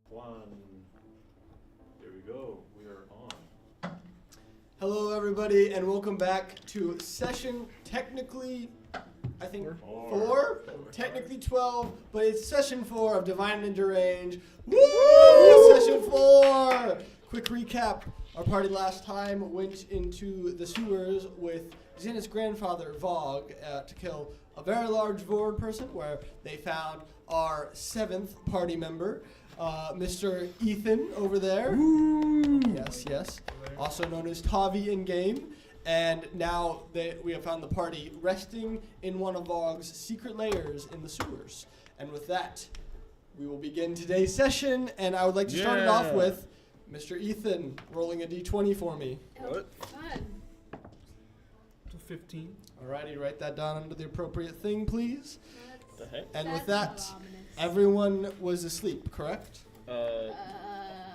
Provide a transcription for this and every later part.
One. There we go. We are on. Hello, everybody, and welcome back to session technically, I think, four? Technically 12, but it's session 4 of Divine and Deranged. Woo! Session 4! Quick recap. Our party last time went into the sewers with Zenit's grandfather, Vaug, to kill a very large Vorde person, where they found our 7th party member, Mr. Ethan over there. Woo! Yes. Also known as Tavi in game. And now we have found the party resting in one of Vaug's secret lairs in the sewers. And with that, we will begin today's session. And I would like to start it off with Mr. Ethan rolling a d20 for me. What? Fun. 15. Alrighty, write that down under the appropriate thing, please. The heck? And with that, everyone was asleep, correct?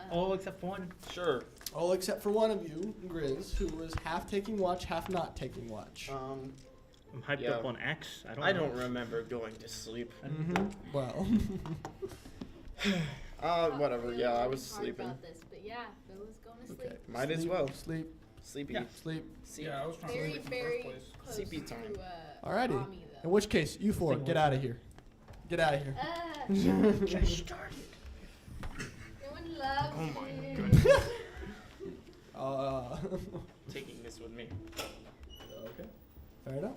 All except one. Sure. All except for one of you, Grizz, who was half taking watch, half not taking watch. I'm hyped up on X. I don't remember going to sleep. Mm-hmm. Well. Whatever. Yeah, I was sleeping. About this, but yeah, Bill was going to sleep. Okay. Might as well. Sleep. Sleepy. Yeah. Sleep. Yeah, I was trying to sleep in the Very first place. close CP time. to Alrighty. Mommy, though. In which case, you four, get out of here. Get out of here. Just started. No one loves Oh my you. goodness. Taking this with me. Okay. Fair enough.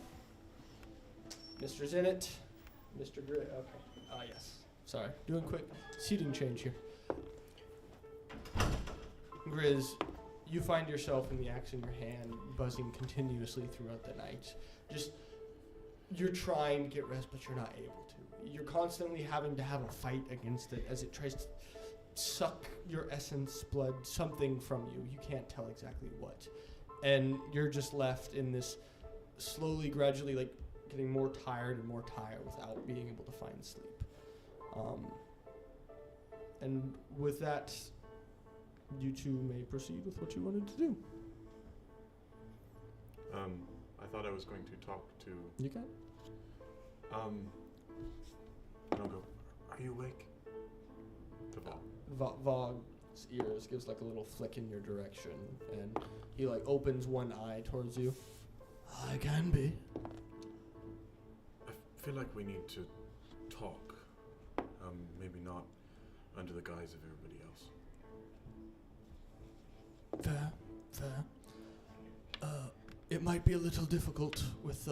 Mr. Zenit. Mr. Grizz. Okay. Yes. Sorry. Doing quick seating change here. Grizz, you find yourself in the axe in your hand, buzzing continuously throughout the night. You're trying to get rest, but you're not able to. You're constantly having to have a fight against it as it tries to suck your essence, blood, something from you. You can't tell exactly what. And you're just left in this slowly, gradually, like, getting more tired and more tired without being able to find sleep. And with that, you two may proceed with what you wanted to do. I thought I was going to talk to... You can. And I'll go, are you awake? To Vaug. Vaug's ears gives like a little flick in your direction, and he like opens one eye towards you. I can be. I feel like we need to talk. Maybe not under the guise of everybody else. Fair. It might be a little difficult with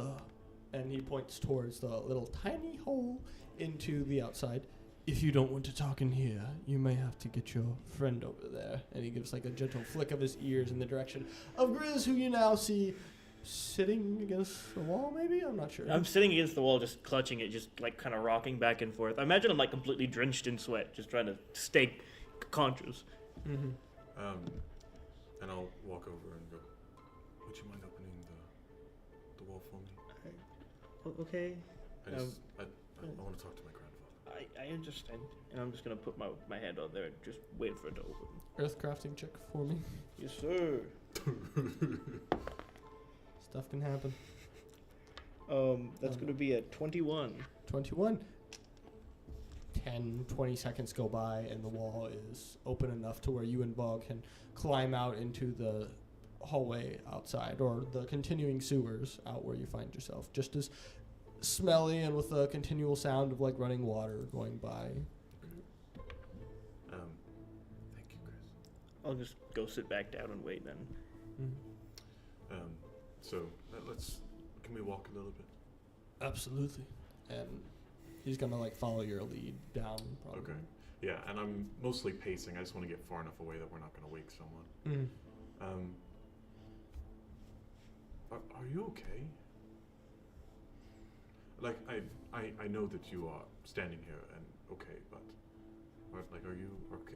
and he points towards the little tiny hole into the outside. If you don't want to talk in here, you may have to get your friend over there. And he gives like a gentle flick of his ears in the direction of Grizz, who you now see sitting against the wall, maybe? I'm not sure. I'm sitting against the wall, just clutching it, just like kind of rocking back and forth. I imagine I'm like completely drenched in sweat, just trying to stay conscious. Mm-hmm. And I'll walk over and go, would you mind opening the wall for me? Okay. I want to talk to my grandfather. I understand. And I'm just gonna put my hand on there and just wait for it to open. Earth crafting check for me. Yes, sir. Stuff can happen. That's gonna be a 21. 21. 10, 20 seconds go by, and the wall is open enough to where you and Vaug can climb out into the hallway outside, or the continuing sewers out where you find yourself. Just as smelly and with a continual sound of like running water going by. Thank you, Chris. I'll just go sit back down and wait then. So can we walk a little bit? Absolutely. And he's gonna like follow your lead down probably. Okay. Yeah, and I'm mostly pacing. I just want to get far enough away that we're not going to wake someone. Are you okay? Like, I know that you are standing here and okay, but are you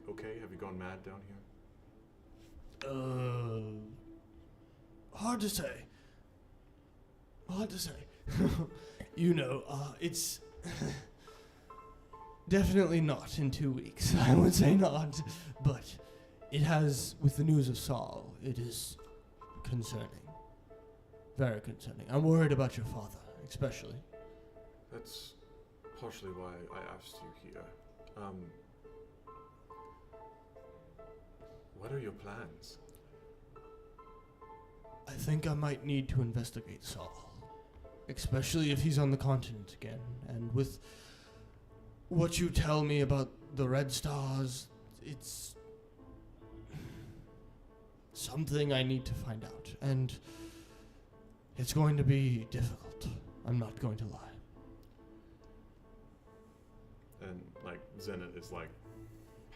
okay? Have you gone mad down here? Hard to say. It's definitely not in 2 weeks. I would say not, but it has, with the news of Saul, it is concerning. Very concerning. I'm worried about your father, especially. That's partially why I asked you here. What are your plans? I think I might need to investigate Saul, especially if he's on the continent again. And with what you tell me about the Red Stars, it's something I need to find out. And it's going to be difficult. I'm not going to lie. And like Zenit is like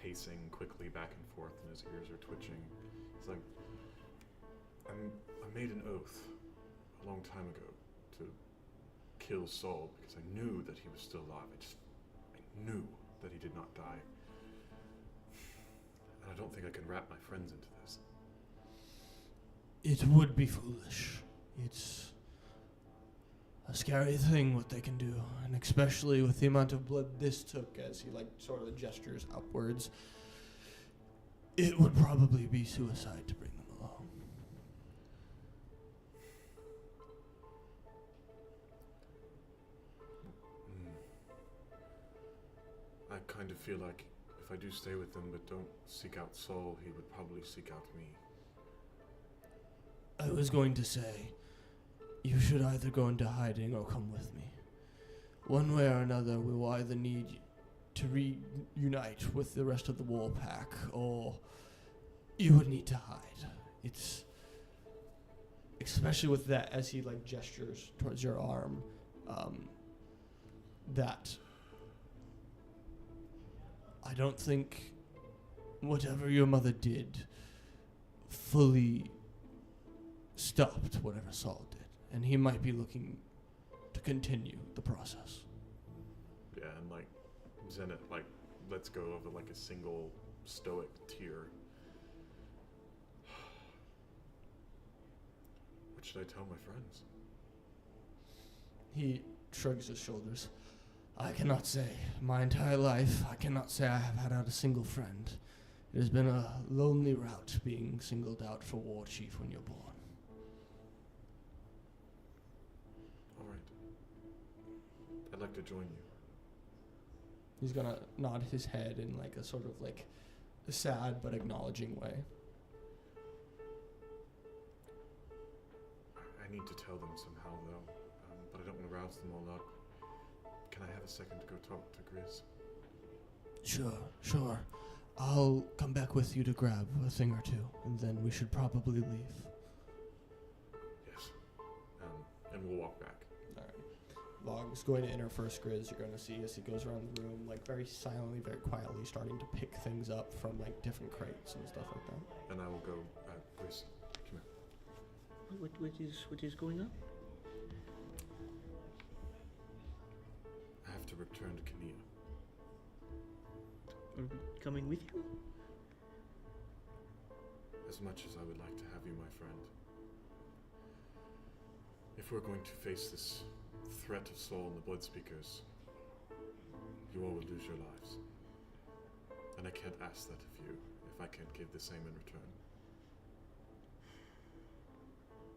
pacing quickly back and forth, and his ears are twitching. He's like, I made an oath a long time ago to kill Saul because I knew that he was still alive. I knew that he did not die. And I don't think I can wrap my friends into this. It would be foolish. It's a scary thing what they can do, and especially with the amount of blood this took, as he like sort of gestures upwards. It would probably be suicide to bring them along. I kind of feel like if I do stay with them but don't seek out Saul, he would probably seek out me. I was going to say, you should either go into hiding or come with me. One way or another, we will either need to reunite with the rest of the war pack, or you would need to hide. It's especially with that, as he like gestures towards your arm, that I don't think whatever your mother did fully stopped whatever Saul did, and he might be looking to continue the process. Yeah, and like Zenit like lets go of like a single stoic tear. What should I tell my friends? He shrugs his shoulders. I cannot say. My entire life, I cannot say I have had out a single friend. It has been a lonely route being singled out for war chief when you're born. All right. I'd like to join you. He's gonna nod his head in like a sort of like a sad but acknowledging way. I need to tell them somehow, though, but I don't want to rouse them all up. Can I have a second to go talk to Grizz? Sure. I'll come back with you to grab a thing or two, and then we should probably leave. Yes. And we'll walk back. Alright. Vaug's going to enter first, Grizz. You're going to see as he goes around the room, like very silently, very quietly, starting to pick things up from like different crates and stuff like that. And I will go, Grizz, come here. What is going on? I have to return to Kania. Are we coming with you? As much as I would like to have you, my friend. If we're going to face this threat of Saul and the Blood Speakers, you all will lose your lives. And I can't ask that of you if I can't give the same in return.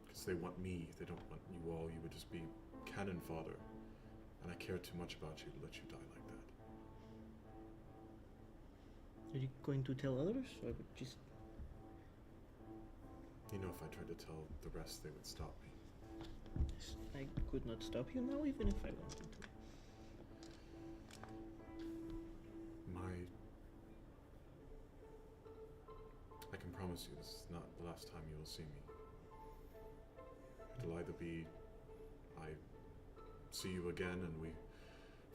Because they want me, they don't want you all. You would just be cannon fodder. And I care too much about you to let you die like that. Are you going to tell others? Or would just... You know, if I tried to tell the rest, they would stop me. I could not stop you now, even if I wanted to. I can promise you this is not the last time you will see me. It'll either be I see you again and we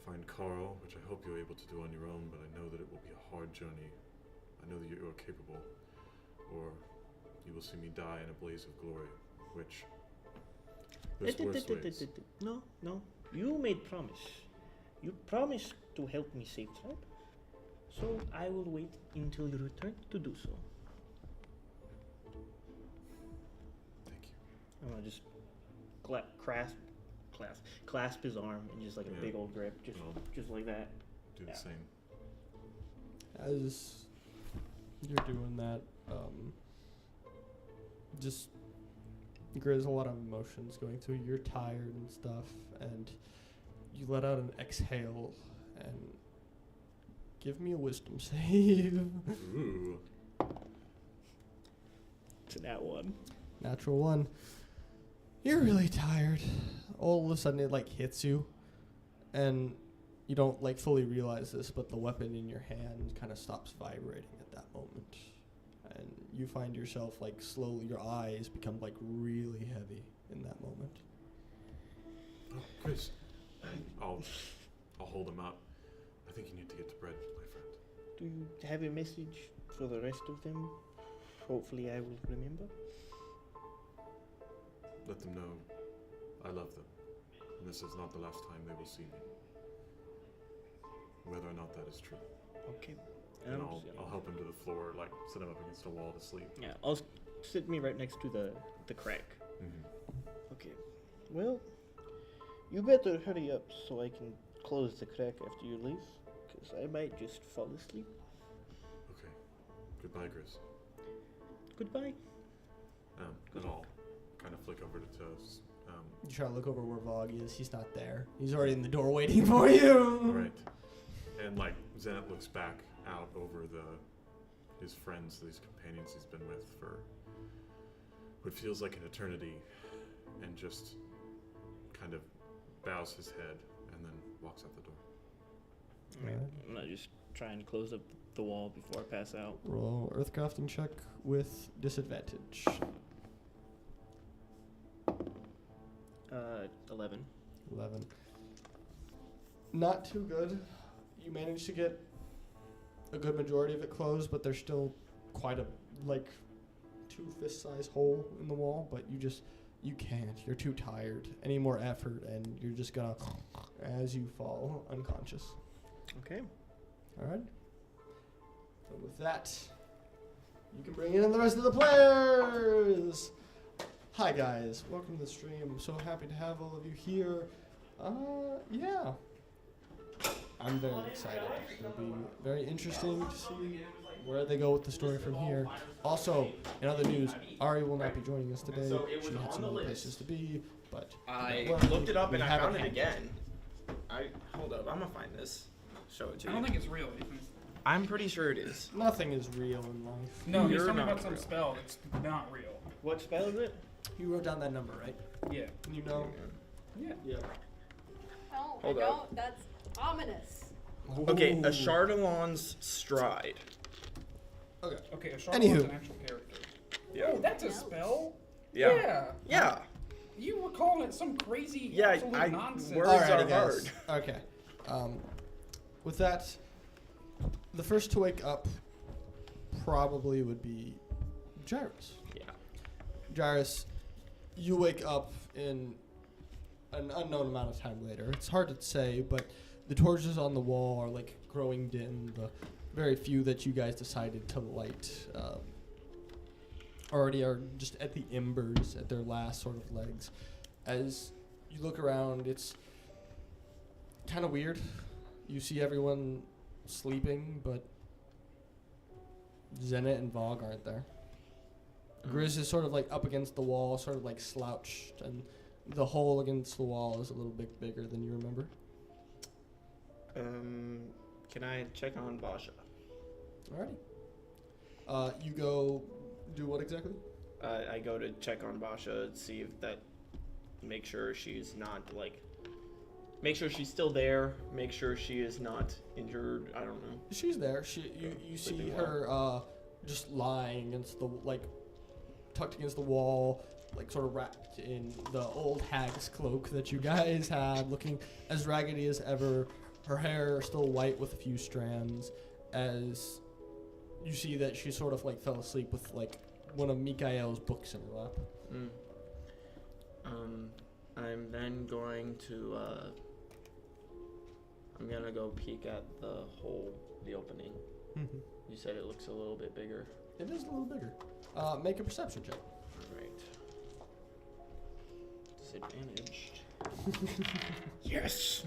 find Carl, which I hope you're able to do on your own, but I know that it will be a hard journey. I know that you are capable. Or you will see me die in a blaze of glory, which there's worse ways. No. You made promise. You promised to help me save tribe. So I will wait until you return to do so. Thank you. I'm gonna just clasp his arm and just like a big old grip, just like that. Do the same. As you're doing that, just there's a lot of emotions going through. You're tired and stuff, and you let out an exhale and give me a wisdom save. Ooh. To that one. Natural 1. You're really tired. All of a sudden it like hits you, and you don't like fully realize this, but the weapon in your hand kind of stops vibrating at that moment. And you find yourself like slowly, your eyes become like really heavy in that moment. Oh, Chris. I'll hold him up. I think you need to get to bed, my friend. Do you have a message for the rest of them? Hopefully I will remember. Let them know I love them. And this is not the last time they will see me. Whether or not that is true. Okay. And I'll help him to the floor, like sit him up against a wall to sleep. Yeah, I'll sit me right next to the crack. Mm-hmm. Okay. Well, you better hurry up so I can close the crack after you leave, because I might just fall asleep. Okay. Goodbye, Chris. Goodbye. And I'll kind of flick over to Toast. You try to look over where Vaug is. He's not there. He's already in the door waiting for you. Right. And like Zenit looks back out over his friends, these companions he's been with for what feels like an eternity, and just kind of bows his head and then walks out the door. Alright. I'm gonna just try and close up the wall before I pass out. Roll Earthcrafting check with disadvantage. 11. 11. Not too good. You managed to get a good majority of it closed, but there's still quite a, like, 2 fist-size hole in the wall, but you can't. You're too tired. Any more effort, and you're just gonna, as you fall unconscious. Okay. Alright. So with that, you can bring in the rest of the players! Hi guys, welcome to the stream. I'm so happy to have all of you here. Yeah. I'm very excited. It'll be very interesting to see where they go with the story from here. Also, in other news, Ari will not be joining us today. She had some other places to be, but I looked it up and I found it again. Hold up, I'm gonna find this. Show it to you. I don't think it's real. I'm pretty sure it is. nothing is real in life. No, he's You're talking not about some real. spell that's not real. What spell is it? You wrote down that number, right? Yeah. You know? Yeah. Yeah. No, Hold I up. don't. That's ominous. Okay, Ooh. a Chardalon's Stride. Okay. Okay, a Charlotte's Anywho. an actual character. Yeah. Oh, that's a spell? Yeah. Yeah. You were calling it some crazy Yeah, absolute nonsense. Words Alrighty, are guys. hard. Okay. With that, the first to wake up probably would be Jairus. Yeah. Jairus, you wake up in an unknown amount of time later. It's hard to say, but the torches on the wall are like growing dim. The very few that you guys decided to light already are just at the embers, at their last sort of legs. As you look around, it's kind of weird. You see everyone sleeping, but Zenit and Vaug aren't there. Grizz is sort of like up against the wall, sort of like slouched, and the hole against the wall is a little bit bigger than you remember. Can I check on Basha? Alrighty. You go do what exactly? I go to check on Basha, see if that, make sure she's not like, make sure she's still there, make sure she is not injured. I don't know. She's there. You see her just lying against the tucked against the wall, like sort of wrapped in the old hag's cloak that you guys had, looking as raggedy as ever. Her hair still white with a few strands, as you see that she sort of like fell asleep with like one of Mikael's books in her lap. I'm then going to I'm gonna go peek at the hole, the opening. Mm-hmm. You said it looks a little bit bigger. It is a little bigger. Make a perception check. Alright. Disadvantaged. Yes!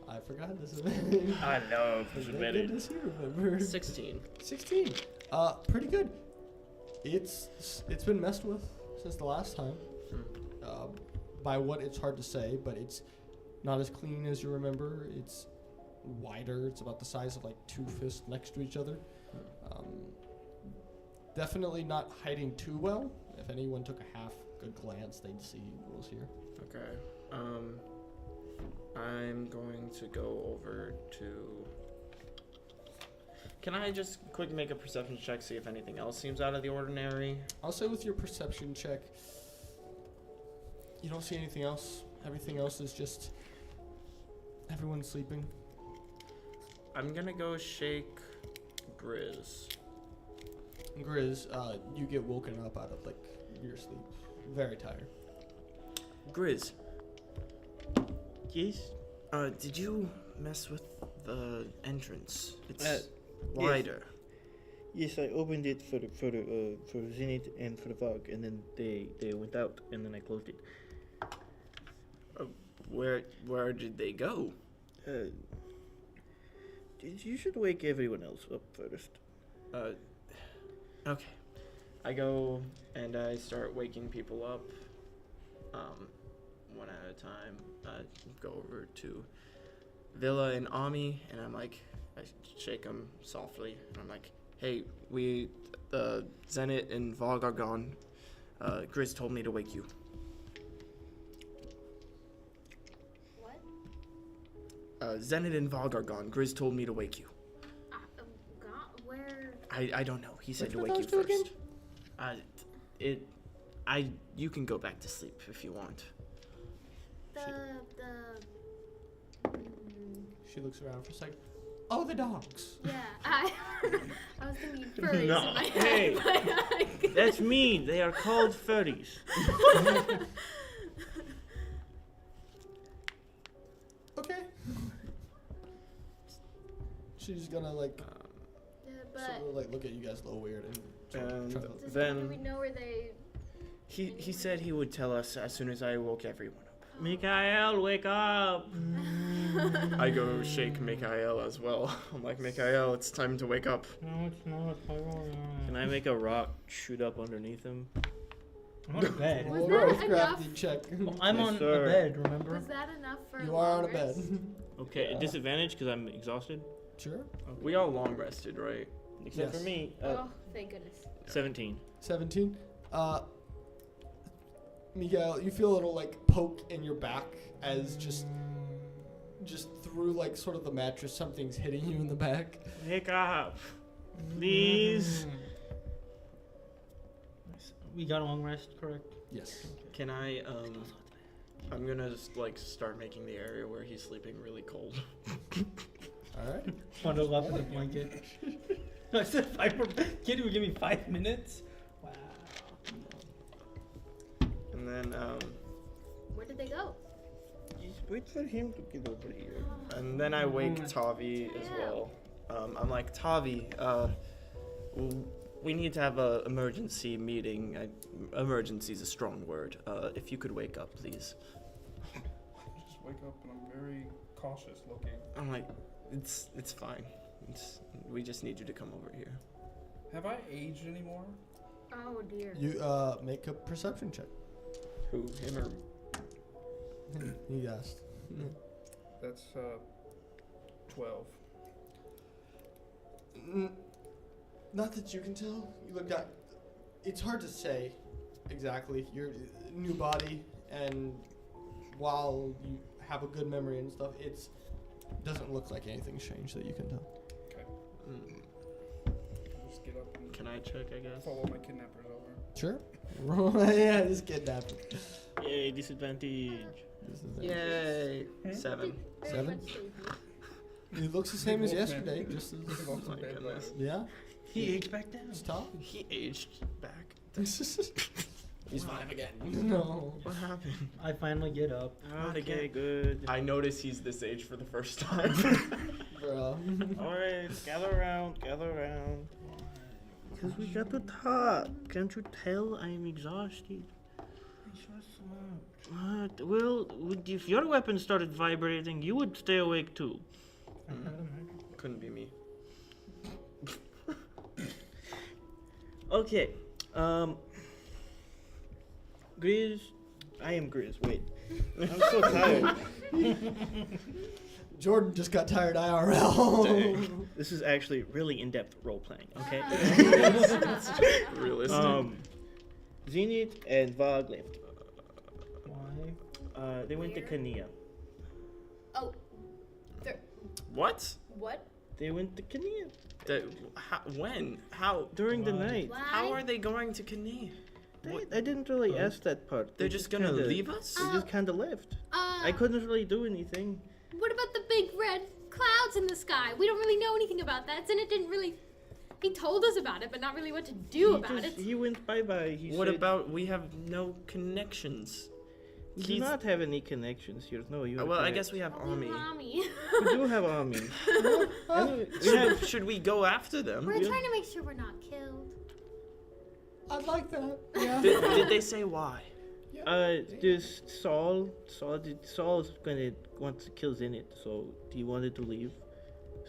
I forgot this event. I know, Thank disadvantaged. goodness you remember. 16. 16. Pretty good. It's been messed with since the last time. By what, it's hard to say, but it's not as clean as you remember. It's wider. It's about the size of like two fists next to each other. Definitely not hiding too well. If anyone took a half good glance, they'd see what was here. Okay. I'm going to go over to... Can I just quickly make a perception check, see if anything else seems out of the ordinary? I'll say with your perception check, you don't see anything else. Everything else is just everyone's sleeping. I'm gonna go shake Grizz. Grizz, you get woken up out of like your sleep, very tired. Grizz, Yes? did you mess with the entrance? It's wider. Yes, I opened it for Zenit and for the Vaug, and then they went out, and then I closed it. Where did they go? You should wake everyone else up first. Okay. I go and I start waking people up, one at a time. I go over to Villa and Ami, and I'm like, I shake them softly, and I'm like, hey, Zenit and Vaug are gone. Grizz told me to wake you. What? Zenit and Vaug are gone. Grizz told me to wake you. God, where? I don't know. He said to Which wake were you those two first. You can go back to sleep if you want. She looks around for a second. Oh, the dogs. Yeah, I was thinking furries No. in my Hey. head. That's mean. They are called furries. Okay. She's gonna like Yeah, sort but of like look at you guys a little weird and sort of And try to- do then we know where they? he said he would tell us as soon as I woke everyone up. Mikael, wake up! I go shake Mikael as well. I'm like, Mikael, it's time to wake up. No, it's not. Can I make a rock shoot up underneath him? I'm on a bed. Was Roll that a crafty enough? check. I'm Yes, on sir. a bed, remember? Was that enough for? You are on a long bed. rest? Okay, Yeah. disadvantage because I'm exhausted. Sure. We all long rested, right? Except Yes. for me. Oh, thank goodness. 17. 17. Miguel, you feel a little like poke in your back as just through like sort of the mattress, something's hitting you in the back. Wake up, please. We got a long rest, correct? Yes. Can I, I'm gonna just like start making the area where he's sleeping really cold. All right. Bundle up in a blanket. I said 5 more. Kid would give me 5 minutes. Wow. And then, Where did they go? Just wait for him to get over here. and then I wake Tavi as well. I'm like, Tavi, we need to have a emergency meeting. Emergency is a strong word. If you could wake up, please. Just wake up and I'm very cautious looking. I'm like, It's fine. We just need you to come over here. Have I aged anymore? Oh dear. You make a perception check. Who? Him or? He asked. That's 12. Not that you can tell. You look at. It's hard to say exactly. Your new body, and while you have a good memory and stuff, it doesn't look like anything's changed that you can tell. Okay. Just get up and Can I check? I guess. follow my kidnappers over. Sure. Yeah, just kidnap him. Yay, disadvantage. Yay! Did 7. very 7? much save you. He looks the same as yesterday. Just as, Oh my goodness. yeah. He aged back down. It's tough. He aged back. He's 5 again. No. What happened? I finally get up. Okay, good. I notice he's this age for the first time. Bro. Alright, gather around. Because we got to talk. Can't you tell I'm exhausted? What? Well, if your weapon started vibrating, you would stay awake too. Couldn't be me. Okay, Grizz, I am Grizz, wait. I'm so tired. Jordan just got tired IRL. Dang. This is actually really in-depth role-playing, okay? Realistic. Zenit and Vaug left. Why? They went to Where? Kania. Oh, What? what? They went to Kania When? How? during the Why? night. Why? How are they going to Kani? I didn't really ask that part. They're They just gonna kinda- leave us? They just kind of left. Uh, I couldn't really do anything. What about the big red clouds in the sky? We don't really know anything about that. Zenit didn't really. He told us about it, but not really what to do about it. He went bye-bye. He What said, about we have no connections? We do not have any connections here. No, you. Well, I guess we have Oh, army. mommy. we do have army. Anyway, we have Should we go after them? We're trying to make sure we're not killed. I'd like that. Yeah. Did they say why? this Saul is gonna want to kill Zenit, so he wanted to leave,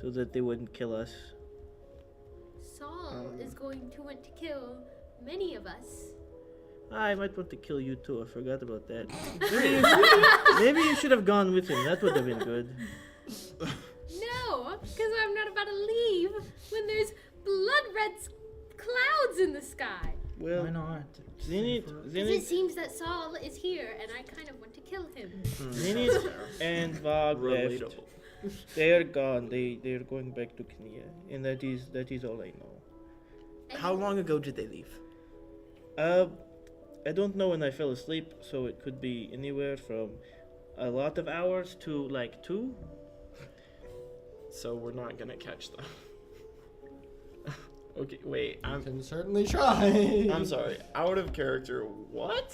so that they wouldn't kill us. Saul is going to want to kill many of us. I might want to kill you too. I forgot about that. Maybe you should have gone with him. That would have been good. No, because I'm not about to leave when there's blood red clouds in the sky. Well, Why not? Zenit, Because it seems that Saul is here, and I kind of want to kill him. Zenit and Vaug left. Relatable. They are gone. They are going back to Kenya, and that is all I know. And How long ago did they leave? I don't know when I fell asleep, so it could be anywhere from a lot of hours to like 2. So we're not gonna catch them. Okay, wait. I can certainly try. I'm sorry. Out of character. What?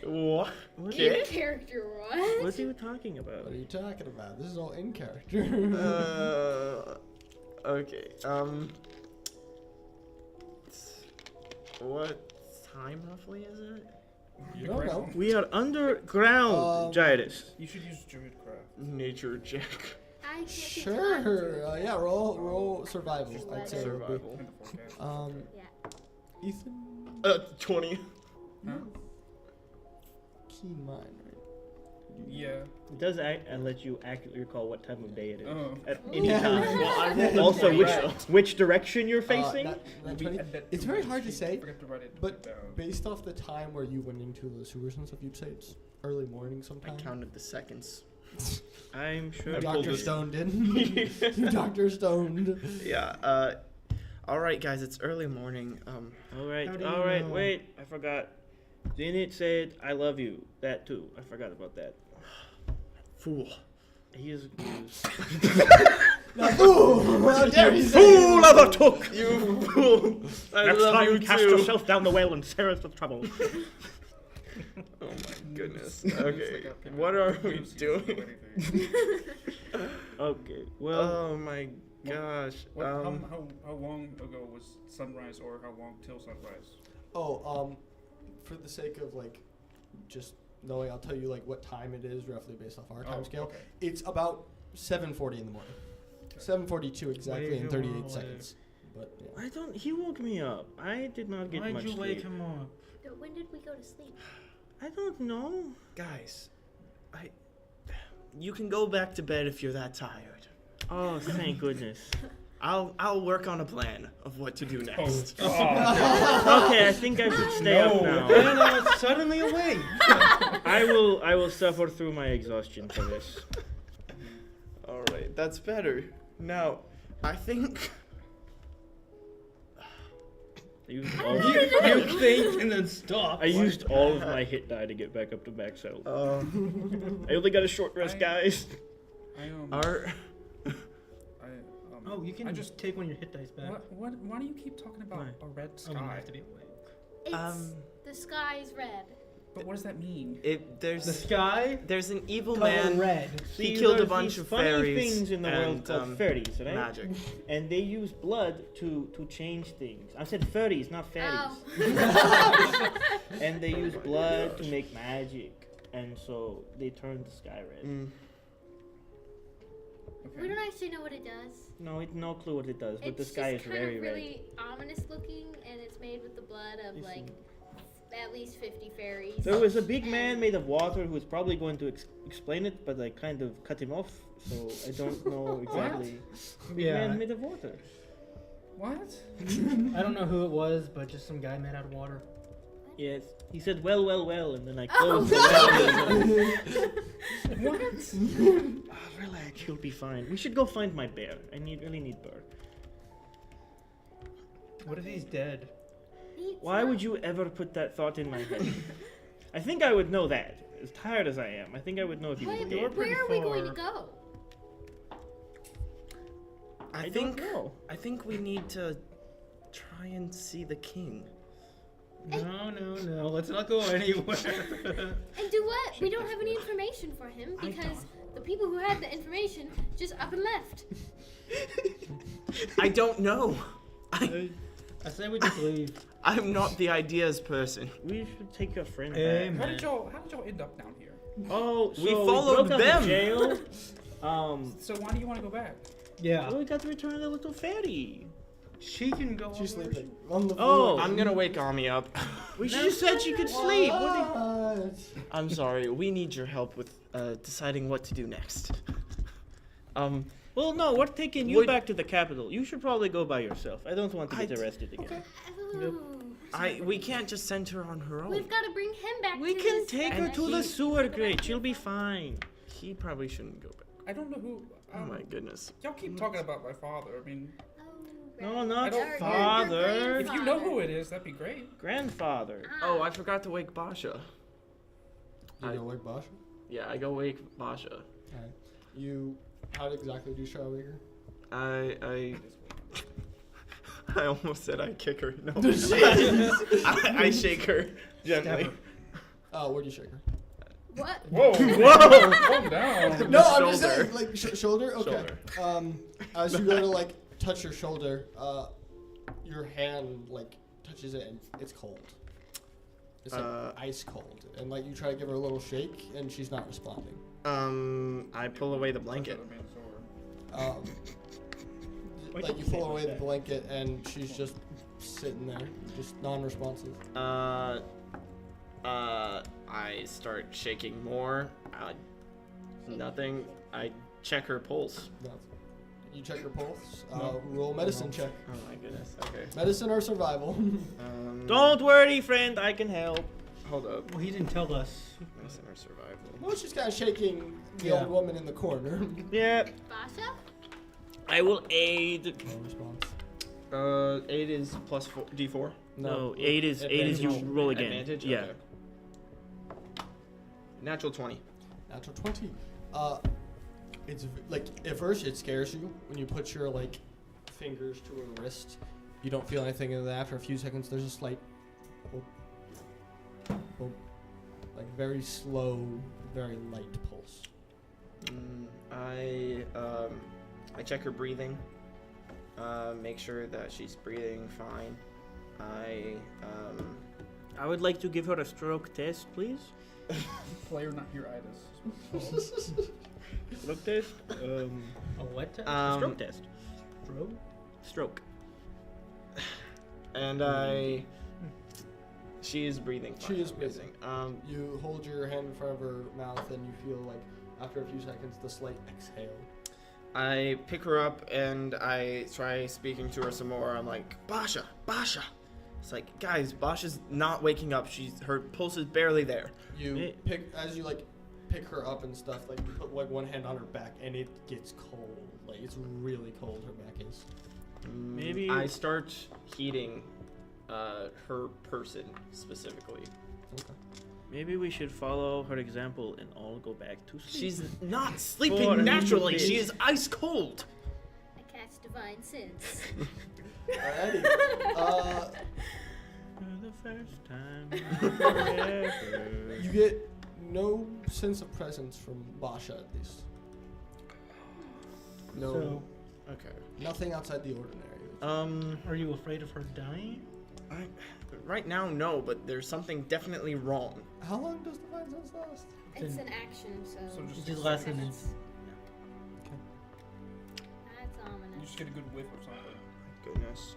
What? In character, what? What are you talking about? What are you talking about? This is all in character. Okay. What time roughly is it? You don't know. We are underground, Gyrus. You should use Druidcraft. Nature check. I can't see Sure. Yeah. Roll survival. I'd say. would be. Survival. In the forecast. Yeah. Ethan. 20. Huh? Keen mind, right? Yeah. It does let you accurately recall what time of day it is Oh. at any Yeah. time. Well, I rolled Also, a which direction you're facing? That 20 Add that it's to very my hard to sheet. say, Forgot to write it but down. based off the time where you went into the sewers and stuff, you'd say it's early morning I sometime. counted the seconds. I'm sure. I pulled Dr. this- Stone didn't. You Dr. Stoned. Yeah. All right, guys. It's early morning. All right, How do you all right. know? Wait, I forgot. Zenit said, "I love you." That too. I forgot about that. Fool. He is. Ooh, how dare you say Fool that? of a took! You fool. I Next love you time, cast too. yourself down the well and save us the trouble. Oh my goodness. It's Okay. like a pivot. What are we Don't use it doing? for anything. Okay. Well, Oh my gosh. What, how long ago was sunrise, or how long till sunrise? Oh, for the sake of like, just knowing, I'll tell you like what time it is roughly based off our time scale. Okay. It's about 7:40 in the morning. 7:42 exactly Wake in him 38 up. seconds. But yeah. I don't. He woke me up. I did not get Why'd much you wake sleep. him up? When did we go to sleep? I don't know. Guys, you can go back to bed if you're that tired. Oh, thank goodness. I'll work on a plan of what to do Oh, next. God. Okay, I think I should stay up now. Anna suddenly awake. I will suffer through my exhaustion for this. All right, that's better. Now, I think I used all. You think and then stop. I used all of my hit die to get back up to max health. I only got a short rest, guys. our Oh, you can I just take one of your hit dice back. Why do you keep talking about Why? a red Oh, you sky? have to be awake. It's the sky's red. But what does that mean? The there's sky, an evil color man. red. He See, killed a there's bunch these of funny fairies things in the world and, called fairies, right? Magic. And they use blood to change things. I said furries, not fairies. Oh. And they use blood to make magic, and so they turn the sky red. We don't actually know what it does. No, no clue what it does, but the It's sky just is kind very of red. really ominous looking, and it's made with the blood of You like see. at least 50 fairies. There was a big man And- made of water who was probably going to explain it, but I kind of cut him off, so I don't know exactly. Big Yeah. man made of water. What? I don't know who it was, but just some guy made out of water. Yes. He said, well, and then I Oh. closed the well. What? Relax, you'll be fine. We should go find my bear. I really need bear. What if he's dead? Why would you ever put that thought in my head? I think I would know that. As tired as I am, I think I would know if he was Wait, dead. pretty where are we going to far. go? I don't know. I think we need to try and see the king. No. Let's not go anywhere. And do what? We don't have any information for him because the people who had the information just up and left. I don't know. I say we just leave. I'm not the ideas person. We should take a friend Amen. back. How did y'all end up down here? Oh, so We followed broke out of them. jail. So why do you want to go back? Yeah. Well, we got to return the little fairy. She can go. She's over. sleeping on the Oh, floor. I'm gonna wake Ami up. We just said she could sleep. What? I'm sorry. We need your help with deciding what to do next. Well, no, we're taking you Would- back to the capital. You should probably go by yourself. I don't want to get I'd- arrested again. Ooh. We can't just send her on her own. We've got to bring him back We to can his take her And to the he- sewer grate. She'll be fine. He probably shouldn't go back. I don't know who. Oh my goodness. Y'all keep talking about my father. I mean, No, not don't- father. if you know who it is, that'd be great. Grandfather. Oh, I forgot to wake Basha. You go like Bosch? Yeah, I go wake Basha. Alright. How exactly do you try to wake her? I almost said I kick her. No. I shake her gently. Where do you shake her? What? Whoa, whoa, calm down. No, I'm just shoulder. saying, like, shoulder? Okay. Shoulder. As you go to, like, touch your shoulder, your hand, like, touches it and it's cold. It's, like, ice cold. And, like, you try to give her a little shake and she's not responding. I pull away the blanket. Like, you pull away the blanket and she's just sitting there, just non-responsive. I start shaking more. Nothing. I check her pulse. No. You check her pulse. Roll medicine check. Oh my goodness. Okay. Medicine or survival. Don't worry, friend. I can help. Hold up. Well, he didn't tell us. Medicine or survival. Well, she's kind of shaking the Yeah. old woman in the corner. Yeah, Basha? I will aid. No response. 8 is plus D4. No, 8 is you Advantage. roll again. Advantage? Yeah. Okay. Natural 20. Natural 20. It's like at first it scares you when you put your like fingers to her wrist. You don't feel anything, and then after a few seconds, there's a slight, boop, boop, like very slow, very light pulse. I check her breathing. Make sure that she's breathing fine. I would like to give her a stroke test, please. Player not your itis. Stroke test. A what test? Stroke test. Stroke? Stroke. And she is breathing fine. She is I'm guessing. You hold your hand in front of her mouth, and you feel like after a few seconds, the slight exhale. I pick her up and I try speaking to her some more. I'm like, Basha. It's like, guys, Basha's not waking up. Her pulse is barely there. You pick her up and stuff. Like you put like one hand on her back, and it gets cold. Like it's really cold. Her back is. Maybe I start heating her person specifically. Okay. Maybe we should follow her example and all go back to sleep. She's not For a sleeping naturally. little She bit. is ice cold. I cast divine sense. Alrighty. For the first time ever. You get no sense of presence from Basha, at least. No, So, Okay. nothing outside the ordinary. are you afraid of her dying? Right now, no, but there's something definitely wrong. How long does divine sense last? It's an action, so. So just Just less than minutes. Okay. That's You ominous. just get a good whiff or something. Goodness.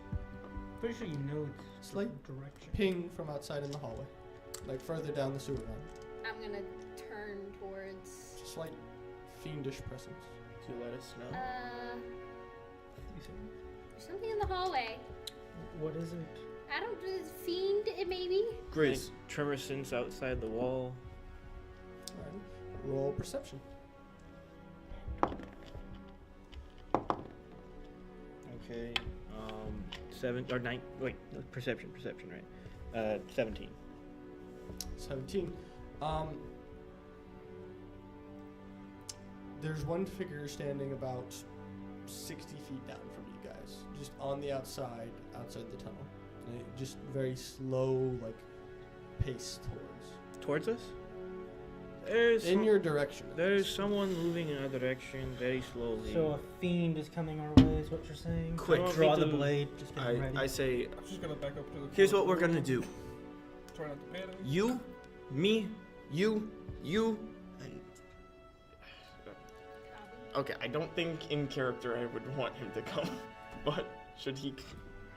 Pretty sure you know It's like direction. ping from outside in the hallway, like further down the sewer line. I'm gonna turn towards. Just like fiendish presence. To let us know. There's something in the hallway. What is it? I don't. Fiend, it maybe. Grizz. Tremor sense outside the wall. Alrighty. Roll perception. Okay. 7 or 9. Wait, no, perception, right? 17. 17. There's one figure standing about 60 feet down from you guys, just on the outside the tunnel. And it just very slow, like, pace Towards us? There's in your direction. There's someone moving in our direction very slowly. So a fiend is coming our way, is what you're saying? Quick. Like, draw the blade. Just get I ready. say, I'm just gonna back up to the. here's what we're gonna do. Try not to panic. You, me, you, and okay. I don't think in character I would want him to come, but should he,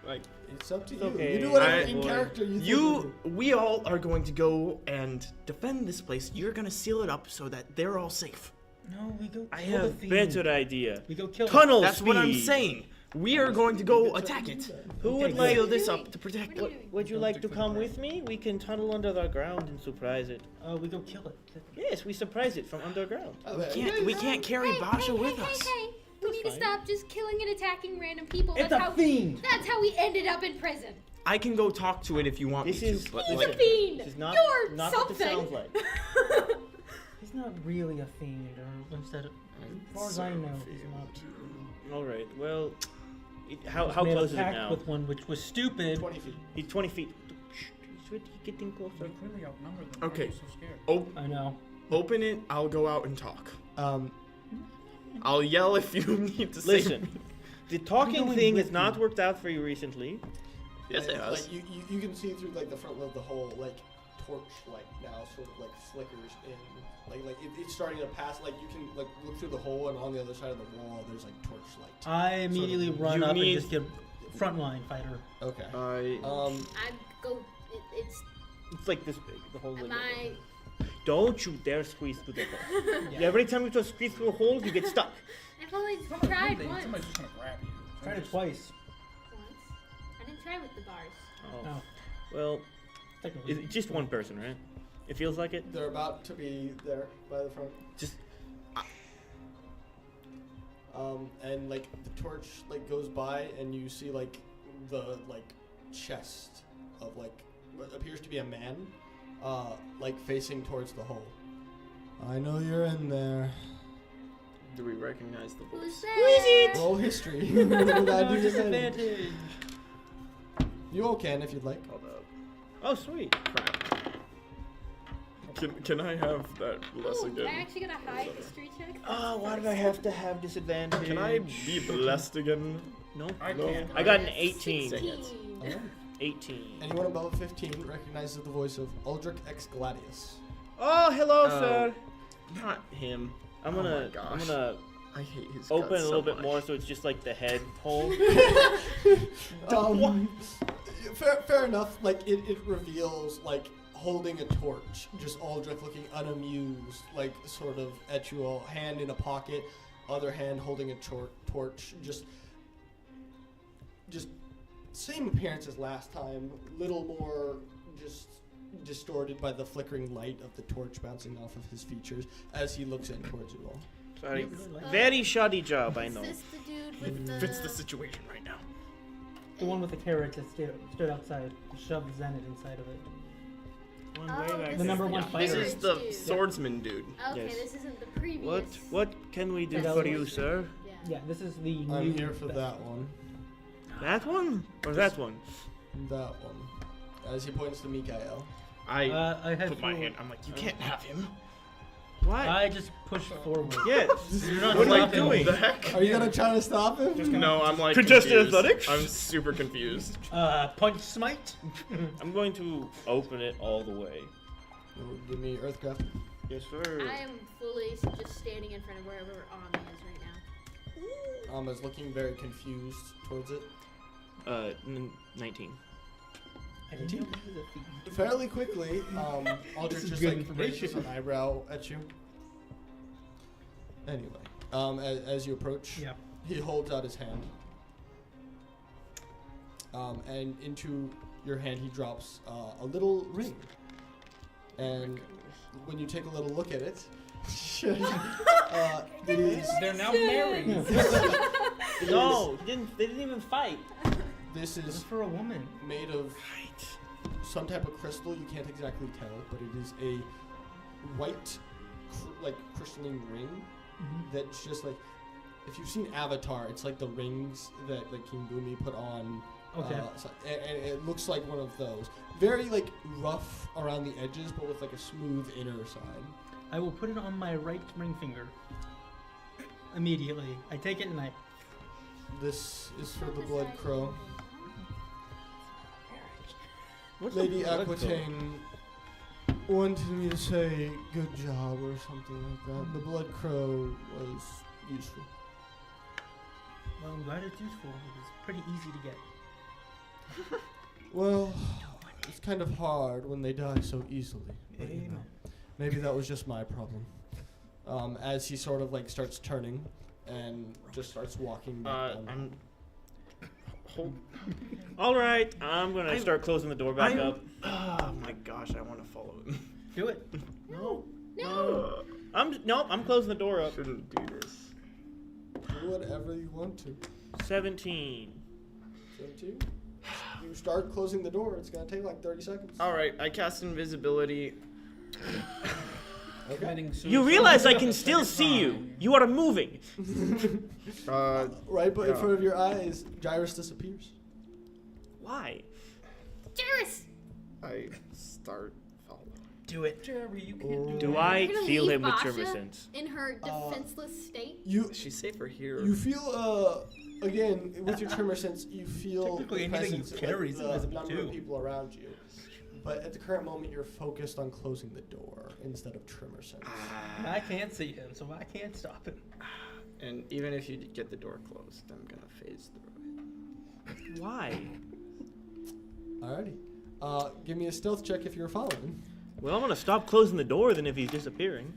like, It's up to It's you. okay. You do whatever I- in character you think you, we all are going to go and defend this place. You're gonna seal it up so that they're all safe. No, we go I kill have the fiend. better idea. We go kill Tunnel That's speed. what I'm saying. We are going to go attack it. Who Okay, would good. like? Seal this up to protect What are it. you doing? Would you like to come with me? We can tunnel under the ground and surprise it. We go kill it. Yes, we surprise it from underground. We can't carry Basha with us. Hey, we need to fine. stop just killing and attacking random people. It's That's a how. fiend! That's how we ended up in prison. I can go talk to it if you want This me is- to. But He's like, a fiend. This is not You're not something. what this sounds like. He's not really a fiend, or instead of, as far as I know, he's not. All right. Well, how Made a close is it pact now? with one which was stupid. 20 feet. He's 20 feet. Shh, he's getting closer. We clearly outnumber them. Okay. Why are you so scared? I know. open it. I'll go out and talk. Um, I'll yell if you need to say. Listen, the talking going thing with has not you. worked out for you recently. Yes, it has. Like you can see through like the front of the whole like torch light now sort of like flickers in. Like it's starting to pass. Like you can like look through the hole, and on the other side of the wall there's like torch light. I immediately run you up need- and just get frontline fighter. Okay. I I go. It's. It's like this big. The whole. Am I? Don't you dare squeeze through the hole. Every time you try to squeeze through a hole, you get stuck. I've only Somebody's tried moving, once. Somebody's just gonna grab you. Tried it twice. Once. I didn't try with the bars. Oh. No. Well, Technically. it's just one person, right? It feels like it. They're about to be there by the front. just And like the torch like goes by, and you see like the like chest of like what appears to be a man, like facing towards the hole. I know you're in there. do we recognize the Who's voice? there? Roll history. Without No disadvantage. disadvantage. You all can if you'd like. Hold up. Oh, sweet. Crap. Can I have that bless Ooh, again? I actually got a high history check. Oh, why did I have to have disadvantage? Can I be blessed again? No. I No. can't. I got an Yes, 18. 16. Alright. 18. Anyone above 15 recognizes the voice of Uldric X Gladius. Oh, hello, Oh. sir. Not him. I'm Oh my gonna gosh. I hate his open guts a little so bit much. more, so it's just like the head hole. Fair enough. Like it reveals like holding a torch, just Aldrich looking unamused, like sort of at you all, hand in a pocket, other hand holding a torch, just same appearance as last time, little more just distorted by the flickering light of the torch bouncing off of his features as he looks in towards you all. Sorry. Very shoddy job, I Is know. this the dude with the... Fits the situation right now. The one with the carrot that stood outside, shoved Zenit inside of it. One Oh, way back this The number is one the fighter. This is Deranged the dude. swordsman dude. Okay, Yes. this isn't the previous... What can we do Yeah, for that you, was- sir? Yeah, this is the I'm new here for best. that one. That one or that one? That one. As he points to Mikael. I I had put my full- hand. I'm like, you can't have him. Why? I just pushed forward. Yes. You're not What am I stopping me. doing? The heck? Are you gonna try to stop him? No, I'm like Contested confused. athletics? I'm super confused. Punch smite. I'm going to open it all the way. Oh, give me Earthcraft. Yes, sir. I am fully just standing in front of wherever Ami is right now. Is looking very confused towards it. 19. I didn't know this was a thing. Fairly quickly, Aldrich This is just good like information. raises an eyebrow at you. Anyway, as you approach, Yeah. he holds out his hand. And into your hand he drops a little ring. And when you take a little look at it, it is They're now married. No, they didn't even fight. this This is is for a woman. made of some type of crystal. You can't exactly tell, but it is a white, like crystalline ring that's just like, if you've seen Avatar, it's like the rings that like King Boomy put on. Okay. And it looks like one of those. Very like rough around the edges, but with like a smooth inner side. I will put it on my right ring finger. Immediately. I take it and I... This is for the Blood Crow. What's Lady a blood Aquitaine wanted me to say good job or something like that. The Blood Crow was useful. Well, I'm glad it's useful. It was pretty easy to get. Well, it's kind of hard when they die so easily. But, you know, maybe that was just my problem. As he sort of like starts turning and just starts walking back down. All right, I'm gonna start closing the door back up. Oh my gosh, I want to follow him. Do it. No. No! I'm closing the door up. Shouldn't do this. Do whatever you want to. 17. 17. You start closing the door, it's gonna take like 30 seconds. All right, I cast invisibility. Okay. Committing suicide. You realize I can still see you. You are moving. Right, but in Yeah. front of your eyes, Gyrus disappears. Why? Jairus! I start following. Do it. Jerry, you can't Do that. I You're gonna feel leave him with Basha tremor sense? in her defenseless state? You She's safer here. you feel again with your tremor sense, you feel Technically, the anything you presence carry of is the invisible number of too. people around you. But at the current moment, you're focused on closing the door instead of tremor sense. I can't see him, so I can't stop him. And even if you get the door closed, I'm gonna phase through it. Why? Alrighty. Give me a stealth check if you're following. Well, I'm gonna stop closing the door then if he's disappearing.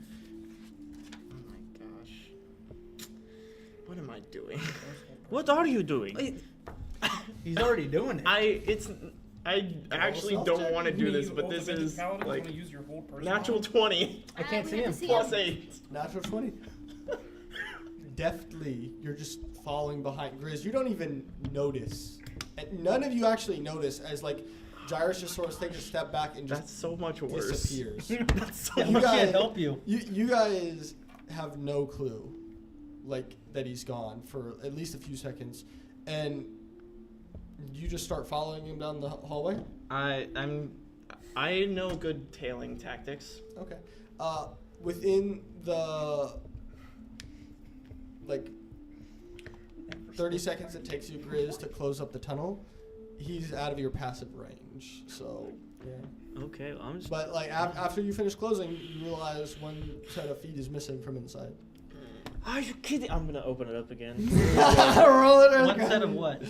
Oh my gosh. What am I doing? What are you doing? He's already doing it. I actually don't want to do this, but this is like use your whole natural 20 I can't we see have him. to see plus him. 8. Natural 20. Deftly, you're just following behind Grizz. You don't even notice. And none of you actually notice as like Gyrus just sort of takes a step back and just That's so much worse. disappears. That's so I You guys- can't help you. You guys have no clue, like, that he's gone for at least a few seconds, and you just start following him down the hallway. I know good tailing tactics. Okay. Within the 30 seconds it takes you, Grizz, to close up the tunnel, he's out of your passive range. So yeah. Okay, well, I'm just. But like after you finish closing, you realize one set of feet is missing from inside. Are you kidding? I'm gonna open it up again. Roll it. One set of what?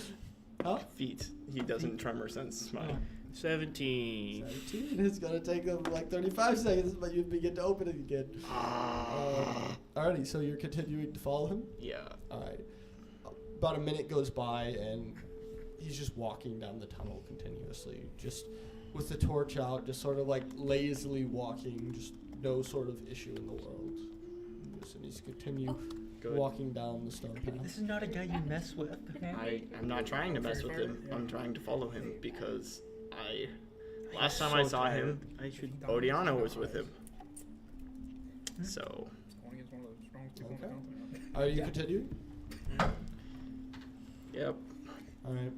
Huh? Feet. He doesn't tremor sense mine. 17. 17. It's gonna take them like 35 seconds, but you begin to open it again. Alrighty, so you're continuing to follow him? Yeah. Alright. About a minute goes by, and he's just walking down the tunnel continuously, just with the torch out, just sort of like lazily walking, just no sort of issue in the world. And he's continue walking down the stone path. This is not a guy you mess with. I'm not trying to mess with him. I'm trying to follow him because last time I saw him, Odiana was with him. So. Only is one of the strongest people in the Okay. company. Are you continuing? Yep. Alright.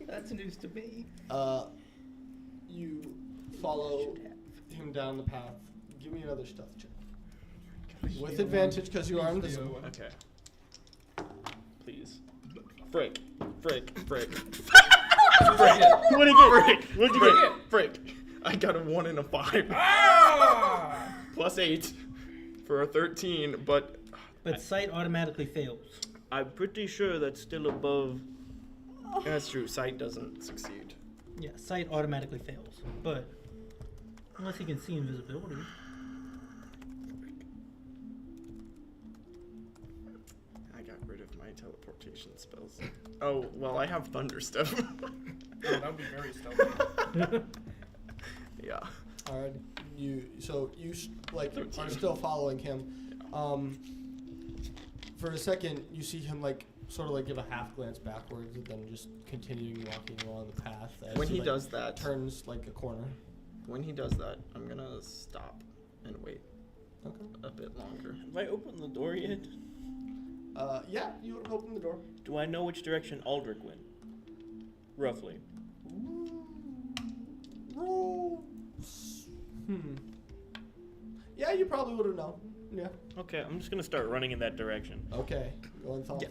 That's news to me. You follow him down the path. Give me another stealth check. With advantage because you are invisible. Okay. Please. Frick. Frick. Frick. What'd you get? What'd you get? Frick. I got a 1 and a 5. Plus 8 for a 13, but sight automatically fails. I'm pretty sure that's still above. that's true. Sight doesn't succeed. Yeah, sight automatically fails. But unless he can see invisibility. I got rid of my teleportation spells. Oh, well, I have thunder stuff. Oh, that would be very stealthy. Yeah. Alright. You are still following him. For a second, you see him sort of give a half glance backwards and then just continuing walking along the path. As When he does that, turns a corner. when he does that, I'm gonna stop and wait Okay. a bit longer. Have I opened the door yet? Yeah, you would open the door. Do I know which direction Aldrich went? Roughly. Roll. Yeah, you probably would have known. Yeah. Okay, I'm just gonna start running in that direction. Okay. Going thump.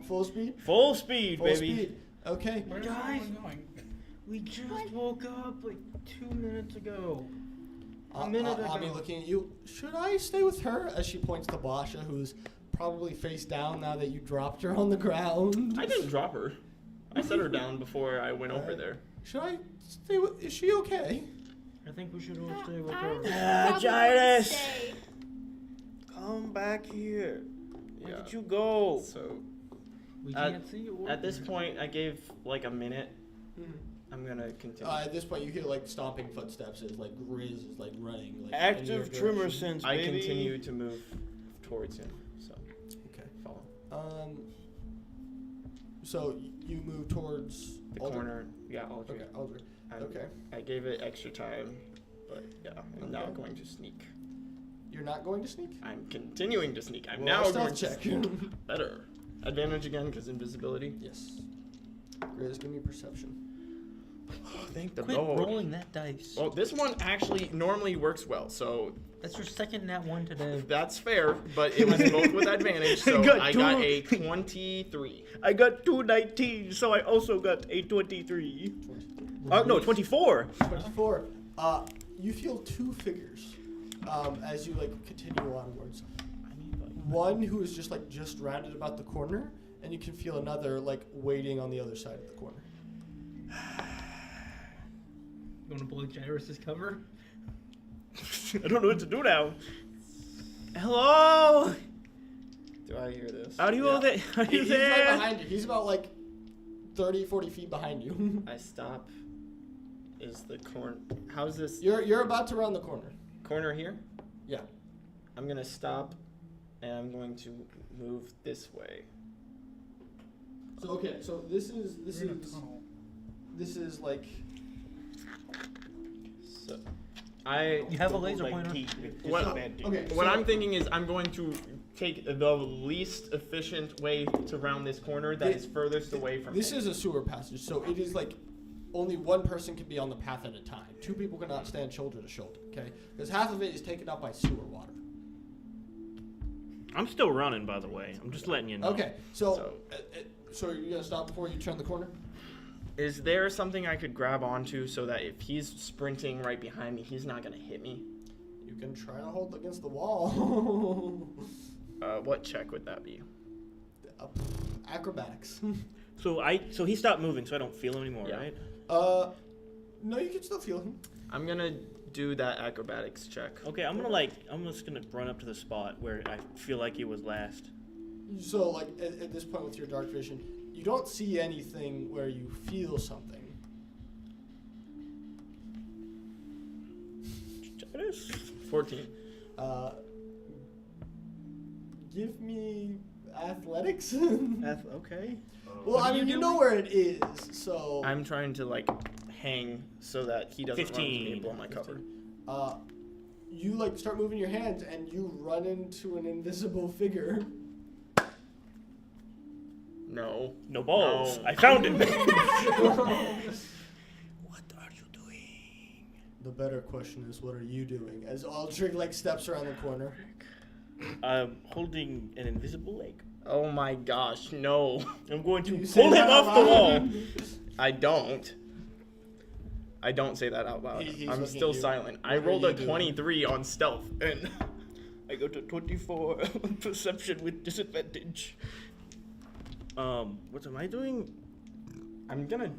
Full speed? Full speed, Full baby. speed. Okay. Where is Guys. everyone going? We just woke up 2 minutes ago. I'll ago. be looking at you. Should I stay with her? As she points to Basha, who's probably face down now that you dropped her on the ground. I didn't drop her. I set her down before I went over there. Should I stay with... Is she okay? I think we should all stay with I her. probably Giles! stay. Come back here. Where Yeah. did you go? So We can't see you. at this point, I gave a minute. I'm gonna continue. At this point, you hear stomping footsteps as Grizz is running. in your Active tremor direction. sense, I baby. continue to move towards him. So Okay. follow So you move towards the Aldrich? corner. Yeah, Aldrich. Okay, Aldrich. Okay. I gave it extra time, but yeah, I'm now Okay. going to sneak. You're not going to sneak? I'm continuing to sneak. I'm Roll now a going stealth to check. sneak. Better. Advantage again because invisibility. Yes. Grizz, give me perception. Thank the Quit Lord. rolling that dice. Well, this one actually normally works well, so That's your second nat one today. that's fair, but it was both with advantage, so I got a 23. I got 219, so I also got a 23. No, 24. 24. You feel two figures as you continue onwards. One who is just rounded about the corner, and you can feel another waiting on the other side of the corner. You want to blow Jairus' cover? I don't know what to do now. Hello? Do I hear this? Are you Yeah. all there? Are you He's there? right behind you. He's about 30, 40 feet behind you. I stop. Is the corner? How's this You're about to round the corner. corner here? Yeah. I'm gonna stop, and I'm going to move this way. So okay, so this is We're in a tunnel. So, I. You have a laser pointer. What- Okay. What so- I'm thinking is I'm going to take the least efficient way to round this corner that is furthest away from This me. is a sewer passage, so it is only one person can be on the path at a time. Two people cannot stand shoulder to shoulder, okay? Because half of it is taken up by sewer water. I'm still running, by the way. I'm just letting you know. Okay, so you're going to stop before you turn the corner? Is there something I could grab onto so that if he's sprinting right behind me, he's not gonna hit me? You You can try to hold against the wall. What check would that be? Acrobatics. So he stopped moving, so I don't feel him anymore, Yeah. right? No, you can still feel him. I'm gonna do that acrobatics check. Okay, I'm just gonna run up to the spot where I feel like he was last. So, like, at this point with your dark vision, you don't see anything where you feel something. It is 14. Give me athletics. Okay. Well, I mean, you know where it is, so. I'm trying to like hang so that he doesn't run into me and blow my cover. You like start moving your hands and you run into an invisible figure. No. No balls. No. I found him. The better question is, what are you doing? As Aldrich like steps around the corner. I'm holding an invisible leg. Oh my gosh, no. I'm going to You say pull him that out off the loud? wall. I don't say that out loud. He's I'm looking still at you. silent. I What are rolled a you doing? 23 on stealth and I go to 24 perception with disadvantage. What am I doing? I'm gonna.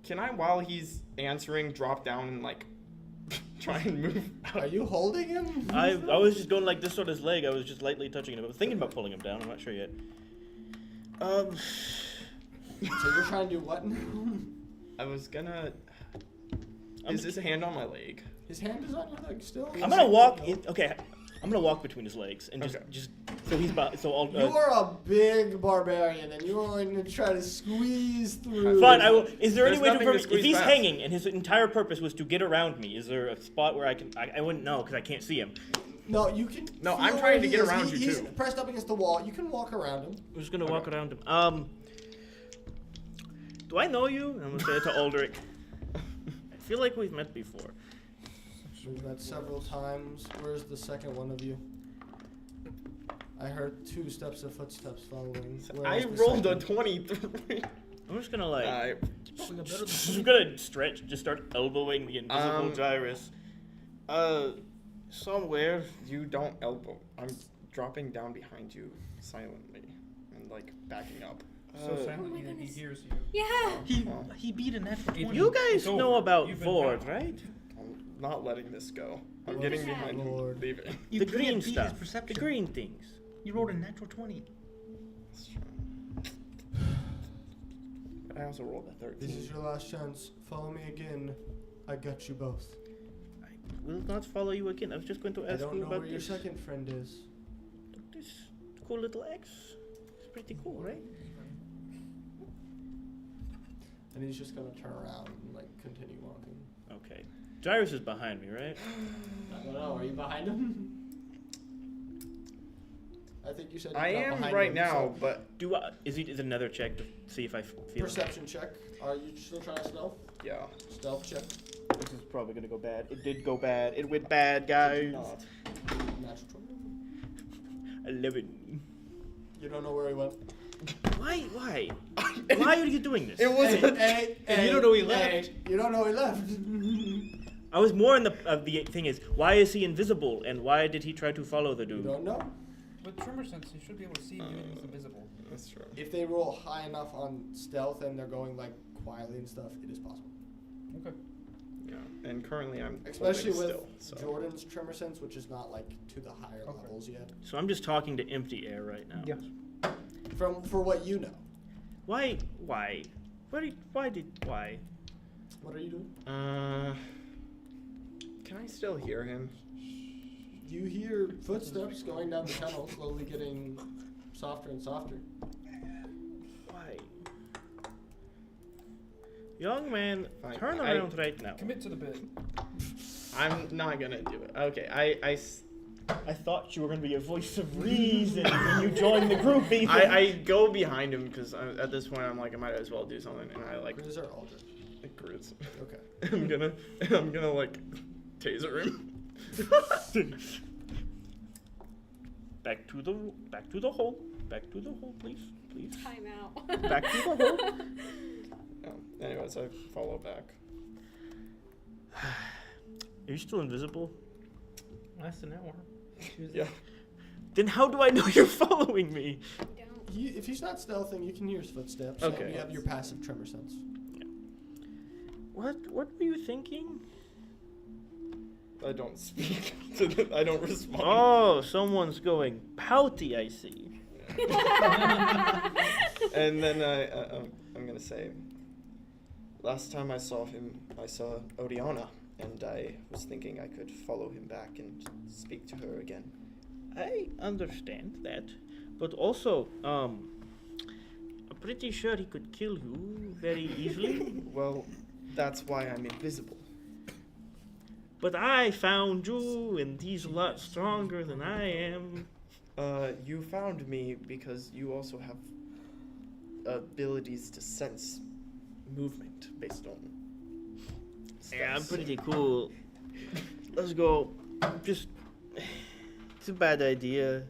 Can I, while he's answering, drop down and like try and move? Are you holding him? I was just going like this on his leg. I was just lightly touching him. I was thinking about pulling him down. I'm not sure yet. So you're trying to do what? I was gonna. Is his hand on my leg? His hand is on your leg still. I'm gonna walk in. Okay, I'm gonna walk between his legs and Okay. just so he's so I'll. You are a big barbarian, and you are going to try to squeeze through. Fine, I will. Is there any There's way nothing to if squeeze he's past. hanging and his entire purpose was to get around me? Is there a spot where I can? I wouldn't know because I can't see him. No, you can. No, feel I'm where trying to he get is. around you, He's too. pressed up against the wall. You can walk around him. I'm just gonna walk around him. Do I know you? I'm gonna say it to Aldrich. I feel like we've met before. We've met several times. Where's the second one of you? I heard 2 steps of footsteps following. Where I is the rolled a second? 23. I'm just gonna like. Probably I'm gonna stretch. Just start elbowing the invisible gyrus. Somewhere. You don't elbow. I'm dropping down behind you silently and like backing up. So silent Oh my he goodness. hears you. Yeah. He beat a natural 20. You guys It's over. know about You've been Vorde, found. right? I'm not letting this go. I'm What getting is that? behind him, Lord. leaving. You The can't green beat his stuff. The perception. green things. You rolled a natural 20. I also rolled a 13. This is your last chance. Follow me again. I got you both. I will not follow you again. I was just going to I ask don't you know about where your this. second friend is. This cool little X. It's pretty cool, right? And he's just gonna turn around and like continue walking. Okay. Gyrus is behind me, right? I don't know. Are you behind him? I think you said you're I not am behind right him, now, so but Is it another check to see if I feel? perception check. Are you still trying to stealth? yeah. Stealth check. This is probably gonna go bad. It did go bad. It went bad, guys. Not. Natural 20. 11. You don't know where he went. Why? Why are you doing this? It was. You don't know he left. You don't know he left. I was more in the thing is why is he invisible and why did he try to follow the You dude? don't know. With tremor sense, you should be able to see you if invisible. That's true. If they roll high enough on stealth and they're going like quietly and stuff, it is possible. Okay. Yeah. And currently I'm Especially with holding still, so. Jordan's tremor sense, which is not like to the higher Okay. levels yet. So I'm just talking to empty air right now. Yeah. For what you know. Why? Why? What What are you doing? Can I still hear him? You hear footsteps going down the tunnel, slowly getting softer and softer. Why? Young man, Fine. turn I- around right now. Commit to the bit. I'm not gonna do it. Okay. I thought you were going to be a voice of reason when you joined the group, Ethan. I go behind him because at this point I'm like I might as well do something, and I like Grizz or Aldrich? Grizz. Okay. I'm gonna like taser him. Back to the hole. Back to the hole, please. Time out. Back to the hole. Anyways, I follow back. Are you still invisible? Less than an hour. Yeah. Then how do I know you're following me? Don't. If he's not stealthing, you can hear his footsteps. Okay. And you have your passive tremor sense. What were you thinking? I don't speak. I don't respond. Oh, someone's going pouty, I see. And then I'm gonna say, last time I saw him, I saw Oriana, and I was thinking I could follow him back and speak to her again. I understand that, but also, I'm pretty sure he could kill you very easily. Well, that's why I'm invisible. But I found you, and he's a lot stronger than I am. You found me because you also have abilities to sense movement based on. Yeah, I'm steps. pretty cool. Let's go. Just, it's a bad idea.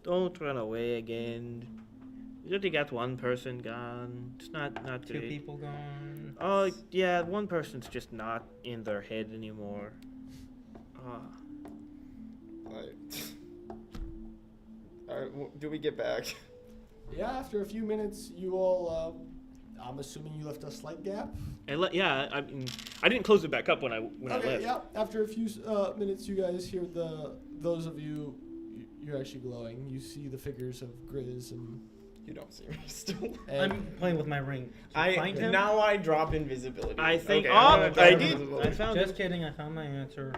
Don't run away again. We already got one person gone. It's not Two great. people gone. Oh yeah, one person's just not in their head anymore. Alright, do we get back? Yeah, after a few minutes, you all, I'm assuming you left a slight gap. Yeah, I mean, I didn't close it back up when I Okay, left. yeah. After a few minutes, you guys hear those of you, you're actually glowing. You see the figures of Grizz and. You don't see me still. I'm playing with my ring. Did you find him? Now I drop invisibility. I think. Okay, I'm gonna drop I did. invisibility. I found Just it. kidding, I found my answer.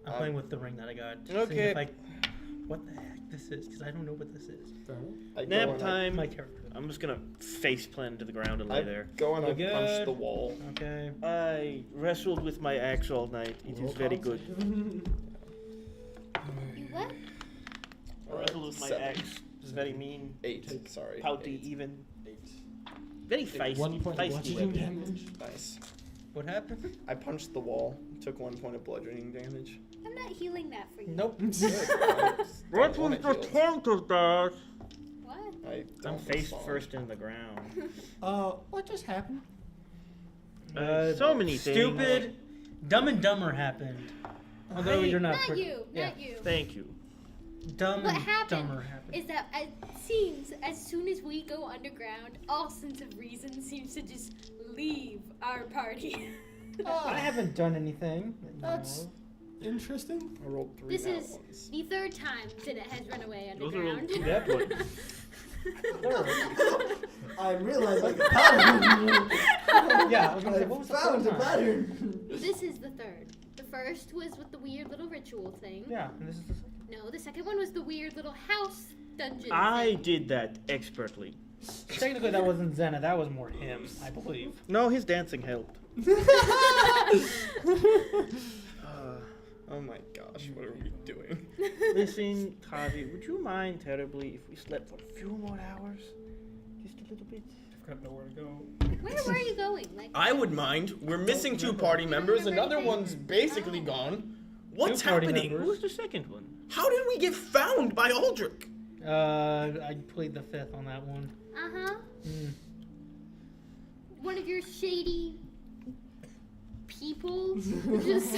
I'm playing with the ring that I got. Just okay. seeing if I, what the heck this is, because I don't know what this is. I go Nap and time. My character. I'm just gonna face plant to the ground and lay I there. go and I We're punch good. the wall. Okay. I wrestled with my axe all night. It is very good. You what? I wrestled with my 7. axe. It's very mean. 8. Sorry. Pouty 8. even. Very feisty. 1 point of Feisty bludgeoning weapon. damage. Nice. What happened? I punched the wall. Took 1 point of bludgeoning damage. I'm not healing that for you. Nope. What was the point of that? What? I I'm don't face respond. first in the ground. What just happened? So many things. Stupid. Dumb and Dumber happened. Although Hey. you're not. Not you. Yeah. Not you. Thank you. Dumb What and happened Dumber happened. is that it seems as soon as we go underground, all sense of reason seems to just leave our party. I haven't done anything. That's interesting. I rolled 3 This nat is ones. the third time Zenit has run away Those are all underground. that one. I'm realizing a pattern. Yeah, I was gonna say, what was the found first a time? pattern. This is the third. The first was with the weird little ritual thing. Yeah, and this is the second. No, the second one was the weird little house dungeon. I thing. did that expertly. Technically, that wasn't Zenit. That was more him, I believe. No, his dancing helped. Oh my gosh, what are we doing? Listen, Tavi, would you mind terribly if we slept for a few more hours? Just a little bit. I've got nowhere to go. Where were you going? Like I would mind. We're missing 2 party members. Another one's basically gone. What's 2 party happening? members. Who was the second one? How did we get found by Aldrich? I played the 5th on that one. Uh-huh. Mm. One of your shady people just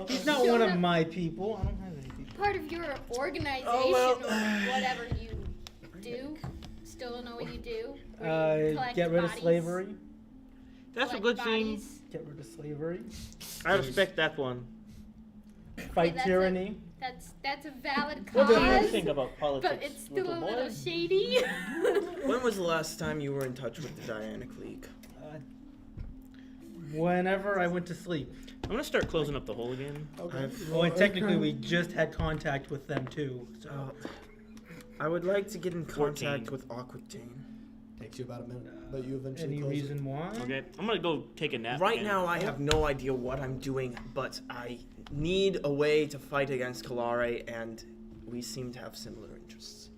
He's not showed one of up, my people. I don't have any people. part of your organization Oh, or whatever you do. Still don't know what you do. Where you collect Get rid of bodies, slavery. That's a collect good thing. bodies. Get rid of slavery. I respect that one. Fight that's tyranny. That's a valid What do you cause, think about politics, but it's still little a boy? little shady. When was the last time you were in touch with the Dianic League? Whenever I went to sleep. I'm gonna start closing up the hole again. Okay. Well, and technically, we just had contact with them too. So I would like to get in 14. contact with Aquitaine. Takes you about a minute, but you eventually any close reason why? Okay, I'm gonna go take a nap. Right again. now, I have no idea what I'm doing, but I need a way to fight against Kalare, and we seem to have similar interests.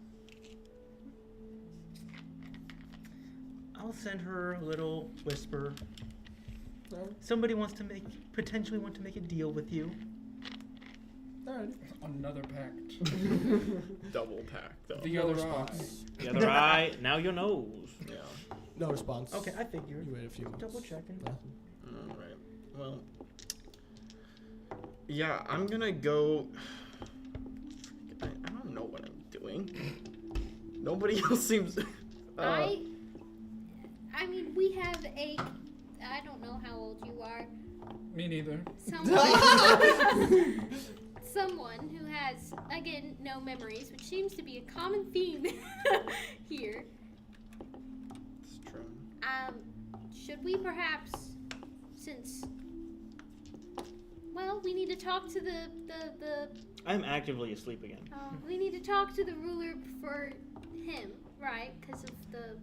I'll send her a little whisper. Alright. Somebody potentially want to make a deal with you. Alright. Another pact. Double pack, though. The other spots. The other eye, now your nose. Yeah. No response. Okay, I figured. You wait a few minutes. Double checking. Nothing. Alright. Well. Yeah, I'm gonna go. know what I'm doing. Nobody else seems. I mean, we have a. I don't know how old you are. Me neither. Someone who has, again, no memories, which seems to be a common theme here. It's true. Should we perhaps, since, well, we need to talk to the I'm actively asleep again. we need to talk to the ruler for him, right? Because of the,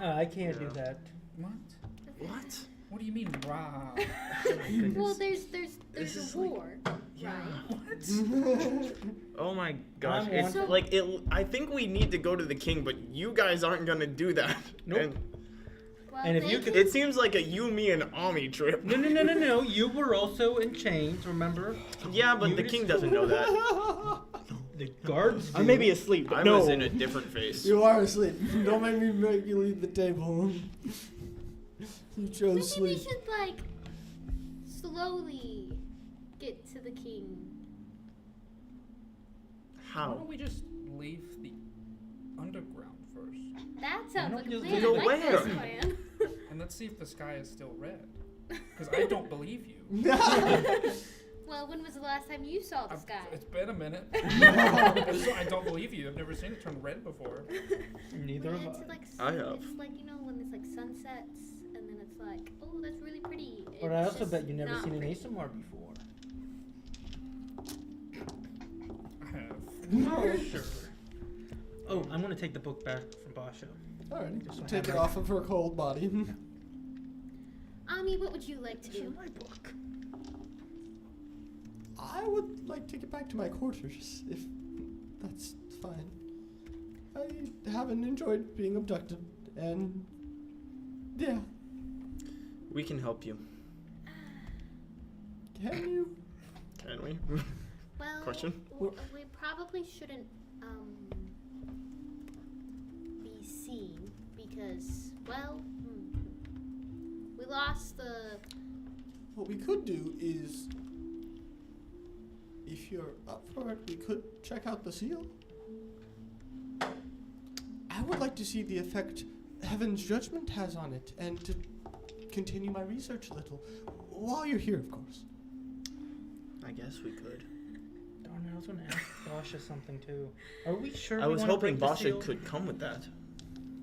I can't do that. What? What? What do you mean, rah? well, there's a war, Yeah. right? What? Oh my gosh! It's So- like it. I think we need to go to the king, but you guys aren't gonna do that. Nope. Well, And if they you can- It seems like a you, me, and Ami trip. No. You were also in chains, remember? Yeah, but You the just- king doesn't know that. The guards. I may be asleep, but I no. was in a different phase. You are asleep. Don't make you leave the table. You chose Maybe we sleep. should, like, slowly get to the king. Why How? don't we just leave the underground first? That sounds like a just plan. go I like this where? plan. And let's see if the sky is still red. Because I don't believe you. Well, when was the last time you saw the sky? It's been a minute. I don't believe you. I've never seen it turn red before. Neither We have had I. to, like, I see- have. It's like, you know, when it's like sunsets, and then it's like, oh, that's really pretty. But It's I also just bet you never not seen an pretty. ASMR before. I have. Oh, sure. Oh, I'm gonna take the book back from Basha. Alright, Just take have it off of her cold body. Ami, what would you like to do? my book. I would like to get back to my quarters, if that's fine. I haven't enjoyed being abducted, and yeah, We can help you. can you? Can we? Well, Question? we probably shouldn't be seen because, well, we lost the. What we could do is, if you're up for it, we could check out the seal. I would like to see the effect Heaven's judgment has on it, and to continue my research a little. While you're here, of course. I guess we could. Darn it, I was gonna ask Basha something too. Are we sure? I we was wanna hoping break the Basha seal? could come with that.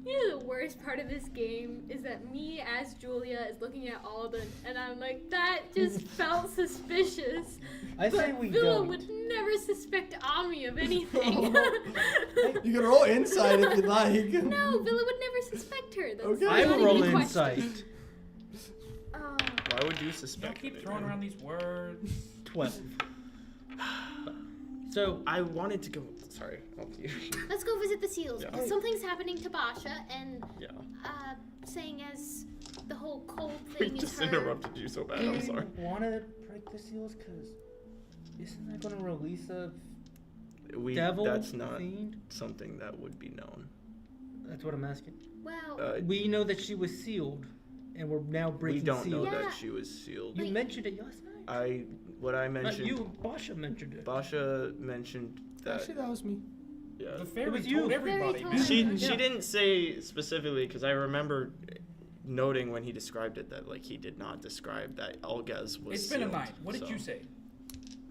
You know, the worst part of this game is that me as Julia is looking at Alden, and I'm like, that just felt suspicious. I say But we Villa don't. would never suspect Ami of anything. You can roll insight if you'd like. No, Villa would never suspect her. That's Okay. not I even will roll a question. insight. Oh. Why would you Don't suspect? keep it? throwing around these words. 12. So I wanted to go. Sorry. Let's go visit the seals Yeah. because something's happening to Basha, and Yeah. saying as the whole cold We thing is just her. interrupted you so bad. do I'm you sorry. want to break the seals? Cause isn't that gonna release a devil That's not fiend? something that would be known. That's what I'm asking. Well, We know that she was sealed, and we're now We breaking don't know seals. Yeah. that she was sealed. You Wait. mentioned it last night. What I Not mentioned. you, Basha mentioned it. Basha mentioned that. Actually, that was me. Yeah. The fairy was you. told The fairy everybody, told man. She Yeah. didn't say specifically because I remember noting when he described it that like he did not describe that Algaz was. It's been a sealed, night. What did so. you say?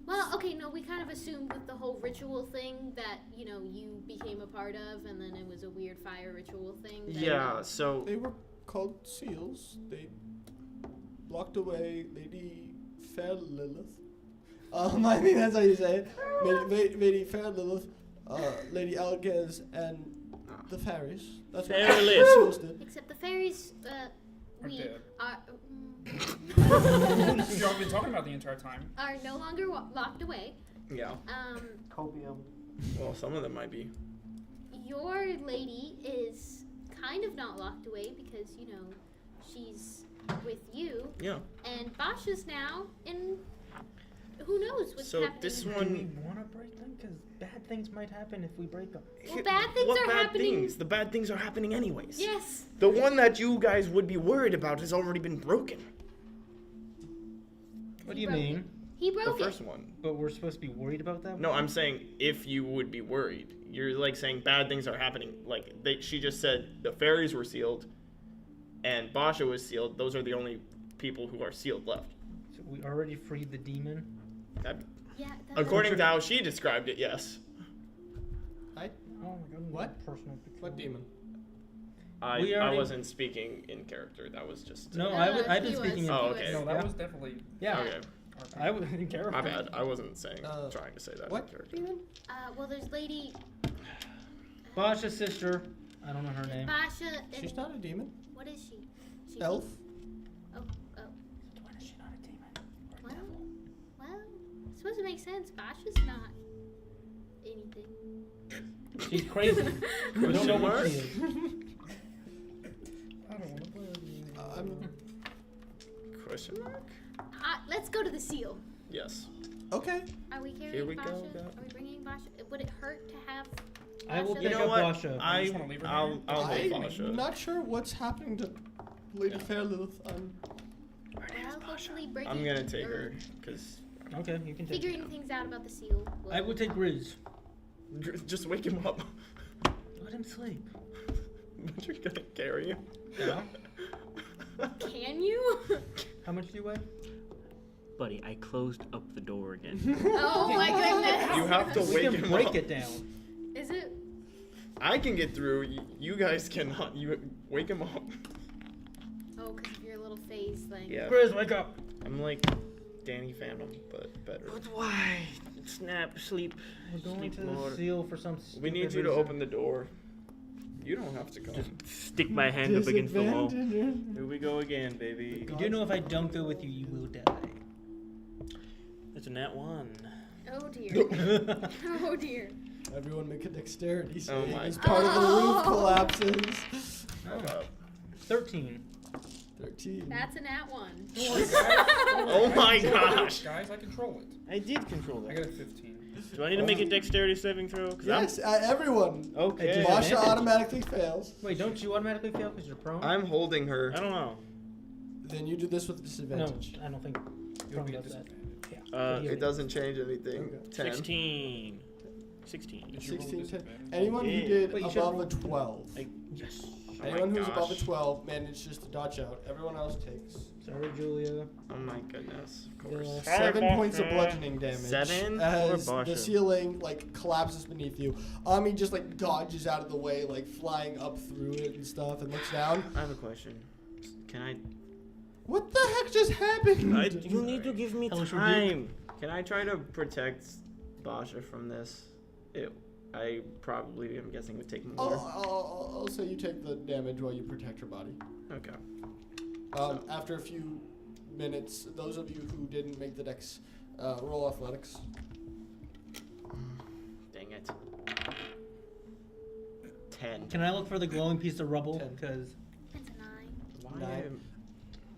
well, okay, no, we kind of assumed with the whole ritual thing that you became a part of, and then it was a weird fire ritual thing. that- Yeah. So They were called seals. They blocked away Lady Fair Lilith. I think that's how you say it. Lady Fair Lilith, Lady Algez, and the fairies. That's what Fair the Lilith. seals did. Except the fairies, we dead. are Y'all been talking about the entire time. are no longer locked away. yeah. Copium. Well, some of them might be. Your lady is kind of not locked away because she's with you, Yeah. and Basha's now in. Who knows what's So happening? this Do we one. want to break them? Because bad things might happen if we break them. Well, bad things what are bad happening- Things? The bad things are happening anyways. Yes. The one that you guys would be worried about has already been broken. What do He you broke mean? it. He broke The it. first one. But we're supposed to be worried about that? No, I'm saying if you would be worried. You're like saying bad things are happening. Like she just said the fairies were sealed, and Basha was sealed. Those are the only people who are sealed left. So we already freed the demon? Yeah. According to how she described it, yes. Oh my god. What? Personal What demon? We I already- wasn't speaking in character. That was just. No, No, I've he been was. speaking in Oh, character. okay. No, that Yeah. was definitely. Yeah. Okay. I wouldn't care. My bad. I wasn't saying trying to say that What in character. demon? Well, there's Lady Basha's sister. I don't know her name. Basha. And She's not a demon. what is she? She's Elf. When is she not a demon? Or Well, devil? well, it's supposed to make sense. Basha's not anything. She's crazy. We don't know what she is. I don't want to play with you. Question mark? Let's go to the seal. Yes. Okay. Are we carrying Here we Basha? go, Are we bringing Basha? Would it hurt to have? I will Basha pick there? up Basha. I just wanna leave her I'll here? hold Basha. I'm not sure what's happening to Lady Fairlilith. Well, hopefully breaking. I'm gonna take or her because Okay, you can take Figuring things out about the seal. I would take Riz. just wake him up. Let him sleep. But you're gonna carry him. Yeah. Can you? How much do you weigh? Buddy, I closed up the door again. Oh my goodness. You have to We wake can him break up. it down. Is it? I can get through. You guys cannot. You wake him up. Oh, because of your little face thing. Yeah. Riz, wake up. I'm like Danny Phantom, but better. But why? Snap, sleep, We're going sleep to more. the seal for some We need stupid you to reason. open the door. You don't have to come. Stick my hand up against the wall. Disadvantage. Here we go again, baby. You do know if I don't go with you, you will die. It's a nat 1. Oh dear. Oh dear. Everyone make a dexterity Oh save my as part of the roof Oh. collapses. Oh, 13. 13. That's an at one. oh my gosh. Guys, I control it. I did control I that. got a 15. Do I need to make a dexterity saving throw? 'Cause Yes, everyone. Okay. Basha Advantage. automatically fails. Wait, don't you automatically fail because you're prone? I'm holding her. I don't know. Then you do this with no, disadvantage. I don't think You'll prone be at does that. disadvantage. Yeah. It doesn't change anything. Okay. 10. 16. 16. Did you roll 16, 10. disadvantage? Anyone who Yeah. did Wait, you should above a roll- 12. Yes. Oh my Anyone who's above a gosh. 12 manages to dodge out. Everyone else takes Sorry, Julia. Oh my goodness. Of course. Yeah. 7 Basha. points of bludgeoning damage. 7 as for the Basha. ceiling like collapses beneath you. Ami just like dodges out of the way, like flying up through it and stuff, and looks down. I have a question. Can I? What the heck just happened? You need to give me Hellish time. Can I try to protect Basha from this? I probably am guessing would take more. I'll say you take the damage while you protect her body. Okay. After a few minutes, those of you who didn't make the dex, roll athletics. Dang it. 10. Can I look for the glowing piece of rubble? 10. Because That's a 9. Why? 9.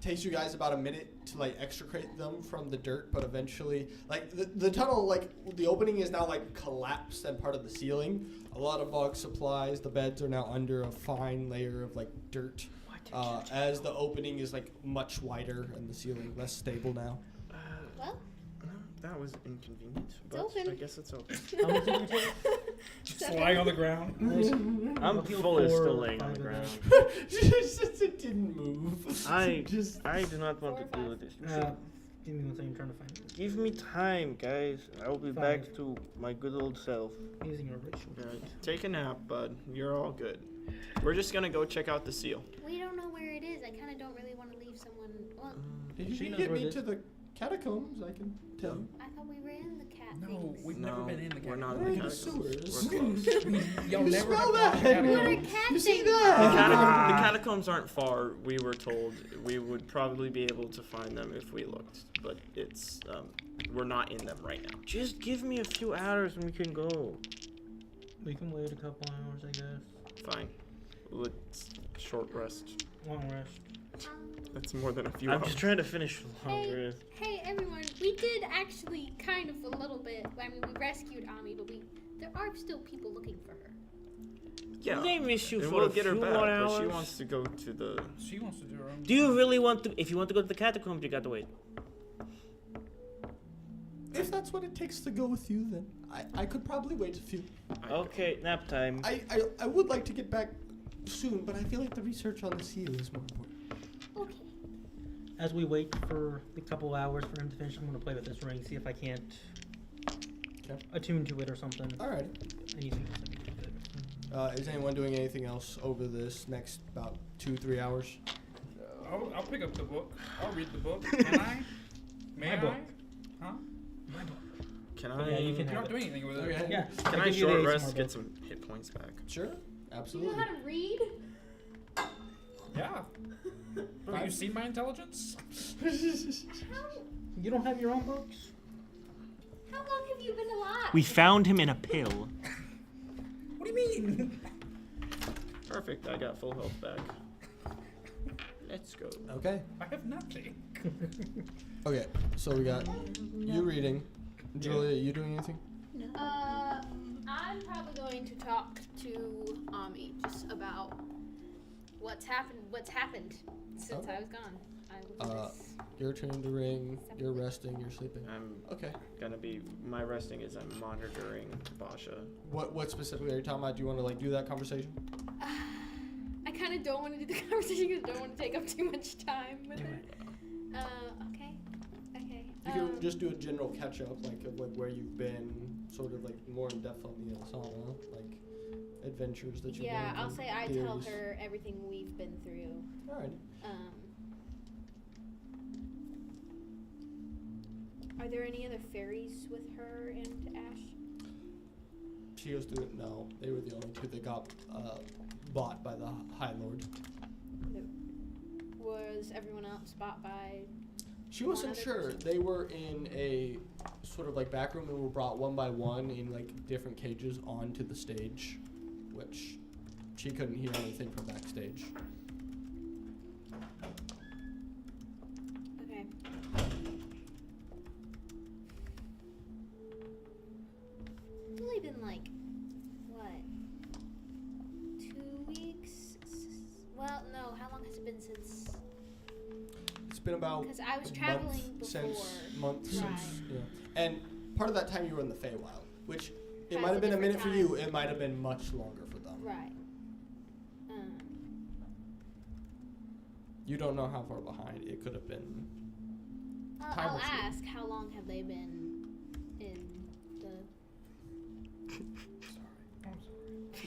Takes you guys about a minute to like extricate them from the dirt, but eventually, like the tunnel, like the opening is now like collapsed and part of the ceiling. A lot of Vaug supplies. The beds are now under a fine layer of like dirt. As the opening is like much wider and the ceiling less stable now. Well, That was inconvenient, but open. I guess it's open. how much did you take? Just lying on the ground. I'm I'll heal fully 4 still or laying on 5 the of ground. Just it didn't move. I just do not want 4 to or deal with this. Give me one second, I'm trying to find it. Give me time, guys. I will be 5. back to my good old self. Using your racial. Alright, take a nap, bud. You're all good. We're just gonna go check out the seal. we don't know where it is. I kind of don't really want to leave someone. Well, Did She you knows get where me it is. to the catacombs? I can tell you. I thought we were in the cat No, things. we've never been in the we're cat. not We're in in the the catacombs. sewers. We're close. Y'all You never smell have that? gone to What are catacombs. cat You see things? The that? catacombs aren't far. We were told we would probably be able to find them if we looked, but it's we're not in them right now. Just give me a few hours and we can go. We can wait a couple hours, I guess. Fine. Let's short rest. Long rest. That's more than a few I'm hours. just trying to finish longer. Hey everyone, we did actually kind of a little bit. I mean, we rescued Ami, but there are still people looking for her. Yeah. They miss you And for we'll a get her few back, more but hours. she wants to go to the. She wants to do her own. Do you really want to? If you want to go to the catacombs, you got to wait. If that's what it takes to go with you, then I could probably wait a few. Okay, nap time. I would like to get back soon, but I feel like the research on the seal is more important. Okay. As we wait for the couple hours for him to finish, I'm gonna play with this ring, see if I can't attune to it or something. Alright. Anything else I can do with it. Is anyone doing anything else over this next about 2-3 hours? I'll pick up the book. I'll read the book. Can I? May My I? book. Huh? My book. Can Oh, yeah, you can You're have not it. doing anything with it. Okay. Yeah. Can I give you the short ASMR rest, book. get some hit points back? Sure. Do you Absolutely. know how to read? Yeah. Have you seen my intelligence? You don't have your own books? How long have you been alive? We found him in a pill. What do you mean? Perfect, I got full health back. Let's go. Okay. I have nothing. Okay. So we got you reading. Julia, you doing anything? I'm probably going to talk to Ami just about what's happened since I was gone. I was You're turning to ring. You're resting. You're sleeping. I'm Okay. gonna be, my resting is I'm monitoring Basha. What specifically are you talking about? Do you want to like do that conversation? I kind of don't want to do the conversation because I don't want to take up too much time with it. Okay. You can just do a general catch up, like of like where you've been, sort of like more in depth on the Asana, like adventures that you've been Yeah, I'll on, say I tell theories. her everything we've been through. Alright. Are there any other fairies with her and Ash? She goes through it. No, they were the only two that got bought by the High Lord. Was everyone else bought by? She wasn't other sure. person? They were in a sort of like back room and were brought one by one in like different cages onto the stage, which she couldn't hear anything from backstage. Okay. It's only been like, what? 2 weeks? Well, no. How long has it been since? It's been about Because I was a traveling month before. month since, Right. yeah. And part of that time you were in the Feywild, which it Has might a have been a minute different for you. time. It might have been much longer for them. Right. You don't know how far behind. It could have been. Time I'll or two. ask. How long have they been in the?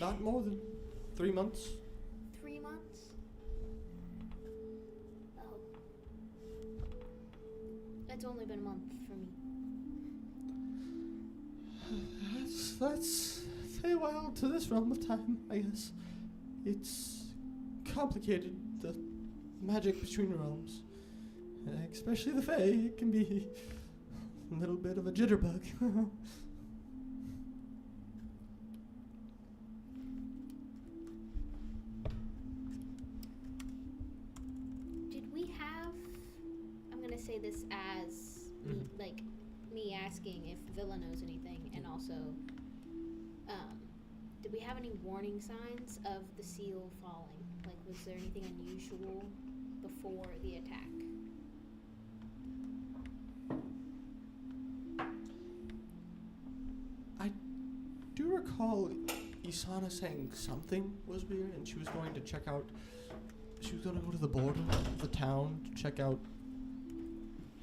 Not more than 3 months. 3 months? Oh. It's only been a month for me. That's Feywild to this realm of time, I guess. It's complicated, the magic between realms. Especially the Fey, it can be a little bit of a jitterbug. Did we have? I'm gonna say this as like me asking if Villa knows anything, and also, did we have any warning signs of the seal falling? Like, was there anything unusual before the attack? I do recall Isana saying something was weird, and she was going to check out. She was going to go to the border of the town to check out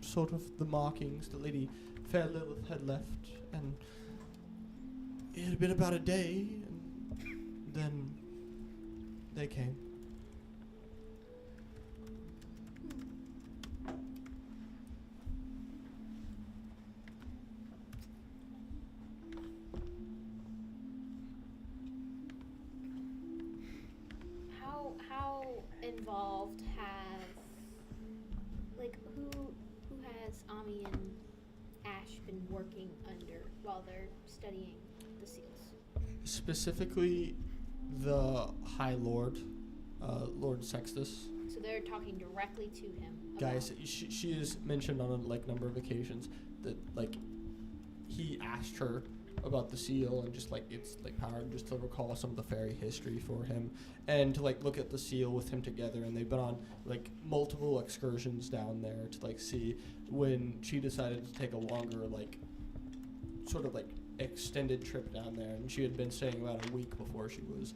sort of the markings that Lady Fair Lilith had left, and it had been about a day, and then they came. How involved who has Ami and Ash been working under while they're studying the seals? Specifically, the High Lord, Lord Sextus. So they're talking directly to him. Guys, about- she has mentioned on a number of occasions that he asked her about the seal and just its power, and just to recall some of the fairy history for him, and to look at the seal with him together. And they've been on multiple excursions down there to see when she decided to take a longer sort of like extended trip down there, and she had been staying about a week before she was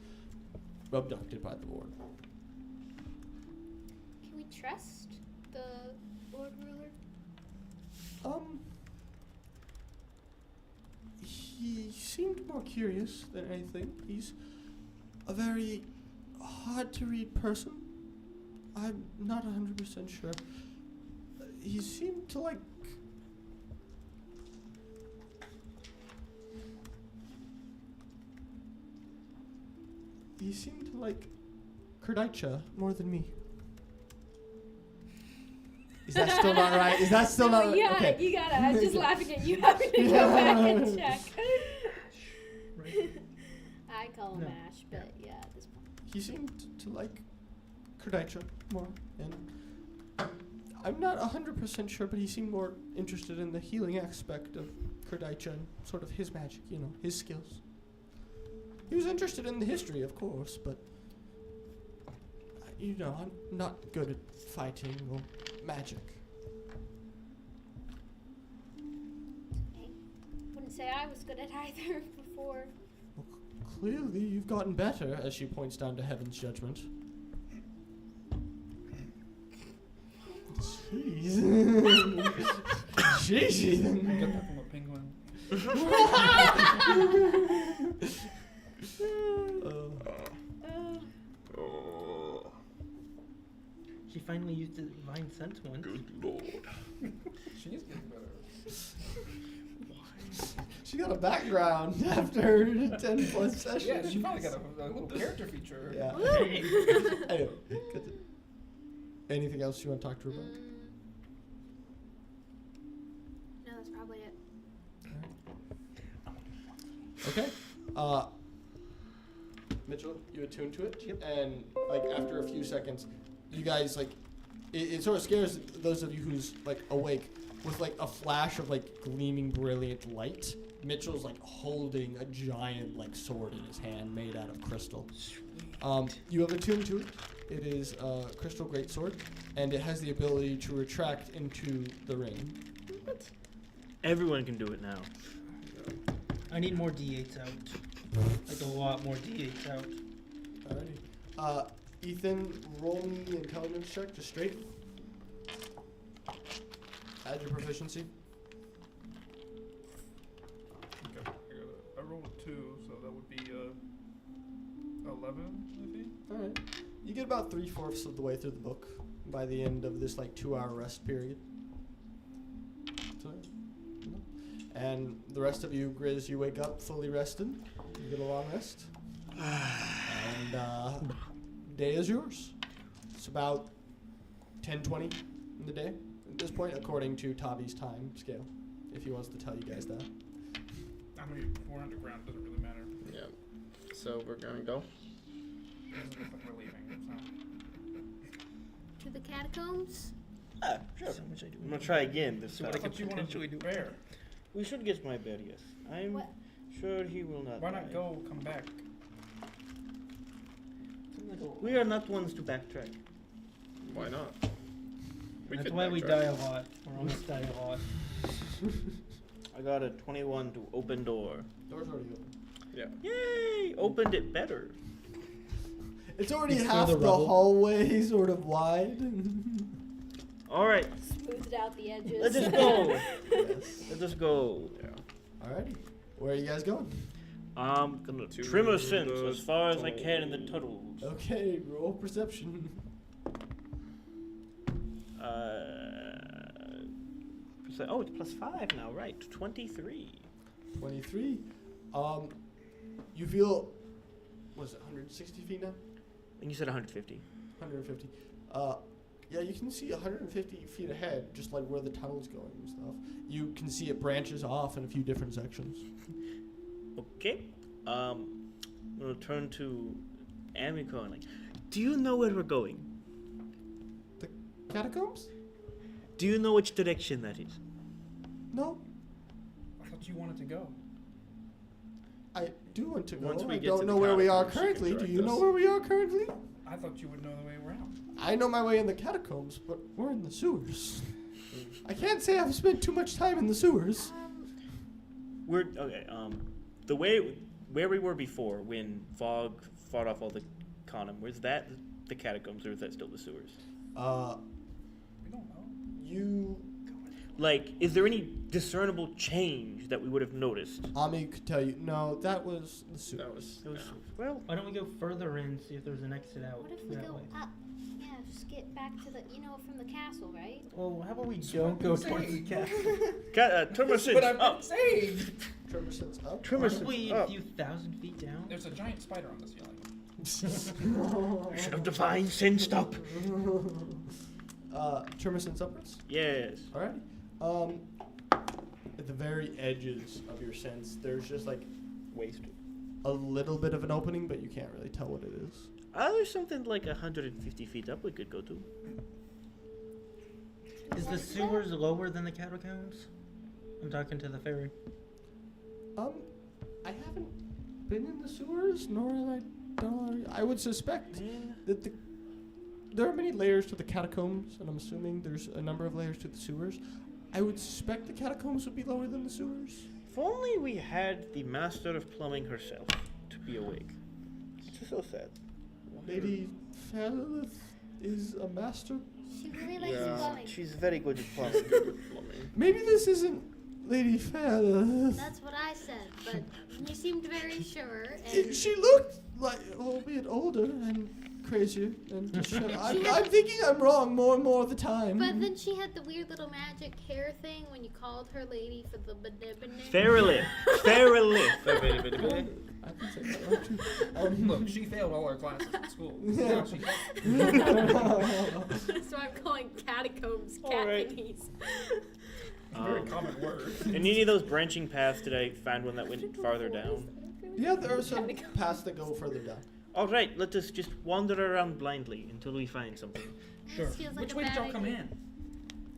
abducted by the Lord. Can we trust the Lord Ruler? He seemed more curious than anything. He's a very hard to read person. I'm not 100% sure. He seemed to like... He seemed to like Kerdaicha more than me. Is that still not right? Is that still not right? Yeah, Okay. you gotta. I was just laughing at you having to go back and check. I call him No. Ash, but yeah, at this point. He seemed to like Kerdaicha more, and I'm not 100% sure, but he seemed more interested in the healing aspect of Kerdaicha and sort of his magic, you know, his skills. He was interested in the history, of course, but, you know, I'm not good at fighting or magic. I wouldn't say I was good at either before. Well, clearly you've gotten better, as she points down to Heaven's Judgment. Jeez. Jeez, Ethan. Get that from a penguin. She finally used the divine sense once. Good lord. She is getting better. She got a background after 10 plus sessions. Yeah, she probably got a little character feature. Yeah. Anyway, anything else you want to talk to her about? No, that's probably it. Okay. Mitchell, you attune to it, and like after a few seconds, you guys like it sort of scares those of you who's like awake with like a flash of like gleaming brilliant light. Mitchell's like holding a giant like sword in his hand made out of crystal. You have attuned to it. It is a crystal greatsword, and it has the ability to retract into the ring. Everyone can do it now. I need more D8s out. Like a lot more D8s out. Alrighty. Ethan, roll me the intelligence check, just straight. Add your proficiency. Okay, I rolled a 2, so that would be 11, maybe? Alright. You get about 3/4 of the way through the book by the end of this like 2-hour rest period. So, and the rest of you, Grizz, you wake up fully rested. You get a long rest. And day is yours. It's about 10:20 in the day at this point, according to Tavi's time scale, if he wants to tell you guys that. I mean, we're underground, doesn't really matter. Yeah. So we're gonna go. Doesn't look like we're leaving, To the catacombs? Sure. I'm gonna try again this so. time. I thought you wanted to bear. We should get my bear, yes. I'm What? sure he will not. Why not die. go, come back? We are not ones to backtrack. Why not? That's could why we backtrack. die a lot. Or almost die a lot. I got a 21 to open door. Door's already open. Yeah. Yay! Opened it better. It's already It's half through the the rubble. hallway sort of wide. All right, Smoothed out the edges. let's just go. Yes. Let's just go. Yeah. Alrighty. Where are you guys going? I'm gonna To trim a sense the as far as I can in the tunnels. Okay, roll perception. Oh, it's +5 now, right? 23. 23. You feel, was it 160 feet now? And you said 150. 150. Yeah, you can see 150 feet ahead, just like where the tunnel's going and stuff. You can see it branches off in a few different sections. Okay. I'm gonna turn to Amico and like, do you know where we're going? Catacombs? Do you know which direction that is? No, I thought you wanted to go. I do want to go. Once we I get don't to know the where we are catacombs, you can currently. Do direct you know us. where we are currently? I thought you would know the way around. I know my way in the catacombs, but we're in the sewers. I can't say I've spent too much time in the sewers. We're okay. The way where we were before when Vaug fought off all the Conum, was that the catacombs or is that still the sewers? We don't know. You, Like, is there any discernible change that we would have noticed? Ami could tell you. No, that was the suit. That was. It was, yeah. well, Why don't we go further in, see if there's an exit out? What if we that go way? up? Yeah, just get back to the, from the castle, right? Well, how about we That's don't what go I'm towards the saying. castle? Tremor That's what I've up. been saying. Trevor sits up. Tremor Probably a up. few thousand feet down. There's a giant spider on the ceiling. Should have divine sensed up. Tremor sits upwards. Yes. Alrighty. At the very edges of your sense, there's just like Waste. a little bit of an opening, but you can't really tell what it is. There's something like 150 feet up we could go to. Is the sewers lower than the catacombs? I'm talking to the fairy. I haven't been in the sewers, nor have I done. I would suspect that there are many layers to the catacombs, and I'm assuming there's a number of layers to the sewers. I would suspect the catacombs would be lower than the sewers. If only we had the master of plumbing herself to be awake. It's so sad. Lady Fairlith is a master. She really likes plumbing. she's very good at plumbing. Maybe this isn't Lady Fairlith. That's what I said, but you seemed very sure. And She looked like, albeit older and crazier. And just I'm thinking I'm wrong more and more of the time. but then she had the weird little magic hair thing when you called her lady for the bedibine. Fairly. I can say that right too. Look, she failed all our classes at school. Yeah. Now she So I'm calling catacombs cat Alright. thingies. very common word. In any of those branching paths, did I find one that went farther down? Yeah, there are some paths that go further down. Alright, let us just wander around blindly until we find something. Sure. This feels like Which a way did bad y'all come idea. in?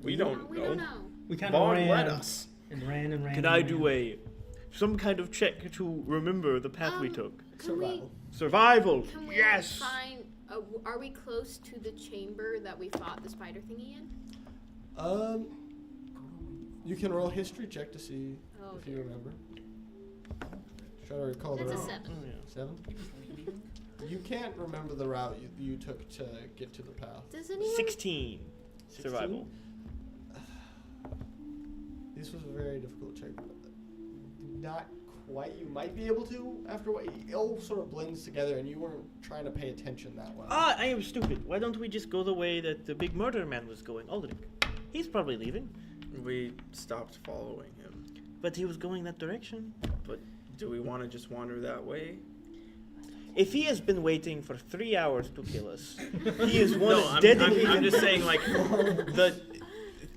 We don't We know. don't know. We kind of Vaug ran led us. and ran and ran. Could and I ran. do some kind of check to remember the path we took? Can we, Survival! can we Yes! find, are we close to the chamber that we fought the spider thingy in? You can roll a history check to see Oh, if you dear. remember. Try to recall the That's a route. 7. Oh, yeah. 7? You can't remember the route you took to get to the path. Does anyone? 16. Survival. 16? This was a very difficult check. Not quite. You might be able to after what it all sort of blends together, and you weren't trying to pay attention that well. I am stupid. Why don't we just go the way that the big murder man was going? Aldrich. He's probably leaving. We stopped following him. But he was going that direction. But do we want to just wander that way? If he has been waiting for 3 hours to kill us, he is one No, I'm dedicated. just saying, like,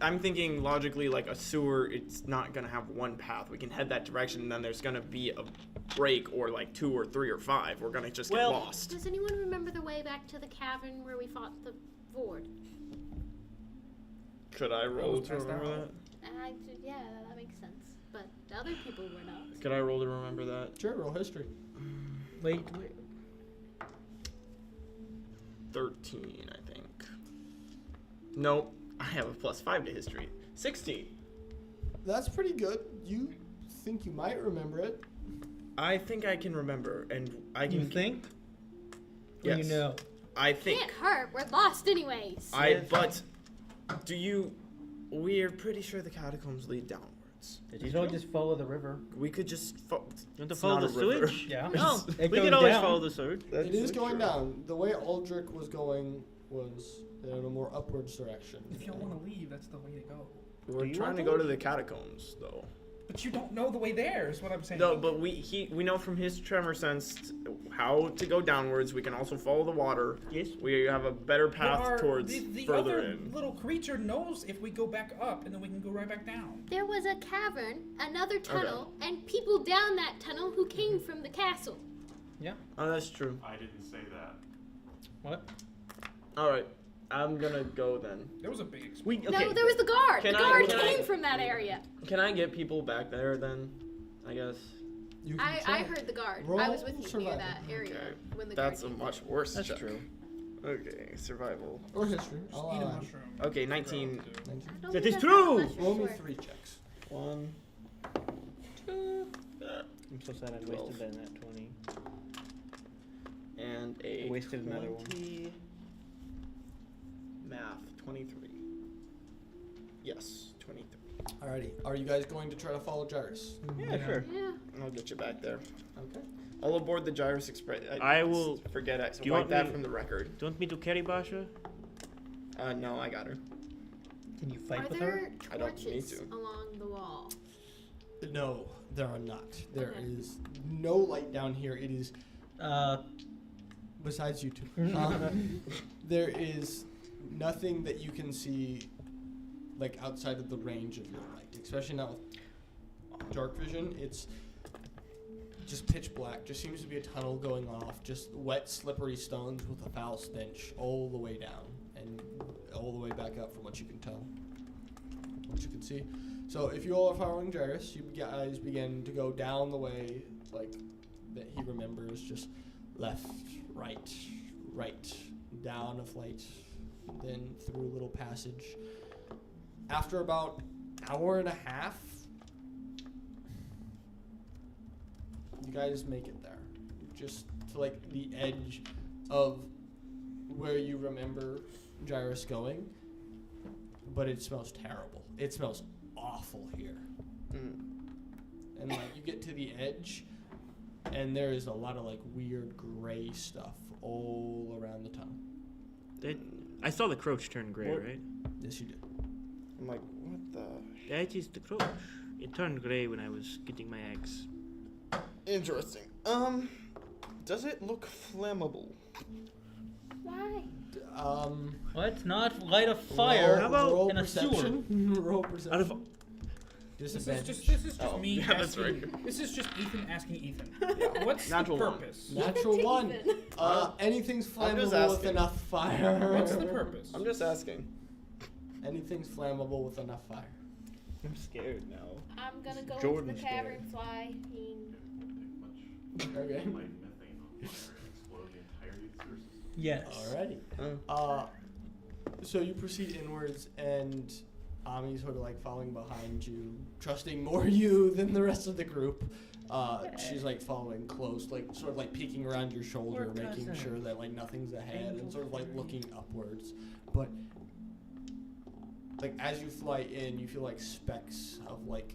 I'm thinking logically, like, a sewer, it's not going to have one path. We can head that direction, and then there's going to be a break, or, like, 2 or 3 or 5. We're going to just get lost. Does anyone remember the way back to the cavern where we fought the Vorde? Could I roll was to passed remember out. that? Yeah, that makes sense. But the other people were not. Could I roll to remember that? Sure, roll history. Wait. 13, I think. Nope. I have a +5 to history. 16. That's pretty good. You think you might remember it. I think I can remember, and I can You think? Or Yes. you know. I think. Can't hurt. We're lost anyways. But do you? We're pretty sure the catacombs lead downwards. You don't just follow the river. We could just. You want to It's follow not the a river. sewage? Yeah. No, It we goes can always down. follow the sewage. It is going down. The way Aldrich was going was in a more upwards direction. If y'all want to leave, that's the way to go. We're you trying want to to go to the catacombs, though. But you don't know the way there, is what I'm saying. No, but we know from his tremor sense how to go downwards. We can also follow the water. Yes. We have a better But path towards the further other in. little creature knows if we go back up, and then we can go right back down. There was a cavern, another tunnel, and people down that tunnel who came from the castle. Oh, that's true. I didn't say that. What? All right, I'm gonna go then. There was a big explosion. No, there was the guard. Can the I- guard can I- came from that area. Can I get people back there then? I guess. You can I try. heard the guard. I Roll was with you survival. near that area Okay. when the That's a guard came. much worse That's check. true. Okay, survival. Or history. Just I'll eat a allow it. mushroom. Okay, 19. 19. I don't That think is that's true. how much Roll me you're 3 checks. 1, 2, I'm so sad I 12. wasted that in that 20. And a I wasted another one. 20. Math, 23. Yes, 23. Alrighty. Are you guys going to try to follow Gyrus? Yeah, sure. Yeah. I'll get you back there. Okay. I'll aboard the Gyrus Express. I will- Forget it. Do you Wipe want that me- from the record. Do you want me to carry Basha? No, I got her. Can you fight Are with there her? I don't need torches to. along the wall? No, there are not. There Okay. is no light down here. It is besides you two. There is nothing that you can see, like outside of the range of your light, especially now with dark vision. It's just pitch black. Just seems to be a tunnel going off. Just wet, slippery stones with a foul stench all the way down and all the way back up, from what you can tell, what you can see. So if you all are following Jairus, you guys begin to go down the way like that he remembers, just left, right, down a flight, then through a little passage. After about hour and a half, you guys make it there. Just to like the edge of where you remember Jairus going, but it smells terrible. It smells awful here. And like you get to the edge, and there is a lot of like weird gray stuff all around the tunnel. I saw the Croach turn gray, What? right? Yes, you did. I'm like, what the? That is the Croach. It turned gray when I was getting my eggs. Interesting. Does it look flammable? Why? Let's not light a fire How about roll in a sewer? perception? Roll perception. Out of This is Disadvantage. just me yeah, that's asking. right. This is just Ethan asking Ethan. What's Natural the one. purpose? Natural one. Ethan. Anything's I'm just flammable with asking. enough fire. What's the purpose? I'm just asking. Anything's flammable with enough fire. I'm scared now. I'm gonna go Jordan's into the cavern, fly. Okay. Yes. Alrighty. So you proceed inwards, and Ami's sort of like following behind you, trusting more you than the rest of the group. She's like following close, like sort of like peeking around your shoulder, We're making cousins. sure that like nothing's ahead, and Angel sort of like friends. looking upwards. But like as you fly in, you feel like specks of like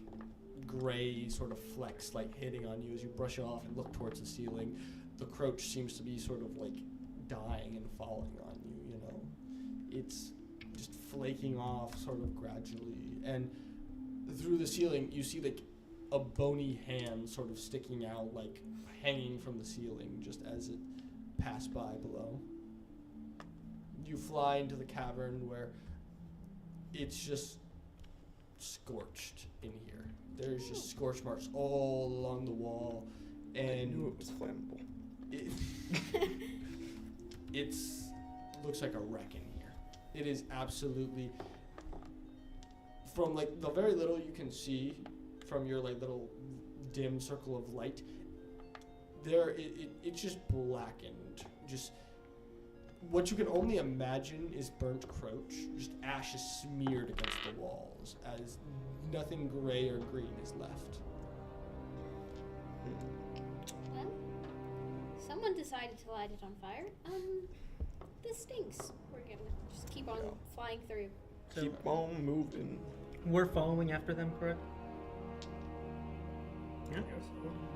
gray sort of flecks like hitting on you as you brush it off and look towards the ceiling. The Croach seems to be sort of like dying and falling on you, you know. It's just flaking off sort of gradually. And through the ceiling, you see like a bony hand sort of sticking out, like hanging from the ceiling just as it passed by below. You fly into the cavern where it's just scorched in here. There's just scorch marks all along the wall, I and knew it was flammable. it's looks like a wreck in here. It is absolutely, from like the very little you can see from your like little dim circle of light, there it's just blackened. Just what you can only imagine is burnt Croach, just ashes smeared against the walls as nothing gray or green is left. Well, someone decided to light it on fire. This stinks. We're gonna just keep on flying through. So Keep on moving. we're following after them, correct? Yes.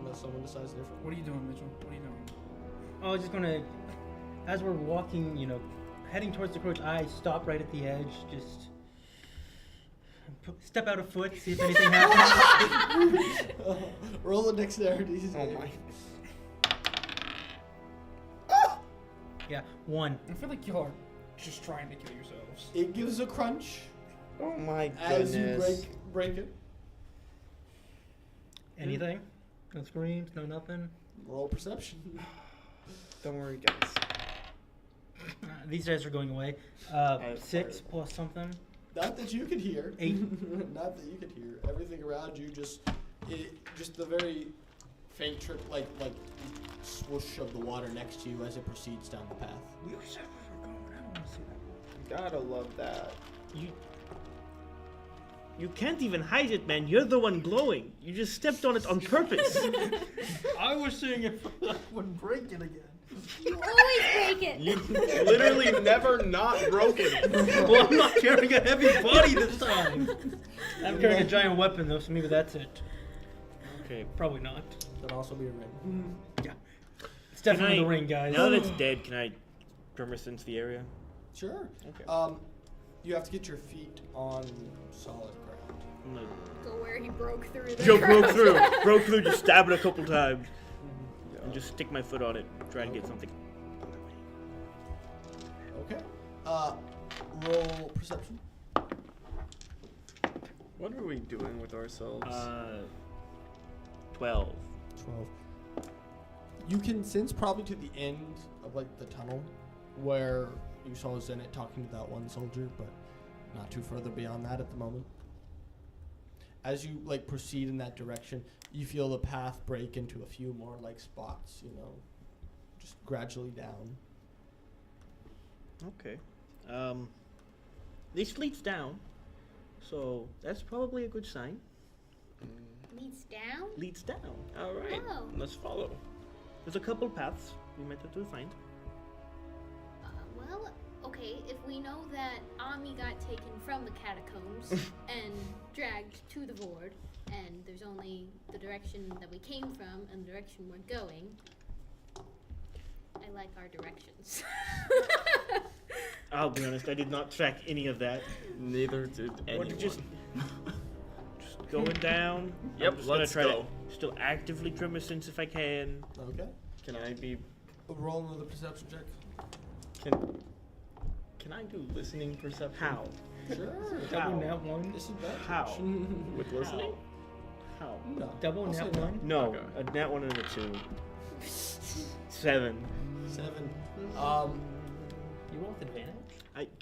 Unless someone decides different. What are you doing, Mitchell? What are you doing? I was just gonna, as we're walking, heading towards the Croach, I stop right at the edge, just step out a foot, see if anything happens. Roll a dexterity. Oh my. Yeah, 1. I feel like y'all are just trying to kill yourselves. It gives a crunch Oh my as you goodness. break it. Anything? No screams, no nothing. Roll perception. Don't worry, guys. These guys are going away. have 6 fire. plus something. Not that you could hear. 8. Not that you could hear. Everything around you just the very faint trip, like swoosh of the water next to you as it proceeds down the path. You said we were going. I don't want to see that. Gotta love that. You. You can't even hide it, man. You're the one glowing. You just stepped on it on purpose. I was seeing if I wouldn't break it again. You always break it. You literally never not broken. Well, I'm not carrying a heavy body this time. I'm carrying a giant weapon though, so maybe that's it. Okay. Probably not. That'd also be a ring. Yeah. It's definitely the ring, guys. Now that it's dead, can I tremor sense the area? Sure. Okay. You have to get your feet on solid ground. I'm gonna Go where he broke through the Joe broke crowd. through, just stab it a couple times, and just stick my foot on it, try to get something. Okay. Roll perception. What are we doing with ourselves? 12. 12. You can sense probably to the end of like the tunnel where you saw Zenit talking to that one soldier, but not too further beyond that at the moment. As you like proceed in that direction, you feel the path break into a few more like spots, you know, just gradually down. Okay. This leads down, so that's probably a good sign. Leads down? Leads down. All right, Oh. let's follow. There's a couple paths we might have to find. Well, okay, if we know that Ami got taken from the catacombs and dragged to the Vorde, and there's only the direction that we came from and the direction we're going, I like our directions. I'll be honest, I did not track any of that. Neither did anyone. What, just going down. Yep, I'm just let's gonna try go. to still actively tremor sense if I can. Okay. Can I be? Roll another perception check. Can I do listening perception? How? Sure. Double nat one. Disadvantage. How? With listening? How? No. Double I'll say nat no. one. No, Okay. a nat 1 and a 2. 7. 7. You roll with advantage.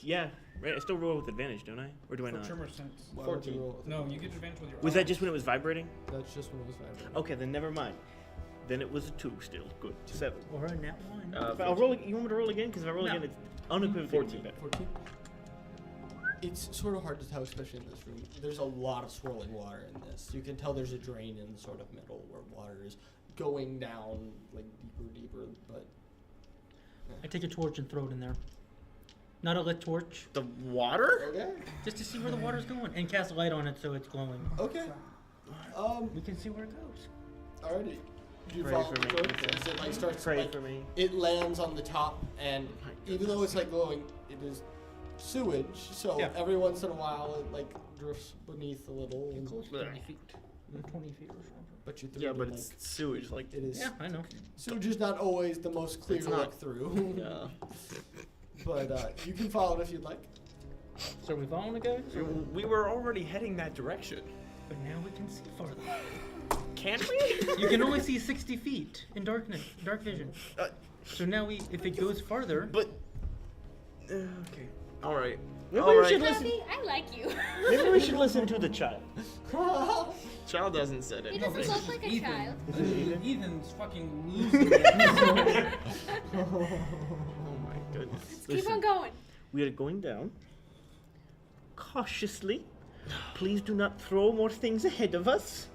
Yeah, right. I still roll with advantage, don't I? Or do I For not? tremor sense. Why would you 14. roll with No, advantage? you get advantage with your Was that just when it was vibrating? That's just when it was vibrating. Okay, then never mind. Then it was a 2 still. Good. 7. Or a nat one. I'll roll. You want me to roll again? Because if I roll No. again, it's unequivocally better. 14. It's sort of hard to tell, especially in this room. There's a lot of swirling water in this. You can tell there's a drain in the sort of middle where water is going down, like deeper, but I take a torch and throw it in there. Not a lit torch, The water? okay. just to see where the water's going, and cast light on it so it's glowing. Okay. We can see where it goes. Alrighty. Do you Pray follow for the me. torch as it like starts Pray like, for me. it lands on the top, and even though it's like glowing, it is sewage. So Yeah. every once in a while, it like drifts beneath a little. Get And, close to 20 feet. 20 feet or something. but you through Yeah, the, but like, it's sewage. Like, it is. Yeah, I know. Sewage is not always the most clear It's to not. look through. yeah. But you can follow it if you'd like. So are we following the guys? We were already heading that direction. But now we can see farther. Can we? You can only see 60 feet in dark vision. So now if it goes farther, But. Okay. All right. Maybe All we right. should listen. Tavi, I like you. Maybe we should listen to the child. Child doesn't said He it. doesn't look like a Ethan. child. Ethan's fucking losing it. Oh my goodness. Keep on going. We are going down. Cautiously. Please do not throw more things ahead of us.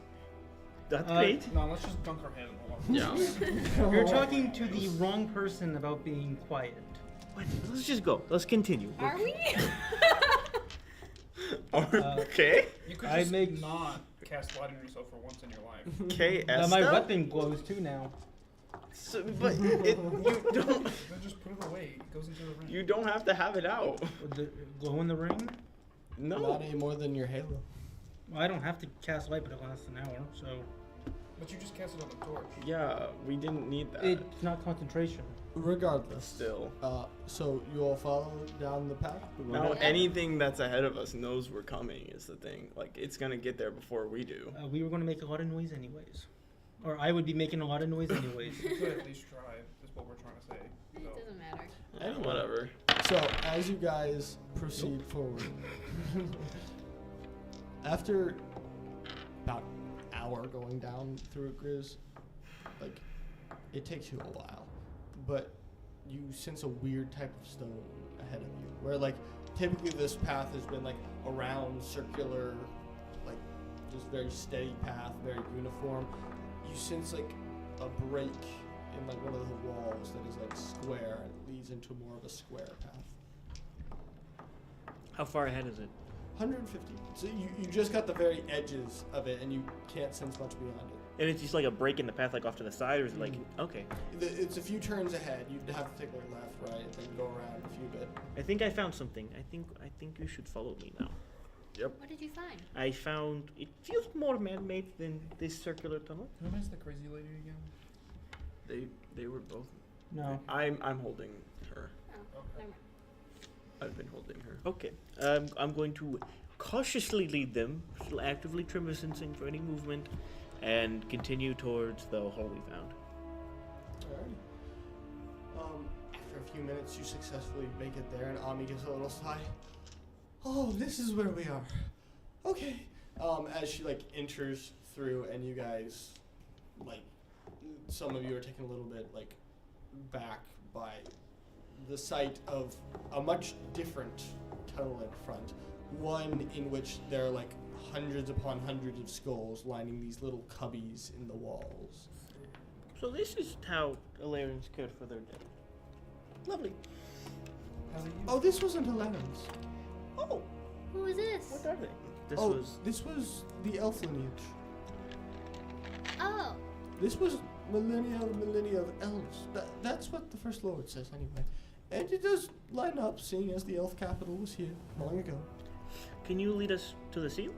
That's great. No, let's just dunk our head in the water. Yeah. you're talking to the wrong person about being quiet. Wait, let's just go. Let's continue. Are we? Okay. You could I just make- not cast light on yourself for once in your life. Okay. My Esther? weapon glows too now. So, but you don't. Then just put it away. It goes into the ring. You don't have to have it out. Would the glow in the ring? No. Not any more than your halo. Well, I don't have to cast light, but it lasts an hour, so But you just cast it on the torch. Yeah, we didn't need that. it's not concentration. Regardless. Still. So you all follow down the path? Now Yeah. anything that's ahead of us knows we're coming is the thing. Like, it's gonna get there before we do. We were going to make a lot of noise anyways. Or I would be making a lot of noise anyways. You could at least try, is what we're trying to say. It So. doesn't matter. Anyway. Whatever. So as you guys proceed forward, after about an hour going down through it, Grizz, like it takes you a while, but you sense a weird type of stone ahead of you, where like typically this path has been like a round circular just very steady path, very uniform. You sense like a break in like one of the walls that is like square and it leads into more of a square path. How far ahead is it? 150. So you just got the very edges of it and you can't sense much beyond it. And it's just like a break in the path, like off to the side, or is it like okay? It's a few turns ahead. You'd have to take like left, right, then go around a few bit. I think I found something. I think you should follow me now. What did you find? I found it feels more man-made than this circular tunnel. Who is the crazy lady again? They were both. No. I'm holding her. Oh, never mind. I've been holding her. Okay. I'm going to cautiously lead them, still actively trim sensing for any movement, and continue towards the hole we found. Alrighty. After a few minutes, you successfully make it there, and Ami gives a little sigh. Oh, this is where we are. Okay. As she like enters through, and you guys, like, some of you are taken a little bit like back by the sight of a much different tunnel in front. One in which there are like hundreds upon hundreds of skulls lining these little cubbies in the walls. So this is how Alarans cared for their dead. Lovely. How's it you? Oh, this wasn't Aleran's. Oh, Who is this? what are they? This was the elf lineage. Oh, This was millennia of elves. That's what the First Lord says anyway. And it does line up, seeing as the elf capital was here long ago. Can you lead us to the seal?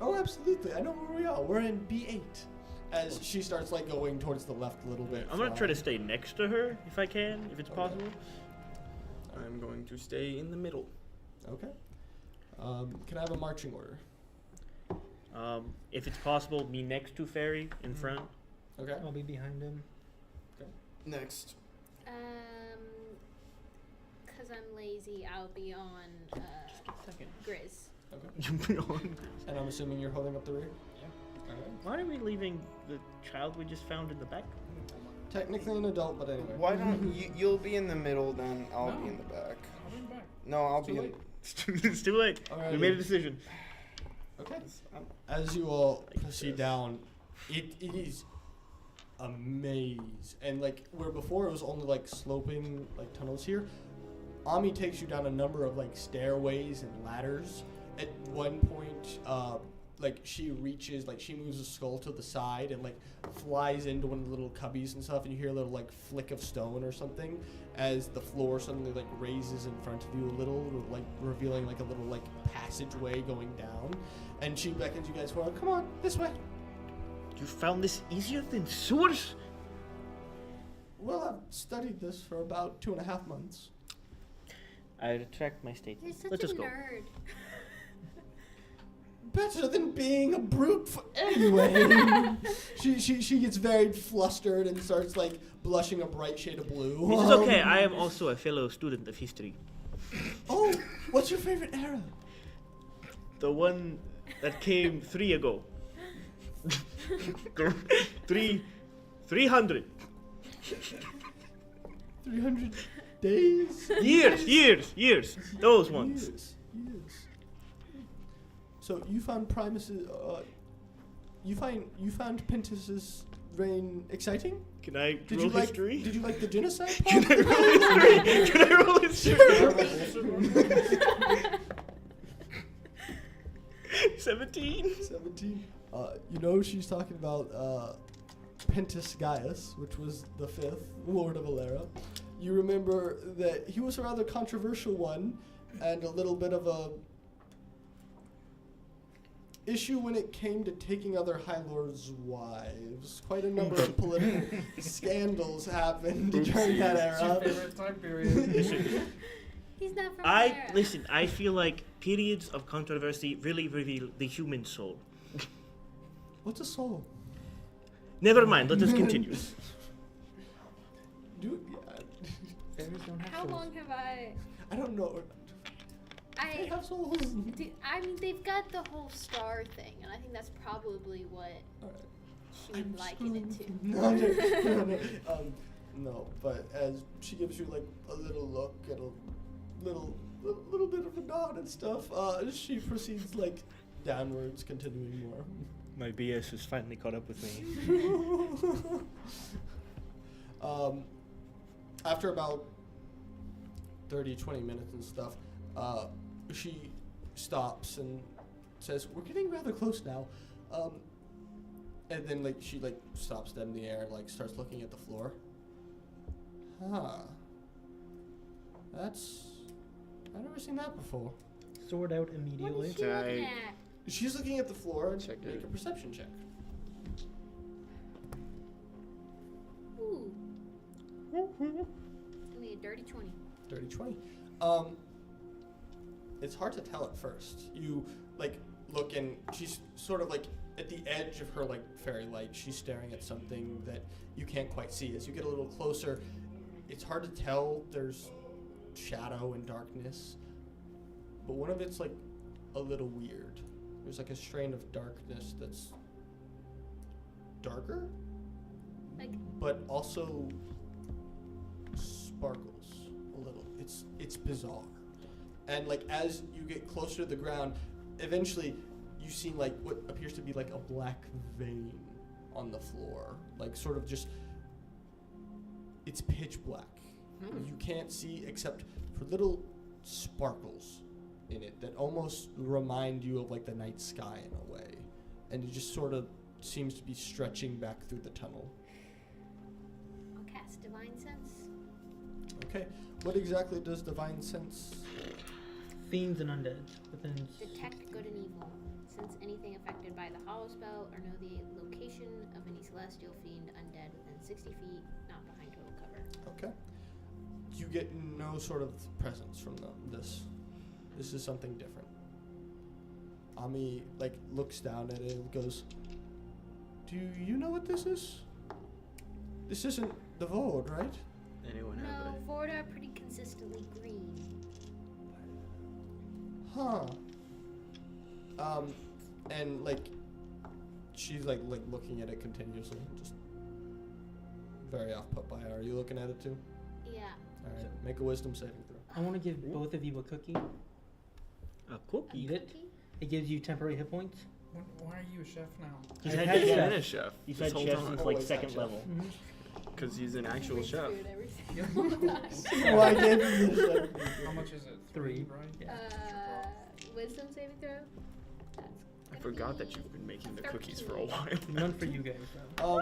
Oh, absolutely. I know where we are. We're in B8. As she starts like going towards the left a little bit. I'm gonna try to stay next to her if I can, if it's possible. I'm going to stay in the middle. Okay. Can I have a marching order? If it's possible, me next to Fairy in front. Okay. I'll be behind him. Next. Cause I'm lazy, I'll be on Second. Grizz. Okay. Jumping on. And I'm assuming you're holding up the rear? Yeah. Alright. Why are we leaving the child we just found in the back? Technically an adult, but anyway. Why don't you'll be in the middle, then I'll be in the back. I'll bring back. No, I'll It's be too in. late. It's too late. We Alrighty. made a decision. Okay. As you all proceed down, it is a maze. And like where before it was only like sloping like tunnels here, Ami takes you down a number of like stairways and ladders. At one point, like she reaches, like she moves a skull to the side and like flies into one of the little cubbies and stuff, and you hear a little like flick of stone or something as the floor suddenly like raises in front of you a little, like revealing like a little like passageway going down. And she beckons you guys forward. Come on, this way. You found this easier than sewers? Well, I've studied this for about 2.5 months. I retract my You're statement. such Let's a just go. nerd. Better than being a brute anyway. she gets very flustered and starts like blushing a bright shade of blue. This is okay. I am also a fellow student of history. Oh, what's your favorite era? The one that came 3 ago. 300 300 days. years. Those ones. Years. So you found Primus's. You found Pentus's reign exciting? Can I Did roll you like? history? Did you like the genocide Can part? I roll history? Can I roll history? 17. 17. You know she's talking about Pentus Gaius, which was the 5th Lord of Alera. You remember that he was a rather controversial one, and a little bit of a issue when it came to taking other High Lords' wives. Quite a number of political scandals happened during that It's your era. favorite time period. He's not from there. Listen, I feel like periods of controversy really reveal the human soul. What's a soul? Never mind, let us continue. Fairies don't have How souls. long have I? I don't know. They have souls. I mean, they've got the whole star thing, and I think that's probably what Alright. she would liken it to. No, no, but as she gives you like a little look and a little bit of a nod and stuff, she proceeds like downwards, continuing more. My BS has finally caught up with me. After about 30, 20 minutes and stuff, she stops and says, "We're getting rather close now." And then like she like stops dead in the air and like starts looking at the floor. Huh. I've never seen that before. Sword out What immediately. is she looking at? She's looking at the floor and Check make it. a perception check. Ooh. Give me a dirty 20. Dirty 20. It's hard to tell at first. You like look and she's sort of like at the edge of her like fairy light. She's staring at something that you can't quite see. As you get a little closer, it's hard to tell. There's shadow and darkness, but one of it's like a little weird. There's like a strain of darkness that's darker, Like, but also sparkles a little. It's bizarre. And like as you get closer to the ground, eventually you see like what appears to be like a black vein on the floor. Like sort of just it's pitch black. You can't see except for little sparkles in it that almost remind you of like the night sky in a way. And it just sort of seems to be stretching back through the tunnel. I'll cast Divine Sense. Okay. What exactly does Divine Sense? Fiends and undead within. Detect good and evil. Sense anything affected by the hollow spell or know the location of any celestial fiend undead within 60 feet, not behind total cover. Okay. You get no sort of presence from this. This is something different. Ami like looks down at it and goes, "Do you know what this is? This isn't the Vorde, right?" Anyone have No, Vorde are pretty consistently green. Huh. And like she's like looking at it continuously, just very off put by it. Are you looking at it too? Yeah. All right. Make a wisdom saving throw. I want to give both of you a cookie. A cookie? Eat it. Cookie? It gives you temporary hit points. Why are you a chef now? He's I've had had chef. chef. been a chef? He's this had whole chef time. since like Always had second chef. level. Because he's an actual Makes chef. food every Oh, I gave you this. How much is it? Three. Right? Yeah. Wisdom saving throw? That's I gonna forgot that be you've been making the 13. cookies for a while. None for you guys though.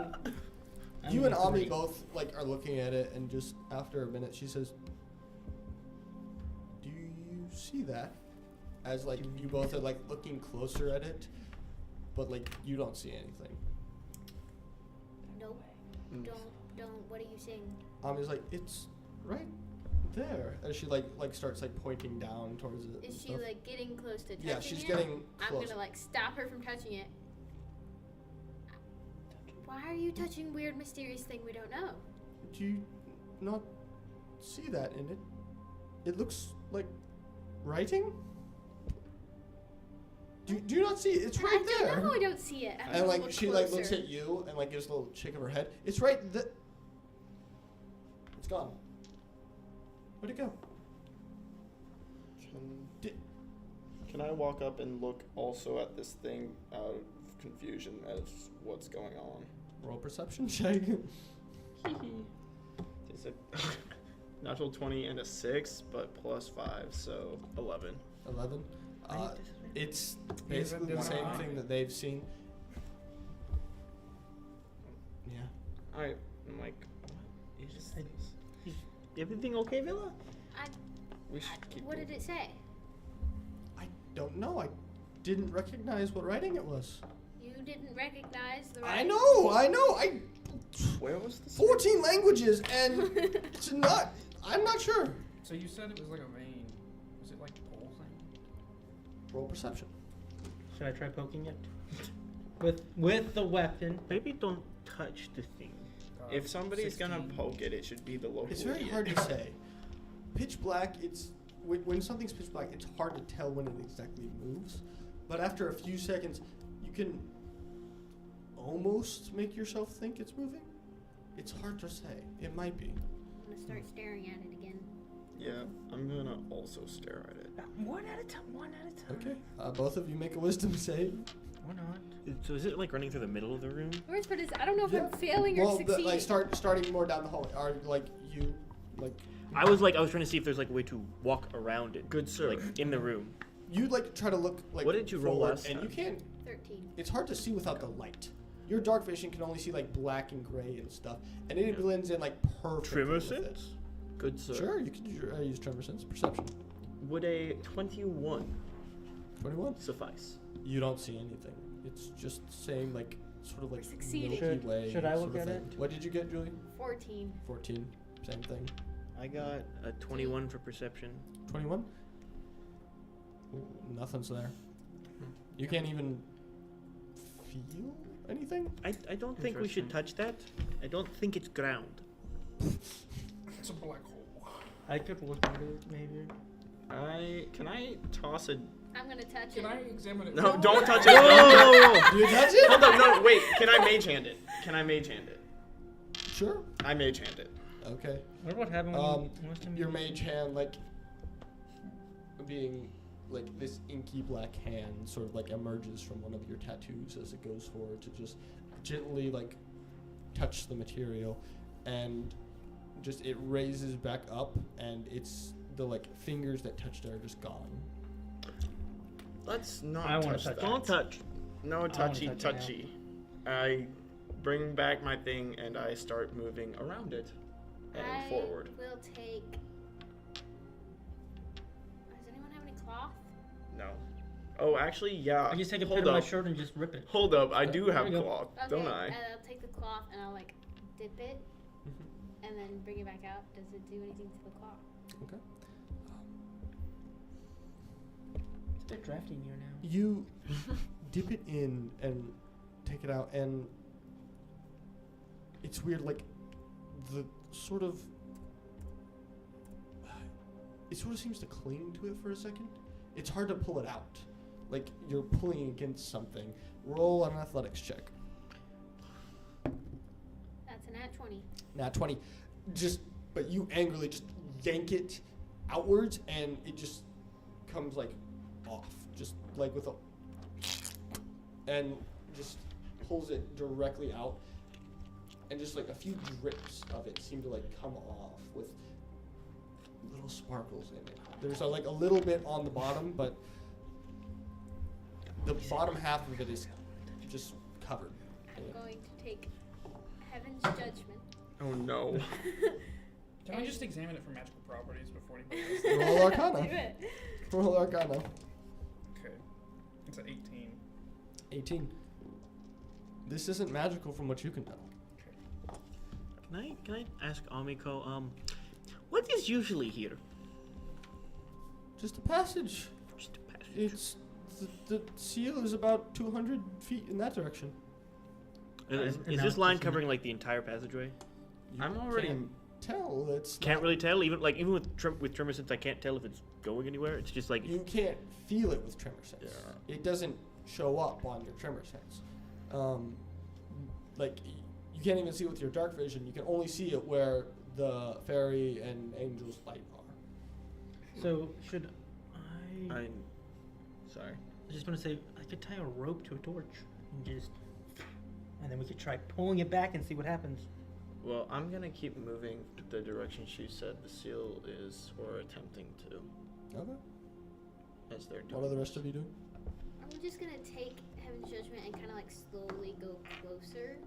I You only and have Ami three. both like are looking at it, and just after a minute, she says, "Do you see that?" As like you both are like looking closer at it, but like you don't see anything. Nope. Mm. Don't. What are you saying? Ami's like, "It's right there," as she like starts like pointing down towards it. and Is she stuff. like getting close to touching Yeah, she's it? getting I'm close. gonna like stop her from touching it. Why are you touching weird, mysterious thing we don't know? Do you not see that in it? It looks like writing. Do you not see it? It's right I there. don't know. I don't see it. I'm And gonna like look she closer. like looks at you and like gives a little shake of her head. It's right there. It's gone. Where'd it go? Can I walk up and look also at this thing out of confusion as what's going on? Roll perception check. It's a natural 20 and a 6, but plus 5, so 11. 11. It's Is basically it the same divine? thing that they've seen. Yeah. Alright, I'm like, what is I- this? Everything okay, Villa? We should keep What did it say? I don't know. I didn't recognize what writing it was. You didn't recognize the I writing? know. Where was this? 14 languages and it's not. I'm not sure. So you said it was like a vein. Was it like the whole thing? Roll perception. Should I try poking it? With the weapon. Maybe don't touch the thing. If somebody's gonna 16. poke it, it should be the local It's very idiot. hard to say. Pitch black, it's when something's pitch black, it's hard to tell when it exactly moves. But after a few seconds, you can almost make yourself think it's moving. It's hard to say. It might be. I'm gonna start staring at it again. Yeah, I'm gonna also stare at it. One at a time. Okay. Both of you make a wisdom save. Or not. So is it like running through the middle of the room? The worst part is I don't know if Yeah. I'm failing or Well, succeeding. starting more down the hallway. Are like you, like I was trying to see if there's like a way to walk around it. Good sir. Like in the room. you like try to look like. What did you roll forward, last and time? you can't. 13. It's hard to see without the light. Your dark vision can only see like black and gray and stuff, and it blends in like perfectly. Tremor with it. sense? Good sir. Sure, you can use tremor sense perception. Would a 21 21. suffice? You don't see anything. It's just saying like sort of like Succeeding. Milky Way. Should I sort look of at thing. it? What did you get, Julie? 14. 14. Same thing. I got a 21 for perception. 21. Nothing's there. You can't even feel anything. I don't think we should touch that. I don't think it's ground. It's a black hole. I could look at it, maybe. Can I toss a? I'm gonna touch Can it. I examine it? No, first? don't touch it. No. Do you touch it? Hold on, no, wait. Can I mage hand it? Sure. I mage hand it. Okay. What would happen when you want to Your mage hand, like, being like this inky black hand, sort of like emerges from one of your tattoos as it goes forward to just gently like touch the material, and just it raises back up, and it's the like fingers that touched it are just gone. Let's not I wanna touch touch that. it. Don't touch. No wanna touchy touch it touchy. I bring back my thing and I start moving around it and I forward. will take. Does anyone have any cloth? No. Oh, actually, yeah. I just take a Hold bit of my up. shirt and just rip it. Hold up. I do have There you go. cloth, Okay, don't I? and I'll take the cloth and I'll like dip it and then bring it back out. Does it do anything to the cloth? Okay. It's a bit drafty in here now. You dip it in and take it out, and it's weird, like the sort of it sort of seems to cling to it for a second. It's hard to pull it out, like you're pulling against something. Roll an athletics check. That's a nat 20. Nat 20. But you angrily just yank it outwards, and it just comes like off, just like with a, and just pulls it directly out, and just like a few drips of it seem to like come off with little sparkles in it. There's like a little bit on the bottom, but the bottom half of it is just covered. I'm going to take Heaven's Judgment. Oh no. Can I just examine it for magical properties before anybody else? Roll Do Arcana. it. Roll Arcana. Okay. It's an 18. 18. This isn't magical from what you can tell. Can I ask Amiko, what is usually here? Just a passage. Just a passage. It's the seal is about 200 feet in that direction. Is And this now line it's covering like the entire passageway? I'm already. Can't tell. It's Can't not- really tell, even with tremor sense. I can't tell if it's going anywhere. It's just like You can't feel it with tremor sense. Yeah. It doesn't show up on your tremor sense. Like you can't even see it with your dark vision. You can only see it where the fairy and angel's light are. So should I? I'm sorry. I just want to say I could tie a rope to a torch and then we could try pulling it back and see what happens. Well, I'm gonna keep moving the direction she said the seal is, or attempting to, Okay. as they're doing. What are the rest of you doing? I'm just gonna take Heaven's Judgment and kind of like slowly go closer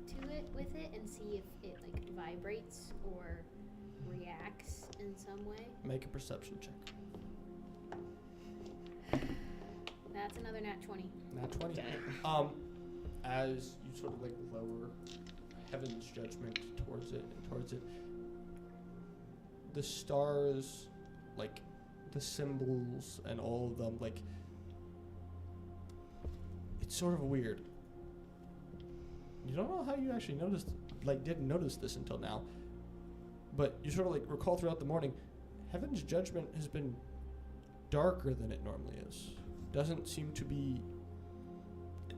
to it with it and see if it like vibrates or reacts in some way. Make a perception check. That's another nat 20. Nat 20. As you sort of like lower Heaven's Judgment towards it, the stars, like the symbols and all of them, like it's sort of weird. You don't know how you actually didn't notice this until now, but you sort of like recall throughout the morning, Heaven's Judgment has been darker than it normally is. Doesn't seem to be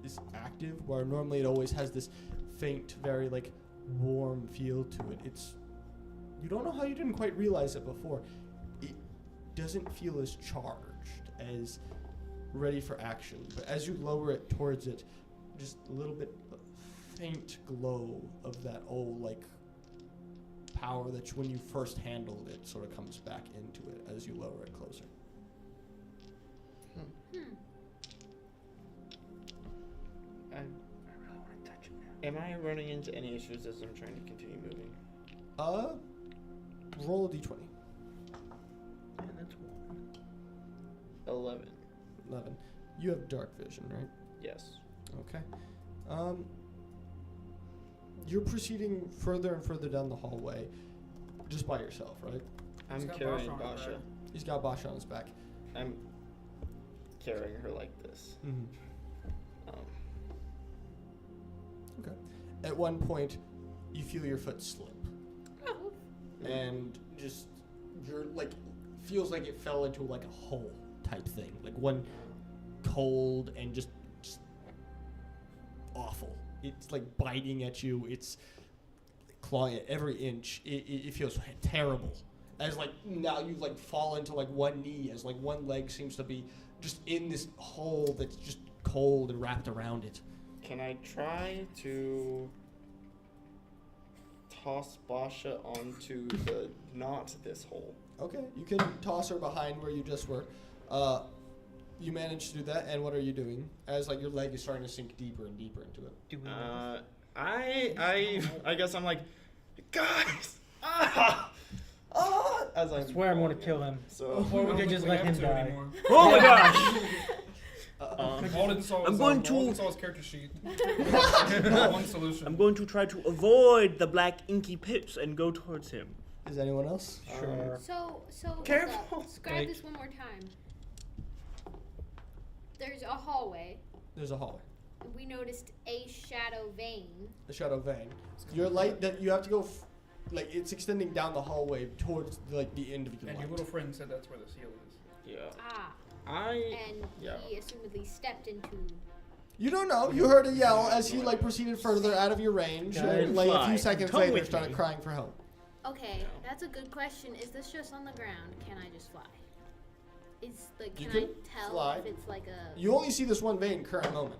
is active, where normally it always has this faint, very like warm feel to it. You don't know how you didn't quite realize it before. It doesn't feel as charged. as ready for action. But as you lower it towards it, just a little bit of faint glow of that old like power that when you first handled it sort of comes back into it as you lower it closer. I really want to touch it now. Am I running into any issues as I'm trying to continue moving? Roll a d20. And that's 11. 11. You have dark vision, right? Yes. Okay. You're proceeding further and further down the hallway, just by yourself, right? I'm got carrying Basha on his Basha. back. He's got Basha on his back. I'm carrying her like this. Mm-hmm. Um, Okay. At one point, you feel your foot slip, and just you're like feels like it fell into like a hole type thing, like one cold and just awful. It's like biting at you. It's clawing at every inch. It feels terrible. As like now you like fall into like one knee, as like one leg seems to be just in this hole that's just cold and wrapped around it. Can I try to toss Basha onto the not this hole? Okay, you can toss her behind where you just were. You managed to do that, and what are you doing? As like your leg is starting to sink deeper and deeper into it. Do we I guess I'm like, guys, as I swear I'm going to kill him. So Or we I could don't just think let we him have to die. anymore. Oh my gosh! Alden saw I'm his, going Alden to- saw his character sheet. One solution. I'm going to try to avoid the black inky pits and go towards him. Is anyone else? Sure. So hold Careful. up. Describe Wait. this one more time. There's a hallway. There's a hallway. We noticed a shadow vein. The shadow vein. Your light that you have to go, like it's extending down the hallway towards like the end of your And light. your little friend said that's where the seal is. yeah, Ah. I And yeah. he assumedly stepped into. You don't know. You heard a yell as he like proceeded further out of your range. Guys, And, like a fly. few seconds Come later, with started me. crying for help. Okay, that's a good question. Is this just on the ground? Can I just fly? Is like You can I can tell fly. if it's like a? You only see this one vein current moment.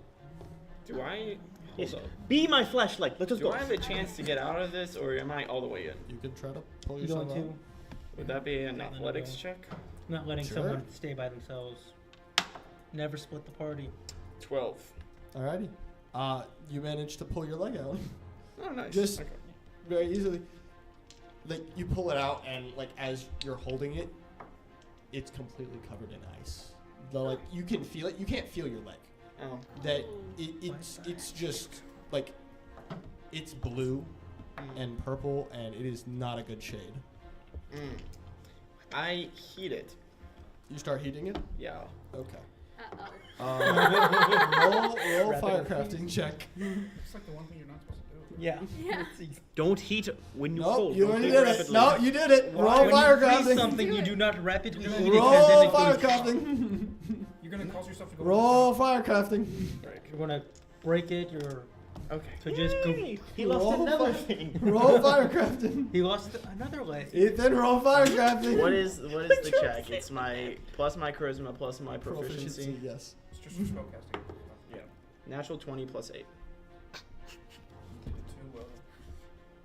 Do I Yes. hold up? Be my flashlight. Let us Do go. I have a chance to get out of this, or am I all the way in? You can try to pull You yourself going out. to Would that be an Not athletics gonna check? not letting Sure. someone stay by themselves. Never split the party. 12. Alrighty. You managed to pull your leg out Oh, nice. Just- Okay. very easily. Like you pull it out, and like as you're holding it, it's completely covered in ice. Like you can feel it. You can't feel your leg. Oh. That it's just like it's blue and purple, and it is not a good shade. Mm. I heat it. You start heating it. Yeah. Okay. Uh-oh. Roll Rapid firecrafting check. It's like the one thing you're not supposed to do. Yeah. Yeah. Don't heat when you Nope, cold. you Don't already heat did it. rapidly. No, you did it. Why? Roll When you freeze firecrafting. something, Do you it. do not rapidly heat it, and Roll then it goes. firecrafting. You're gonna cause yourself to go. Roll firecrafting. Right. You're gonna break it. You're Okay. to just go. Yay, he lost Roll another fi- thing. Roll firecrafting. He lost another leg. Ethan, roll firecrafting. What is the check? It's my plus my charisma plus my proficiency. Yes. It's just for spellcasting. Yeah. Natural 20 plus 8. Did it too well.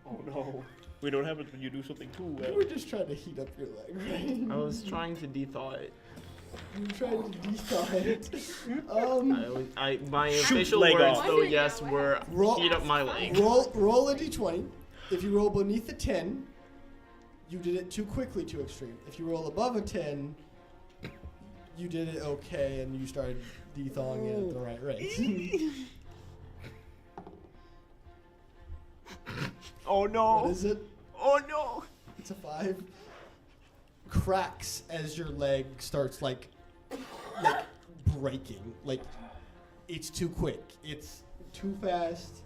Oh no. We don't have it when you do something too You well. were just trying to heat up your leg, right? I was trying to de-thaw it. You were trying to de-thaw it. My Shoot official leg words off. though, yes, were Roll- heat up my leg. Roll a d20. If you roll beneath a 10, you did it too quickly, too extreme. If you roll above a 10, you did it okay, and you started de-thawing it at the right rate. Oh What no. is it? Oh no. It's a 5. Cracks as your leg starts like breaking. Like it's too quick. It's too fast.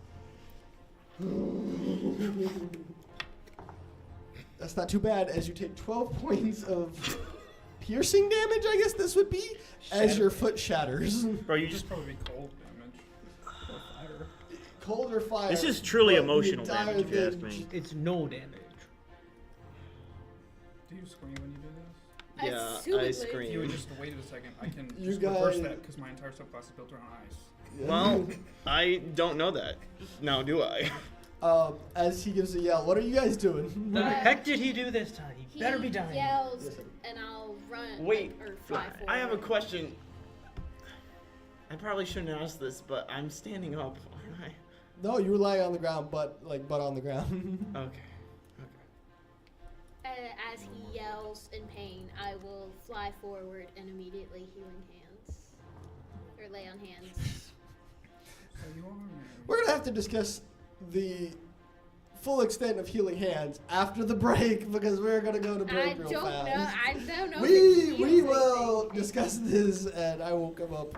That's not too bad as you take 12 points of piercing damage, I guess this would be, as your foot shatters. Bro, you Just just. probably be cold damage. Or fire. Cold or fire. This is truly but the emotional entire damage, if you ask thing me. It's no damage. Do you scream when you do Yeah, Assumedly. I If you scream. would just wait a second, I can You just reverse guys- that because my entire subclass is built around ice. Well, I don't know that. Now, do I? As he gives a yell, what are you guys doing? The heck did he do this time? He He better be dying. yells, Yes, sir. and I'll run. Wait, or fly forward. I have a question. I probably shouldn't ask this, but I'm standing up, aren't I? No, you were lying on the ground, butt on the ground. Okay. As he yells in pain, I will fly forward and immediately healing hands. Or lay on hands. So you are married. We're gonna have to discuss the full extent of healing hands after the break because we're gonna go to break I real don't fast. know. I don't know. We if it we heals will anything. discuss this, and I will come up.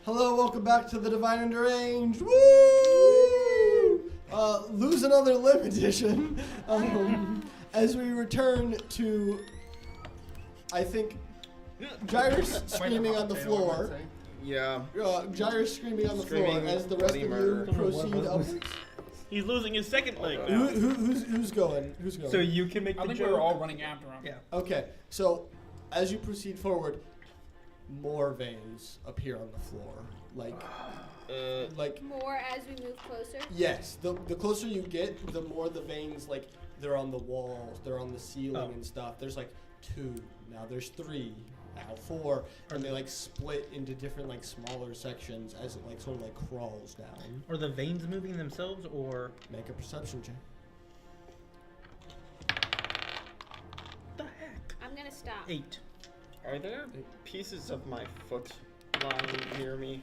Hello, welcome back to the Divine and Deranged. Woo! Lose another limb edition. As we return to, I think, Gyrus screaming on the floor. Yeah. Gyrus screaming on the floor Screaming as the rest bloody of murder. you proceed up. He's losing his second leg Oh, now. Who's going? Who's going? So you can make I the think joke. we were all running after him. Yeah. Okay, so as you proceed forward, more veins appear on the floor. Like More as we move closer. yes, the closer you get, the more the veins, like, they're on the walls, they're on the ceiling and stuff. There's like 2, now there's 3, now 4, and they like split into different like smaller sections as it like sort of like crawls down. Are the veins moving themselves, or Make a perception check. the heck? I'm gonna stop. 8. Are there pieces of my foot lying near me?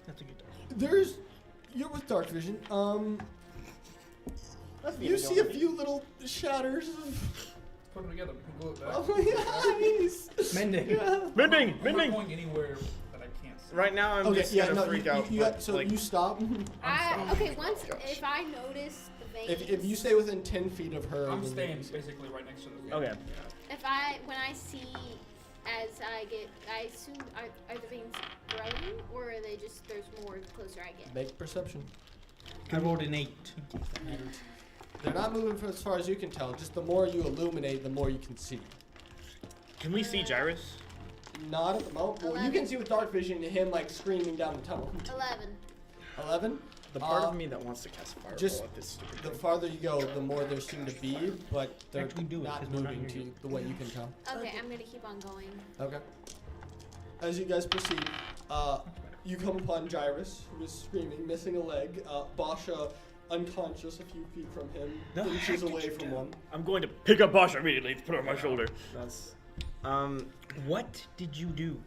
That's a good dodge. You're with dark vision. That's You see a few little shatters of. Put them together. We can glue it back. Oh my eyes! Mending. Yeah. Mending! I'm not Mending! going anywhere that I can't see. Right now, I'm Okay, just yeah, gonna no, freak you, out. you but, got, so like, you stop. Okay, once if I notice the veins. If you stay within 10 feet of her, I'm then staying you- basically right next to the Okay. When I see, as I get, I assume are the veins growing or are they just there's more the closer I get? Make perception. I rolled an 8. They're not moving for as far as you can tell. Just the more you illuminate, the more you can see. Can we see Gyrus? Not at the moment. Well, you 11. can see with dark vision him like screaming down the tunnel. 11. 11. the part of me that wants to cast fireball just at this stupid The thing. farther you go, the more there seem to be, but they're Actually do it, not 'cause we're not moving near to you. the way you can tell. Okay, I'm gonna keep on going. Okay. As you guys proceed, you come upon Gyrus, who is screaming, missing a leg. Basha, unconscious a few feet from him, The inches heck did away you from do? one. I'm going to pick up Bosch immediately and put it on my shoulder. That's. What did you do?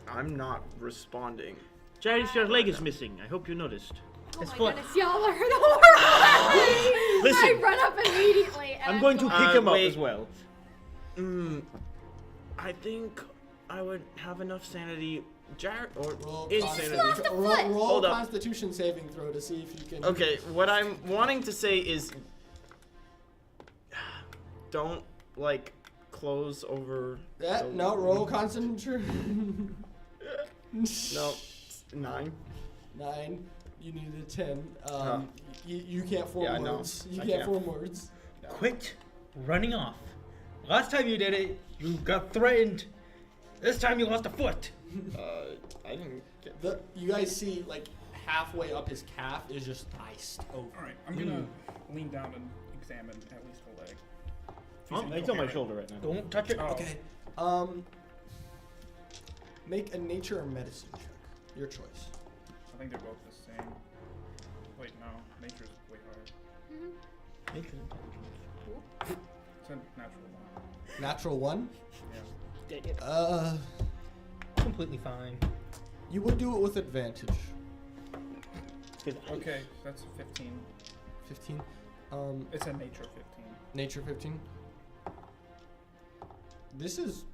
I'm not responding. Gyrus, your leg is missing. I hope you noticed. Oh It's my foot. goodness, y'all are the horrible. Listen. I run up immediately. And I'm going to pick him up wait. as well. I think I would have enough sanity. Roll Insanity. Lost a foot. Roll Hold a up. Constitution saving throw to see if you can. Okay, what I'm wanting to say is, don't like close over. Yeah, the- no, roll concentration. No, 9. 9. You needed a 10. You can't form Yeah, no, words. You I can't can't. form words. Quit running off. Last time you did it, you got threatened. This time you lost a foot. I didn't get. You guys see, like, halfway up his calf is just iced over. Alright, I'm gonna lean down and examine at least the leg. It's on my shoulder right now. Don't touch it. Oh. Okay. Make a nature or medicine check. Your choice. I think they're both the same. Wait, no. Nature's way higher. It's a natural one. Natural 1? Yeah. Dang it. Completely fine. You would do it with advantage. Okay, that's 15. 15. It's a nature 15. Nature 15. This is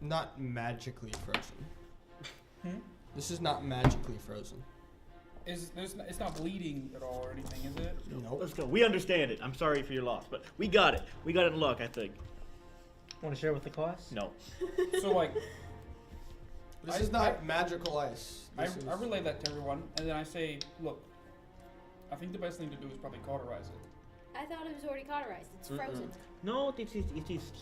not magically frozen. This is not magically frozen. It's not bleeding at all or anything, is it? Nope. Let's go. We understand it. I'm sorry for your loss, but we got it. We got it in luck, I think. Want to share with the class? No. So like, This is not magical ice. I This is- relay that to everyone, and then I say, look, I think the best thing to do is probably cauterize it. I thought it was already cauterized. It's frozen. No, it is.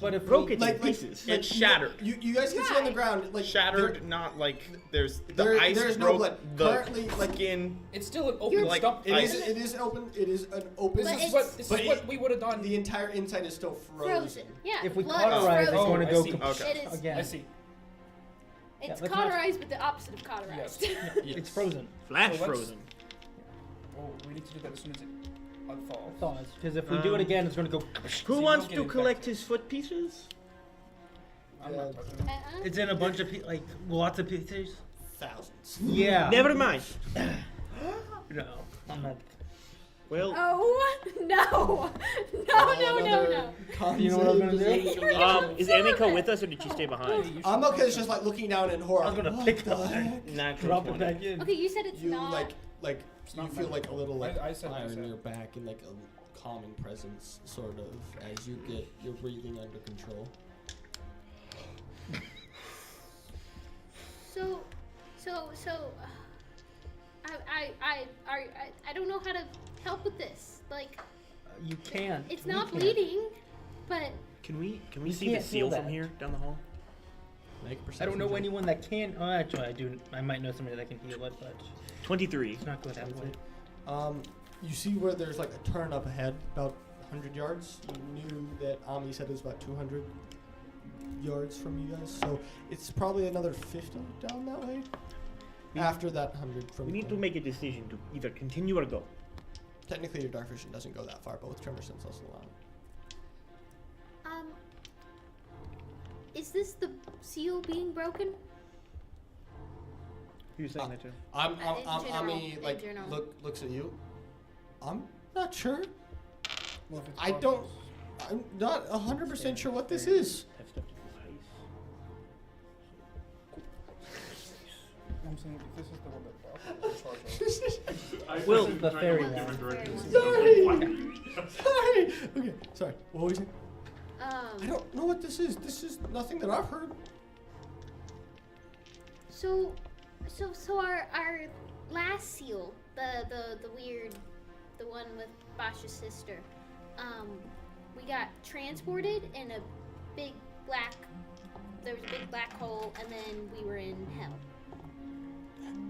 But he if broke we- it like, in pieces. It's shattered. You guys can see on the ground, like Shattered, not like there's the There, ice there's no broke blood. the Currently, like skin. It's still an open You're- Like, stump. it ice. is open. It is an open. But This is it's- what this but is what we would have done. The entire inside is still frozen. Frozen. Yeah. If we blood is cauterize, it's frozen. going to I go see. Okay. It is. again. I see. It's let's cauterized, but the opposite of cauterized. Yes. It's frozen. Flash So let's- frozen. Oh, we need to do that as soon as it unthaws. Thaws. Because if we do it again, it's going to go. Who See, wants don't to get collect his foot pieces? I'm not touching it. It's in a bunch of like lots of pieces. Thousands. Yeah. Never mind. No, I'm not. Well, Oh no! No! Con You know what I'm gonna save. do? is Emiko with us or did she stay behind? I'm okay. It's just like looking down in horror. I was gonna What pick the up heck? Natural Drop it 20. back in. Okay, you said it's You not. like you not feel like a little like I said what I fire in said. your back and like a calming presence, sort of, as you get your breathing under control. So, I don't know how to help with this. Like, You can't. it's We not can't. bleeding, but Can we You see the can't seal feel from that. here down the hall? Make a I perception don't know check. anyone that can. Oh, actually, I do. I might know somebody that can heal it, but 23. it's not good that way. You see where there's like a turn up ahead, about 100 yards. You knew that Ami said it was about 200 yards from you guys, so it's probably another 50 down that way. After that 100 from We the need to corner. make a decision to either continue or go. Technically, your dark vision doesn't go that far, but with tremor sense, that's allowed. is this the seal being broken? Who's saying that to? Ami like general. looks at you. I'm not sure. Well, if it's I possible. don't. I'm not 100% sure what this is. Have stuff to do I'm saying if this is the one that Bob was in charge of. Well, The fairy one. Sorry. Okay. Sorry. What were you saying? I Um. don't know what this is. This is nothing that I've heard. So our last seal, the weird, the one with Basha's sister, we got transported in a big black. There was a big black hole, and then we were in hell.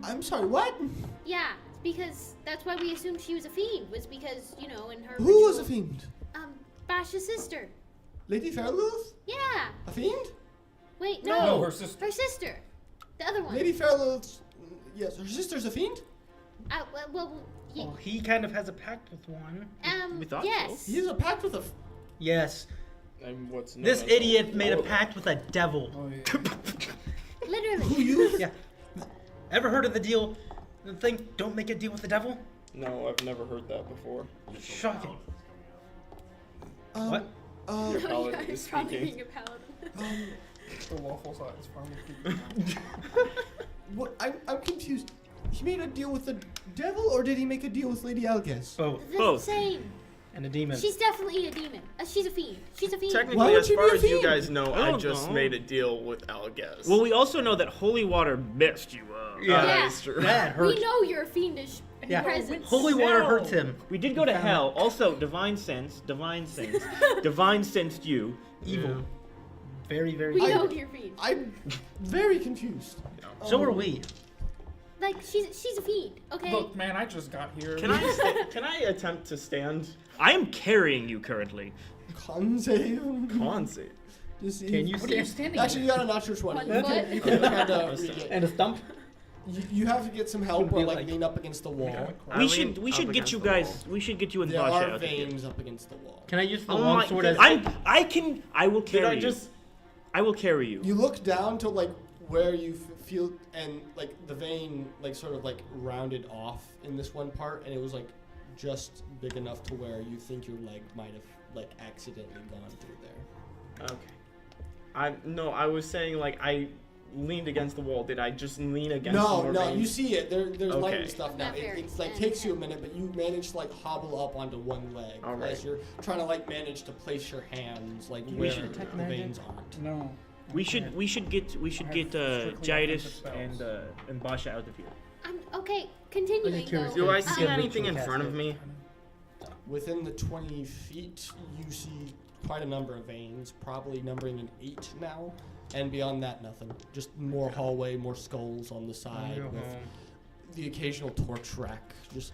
I'm sorry. What? Yeah, because that's why we assumed she was a fiend. Was because in her. Who was a ritual- fiend? Basha's sister. Lady Fairluth? Yeah. A fiend? Wait, No, no. her sister. Her sister. The other one. Lady Fairluth. Yes, her sister's a fiend. Well, yeah. Well, he kind of has a pact with one. we thought Yes. He has a pact with a. Yes. And what's known This as idiot made a Lord. pact with a devil. Oh, yeah. Literally. Who you? Yeah. Ever heard of the deal? The thing, don't make a deal with the devil? No, I've never heard that before. Shocking. What? Your No, paladin yeah, is he's probably speaking. being a paladin. The lawful side is finally creeping. What? I'm confused. He made a deal with the devil, or did he make a deal with Lady Alges? Both. They're Both. the same. And a demon. She's definitely a demon. She's a fiend. She's a fiend. Why Technically, would as she be far a as you fiend? guys know, I I don't just know. made a deal with Alges. Well, we also know that holy water messed you up. Yeah. Yeah. That's true. That hurt. We know you're a fiendish Yeah. presence. Holy water hurts him. We did go to Found hell. out. Also, divine sensed you. Evil. Very, very We evil. know you're a fiend. I'm very confused. So are we. Like she's a fiend. Okay. Look, man, I just got here. Can I attempt to stand? I am carrying you currently. Con save. Conce. Just see. Can you What are you see? standing Actually, you there? got a natural 20. One You can, foot. you can kinda regain- And a stump? you have to get some help Could or be like like- lean up against the wall. We should get you guys. We should get you and There Basha are out of here. veins up against the wall. Can I use the Oh long my! sword as I will Did carry I you. just? I will carry you. You look down to like where you feel, and like the vein like sort of like rounded off in this one part, and it was like just big enough to where you think your leg might have like accidentally gone through there. Okay. I was saying like I leaned against the wall. Did I just lean against? No, more no, veins? you see it. There's light Okay. and stuff now. Not It, very it's like extended. takes you a minute, but you manage to like hobble up onto one leg All right. as you're trying to like manage to place your hands like We where should the detect magic. veins aren't. No. We should get I have strictly Jidus offensive spells. and Basha out of here. I'm okay. Continuing curious. though. Do I Yeah, see yeah, anything in ritual front of cast me? Within the 20 feet, you see quite a number of veins, probably numbering in 8 now. And beyond that, nothing. Just more hallway, more skulls on the side, Go with home. the occasional torch rack, just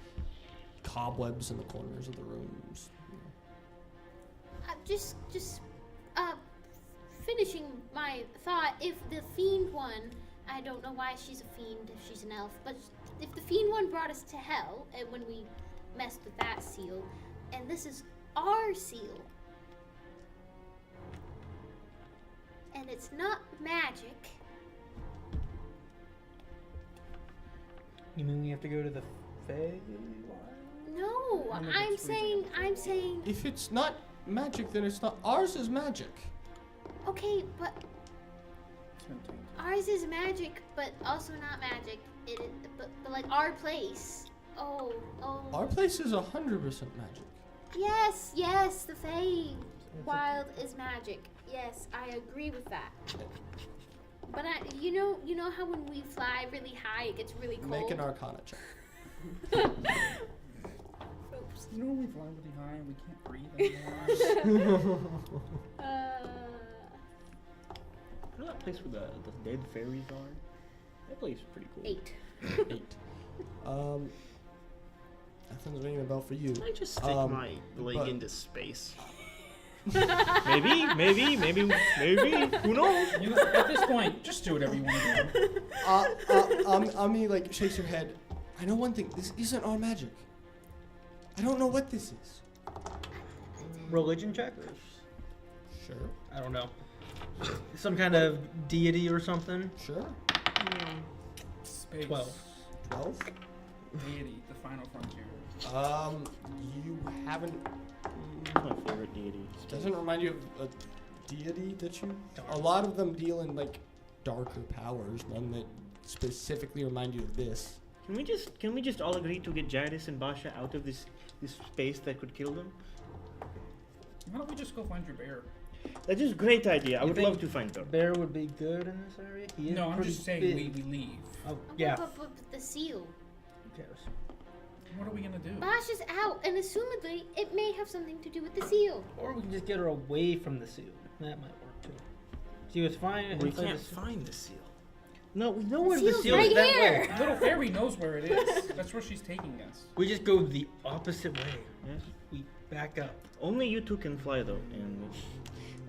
cobwebs in the corners of the rooms. Just finishing my thought. If the fiend one, I don't know why she's a fiend if she's an elf, but if the fiend one brought us to hell, and when we messed with that seal, and this is our seal, and it's not magic. You mean we have to go to the Fey? No, I know I'm that's saying, freezing. If it's not magic, then it's not. Ours is magic. okay, but It's been tainted. ours is magic, but also not magic. It is, but like our place. Oh. Our place is 100% magic. Yes, the Fey Wild is magic. Yes, I agree with that. But you know how when we fly really high, it gets really cold. Make an Arcana check. Oops. You know when we fly really high and we can't breathe anymore? You know that place where the dead fairies are? That place is pretty cool. 8. 8. Nothing's ringing a bell for you. Can I just stick my leg but- into space? Maybe. Who knows? You know, at this point, just do whatever you want to do. Ami like shakes her head. I know one thing. This isn't our magic. I don't know what this is. Religion check? Sure. I don't know. Some kind of deity or something? Sure. Space. 12. 12. Deity, the final frontier. You haven't. My favorite deity. Doesn't remind you of a deity that you. A lot of them deal in like darker powers. None that specifically remind you of this. Can we just all agree to get Jairus and Basha out of this space that could kill them? Why don't we just go find your bear? That's just a great idea. I You would think love to find them. Bear would be good in this area? He is No, I'm pretty just saying big. we leave. Oh, yeah. But the seal. Who cares? What are we gonna do? Bosch is out, and assumedly, it may have something to do with the seal. Or we can just get her away from the seal. That might work too. She was fine. We inside can't the seal. find the seal. No, we know where The the seal's seal right is. That here. way. Little fairy knows where it is. That's where she's taking us. We just go the opposite way. Yes. We back up. Only you two can fly though, and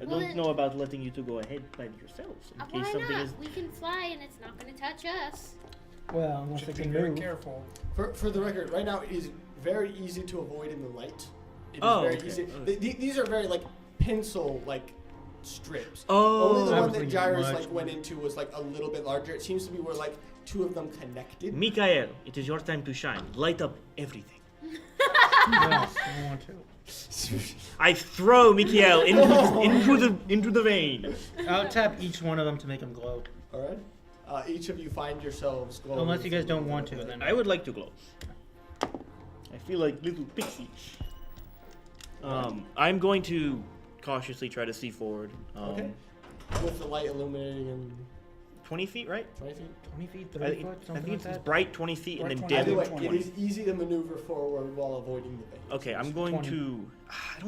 I Well, don't then- know about letting you two go ahead by yourselves in Why case something not? is. We can fly, and it's not going to touch us. Well, unless Just they be can very move. careful. For the record, right now it is very easy to avoid in the light. It is Oh, very okay. easy. Okay. These are very like pencil like strips. Oh. Only the I one was that thinking Jairus much like went into was like a little bit larger. It seems to be where like two of them connected. Mikael, it is your time to shine. Light up everything. Yes, I want to. I throw Mikael into the vein. I'll tap each one of them to make them glow. All right. Each of you find yourselves glowing. Unless you guys don't want to, then I would like to glow. I feel like little pixie. I'm going to cautiously try to see forward. Okay. With the light illuminating and 20 feet, right? 20 feet. 20 feet, I 30 think, foot, I something think like it's that. bright 20 feet and then Bright dim Either way, 20. it is easy to maneuver forward while avoiding the vein. Okay, I'm going 20. to. I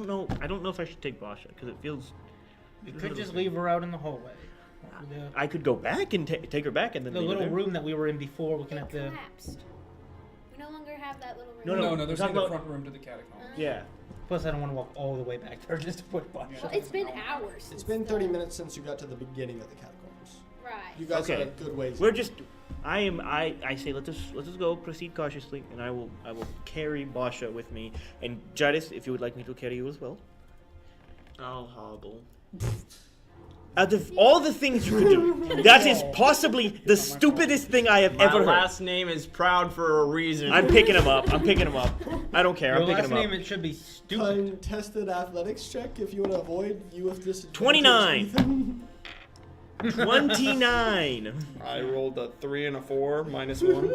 don't know if I should take Basha because it feels. You could just leave her out in the hallway. I could go back and take her back and then The leave her little there. room that we were in before, looking It at the. collapsed. We no longer have that little room. No, No, there's talk in the about- front room to the catacombs. Yeah. Plus, I don't want to walk all the way back there just to put Basha. Well, it's been hours. It's since been the- 30 minutes since you got to the beginning of the catacombs. Right. You guys Okay. are a good ways. We're just. I say let us go, proceed cautiously, and I will carry Basha with me, and Jairus, if you would like me to carry you as well. I'll hobble. Out of all the things you could do, that is possibly the stupidest thing I have My ever heard. last name is Proud for a reason. I'm picking him up. I don't care. Your I'm picking last him name, up. it should be stupid. Contested athletics check if you want to avoid you with disadvantage. 29. Ethan. 29. I rolled a 3 and a 4 minus 1.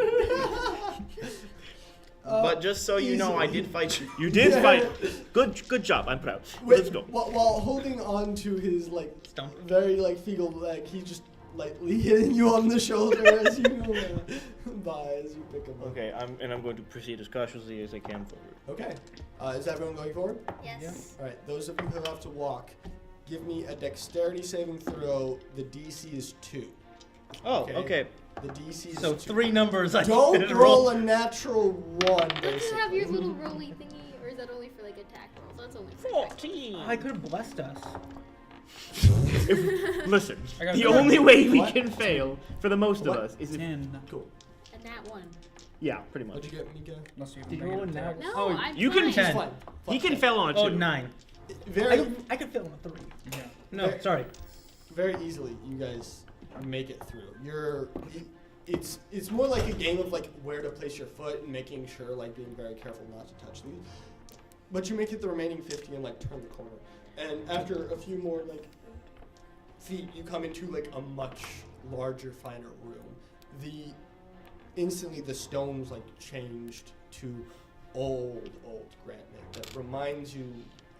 But just so you know, I easily. did fight you. You did fight. Good job. I'm proud. Wait, Let's go. While holding on to his like Stump. very like feeble leg, he's just lightly hitting you on the shoulder as you by as you pick him up. Okay, I'm going to proceed as cautiously as I can forward. Okay. Is everyone going forward? Yes. All right. Those of you who have to walk, give me a dexterity saving throw. The DC is 2. Oh, Okay. okay. The DC is So 2. 3 numbers. I Don't didn't roll a natural 1. Don't you have your basically. little rolly thingy, or is that only for like attack rolls? That's only for attack. 14. I could have blessed us. Listen, I got the a only way we What? can fail for the most What? of us is if 10. Cool. And that one. yeah, pretty much. What'd you get, Mika? Unless you have Did you negative roll a attack. nat- No, Oh, I'm you can fine. ten. It's fine. He can Fine. fail on a 2. Oh, 9. Very, I could fail on a 3. Yeah. No, Very- sorry. very easily. You guys make it through. it's more like a game of like where to place your foot and making sure, like being very careful not to touch these. But you make it the remaining 50 and like turn the corner. And after a few more like feet, you come into like a much larger, finer room. Instantly the stones like changed to old granite that reminds you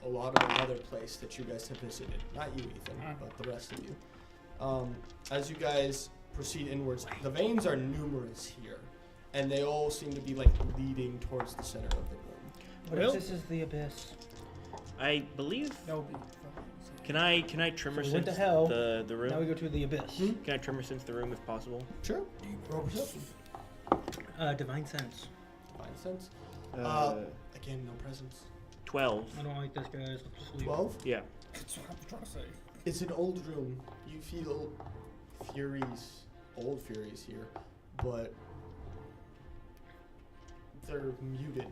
a lot of another place that you guys have visited. Not you, Ethan, but the rest of you. As you guys proceed inwards, the veins are numerous here, and they all seem to be like leading towards the center of the room. What Well- if this is the abyss? I believe. That would be. Can I tremor So we went sense to hell. the Now room? we go to the abyss. Can I tremor sense the room if possible? Sure. Roll perception. Divine sense. Divine sense. Uh, Again, no presence. 12. I don't like this, guys. Let's just leave. 12. Yeah. That's what I'm trying to say. It's an old room. You feel furies, old furies here, but they're muted,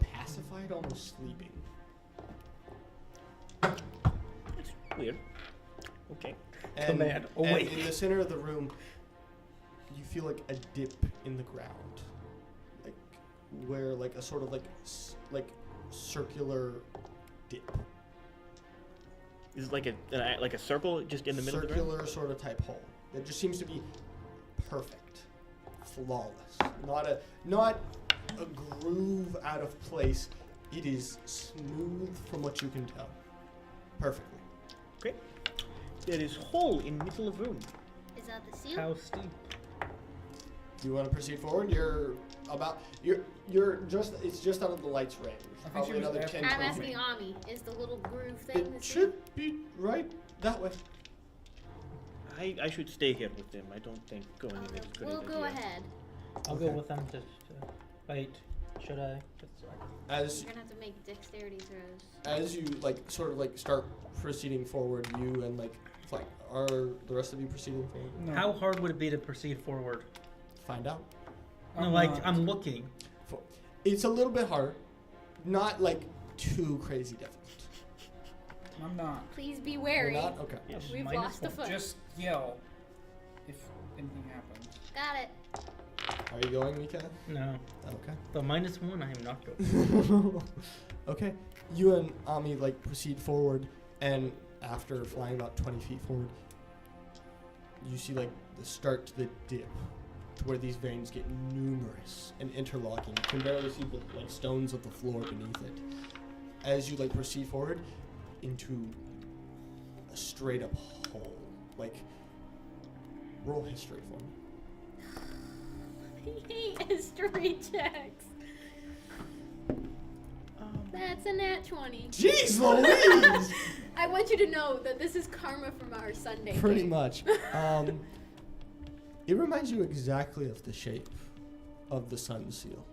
pacified, almost sleeping. Weird. Okay. And, Command, and awake. in the center of the room, you feel like a dip in the ground, like where like a sort of like circular dip, Is it like a circle just in the middle of the room? circular sort of type hole that just seems to be perfect, flawless. Not a groove out of place. It is smooth from what you can tell, perfectly. There is hole in middle of room. Is that the seal? How steep? Do you want to proceed forward? You're just it's just out of the light's range. I think Probably she was another asking- 10 I'm 20 asking feet. Ami, is the little groove thing the It seal? should be right that way. I should stay here with them. I don't think going in is a good We'll idea. go ahead. I'll Okay. go with them. Just wait. Should I? As We're gonna have to make dexterity throws. as you like sort of like start proceeding forward, you and like Flank, are the rest of you proceeding forward? No. How hard would it be to proceed forward? Find out. No, like I'm looking. It's a little bit harder, not like too crazy difficult. I'm not. Please be You're wary. not? Okay. Yes. We've minus lost a one. foot. Just yell if anything happens. Got it. Are you going, Mika? No. Okay. The -1, I am not going. Okay. You and Ami like proceed forward, and after flying about 20 feet forward, you see like the start to the dip, to where these veins get numerous and interlocking. You can barely see the like stones of the floor beneath it. As you like proceed forward into a straight up hole, like roll history for me. I hate history checks. That's a nat 20. Jeez Louise! I want you to know that this is karma from our Sunday. Pretty game. much. It reminds you exactly of the shape of the sun seal.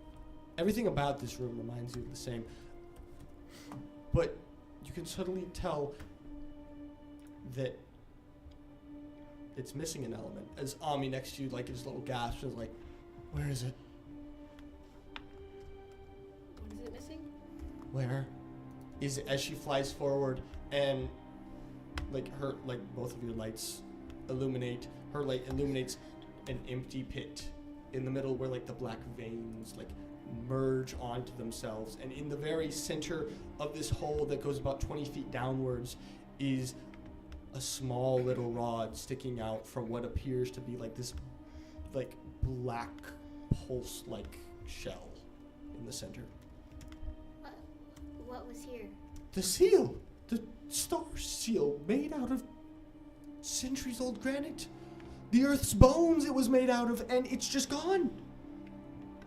Everything about this room reminds you of the same. But you can suddenly tell that it's missing an element. As Ami next to you, like, his little gasp is like, where is it? Is it missing? Where is it? As she flies forward and like her, like both of your lights illuminate, her light illuminates an empty pit in the middle where like the black veins like merge onto themselves, and in the very center of this hole that goes about 20 feet downwards is a small little rod sticking out from what appears to be like this like black pulse like shell in the center. What was here? The seal! The star seal made out of centuries old granite. The Earth's bones it was made out of, and it's just gone.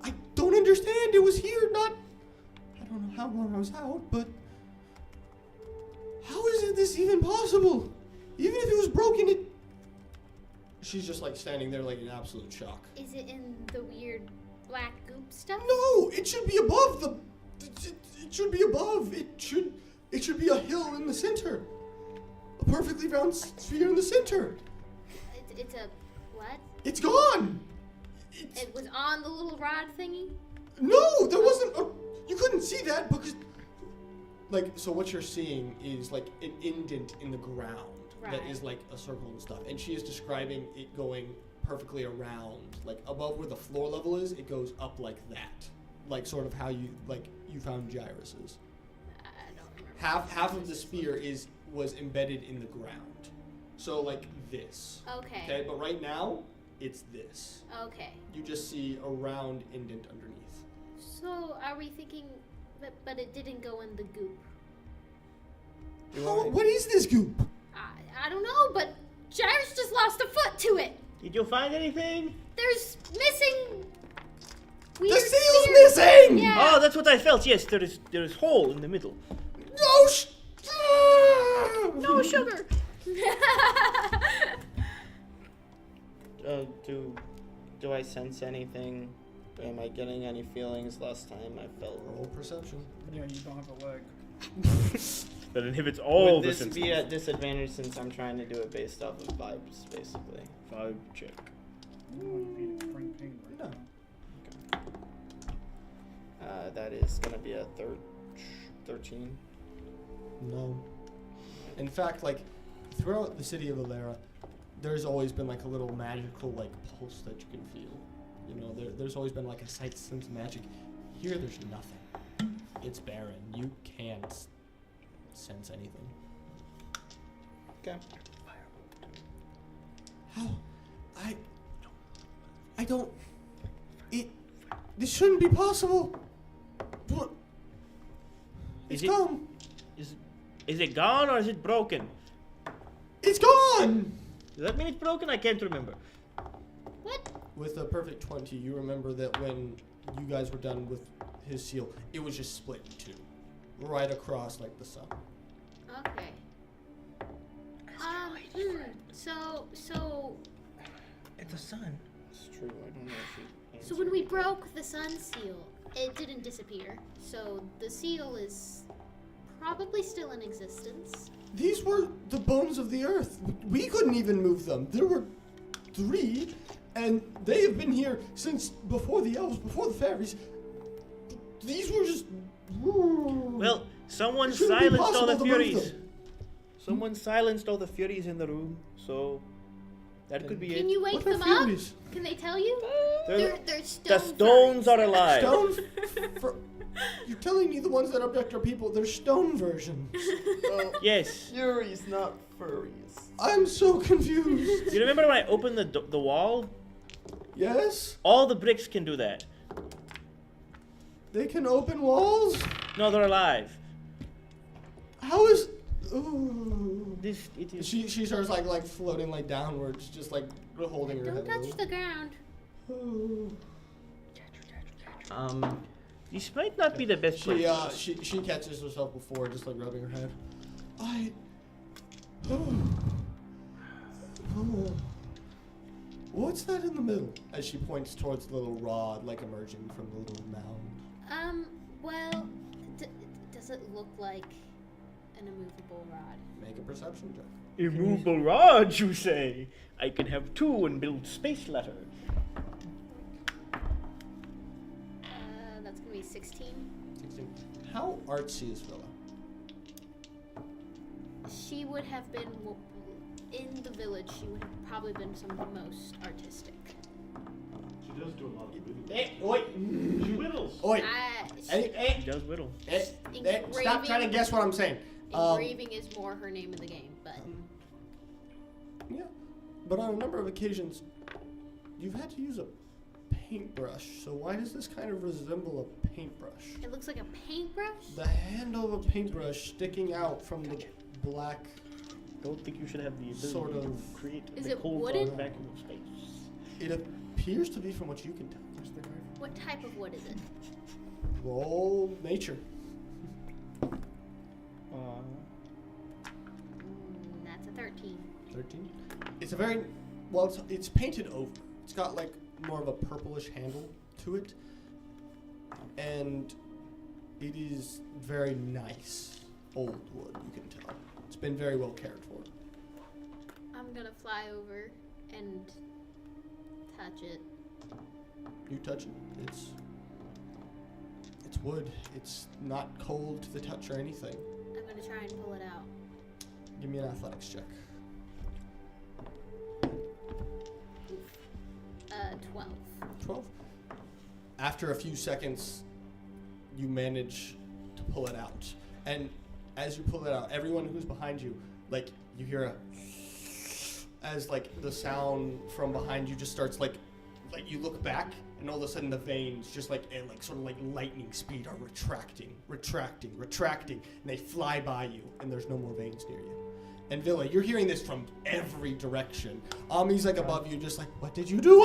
I don't understand. It was here, not... I don't know how long I was out, but... How is this even possible? Even if it was broken, it... She's just like standing there like in absolute shock. Is it in the weird black goop stuff? No! It should be above the... It should be above. It should be a hill in the center. A perfectly round sphere in the center. It's a what? It's gone. It was on the little rod thingy? No, there wasn't. You couldn't see that because, like, so what you're seeing is like an indent in the ground that Right. is like a circle and stuff. And she is describing it going perfectly around. Like above where the floor level is, it goes up like that. Like sort of how you found Gyrus's. I don't remember. Half of the spear was embedded in the ground. So like this. Okay. Okay, but right now it's this. Okay. You just see a round indent underneath. So are we thinking that, but it didn't go in the goop? What is this goop? I don't know, but Gyrus just lost a foot to it. Did you find anything? There's missing. The Weird seal's spears. missing! Yeah. Oh, that's what I felt. Yes, there is hole in the middle. No sugar. Do I sense anything? Am I getting any feelings? Last time I felt. Roll perception. Yeah, you don't have a leg. That inhibits all Would the this senses. be at disadvantage since I'm trying to do it based off of vibes, basically? Vibe check. You'd be extreme pain right No. now. That is gonna be a 13. No. In fact, like throughout the city of Aleran, there's always been like a little magical like pulse that you can feel. You know, there's always been like a sight sense magic. Here, there's nothing. It's barren. You can't sense anything. Okay. How? I don't. This shouldn't be possible. What? It's gone. Is it gone or is it broken? It's gone. Does that mean it's broken? I can't remember. What? With a perfect 20, you remember that when you guys were done with his seal, it was just split in two, right across like the sun. Okay. So It's a sun. It's true. I don't know if So when we broke the sun seal, it didn't disappear. So the seal is probably still in existence. These were the bones of the earth. We couldn't even move them. There were 3, and they have been here since before the elves, before the fairies. These were just. Well, someone It shouldn't be silenced all the possible to move furies. them. Someone silenced all the furies in the room, so that could be Can it. you wake What are them up? furies? Can they tell you? They're- They're stone. The stones furries. are alive. Stone. You're telling me the ones that abduct our people, they're stone versions. Well, Yes. furies, not furries. I'm so confused. You remember when I opened the wall? Yes? All the bricks can do that. They can open walls? No, they're alive. How is. Ooh. It is. She starts like floating like downwards, just like holding her Don't head. a touch little. the ground. Ooh. This might not be the best place. She catches herself before, just like rubbing her head. What's that in the middle? As she points towards the little rod, like emerging from the little mound. Well, does it look like an immovable rod? Make a perception check. Immovable rod, you say? I can have 2 and build space ladder. That's gonna be 16. 16. How artsy is Villa? She would have been in the village. She would have probably been some of the most artistic. She does do a lot of whittling. Hey, oi! She whittles. Oi! She- Hey, She does whittle. stop trying to guess what I'm saying. Engraving is more her name in the game, but Yeah, but on a number of occasions, you've had to use a paintbrush. So why does this kind of resemble a paintbrush? it looks like a paintbrush. The handle of a paintbrush sticking out from the black. Don't think you should have the ability Sort to of. create Is the it cold wooden? vacuum of space. It appears to be, from what you can tell. What type of wood is it? Roll nature. That's a 13. 13. It's a very well. It's painted over. It's got like more of a purplish handle to it, and it is very nice old wood. You can tell. It's been very well cared for. I'm gonna fly over and touch it. You touch it. It's wood. It's not cold to the touch or anything. I'm gonna try and pull it out. Give me an athletics check. 12. After a few seconds, you manage to pull it out. And as you pull it out, everyone who's behind you, like, you hear as, like, the sound from behind you just starts, like you look back, and all of a sudden the veins just, like, at, like, sort of like lightning speed are retracting, and they fly by you, and there's no more veins near you. And Villa, you're hearing this from every direction. Ami's, like, above you, just like, what did you do?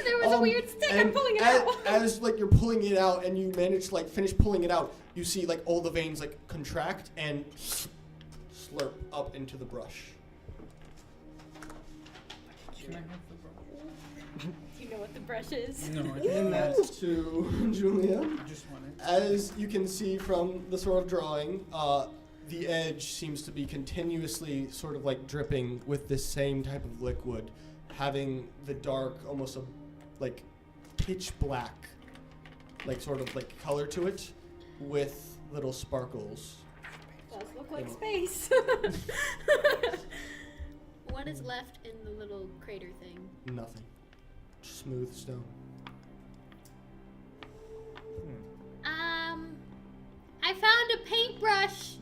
There was a weird stick. I'm pulling it out. As, like, you're pulling it out, and you manage to, like, finish pulling it out, you see, like, all the veins, like, contract and slurp up into the brush. Can I have the brush? Do you know what the brush is? No, I And don't. that's to Julia. Just wanted. As you can see from the sort of drawing, the edge seems to be continuously sort of like dripping with this same type of liquid, having the dark, almost like pitch black, like sort of like color to it, with little sparkles. Does look like Yeah. space. What is left in the little crater thing? Nothing. Smooth stone. I found a paintbrush.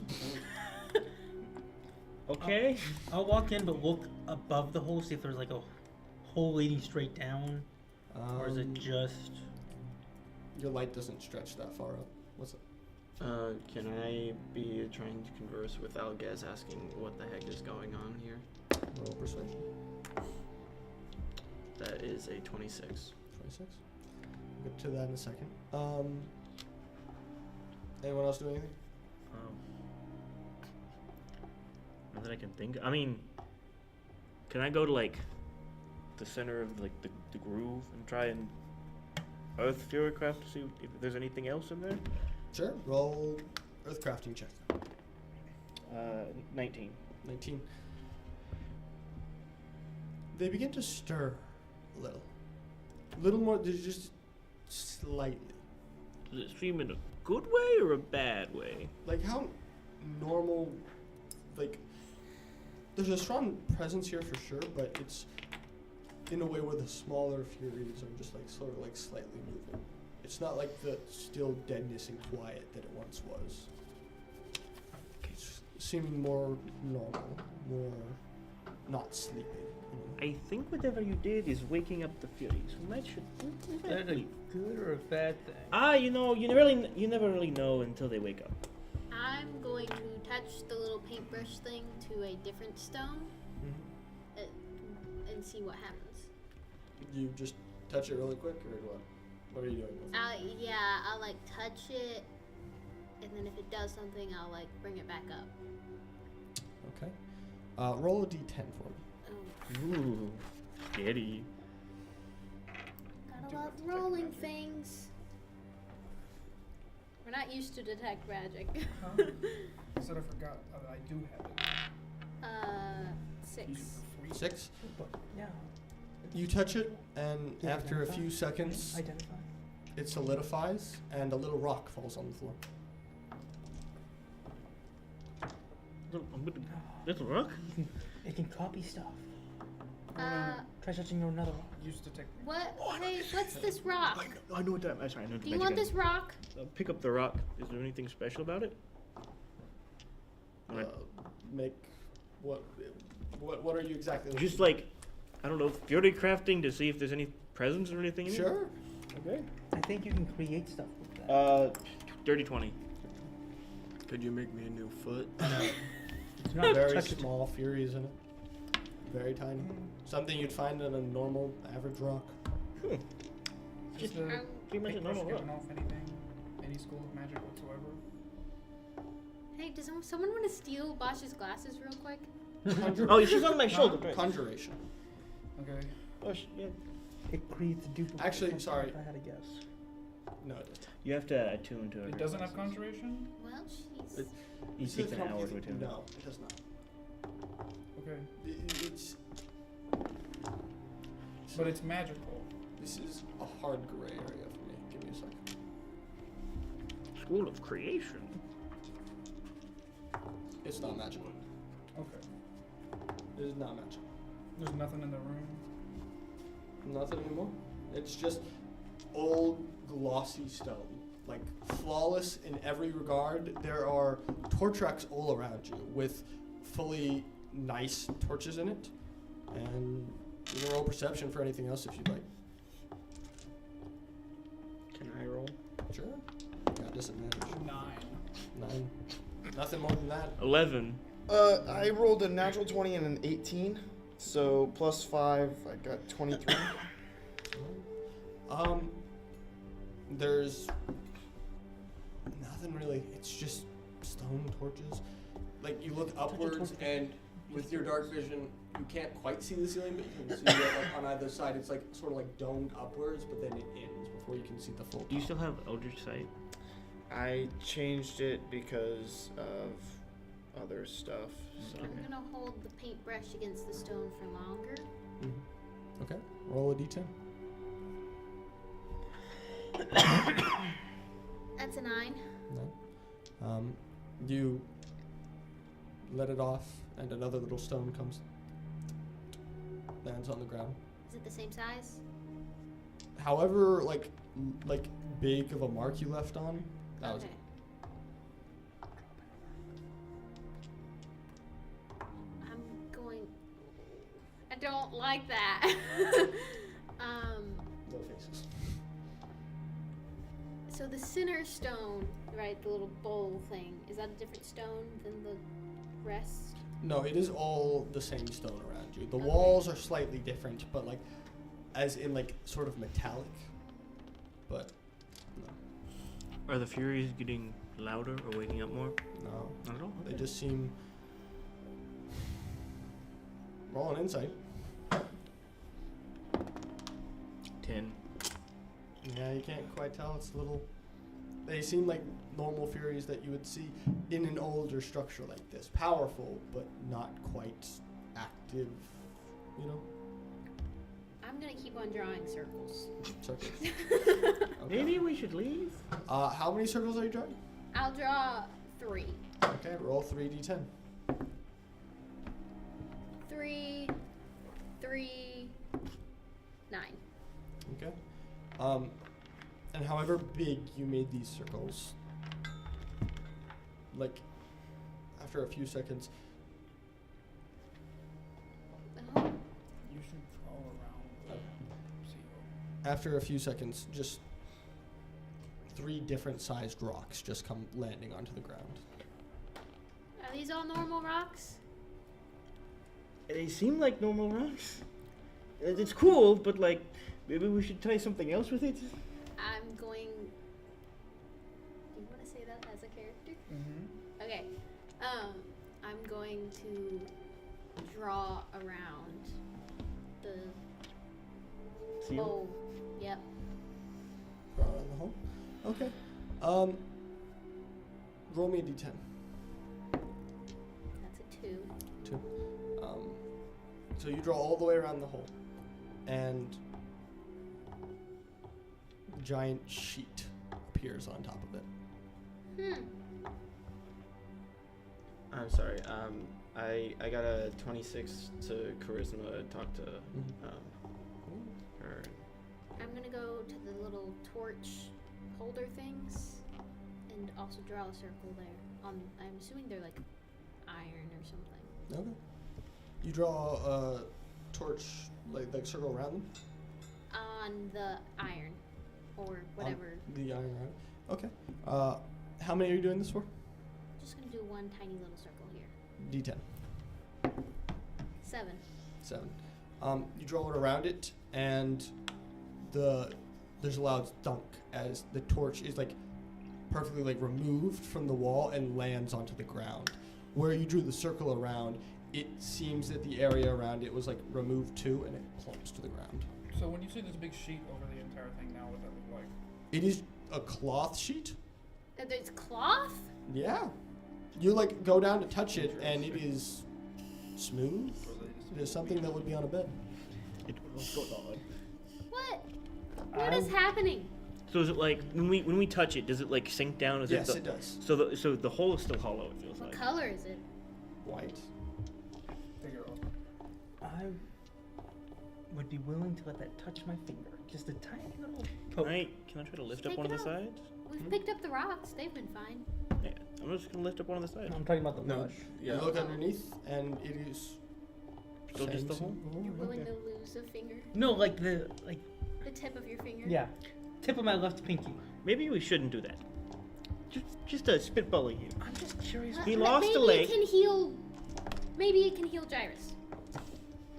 Okay. I'll walk in, but look above the hole, see if there's like a hole leading straight down, or is it just? Your light doesn't stretch that far up. What's it? Can I be trying to converse with Algaz, asking what the heck is going on here? Roll persuasion. That is a 26. 26. We'll get to that in a second. Anyone else do anything? Not that I can think. I mean, can I go to like the center of like the groove and try and earth Furycraft to see if there's anything else in there? Sure. Roll earth crafting check. 19. 19. They begin to stir a little. A little more, just slightly. Does it seem in a good way or a bad way? Like how normal, like, there's a strong presence here for sure, but it's in a way where the smaller Furies are just like sort of like slightly moving. It's not like the still deadness and quiet that it once was. It's seeming more normal, more not sleeping. I think whatever you did is waking up the Furies. We might should. Is that a good or a bad thing? You know, you never really know until they wake up. I'm going to touch the little paintbrush thing to a different stone and see what happens. You just touch it really quick, or what? What are you doing with it? Yeah, I'll like touch it, and then if it does something, I'll like bring it back up. Okay. Roll a d10 for me. Oh, Ooh, scary. gotta love rolling things. We're not used to detect magic. Huh? I said I forgot. I do have it. 6. Use it for free. 6. Yeah. You touch it, and Yeah, after a identify. few seconds, Identify. it solidifies, and a little rock falls on the floor. Little rock? It can copy stuff. Uh, Try touching another rock. Used to take. what? Hey, what's this rock? I know what that. Sorry, I know what Do you want this rock? Pick up the rock. Is there anything special about it? Right. Make what are you exactly? Just like, I don't know, fury crafting to see if there's any presents or anything in Sure. it? Okay. I think you can create stuff with that. Dirty 20. Could you make me a new foot? It's not Very touch it. small Furies in it. Very tiny. Something you'd find in a normal average rock. Just Um, the pretty much a paintbrush normal giving off anything, any school of magic whatsoever. Hey, does someone want to steal Bosch's glasses real quick? Oh, she's on my shoulder. Right. Conjuration. Okay. Oh, yeah. It creates a duplicate. Actually, sorry. If I had to guess. No, it doesn't. You have to attune to her. It doesn't have conjuration. Well, she's. You Is take it an hour to complicated? attune. No, it does not. Okay. It's. But it's magical. This is a hard gray area for me. Give me a second. School of Creation. It's not magical. Okay. It is not magical. There's nothing in the room. Nothing anymore. It's just old, glossy stone. Like, flawless in every regard. There are torch racks all around you with fully nice torches in it. And you can roll perception for anything else if you'd like. Can I roll? Sure. Got disadvantage. 9. 9. Nothing more than that. 11. I rolled a natural 20 and an 18, so plus 5, I got 23. There's nothing really. It's just stone torches. Like, you look upwards, and with your dark vision, you can't quite see the ceiling, but you can see that, like, on either side, it's like sort of like domed upwards, but then it ends before you can see the full. Do you top. still have Eldritch Sight? I changed it because of other stuff. So. I'm gonna hold the paintbrush against the stone for longer. Mm-hmm. Okay. Roll a d10. That's a 9. No. You let it off, and another little stone comes, lands on the ground. Is it the same size? However, like big of a mark you left on, that was Okay. it. I'm going. I don't like that. No faces. So the center stone, right, the little bowl thing, is that a different stone than the rest? No, it is all the same stone around you. The Okay. walls are slightly different, but like, as in like sort of metallic. But Are the Furies getting louder or waking up more? no, Not at all. they just seem. Roll an insight. 10. Yeah, you can't quite tell. It's a little. They seem like normal Furies that you would see in an older structure like this. Powerful, but not quite active. You know. I'm gonna keep on drawing circles. Circles. Okay. Maybe we should leave? How many circles are you drawing? I'll draw 3. Okay, roll 3d10. 3, 3, 9. Okay. And however big you made these circles, like, after a few seconds, Oh, You should draw around the seal. after a few seconds, just 3 different sized rocks just come landing onto the ground. are these all normal rocks? They seem like normal rocks. It's cool, but like, maybe we should try something else with it. I'm going. Do you want to say that as a character? Mm-hmm. Okay. I'm going to draw around the Seal? bowl. Yep. Around the hole. Okay. Roll me a d10. That's a 2. 2. So you draw all the way around the hole, and a giant sheet appears on top of it. I'm sorry. I got a 26 to charisma. Talk to her. I'm gonna go to the little torch holder things and also draw a circle there. I'm assuming they're like iron or something. Okay. You draw a torch, like circle around them? On the iron or whatever. The iron rod. Okay. How many are you doing this for? Just gonna do one tiny little circle here. D10. 7. 7. You draw it around it, and there's a loud thunk as the torch is like perfectly like removed from the wall and lands onto the ground. Where you drew the circle around, it seems that the area around it was like removed too, and it plumps to the ground. So when you see this big sheet over the entire thing now, what does that look like? It is a cloth sheet. And there's cloth? Yeah. You like go down to touch it, and it is smooth. It is something that would be on a bed. What's going on? What? What is happening? So is it like when we touch it, does it like sink down? Is Yes, it it does. So the hole is still hollow. It feels What like. color is it? White. Figure out. I would be willing to let that touch my finger just a tiny little Can poke. I try to lift up Take one of it the out. sides? We've picked up the rocks. They've been fine. Yeah, I'm just gonna lift up one of the sides. No, I'm talking about the No, brush. yeah. You look underneath, and it is Still just the same hole? symbol. You're willing Okay. to lose a finger? No, like the The tip of your finger? yeah, tip of my left pinky. Maybe we shouldn't do that. Just a spitballing here. I'm just curious. He But lost maybe a leg. It can heal. Maybe it can heal Gyrus.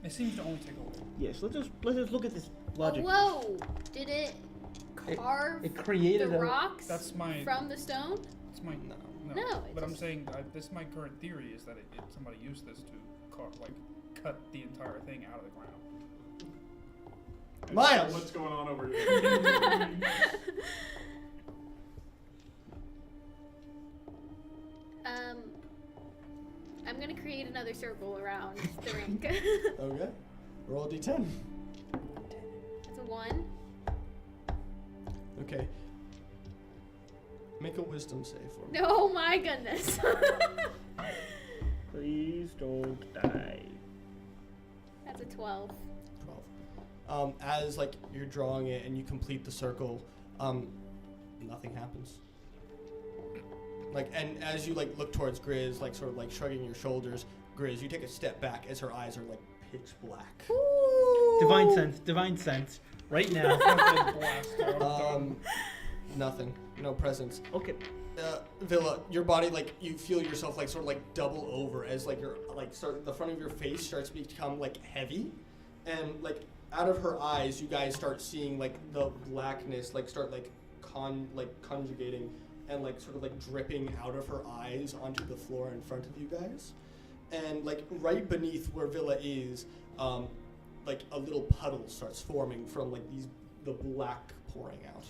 It seems to only take a while. Yes, let's just look at this logic. Oh, whoa! Did it carve It created the a rocks That's my. from the stone? It's my. No. No, it But I'm just- saying this is my current theory is that somebody used this to cut the entire thing out of the ground. Miles! What's going on over here? I'm gonna create another circle around the rink. Okay. Roll a d10. It's a 1. Okay. Make a wisdom save for me. Oh my goodness. Please don't die. That's a 12. 12. As like you're drawing it and you complete the circle, nothing happens. Like, and as you like look towards Grizz, like sort of like shrugging your shoulders, Grizz, you take a step back as her eyes are like pitch black. divine sense, right now. Fucking blast out. Nothing. No presence. Okay. Villa, your body, like, you feel yourself, like, sort of, like, double over as, like, your, like, the front of your face starts to become, like, heavy. And, like, out of her eyes, you guys start seeing, like, the blackness, like, start, like, conjugating and, like, sort of, like, dripping out of her eyes onto the floor in front of you guys. And, like, right beneath where Villa is, like, a little puddle starts forming from, like, the black pouring out.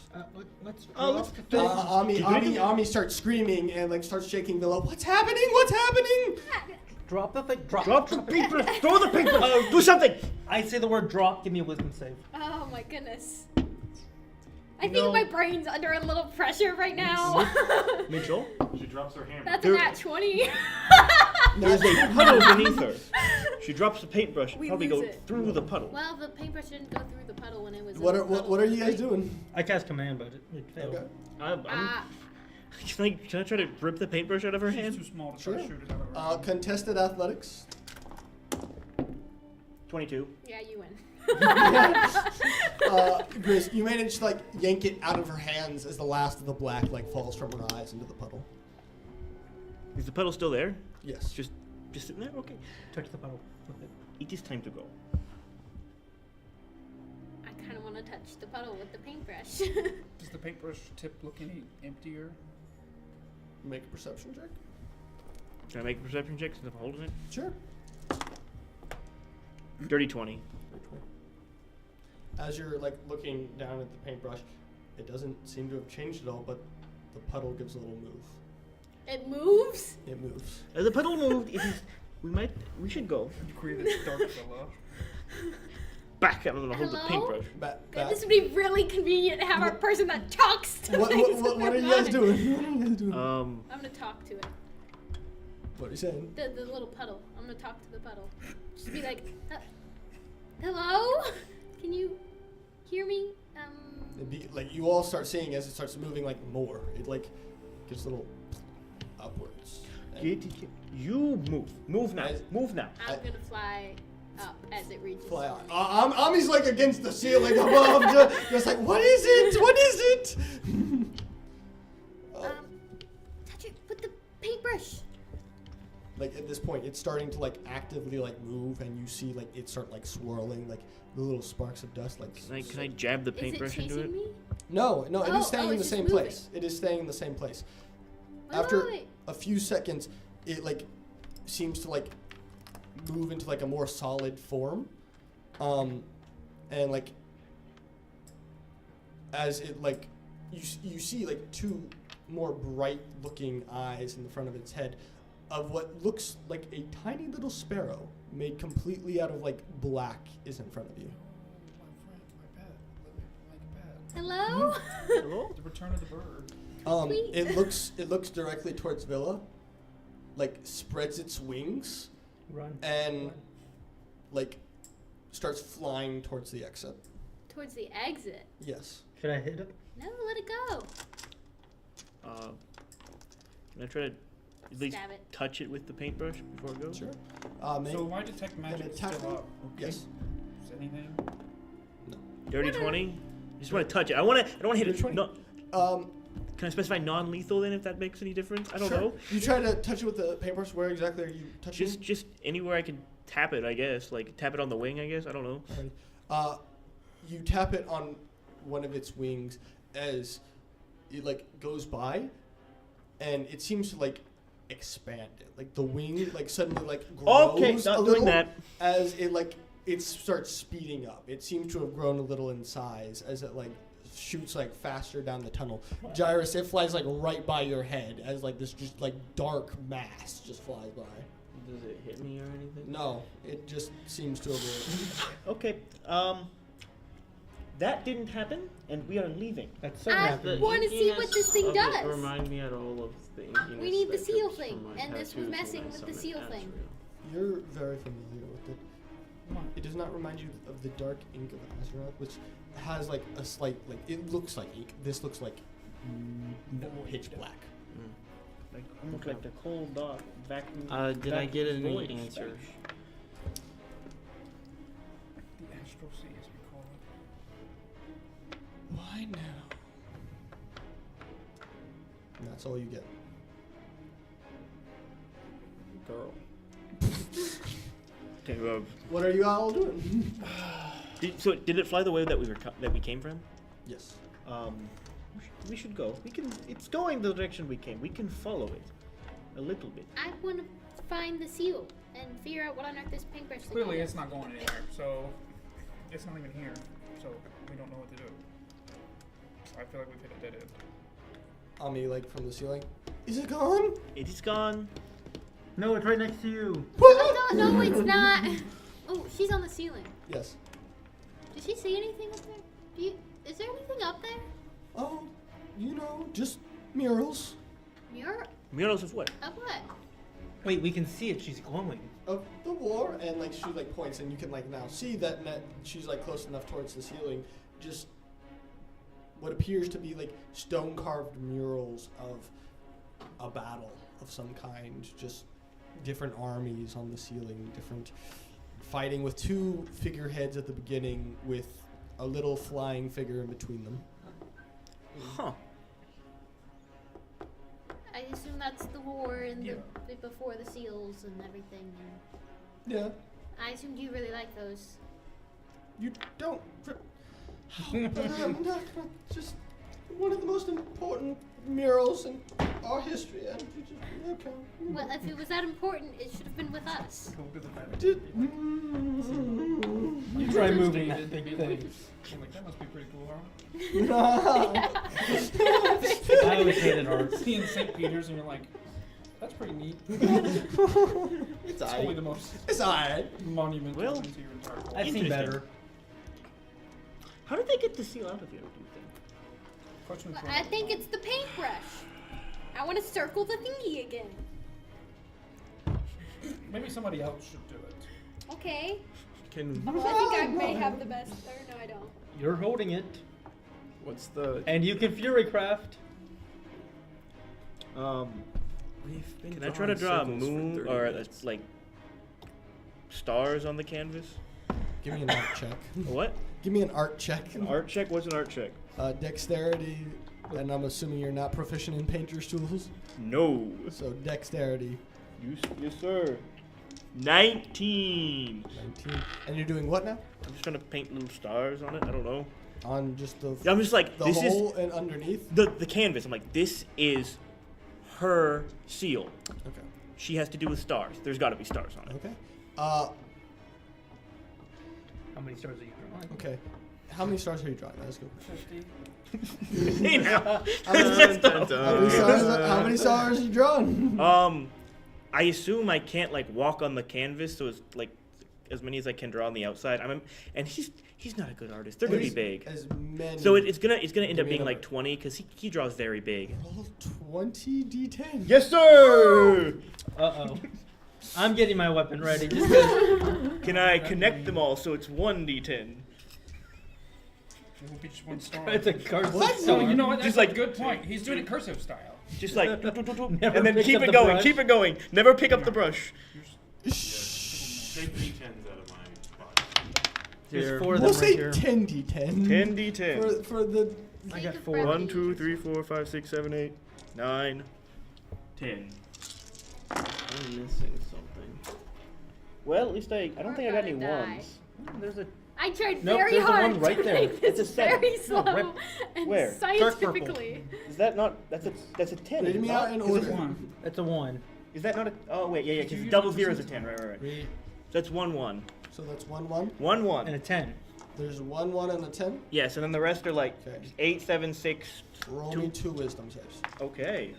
Let's. Ami starts screaming and like starts shaking Villa. What's happening? What's happening? Drop the thing. Drop the it. paper. Throw the paper. Do something. I say the word drop. Give me a wisdom save. Oh my goodness. I think my brain's under a little pressure right now. Mitchell, She drops her hammer. That's a nat 20. there's a puddle beneath her. She drops the paintbrush. We Probably lose go it. through the puddle. Well, the paintbrush didn't go through the puddle when it was. What in are the puddle. what are you guys doing? I cast command, but it failed. Okay. Can I try to rip the paintbrush out of her She's hand? too small to try to Sure. shoot it out of her. Contested athletics. 22. Yeah, you win. Grizz, you manage to like yank it out of her hands as the last of the black like falls from her eyes into the puddle. Is the puddle still there? Yes. Just sitting there? Okay. Touch the puddle with it. It is time to go. I kind of want to touch the puddle with the paintbrush. Does the paintbrush tip look any emptier? Make a perception check. Can I make a perception check since I'm holding it? Sure. Dirty 20. As you're like looking down at the paintbrush, it doesn't seem to have changed at all, but the puddle gives a little move. It moves? It moves. As the puddle moved, we should go You created a dark villa. back. I'm gonna hold the Hello? paintbrush. This would be really convenient to have a person that talks to things. What are you guys doing? What are you guys doing? I'm going to talk to it. What are you saying? The little puddle. I'm going to talk to the puddle. Just be like, hello? Can you hear me? It'd be like you all start seeing as it starts moving like more. It like gets a little upwards. And You move. Move now. Move now. I'm going to fly up as it reaches. fly out. Ami's like against the ceiling above, just like, what is it? What is it? Touch it with the paintbrush. Like at this point, it's starting to like actively like move, and you see like it start like swirling, like the little sparks of dust. Like Can I jab the Is it paintbrush into chasing it? me? no, it is staying in it's the just same moving. place. It is staying in the same place. Wait, After wait. a few seconds, it like seems to like move into like a more solid form, and like as it like you see like two more bright looking eyes in the front of its head of what looks like a tiny little sparrow made completely out of like black is in front of you. My pet. Like a pet. Hello? Hello? The return of the bird. Sweet. It looks directly towards Villa, like spreads its wings Run. and like starts flying towards the exit. towards the exit. Yes. Should I hit it? No, let it go. Can I try to at least Stab it. touch it with the paintbrush before it goes? Sure. So my detect magic is attack still roll? up. Yes. Is anything? Dirty 20? You just want to touch it. I don't want to hit Dirty it. 20? No, Um, can I specify non-lethal then if that makes any difference? I don't sure. know. You try to touch it with the paintbrush. Where exactly are you touching? Just anywhere I can tap it, I guess. Like tap it on the wing, I guess. I don't know. Alrighty. You tap it on one of its wings as it like goes by, and it seems to like expand it. Like the wing like suddenly like grows Okay, a not little doing that. as it starts speeding up. It seems to have grown a little in size as it like shoots like faster down the tunnel. Gyrus, it flies like right by your head as like this just like dark mass just flies by. Does it hit me or anything? No, it just seems to have. Okay. That didn't happen, and we are leaving. That's so I happened. want to see what this thing does. Remind me at all of the inkiness. We need the that seal drips thing, from my and this was tattoos when messing I with the summon seal thing. Azrael. You're very familiar with it. It does not remind you of the dark ink of Azeroth, which has like a slight like it looks like ink. This looks like no pitch black. Like look like the cold dark vacuum. Did I get any void answers? The astral sea, as we call it. Why now? And that's all you get. Girl. Okay, What are you all doing? so did it fly the way that we came from? Yes. We should go. We can. It's going the direction we came. We can follow it a little bit. I want to find the seal and figure out what on earth this paintbrush thing Clearly, is. it's not going anywhere. So it's not even here. So we don't know what to do. I feel like we've hit a dead end. Ami, like from the ceiling. Is it gone? It is gone. No, it's right next to you. No, it's not. Oh, she's on the ceiling. Yes. Did she see anything up there? Is there anything up there? Oh, just murals Murals of what? Of what? Wait, we can see it. She's glowing. of the war, and like she like points, and you can like now see that she's like close enough towards the ceiling. Just what appears to be like stone carved murals of a battle of some kind. Just different armies on the ceiling, different fighting with two figureheads at the beginning, with a little flying figure in between them. Huh. I assume that's the war and the before the seals and everything. And Yeah, I assumed you really like those. you don't. Just one of the most important murals in our history. And you just, okay. Well, if it was that important, it should have been with us. Go to the back. You try moving that big thing. I'm like, that must be pretty cool, huh? I always hated art. Seeing St. Peter's and you're like, that's pretty neat. It's Probably the most It's alright. monumental Well, thing to your entire life. I've seen better. How did they get the seal out of here, do you think? Question Well, from- I think it's the paintbrush. I want to circle the thingy again. Maybe somebody else should do it. Okay. Can Well, I think I may have the best. Or no, I don't. You're holding it, what's the and you can Fury Craft. we've been Can I try to draw a drawing circles for moon 30 or minutes. like stars on the canvas? Give me an art check. What? Give me an art check. An art check? What's an art check? Dexterity, and I'm assuming you're not proficient in painter's tools. No. So dexterity, Yes, sir. 19. 19. And you're doing what now? I'm just trying to paint little stars on it. I don't know. On just the I'm just like, the this is hole and underneath? the canvas. I'm like, this is her seal. Okay. She has to do with stars. There's got to be stars on it. Okay. How many stars are you drawing? Okay. How many stars are you drawing? Let's go. 50. Hey, now. How many stars are you drawing? I assume I can't like walk on the canvas, so it's like as many as I can draw on the outside. And he's not a good artist. They're gonna be big. As many. So it's gonna end Give up me being another. like 20 because he draws very big. Roll 20 d10. Yes, sir. Uh-oh. I'm getting my weapon ready. Just 'cause- Can I connect them all so it's 1d10? It will be just one star. It's a cursive What? star. No, you know what? That's Just a like- good point. He's doing it cursive style. Just like, doop, doop, doop, doop, Never and then picks keep up it the going, brush. keep it going. Never pick up the brush. Take D10s out of my body. There's Here. 4 of We'll them say right here. 10d10. 10d10. For the. I got Sake of 4. brevity. 1, 2, 3, 4, 5, 6, 7, 8, 9, 10. I'm missing something. Well, at least I don't We're think I got any gonna die. ones. There's a I tried Nope, very there's the hard one right to there. make this It's a 7. very slow right- and Where? Dark purple. scientifically. Is that not? That's a 10. Read is it me not? out in Is it- order. One. That's a 1. Is that not a? Oh wait, yeah, Did you because use double it for 0 is a something? 10, right. Read. That's 1 1. So that's 1 1. 1 And 1. a 10. There's 1 1 and a 10. Yes, and then the rest are like Okay. 8, 7, 6. Roll me 2 wisdom saves. Okay.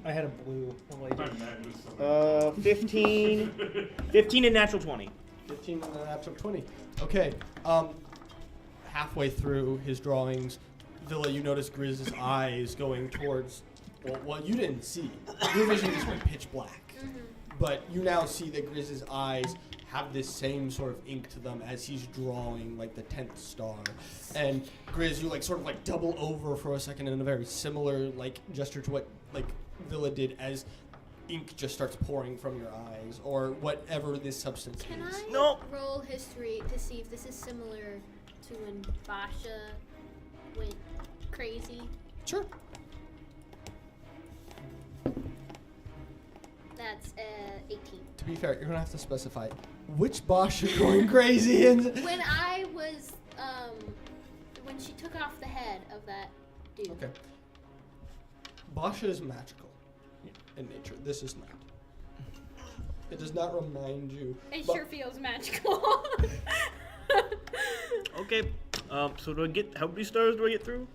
I had a blue. What will I do? 15. 15 and natural 20. 15 and a natural 20. Okay. Halfway through his drawings, Villa, you notice Grizz's eyes going towards. Well, you didn't see. Your vision just went pitch black. But you now see that Grizz's eyes have this same sort of ink to them as he's drawing like the 10th star. And Grizz, you like sort of like double over for a second in a very similar like gesture to what like Villa did as ink just starts pouring from your eyes or whatever this substance Can is. I No. roll history to see if this is similar to when Basha went crazy? Sure. That's 18. To be fair, you're gonna have to specify which boss you're going crazy in. When I was, when she took off the head of that dude. Okay. Basha is magical in nature. This is not. It does not remind you. It but- sure feels magical. Okay. So do I get? How many stars do I get through?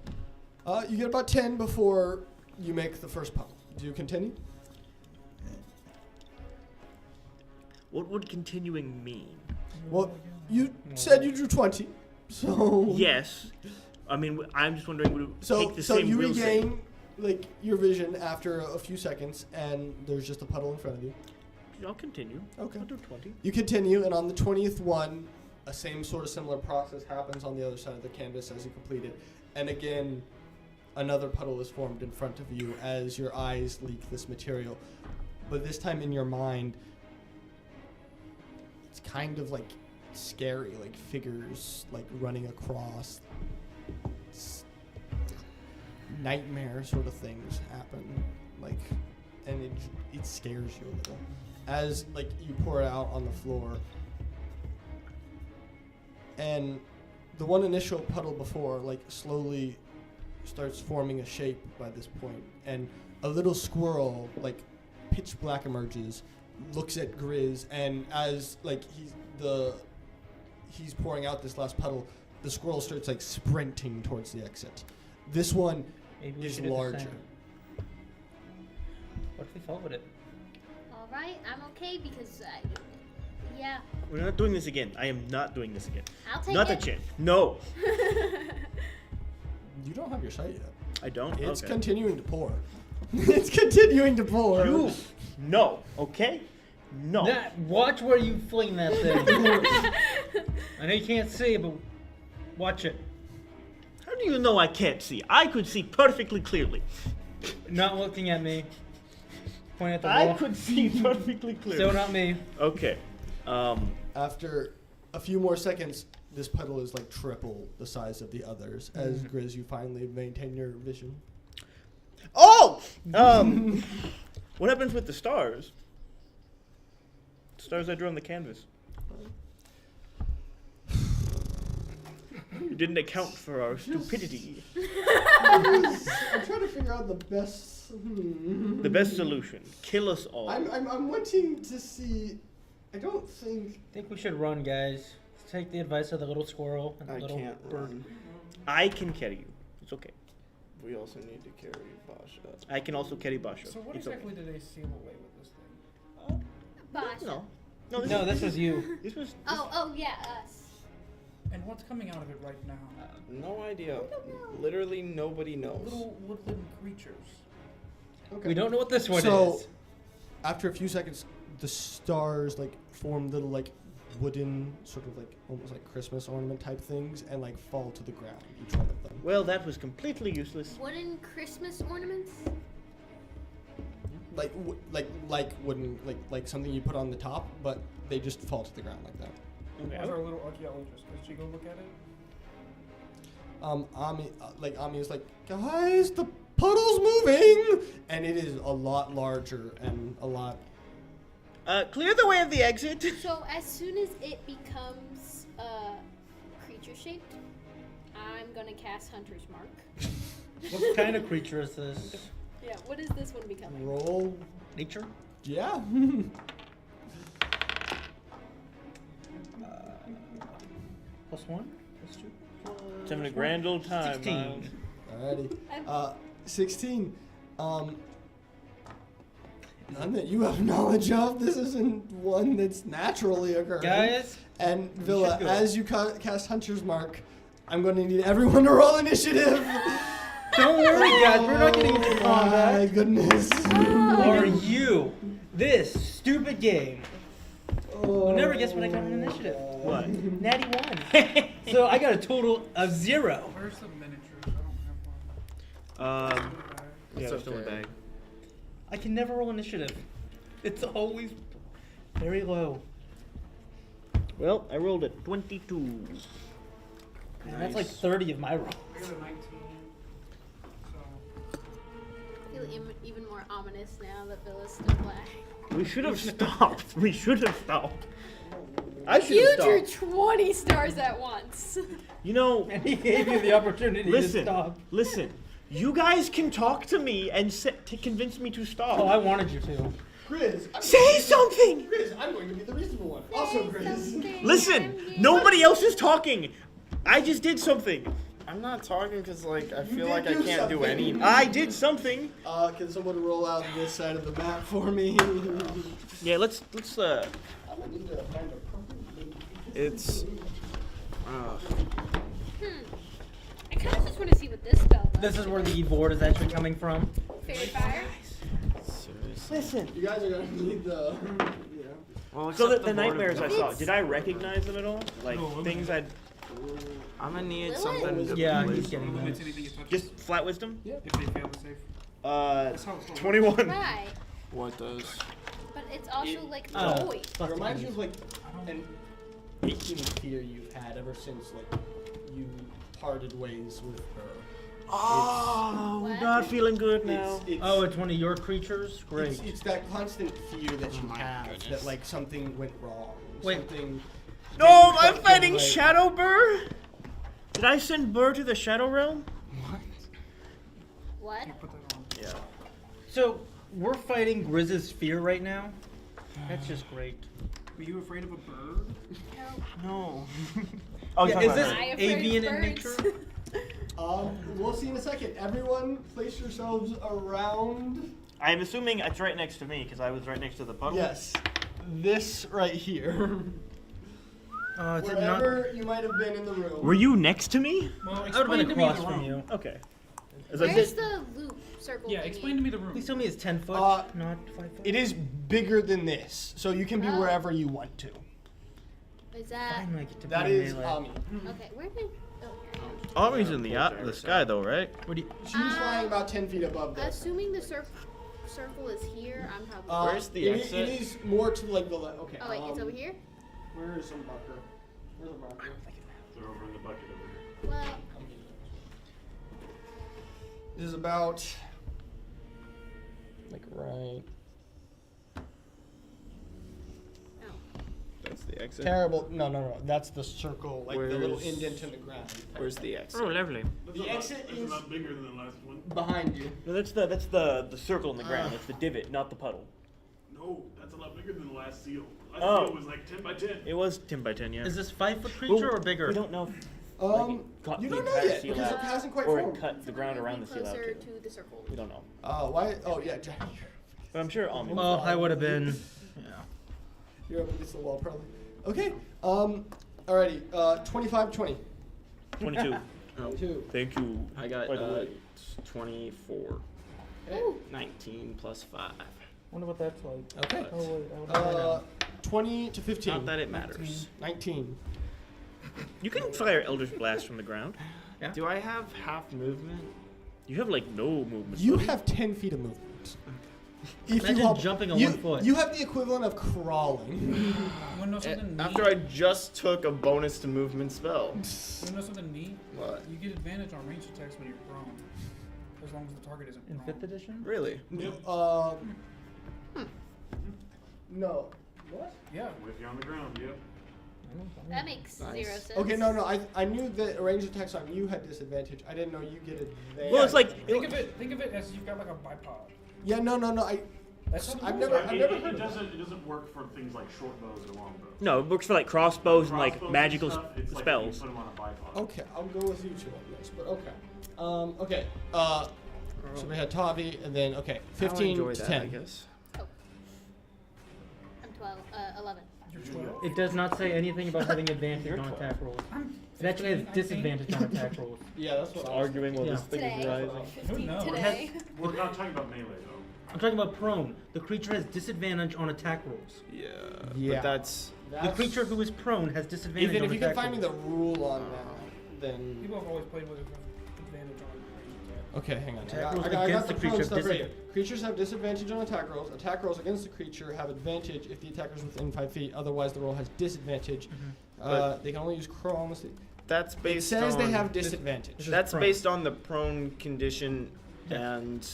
You get about 10 before you make the first puzzle. Do you continue? What would continuing mean? Well, you said you drew 20, so Yes. I mean, I'm just wondering, would it So take the so same you will save? regain like your vision after a few seconds, and there's just a puddle in front of you. I'll continue. Okay. I'll do 20. You continue, and on the 20th one, a same sort of similar process happens on the other side of the canvas as you complete it. And again, another puddle is formed in front of you as your eyes leak this material. But this time in your mind, it's kind of like scary, like figures like running across. Nightmare sort of things happen, like, and it scares you a little. As like you pour it out on the floor, and the one initial puddle before like slowly starts forming a shape by this point, and a little squirrel like pitch black emerges, looks at Grizz, and as like he's pouring out this last puddle, the squirrel starts like sprinting towards the exit. This one Maybe we is should do the larger. same. What if we followed it? All right, I'm okay because, yeah, We're not doing this again. I am not doing this again. I'll take Not it. the chance. No. You don't have your sight yet. I don't. It's okay. continuing to pour. It's continuing to pour. You. No. Okay. No. Watch where you fling that thing. I know you can't see, but watch it. How do you know I can't see? I could see perfectly clearly. Not looking at me. Point at the I wall. could see perfectly clearly. Still not me. Okay. After a few more seconds, this puddle is like triple the size of the others. As Grizz, you finally maintain your vision. Oh! What happens with the stars? Stars I drew on the canvas. You didn't account for our stupidity. I'm trying to figure out the best. The best solution. Kill us all. I'm wanting to see. I don't think. I think we should run, guys. Take the advice of the little squirrel and the I little can't bird. run. I can carry you. It's okay. We also need to carry Basha. I can also carry Basha. So what It's exactly okay. did they seal away with this thing? Basha. No. No, this was you. This was. Oh, yeah, us. And what's coming out of it right now? No idea. Literally nobody knows. Little woodland creatures. Okay. We don't know what this one So, is. after a few seconds, the stars like form little like wooden, sort of like almost like Christmas ornament type things, and like fall to the ground. Each one of them. Well, that was completely useless. Wooden Christmas ornaments? Like wooden, like something you put on the top, but they just fall to the ground like that. Okay. How's our little archaeologist? Could she go look at it? Ami is like, guys, the puddle's moving, and it is a lot larger and a lot. Clear the way of the exit. So as soon as it becomes creature shaped, I'm gonna cast Hunter's Mark. What kind of creature is this? Yeah, what is this one becoming? Roll. Nature? Yeah. +1? +2? It's having a grand old time. 16. Alrighty. 16. None that you have knowledge of. This isn't one that's naturally occurring. Guys, And we Villa, should go. as you cast Hunter's Mark, I'm going to need everyone to roll initiative. don't worry, guys. We're not getting into My combat. goodness. Are you? This stupid game. Oh, You'll never guess what I got in initiative. What? Natty 1. So I got a total of 0. Where's the miniatures? I don't have one. Yeah, It's it's still in the okay. bag. I can never roll initiative. It's always very low. Well, I rolled a 22. And that's like 30 of my rolls. I got a 19. So. I feel even more ominous now that Villa's still black. We should have stopped. We should have stopped. I should You have drew stopped. 20 stars at once. You know, And he gave you the opportunity to listen, stop. listen. You guys can talk to me and to convince me to stop. Oh, I wanted you to. Grizz. Say something! Grizz, I'm going to be the reasonable one. Also, Grizz. Listen, nobody else is talking. I just did something. I'm not talking because like I You feel did like I do can't do something. any. I did something. Can someone roll out this side of the map for me? Yeah, let's I would need to find a perfect. It's. I kind of just want to see what this spell does. This is where the Vorde is actually coming from. Fairy fire. Seriously. listen. You guys are gonna need the. Well, So except the board nightmares I of saw, It's- did I recognize them at all? Like No, things I'd I'm gonna need Lilith? something to Yeah, place he's getting on that. Limits this. anything you touch. just flat wisdom? If they fail to save. Uh, how it's 21. Right. What does? But it's also like Oh. toy. It reminds you of like an 18 fear you've had ever since like you parted ways with her. Oh, What? not feeling good now. It's, Oh, it's one of your creatures? Great. It's that constant fear that you my have goodness. that like something went wrong. Wait. Something. No, I'm something, fighting like- Shadow Burr. Did I send Burr to the Shadow Realm? What? Put that on. Yeah. So, we're fighting Grizz's fear right now? That's just great. Were you afraid of a bird? No. No. Oh, Yeah, you're is talking this about I her. afraid of avian in birds. nature? We'll see in a second. Everyone, place yourselves around. I'm assuming it's right next to me because I was right next to the puddle. Yes, this right here. Is it not? Wherever you might have been in the room. Were you next to me? Well, I would have explain been to me the across from room. you. Okay. As I Where's said, the loop circle? Yeah, thingy? explain to me the room. Please tell me it's 10 foot, not 5 foot. It is bigger than this, so you can be Oh. wherever you want to. Is that? Fine, like, to That be is melee. Ami. Okay, where did? Oh, here. Army's in the sky though, right? What do you? She's flying about 10 feet above this. Assuming the circle is here, I'm probably. Where's the it exit? is more to like the left. Okay. Oh wait, it's over here. Where is some marker? Where's the marker? They're over in the bucket over here. Well, This is about like right. oh, That's the exit. Terrible. No. That's the circle, like the little Where's- indent in the ground. Where's the exit? Oh, lovely. The exit It's is a lot bigger than the last one. behind you. No, that's the circle in the ground. That's the divot, not the puddle. No, that's a lot bigger than the last seal. The last Oh. seal was like 10 by 10. It was 10 by 10, yeah. Is this 5 foot Well, creature or bigger? We don't know. Cut You the don't know entire yet seal because out, it hasn't quite or it formed. cut the ground around the seal out. closer too. to the circle. We don't know, Why? Oh yeah, Jack. but I'm sure Army. Well, I would have been. Yeah. You're up against the wall, probably. Okay. Alrighty. 25, 20. 22. 22. Thank you. I got By the way. 24. Okay. Ooh. 19 plus 5. Wonder what that's like. Okay. Oh wait, I would have 20 to 15. Not that it matters. 19. You can fire Eldritch Blast from the ground. Yeah. Do I have half movement? You have like no movement. You don't you? have 10 feet of movement. If Imagine hop- jumping on you, 1 foot. You have the equivalent of crawling. You wanna know something neat? After I just took a bonus to movement spell. You wanna know something neat? What? You get advantage on ranged attacks when you're prone, as long as the target isn't In prone. 5th edition? Really? No. What? Yeah. With you on the ground, yep. That makes Nice. 0 sense. Okay, no. I knew that ranged attacks on you had disadvantage. I didn't know you get advantage. Well, it's like Think of it as you've got like a bipod. Yeah, no. That's how the I've rules never are. heard of It doesn't work for things like short bows or long bows. no, it works for like crossbows and like Crossbows magical stuff, it's like spells. you put them on a bipod. Okay, I'll go with you two on this, but okay. Okay. So we had Tavi, and then okay, I'll 15 enjoy to that, 10. I guess. I'm 11. You're 12. It does not say anything about having advantage You're on 12. attack rolls. I'm It actually has 15, disadvantage on attack rolls. Yeah, that's what I was Arguing while Yeah. this thing is Today. rising. 15 knows? today. We're not talking about melee though. I'm talking about prone. The creature has disadvantage on attack rolls. Yeah. Yeah. But that's. The creature who is prone has disadvantage Ethan, on if you can attack find me rolls. the rule on that, then People have always played with advantage on ranged attacks. okay, hang on. Attack rolls I got against the the prone creature stuff have right here. Creatures have disadvantage on attack rolls. Attack rolls against the creature have advantage if the attacker is within 5 feet. Otherwise, the roll has disadvantage. But- They can only use crawl. That's It based says on. they have disadvantage. This is That's prone. based on the prone condition Yeah. and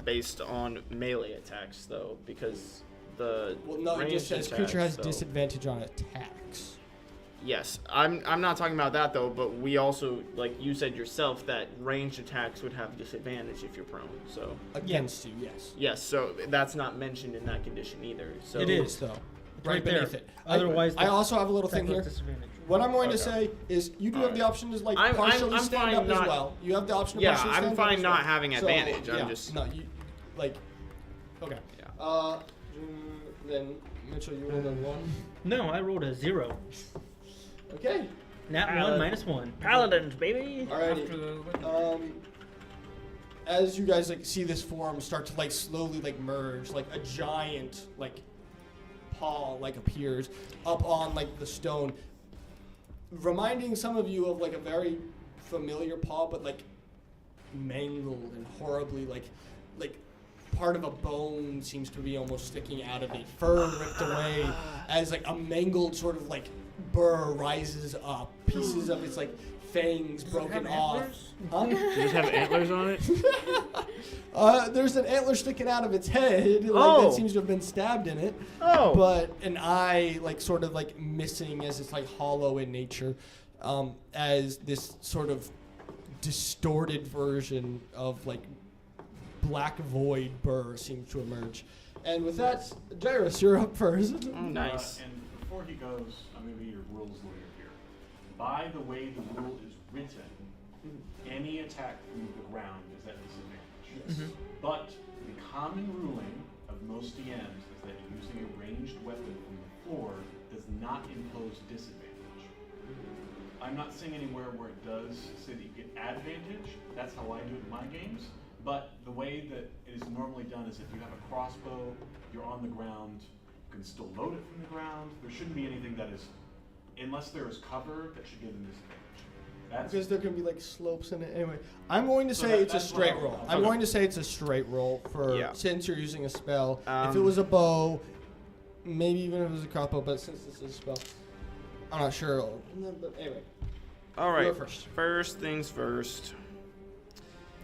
based on melee attacks, though, because the Well, no, it ranged just says attacks, creature has though- disadvantage on attacks. Yes, I'm not talking about that though, but we also, like you said yourself, that ranged attacks would have disadvantage if you're prone. So Against you, yes. yes, so that's not mentioned in that condition either. So It is though. Right there. beneath it. Otherwise, I also have a little attack thing rolls here. disadvantage. What I'm going to Okay. say is, you do have Alright. the option to like I'm partially fine stand up not- as well. You have the option to Yeah, partially I'm stand up fine as not well. having So, advantage, I'm yeah, just- no, you like. Okay. Yeah. Then Mitchell, you rolled a 1. No, I rolled a 0. Okay. Nat 1 Paladin. minus 1. Paladins, baby. Alrighty. After the As you guys like see this form start to like slowly like merge, like a giant like paw like appears up on like the stone, reminding some of you of like a very familiar paw, but like mangled and horribly like part of a bone seems to be almost sticking out of it, fur ripped away as like a mangled sort of like burr rises up, pieces of its like fangs broken off. Huh? Does it have antlers on it? There's an antler sticking out of its head, like, Oh. that seems to have been stabbed in it. Oh. But an eye, like, sort of, like, missing as it's, like, hollow in nature, as this sort of distorted version of, like, black void burr seems to emerge. And with that, Jairus, you're up first. Oh, nice. And before he goes, I'm going to be your rules lawyer here. By the way the rule is written, any attack from the ground is at disadvantage. But the common ruling of most DMs is that using a ranged weapon from the floor does not impose disadvantage. I'm not seeing anywhere where it does say that you get advantage. That's how I do it in my games. But the way that it is normally done is if you have a crossbow, you're on the ground, you can still load it from the ground. There shouldn't be anything that is, unless there is cover, that should give them disadvantage. That's Because there can be, like, slopes in it. Anyway, I'm going to So say that- it's a that's what straight I'll- roll. okay. I'm going to say it's a straight roll for Yeah. since you're using a spell. If it Um, was a bow, maybe even if it was a crossbow, but since this is a spell, I'm not sure. But anyway, All you go right. first. First things first.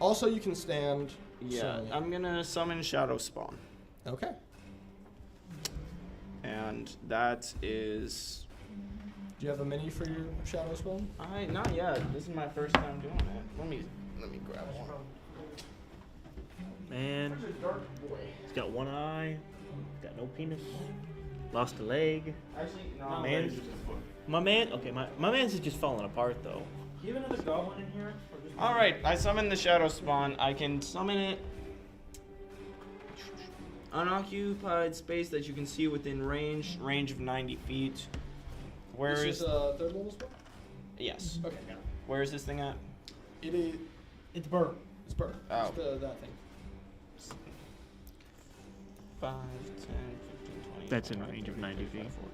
Also, you can stand. Yeah, so- I'm gonna summon Shadow Spawn, Okay. and that is. Do you have a mini for your shadow spell? Not yet. This is my first time doing it. Let me grab one. Man, he's got one eye, got no penis, lost a leg. Actually, My man's, okay, my man's is just falling apart though. Do you have another goblin in here? All right, I summon the Shadow Spawn. I can summon it. Unoccupied space that you can see within range of 90 feet. Where This is? is a third level spell? Yes. Okay, got it. Where is this thing at? It is. It's burr. It's burn. Oh. It's that thing. 5, 10, 15, 20. That's in 25, range of 30, 90 35, feet. 40,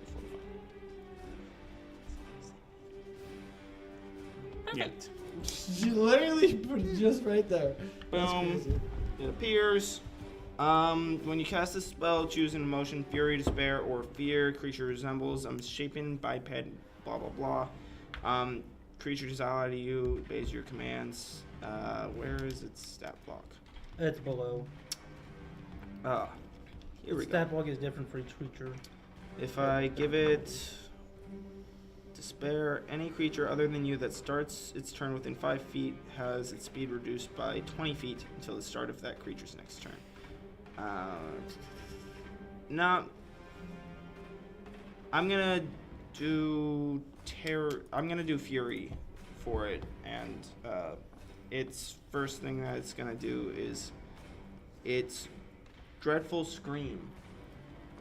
45. Yeah. Perfect. You literally put it just right there. That's Boom. crazy. It appears. When you cast a spell, choose an emotion, fury, despair, or fear. Creature resembles a misshapen biped, blah blah blah. Creature is allied to you, obeys your commands. Where is its stat block? It's below. Here we Its go. stat block is different for each creature. If I give it despair, any creature other than you that starts its turn within 5 feet has its speed reduced by 20 feet until the start of that creature's next turn. No. I'm gonna do I'm gonna do fury for it, and its first thing that it's gonna do is its dreadful scream.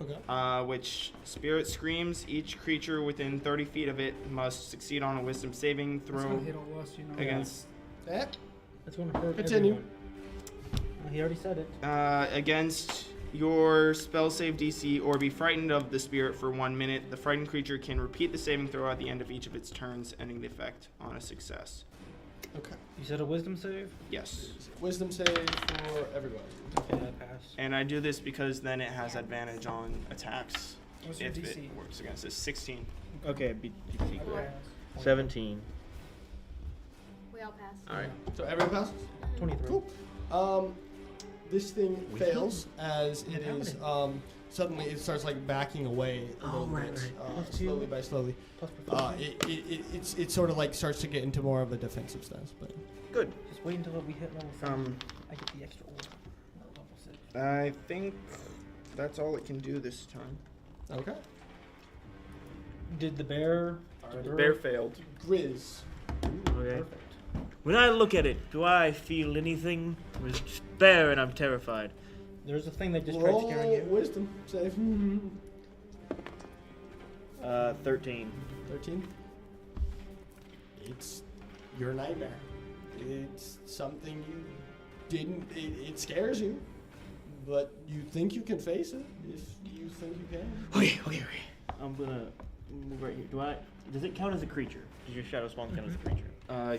Okay. Which spirit screams. Each creature within 30 feet of it must succeed on a wisdom saving It's throw gonna hit all us, you know. against Eh, That's going to hurt Continue. everyone. Well, he already said it. against your spell save DC or be frightened of the spirit for 1 minute. The frightened creature can repeat the saving throw at the end of each of its turns, ending the effect on a success. Okay. You said a wisdom save? Yes. Wisdom save for everybody. Okay, that passed. And I do this because then it has advantage on attacks What's your if DC? it works against it. 16. Okay, DC. Okay. 17. We all passed. All right. So everyone passes? 23. Cool. This thing We fails as it What's is happening? suddenly it starts like backing away a little right, bit, right. Plus two. slowly by slowly. Plus proficiency. It sort of like starts to get into more of a defensive stance, but Good. Just wait until we hit level 7. I get the extra orb. Not level 6. I think that's all it can do this time. okay. Did the bear... The bear failed. Grizz. Okay. Perfect. When I look at it, do I feel anything? It's despair and I'm terrified. There's a thing that just tried scaring Roll you. wisdom save. 13. 13. It's your nightmare. It's something you didn't. It scares you, but you think you can face it if you think you can. Okay. I'm gonna move right here. Does it count as a creature? Does your shadow spawn count as a creature?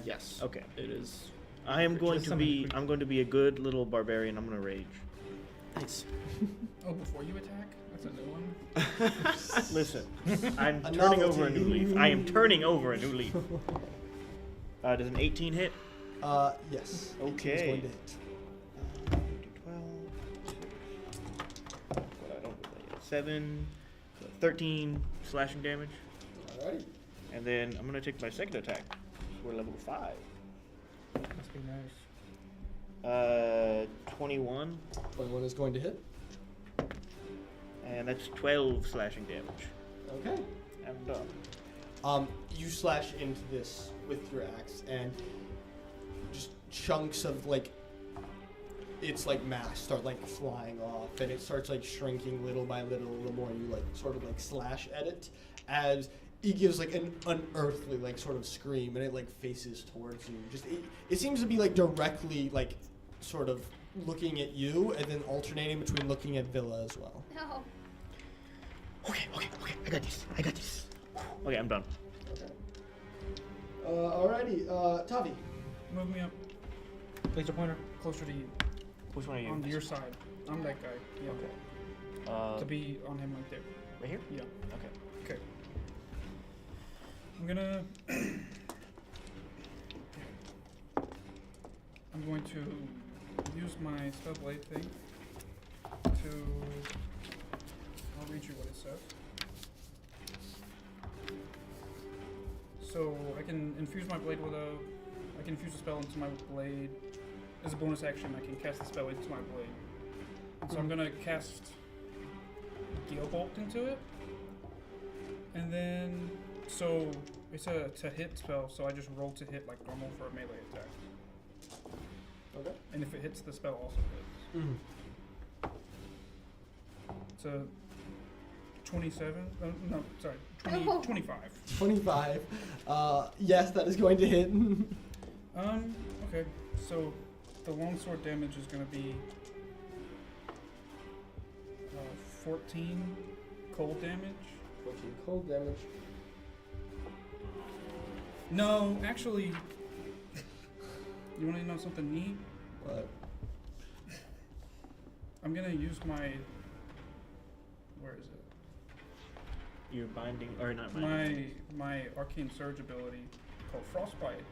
Yes. Okay. It is. I am going Just to summon a be. creature. I'm going to be a good little barbarian. I'm gonna rage. Nice. Oh, before you attack? That's a new one. Listen, I'm A turning over a novelty. new leaf. I am turning over a new leaf. Does an 18 hit? Yes. Okay. It's going to hit. 12. What I don't really have. 7. 13 slashing damage. Alrighty. And then I'm gonna take my second attack. We're level 5. Must be nice. 21. 21 is going to hit. And that's 12 slashing damage. Okay. I'm done. You slash into this with your axe, and just chunks of like its like mass start like flying off, and it starts like shrinking little by little the more you like sort of like slash at it, as it gives like an unearthly like sort of scream, and it like faces towards you. Just it seems to be like directly like sort of looking at you, and then alternating between looking at Villa as well. No. Okay. I got this. Okay, I'm done. Okay. Alrighty. Tavi. Move me up Laser pointer. closer to you. Which one are you? On your side. I'm that guy. Yeah. Okay. To be on him right there. Right here? Yeah. Okay. Okay. I'm going to use my spell blade thing to. I'll read you what it says. So I can infuse my blade with a. I can infuse a spell into my blade. As a bonus action, I can cast the spell into my blade. And so I'm gonna cast Gale Bolt into it. And then, so it's a to hit spell, so I just roll to hit like normal for a melee attack. Okay. And if it hits, the spell also hits. Mm-hmm. It's a 27. No, sorry, 20, Oh. 25. 25. Yes, that is going to hit. Okay. So the longsword damage is gonna be 14 cold damage. 14 cold damage. No, actually, you want to know something neat? What? I'm gonna use my. Where is it? You're binding, or not binding. My arcane surge ability called Frostbite.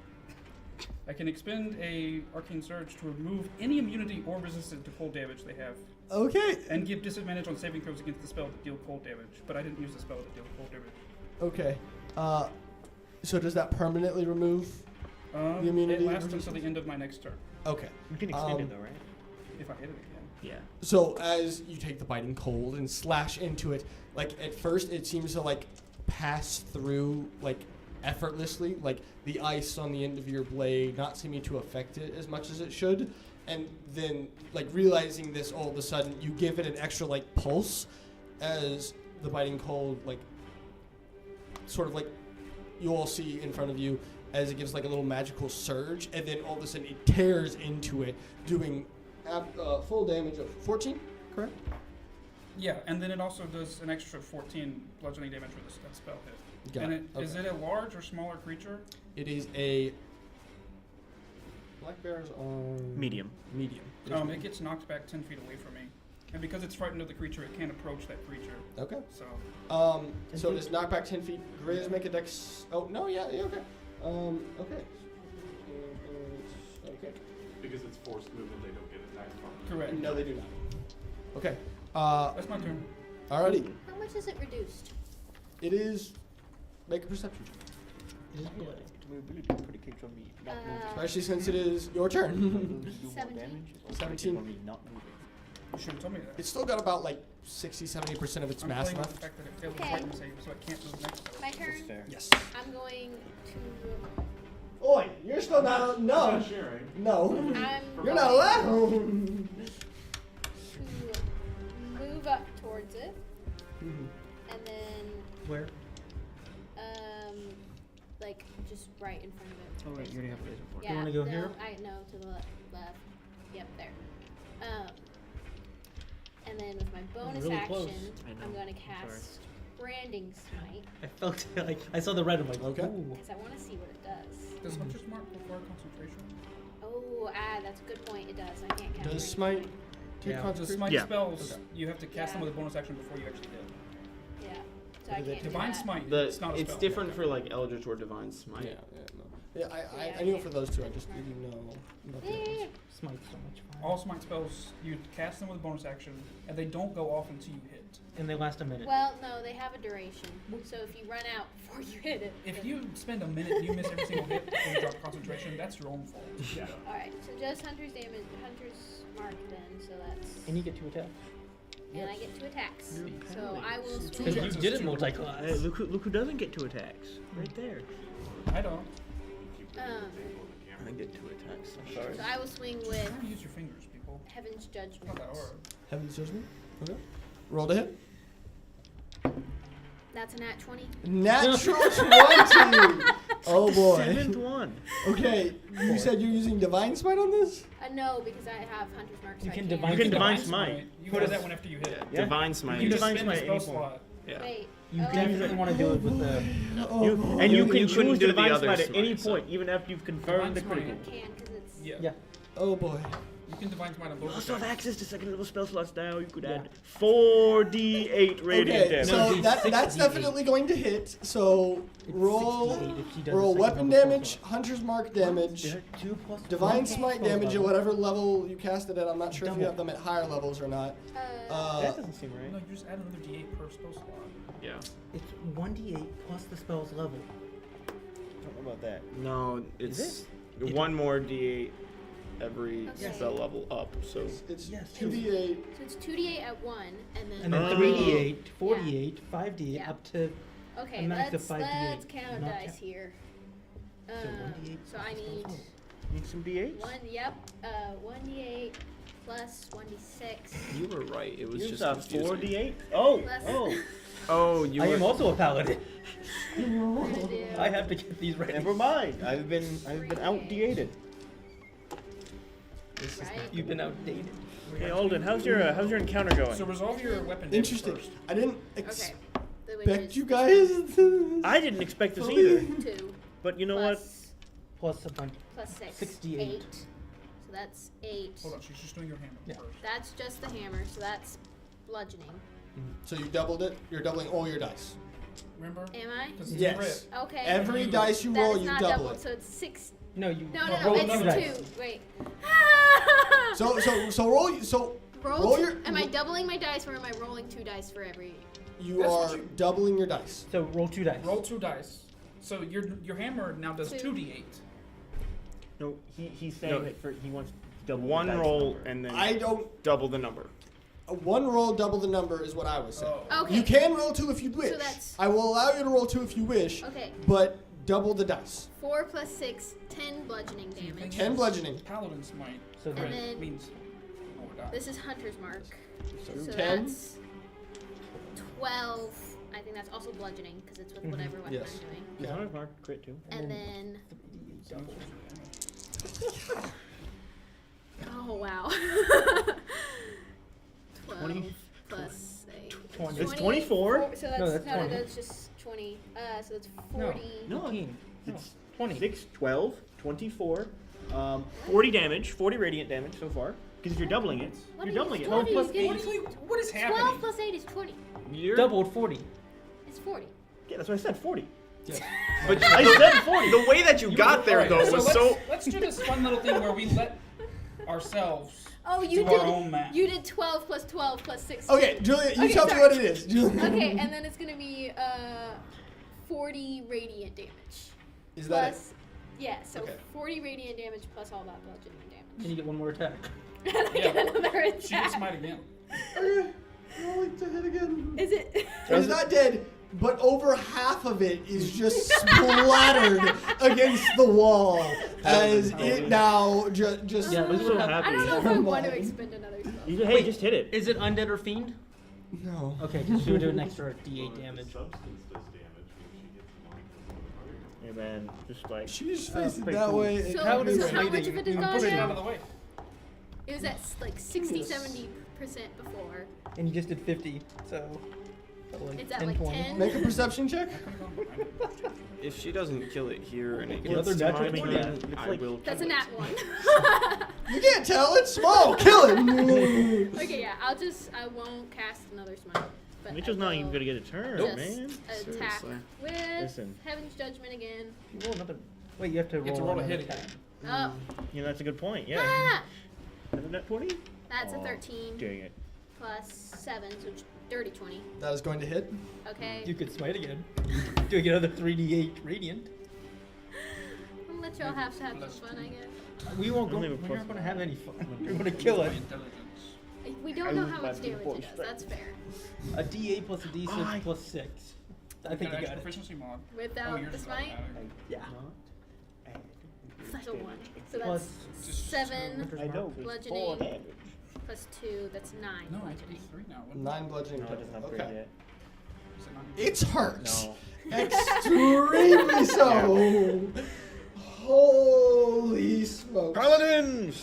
I can expend a arcane surge to remove any immunity or resistance to cold damage they have, Okay. and give disadvantage on saving throws against the spell that deal cold damage. But I didn't use the spell that deal cold damage. Okay. So does that permanently remove the immunity? It lasts until the end of my next turn, Okay. You can extend it though, right? if I hit it again. Yeah. So as you take the biting cold and slash into it, like at first it seems to like pass through like effortlessly, like the ice on the end of your blade not seeming to affect it as much as it should, and then like realizing this all of a sudden you give it an extra like pulse as the biting cold like sort of like you all see in front of you as it gives like a little magical surge, and then all of a sudden it tears into it, doing full damage of 14, correct? Yeah, and then it also does an extra 14 bludgeoning damage for this that spell hit. Got and it. Is it a large or smaller creature? It is a black bears on Medium. Medium. It gets knocked back 10 feet away from me. And because it's frightened of the creature, it can't approach that creature. Okay. So So it is knocked back 10 feet. Grizz, make a dex. Oh no, yeah, okay. Okay. Okay. Because it's forced movement, they don't get attacked from. correct. No, they do not. Okay. That's my turn. Alrighty. How much is it reduced? It is. Make a perception check. It is bloody. Especially since it is your turn. 17. You should have told me that. It's still got about like 60-70% of its I'm mass playing with the left. fact that it failed the Okay. frightened save, so I can't move next. My turn. Yes. I'm going to. Oi, you're still not. No. sharing. No. I'm You're not allowed. to move up towards it, Mhm. and then Where? like just right in front of it. Oh wait, you already have a laser for it. Yeah, You wanna go no, here? I know to the left. Yep, there. And then with my bonus really action, close. I know. I'm gonna I'm cast Branding Smite I felt like I saw the red. I'm like, Okay. ooh. because I want to see what it does. Does Hunter's Mark require concentration? Oh, that's a good point. It does. I can't cast. Does Branding smite take Yeah. The concentration? smite Yeah. spells, Okay. you have to cast them Yeah. with a bonus action before you actually hit. Yeah. So What I do they can't do? do Divine that. Smite, The it's not a it's spell. different for like Eldritch or Divine Smite. Yeah, I knew it for those two. I just didn't know. About the others. Yeah. Smite's so much fun. All smite spells, you cast them with a bonus action, and they don't go off until you hit. And they last a minute. Well, no, they have a duration. So if you run out before you hit it. If then- you spend a minute and you miss every single hit and you drop concentration, that's your own fault. Yeah. Alright, so just Hunter's damage, Hunter's Mark then, so that's. And you get 2 attacks. And I get 2 attacks. You're So I will Two Because swing. you attacks did is it two. multi-class. Hey, look who doesn't get 2 attacks. Right there. I don't. I get 2 attacks. I'm sorry. So I will swing Try with to use your fingers, people. Heaven's It's Judgment. not that hard. Heaven's judgment. Okay. Roll to hit. That's a nat 20. Natural 20. Oh boy. 7th one. Okay, you said you're using divine smite on this? No, because I have Hunter's Mark. So You I can can't. divine- You can divine smite. You Put can do us- that one after you hit. Yeah. Yeah. Divine Smite. You can just divine spend the smite spell any point. slot. Yeah. Wait. You oh, definitely want to do it with the. And you You can couldn't choose do to the divine other smite at any smite, so- point, even after you've confirmed the Divine smite. critical. I can because it's. Yeah. Yeah. Oh boy. You can divine smite on You both also have attacks. access to second level spell slots now. You could Yeah. add 4d8 radiant Okay, damage. so No, that's 6d8. definitely going to hit. So It's roll 68 if she does roll the second weapon level damage, spell hunter's mark damage, slot. 2 plus divine one smite spell damage at level. whatever level you cast it at. I'm not sure if you Double. have them at higher levels or not. That doesn't seem right. No, you just add another d8 per spell slot. Yeah. It's 1d8 plus the spell's level. I don't know about that. No, it's Is one more D8 every Okay. spell level up. So It's Yes, 2d8. So it's 2d8 at 1, and then. And then Oh. 3d8, 4d8, 5d8, Yeah. up to. Okay, a max of let's 5d8, count not dice count- here. So 1d8 So I plus the need spell's level. Need some d8s? 1d8 plus 1d6 you were right. It was You just got confusing. 4d8? Oh, Plus- oh. Oh, you I were. am also a paladin. We're gonna do I have to get these ready. Never mind. I've been out d8ed. This is Right? not You've been outdated. Hey, Alden, how's your encounter going? So resolve your weapon damage interesting. first. I didn't Okay. expect The wages you guys. I didn't expect this Fully. either. 2 But you know what? Plus a bunch. plus 6. 68. 8. So that's 8. Hold on, she's just doing your hammer Yeah. first. That's just the hammer, so that's bludgeoning. So you doubled it. You're doubling all your dice. Remember? Am I? 'Cause it's Yes. red. Okay. Every dice you That roll, is you not double doubled, it. so it's 6. No, you. No, roll it's another 2. dice. Wait. So roll. So roll your. Am I doubling my dice or am I rolling 2 dice for every? You That's are what you- doubling your dice. So roll 2 dice. Roll 2 dice. So your hammer now does 2d8. No, he's saying No. that he wants double the One dice roll number. and then I don't. double the number. One roll, double the number is what I was saying. Oh. Okay. You can roll 2 if you wish. that's- I will allow you to roll 2 if you wish, Okay. but double the dice. 4 plus 6, 10 bludgeoning So you think damage. 10 it's bludgeoning. Paladin's might. So And then- then means more die. this is Hunter's Mark. So 10. that's 12. I think that's also bludgeoning because it's with whatever weapon Yes. I'm doing. He's on his mark, crit too. And then oh wow. 12 20 plus 8. 20. It's 24? So that's No, that's 20. that's just 20. So that's 40. No. 18. No, It's 20. 6, 12, 24, 40 damage, 40 radiant damage so far. Because if you're doubling it, What you're are you doubling it. 12 plus plus 8. What is 12 happening? plus 8 is 20. You're Doubled 40. It's 40. Yeah, that's what I said, 40. But I said 40. the way that you got there, Alright, though, so was let's, so. let's do this fun little thing where we let ourselves Oh, you do did. our own math. You did 12 plus 12 plus 6. Okay, Julia, you Okay, tell me sorry. what it is. Julia. Okay, and then it's gonna be 40 radiant damage. Is that it? Plus, yeah, so Okay. 40 radiant damage plus all that bludgeoning And you get one more attack. damage. I Yeah. get another She gets attack. smite again. Okay, rolling to hit again. Is it? It's not dead, but over half of it is just splattered against the wall as it now just. Yeah, I'm so happy. I don't know if I Never want to mind. expend another spell. Hey, just hit it. Is it undead or fiend? No. Okay, just do an extra d8 damage. Hey man, just like She's facing pretty that cool. way. It So, can't be so right. how much of it is And gone push it out of now? the way. It was at like 60, 70% before. And you just did 50, so. Like It's at 10, like 20. 10. Make a perception check. If she doesn't kill it here and it Another gets to natural my 20. turn, It's I like- will That's a kill nat it. 1. You can't tell. It's small. Kill it. Okay, yeah, I won't cast another smite. But Mitchell's I not will even gonna get a turn, just man. attack Seriously. with Listen. Heaven's Judgment again. You roll another. Wait, you have to You have roll, to roll a another hit attack. again. Oh, Yeah, that's a good point. Yeah. ah! Isn't that 20? That's a Aw, 13 Dang it. plus 7, so it's dirty 20. That is going to hit. Okay. You could smite again. Doing another 3d8 radiant. I'll let y'all have some fun, I guess. We won't go. Only We're with not plus going to one. have any fun. We're going to kill it. We don't know I how lose much my damage full it does. strength. That's fair. A d8 plus a d6 Ah. plus 6. I think you got it. Proficiency mod. Without yours the does not smite, matter. Yeah. plus a 1. So Plus that's 7 I know. it's bludgeoning 4 damage. plus 2. That's 9 No, it's bludgeoning. 3 now. Wouldn't it? 9 bludgeoning No, it damage. doesn't upgrade Okay. yet. Is it not? It hurts. No. Extremely so. Holy smokes. Paladins!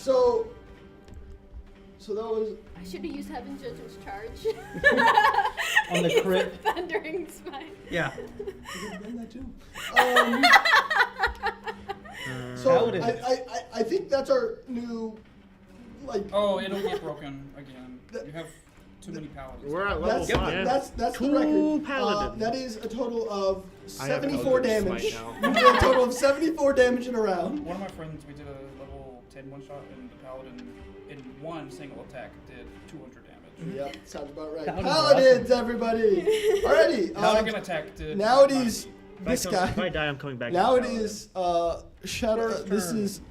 So that was. I should have used Heaven's Judgment's charge. On the Use crit? Thundering Smite. Yeah. You could have done that too. So Paladin. I think that's our new, like. Oh, it'll get broken again. Th- You have too many paladins. We're at level That's, 5. that's Cool the record. paladin. That is a total of I have 74 Eldritch damage. Smite You did a total of 74 damage in a round. One of my friends, we did a level 10 one shot, and the paladin in one single attack did 200 damage. Yep, sounds about right. Paladins are Paladins, everybody. Alrighty. Now second attack did. Now it is If I this come- guy. If I die, I'm coming back. Now to it Paladin. is Shadow. Burr's This turn. is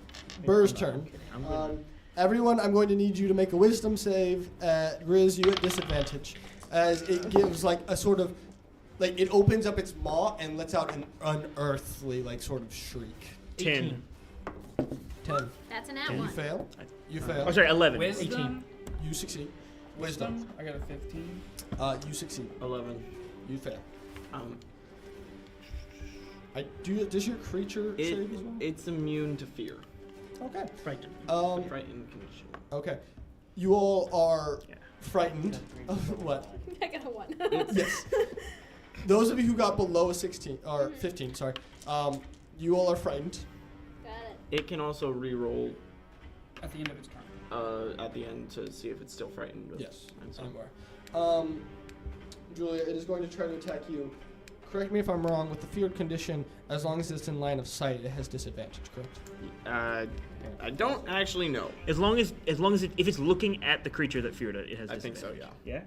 Burr's I'm turn. kidding. I'm gonna- Everyone, I'm going to need you to make a Wisdom save at Grizz. You at disadvantage, as it gives like a sort of, like it opens up its maw and lets out an unearthly like sort of shriek. 10. 10. That's an at You 1. fail. You fail. Oh, sorry, 11. Wisdom. You succeed. Wisdom. I got a 15. You succeed. 11. You fail. Um, Does your creature save as well? it's immune to fear. Okay. Frightened. Frightened condition. Okay. You all are Yeah. frightened. What? I got a 1. Yes. Those of you who got below a 16 or 15, sorry, you all are frightened. Got it. It can also re-roll At the end of its turn. at the end to see if it's still frightened. Yes. And so. Anywhere. Julia, it is going to try to attack you. Correct me if I'm wrong. With the feared condition, as long as it's in line of sight, it has disadvantage. Correct? I don't actually know. As long as if it's looking at the creature that feared it, it has I think so. disadvantage. Yeah.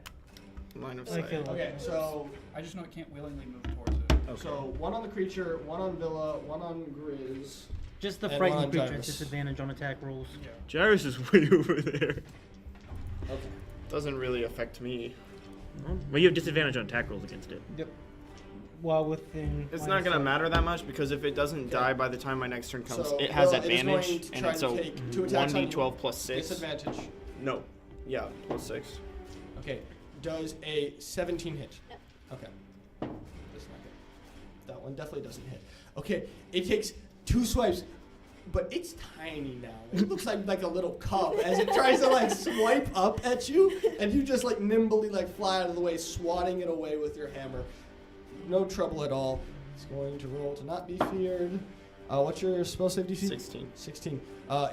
Yeah. Line of I sight. feel like Okay. So, I just know it can't willingly move towards it. Okay. so one on the creature, one on Villa, one on Grizz. just the And frightened one on creature Gyrus. has disadvantage on attack rolls. Yeah. Jairus is way over there. Okay. Doesn't really affect me. Well, you have disadvantage on attack rolls against it. Yep. While within. It's line not of gonna sight. matter that much because if it doesn't Okay. die by the time my next turn comes, So, it has Villa, it is going advantage, to and try it's to a take 2 attacks on you. 1d12 plus 6. Disadvantage. No. Yeah, plus 6. Okay. Does a 17 hit? Yep. Okay. That's not good. That one definitely doesn't hit. Okay. It takes 2 swipes, but it's tiny now. It looks like a little cub as it tries to like swipe up at you, and you just like nimbly like fly out of the way, swatting it away with your hammer. No trouble at all. It's going to roll to not be feared. What's your spell save DC? 16. 16.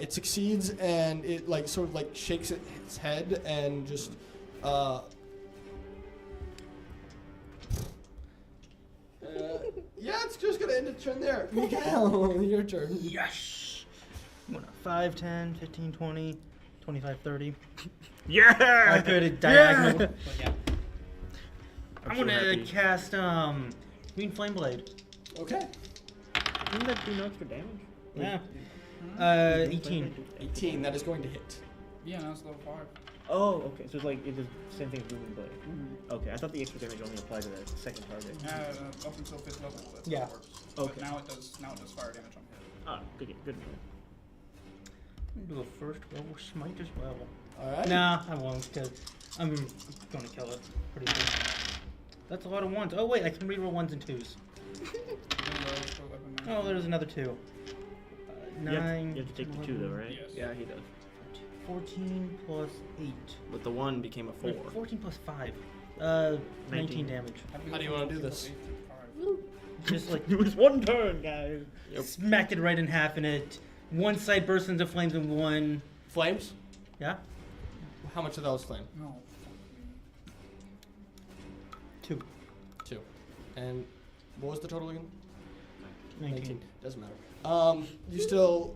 It succeeds, and it like sort of like shakes its head and just yeah, it's just gonna end its turn there. Miguel, your turn. Yes! I'm gonna 5, 10, 15, 20, 25, 30. Yeah. I could have diagonal. Yeah. But yeah. I'm so gonna happy. cast Green Flame Blade. Okay. Didn't that do no extra damage? Yeah. 18. 18. That is going to hit. Yeah, no, it's level 5. Oh, okay. So it's like it does the same thing as Booming Blade. Okay, I thought the extra damage only applied to the second target. Up until 5th level, that's Yeah. how it works. Okay. But now it does fire damage on hit. Ah, good. Good. I'm gonna do a first level smite as well. All right. Nah, I won't, because I'm gonna kill it pretty soon. That's a lot of 1s. Oh, wait, I can reroll 1s and 2s. Oh, there's another 2. 9. You have to take the 2 though, right? Yes. Yeah, he does. 14 plus 8. But the 1 became a 4. 14 plus 5. 19 damage. How do you wanna do this? Just like It was one turn, guys. smacked it right in half, and it one side bursts into flames and one. Flames? Yeah? How much of that was flame? No. 2. 2. And what was the total again? 19. Doesn't matter. You still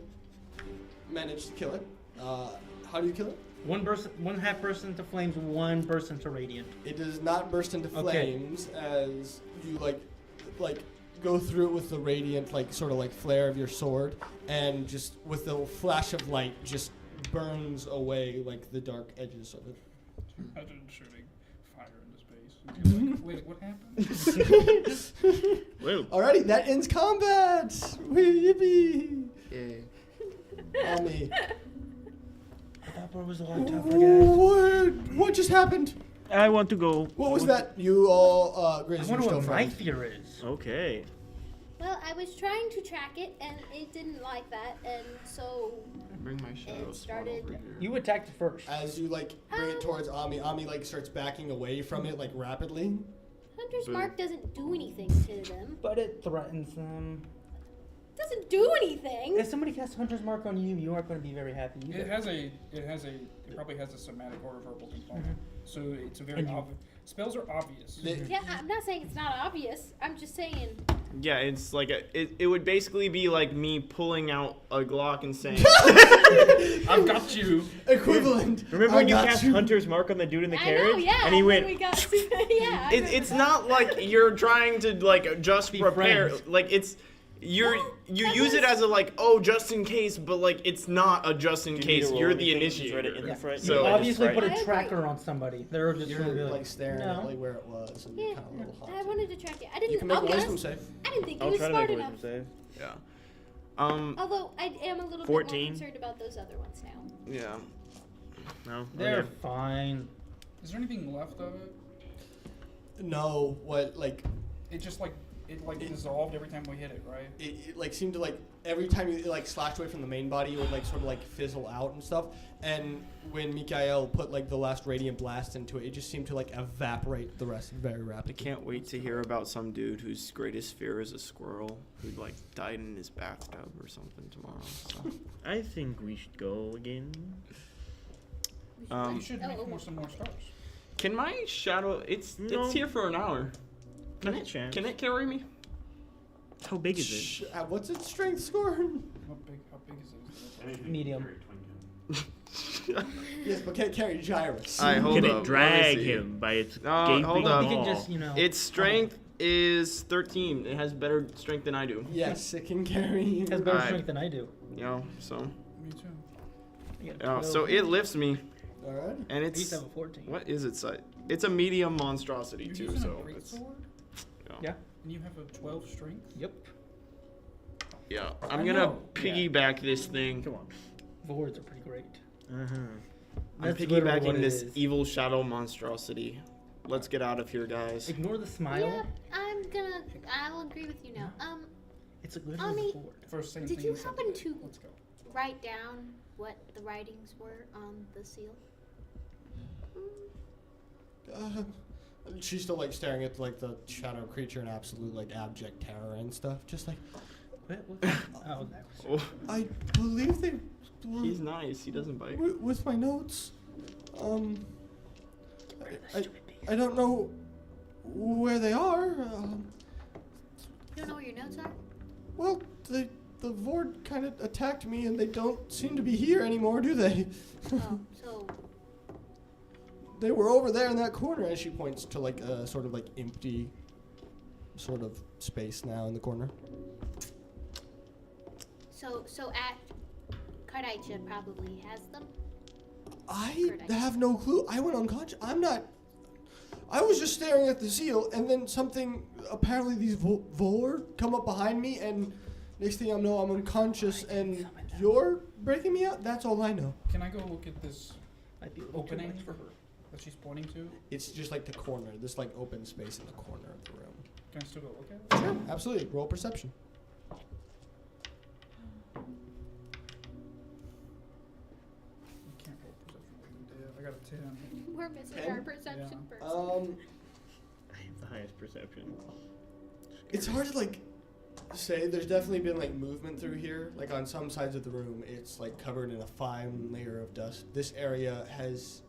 managed to kill it. How do you kill it? One half bursts into flames, one bursts into radiant. It does not burst into Okay. flames as you like go through it with the radiant sort of flare of your sword, and just with the flash of light just burns away the dark edges of it. Imagine shooting fire into space. Wait, what happened? Well, Alrighty, that ends combat. Yippee! Yeah. On me. That part was a lot tougher, guys. What just happened? I want to go. What was that? You all, I Grizz, wonder you're what still my frightened. fear is. Okay. Well, I was trying to track it, and it didn't like that, and so Bring my shadow It spot started- over here. You attacked it first. As you bring it towards Ami, Ami starts backing away from it rapidly. Hunter's Boo. Mark doesn't do anything to them. But it threatens them. Doesn't do anything. If somebody casts Hunter's Mark on you, you aren't going to be very happy either. It probably has a somatic or a verbal component. So it's a very And you- obvious. Spells are obvious. Yeah, I'm not saying it's not obvious. I'm just saying. Yeah, it's it would basically be like me pulling out a Glock and saying, I've got you. Equivalent. Remember I when you got cast Hunter's Mark on the dude in the I carriage? know, yeah. And he then went. We got to, yeah. I it's remember not like you're trying to just Be prepare. friends. It's you No, that use it was- as a just in case, but it's not a just in case. You're the initiator. Yeah. So you I obviously just put I a agree. tracker on somebody. They're just You're gonna be like, staring no. at where it was, and Yeah, you're kind of a little hot. I wanted to track it. I You didn't. can make I'll a be wisdom honest, save. I didn't think he I'll was try to smart make a enough. wisdom save. Yeah. Although I am a little 14. bit more concerned about those other ones now. Yeah. No. They're Okay. fine. Is there anything left of it? No, what It just it like dissolved every time we hit it, right? It like seemed to like every time you like slashed away from the main body, it would like sort of like fizzle out and stuff. And when Mikael put like the last radiant blast into it, it just seemed to like evaporate the rest very I rapidly. can't wait to hear about some dude whose greatest fear is a squirrel who like died in his bathtub or something tomorrow. So. I think we should go again. You should make some more stars. Can my shadow? It's here for an hour. Can it carry me? How big is it? What's its strength score? How big is it? Medium. Yes, but can it carry Gyrus? Hold Can up, it drag him by its gaping hold up. You can maw? just, you know. Its strength is 13. It has better strength than I do. Yes, it can carry. It has better Alright. strength than I do. You know, so. Me too. I got Yeah, 12. so it lifts me, All right. and I used it's to have a 14. what is its size? It's a medium monstrosity You're too. using So a great it's, sword, Yeah. and you have a 12 strength. Yep. yeah. I I'm gonna know. piggyback this thing. Come on. Vords are pretty great. Uh-huh. I'm That's literally what piggybacking it this is. evil shadow monstrosity. Let's get out of here, guys. Ignore the smile. Yeah, I'll agree with you now. It's a good Ami, Vord. First thing. Did thing you is that- happen to Let's go. write down what the writings were on the seal? She's still like staring at like the shadow creature in absolute like abject terror and stuff. Just like Oh, that was Oh, I believe they were he's nice. He doesn't bite. with my notes. I don't know where they are. You don't know where your notes are? Well, the Vorde kind of attacked me, and they don't seem to be here anymore, do they? Oh, so They were over there in that corner, and she points to like a sort of like empty sort of space now in the corner. So at Carditia probably has them. I have no clue. I went unconscious. I was just staring at the seal, and then something, apparently these Vorde come up behind me, and next thing I know, I'm unconscious, and you're breaking me out? That's all I know. Can I go look at this Might be a little too opening much for her. that she's pointing to? It's just like the corner, this like open space in the corner of the room. Can I still go look at it? Sure, absolutely. Roll perception. You can't roll perception. Yeah, I got a 10. We're missing 10? our perception person. I have the highest perception. It's hard to like say. There's definitely been like movement through here. Like on some sides of the room, it's like covered in a fine layer of dust. This area has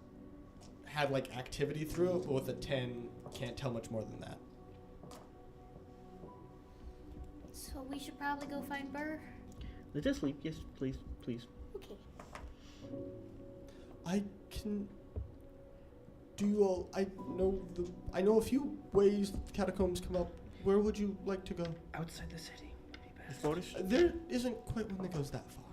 had like activity through it, but with a 10, can't tell much more than that. So we should probably go find Burr. Let us sleep. Yes, please, please. Okay. I can do you all. I know a few ways that the catacombs come up. Where would you like to go? Outside the city. Maybe The best. forest? There isn't quite one that goes that far,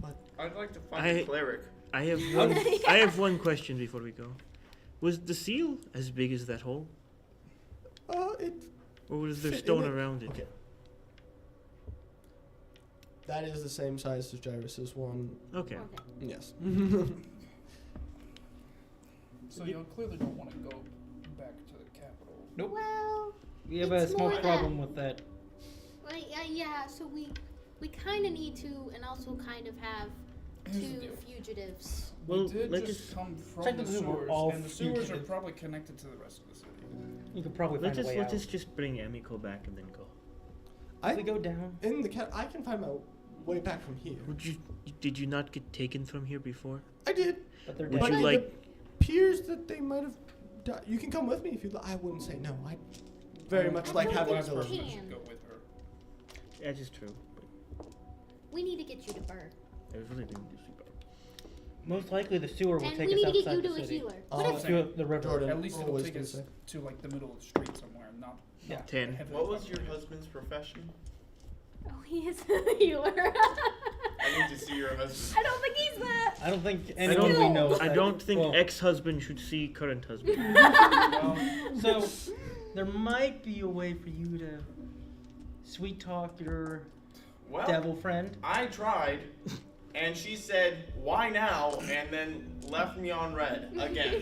but I'd like to find I- a cleric. I have one. I have one question before we go. Was the seal as big as that hole, it or was there Fit in stone it. around it? Okay. That is the same size as Gyrus's one. Okay. Okay. Yes. So you clearly don't want to go back to the capital. Nope. Well, We have a It's small more problem with that. well, yeah. So we kind of need to, and also kind of have Here's the two deal. fugitives. Well, We did let's just just come from the Technically, we're sewers, all and the sewers are fugitive. probably connected to the rest of the city. You could probably find a way let's out. just bring Emiko back and then go. If we go down. In the cat, I can find my way back from here. Did you not get taken from here before? I did. But they're Would dead. you But like? it appears that they might have died. You can come with me if you'd like. I wouldn't say no. I very much like I having think the we Last person can. should go with her. That is true. We need to get you to Burr, I was really doing this. Most likely the sewer will and take we us need to get outside you the to a city. healer. Oh, What if To the river. Jordan. At least it'll always take gonna us say. to like the middle of the street somewhere, not Yeah. 10. heavily What was your populated. husband's profession? oh, he is a healer? I need to see your husband. I don't think he's that. I don't think I anyone we don't- know. I that- don't think well, ex-husband should see current husband. So there might be a way for you to sweet talk your Well, devil friend. I tried, and she said, "Why now?" and then left me on red again.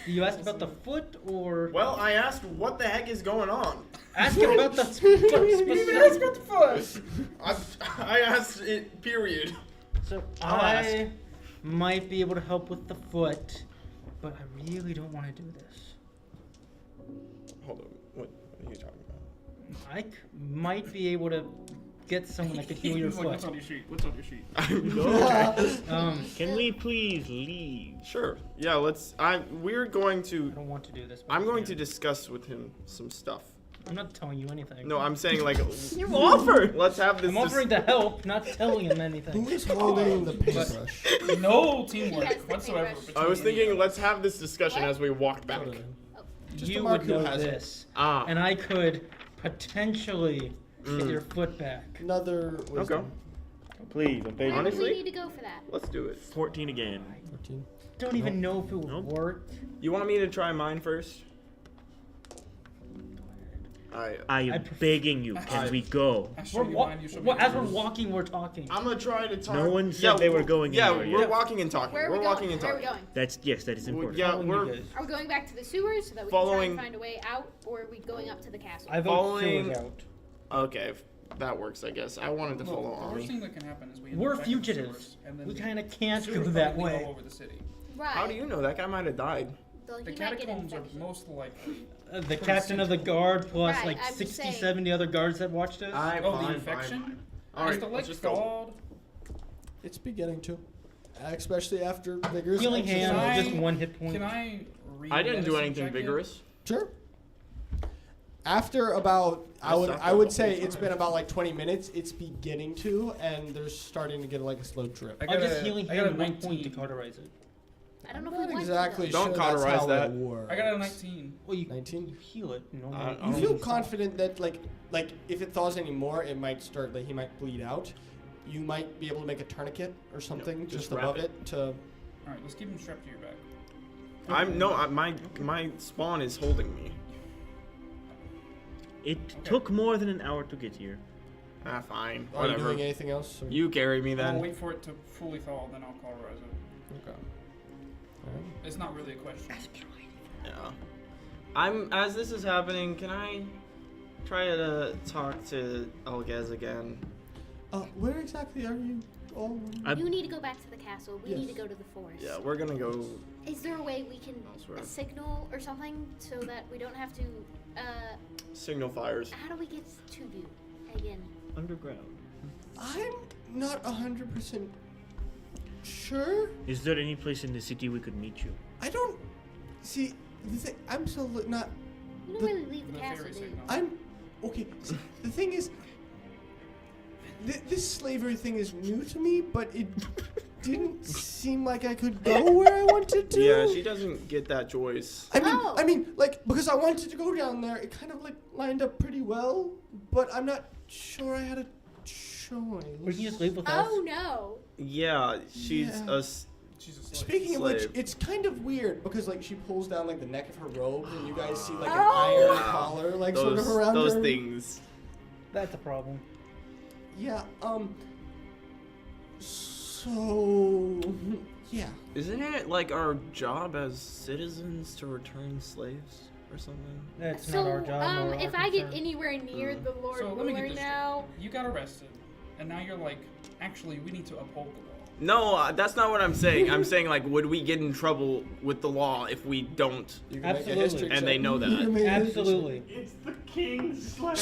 Do you ask about the foot or? Well, I asked, "What the heck is going on?" Ask about the foot. You even asked about the foot. I asked it. Period. So I'll I might be able to help with the foot, but I really don't want to do this. Hold on. What are you talking about? I might be able to get someone that could heal your He's like, what's foot. on your sheet? What's on your sheet? Can we please leave? Sure. Yeah. We're going I to. don't want to do this. but I'm I going can. to discuss with him some stuff. I'm not telling you anything. No, I'm saying like. You offered. Let's have this. I'm offering to help, not telling him anything. Who is holding the paintbrush? No He teamwork has the whatsoever. paintbrush. between I was you. thinking, let's have this discussion What? as we walk back. Just You to mark would who know has it. this, Ah. and I could potentially get your foot back. Another Okay. wisdom. Please, I'm begging. Why do we Honestly? need to go for that? Let's do it. 14 again. 14. Don't even know if it would Nope. work. You want me to try mine first? I am begging you. Can we go? I show We're you wa- mine, you show me well, as we're yours. walking, we're talking. I'm gonna try to talk. No one said they were going Yeah, anywhere we're yet. walking and talking. Where are we We're going? walking and Where are we talking. going? That is important. Yeah, Following you we're guys. Are we going back to the sewers so that we Following- can try and find a way out, or are we going up to the castle? I vote Following- sewers out. okay. That works, I guess. I wanted to Look, follow the worst Ami. thing that can happen is we end We're up back in the fugitives. sewers, and then We kind of can't sewers go probably that leak way. all over the city. Right. How do you know? That guy might have died. Though he The might get catacombs are infection. most likely. The Pretty captain of the central. guard plus Right, like I'm just 60, saying. 70 other guards that watched us. Oh, the infection? All Is right, the let's lake just go. thawed? It's beginning to. Especially after vigorous Healing exercise. hand, I- just one hit point. Can I read I didn't do medicine anything check it? vigorous. Sure. After about, I sucked I the would whole say time. it's been about like 20 minutes. It's beginning to, and there's starting to get like a slow drip. I I'll got just a- healing I got a hand one point to 19. cauterize it. I don't know I'm if we not want exactly to. Don't sure that's cauterize how that. it works. I got a 19. Well, you 19. you heal it. You know, I You don't feel stop. confident that like if it thaws anymore, it might start like he might bleed out. You might be able to make a tourniquet or something just just wrap above it. it to. Alright, let's keep him strapped to your back. My spawn is holding me. It took more than an hour to get here. Ah, fine. Are you Whatever. doing anything else? or- You carry me I'll then. wait for it to fully thaw, then I'll cauterize it. Okay. Alright. It's not really a question. Yeah. As this is happening, can I try to talk to Elgez again? Where exactly are you all? You need to go back to the castle. We need Yes. to go to the forest. Yeah, we're gonna go. Is there a way we can Elsewhere. signal or something so that we don't have to? Signal fires. How do we get to you again? Underground. I'm not 100% sure. Is there any place in the city we could meet you? I don't see the thing. I'm still not. You don't The- really leave the The castle, fairy do you? signal. I'm okay. See, the thing is, this slavery thing is new to me, but it didn't seem like I could go where I wanted to. Yeah, she doesn't get that choice. Oh. I mean, like because I wanted to go down there, it kind of like lined up pretty well, but I'm not sure I had a choice. We can just leave with us. Oh no! Yeah, she's Yeah. a. s- She's a slave. Speaking of which, Slave. it's kind of weird because like she pulls down like the neck of her robe, and you guys see like an Oh. iron collar like sort Those of around those her. things. That's a problem. Yeah. So yeah. Isn't it like our job as citizens to return slaves or something? That's So, not our job. nor if our I get concern. anywhere near the Lord So let me get Ruler this now, You got arrested, and now you're like, actually, we need to uphold the law. No, that's not what I'm saying. I'm saying like, would we get in trouble with the law if we don't? You can make a Absolutely. history And they check. know that. You can make a history Absolutely. It's the king's slave.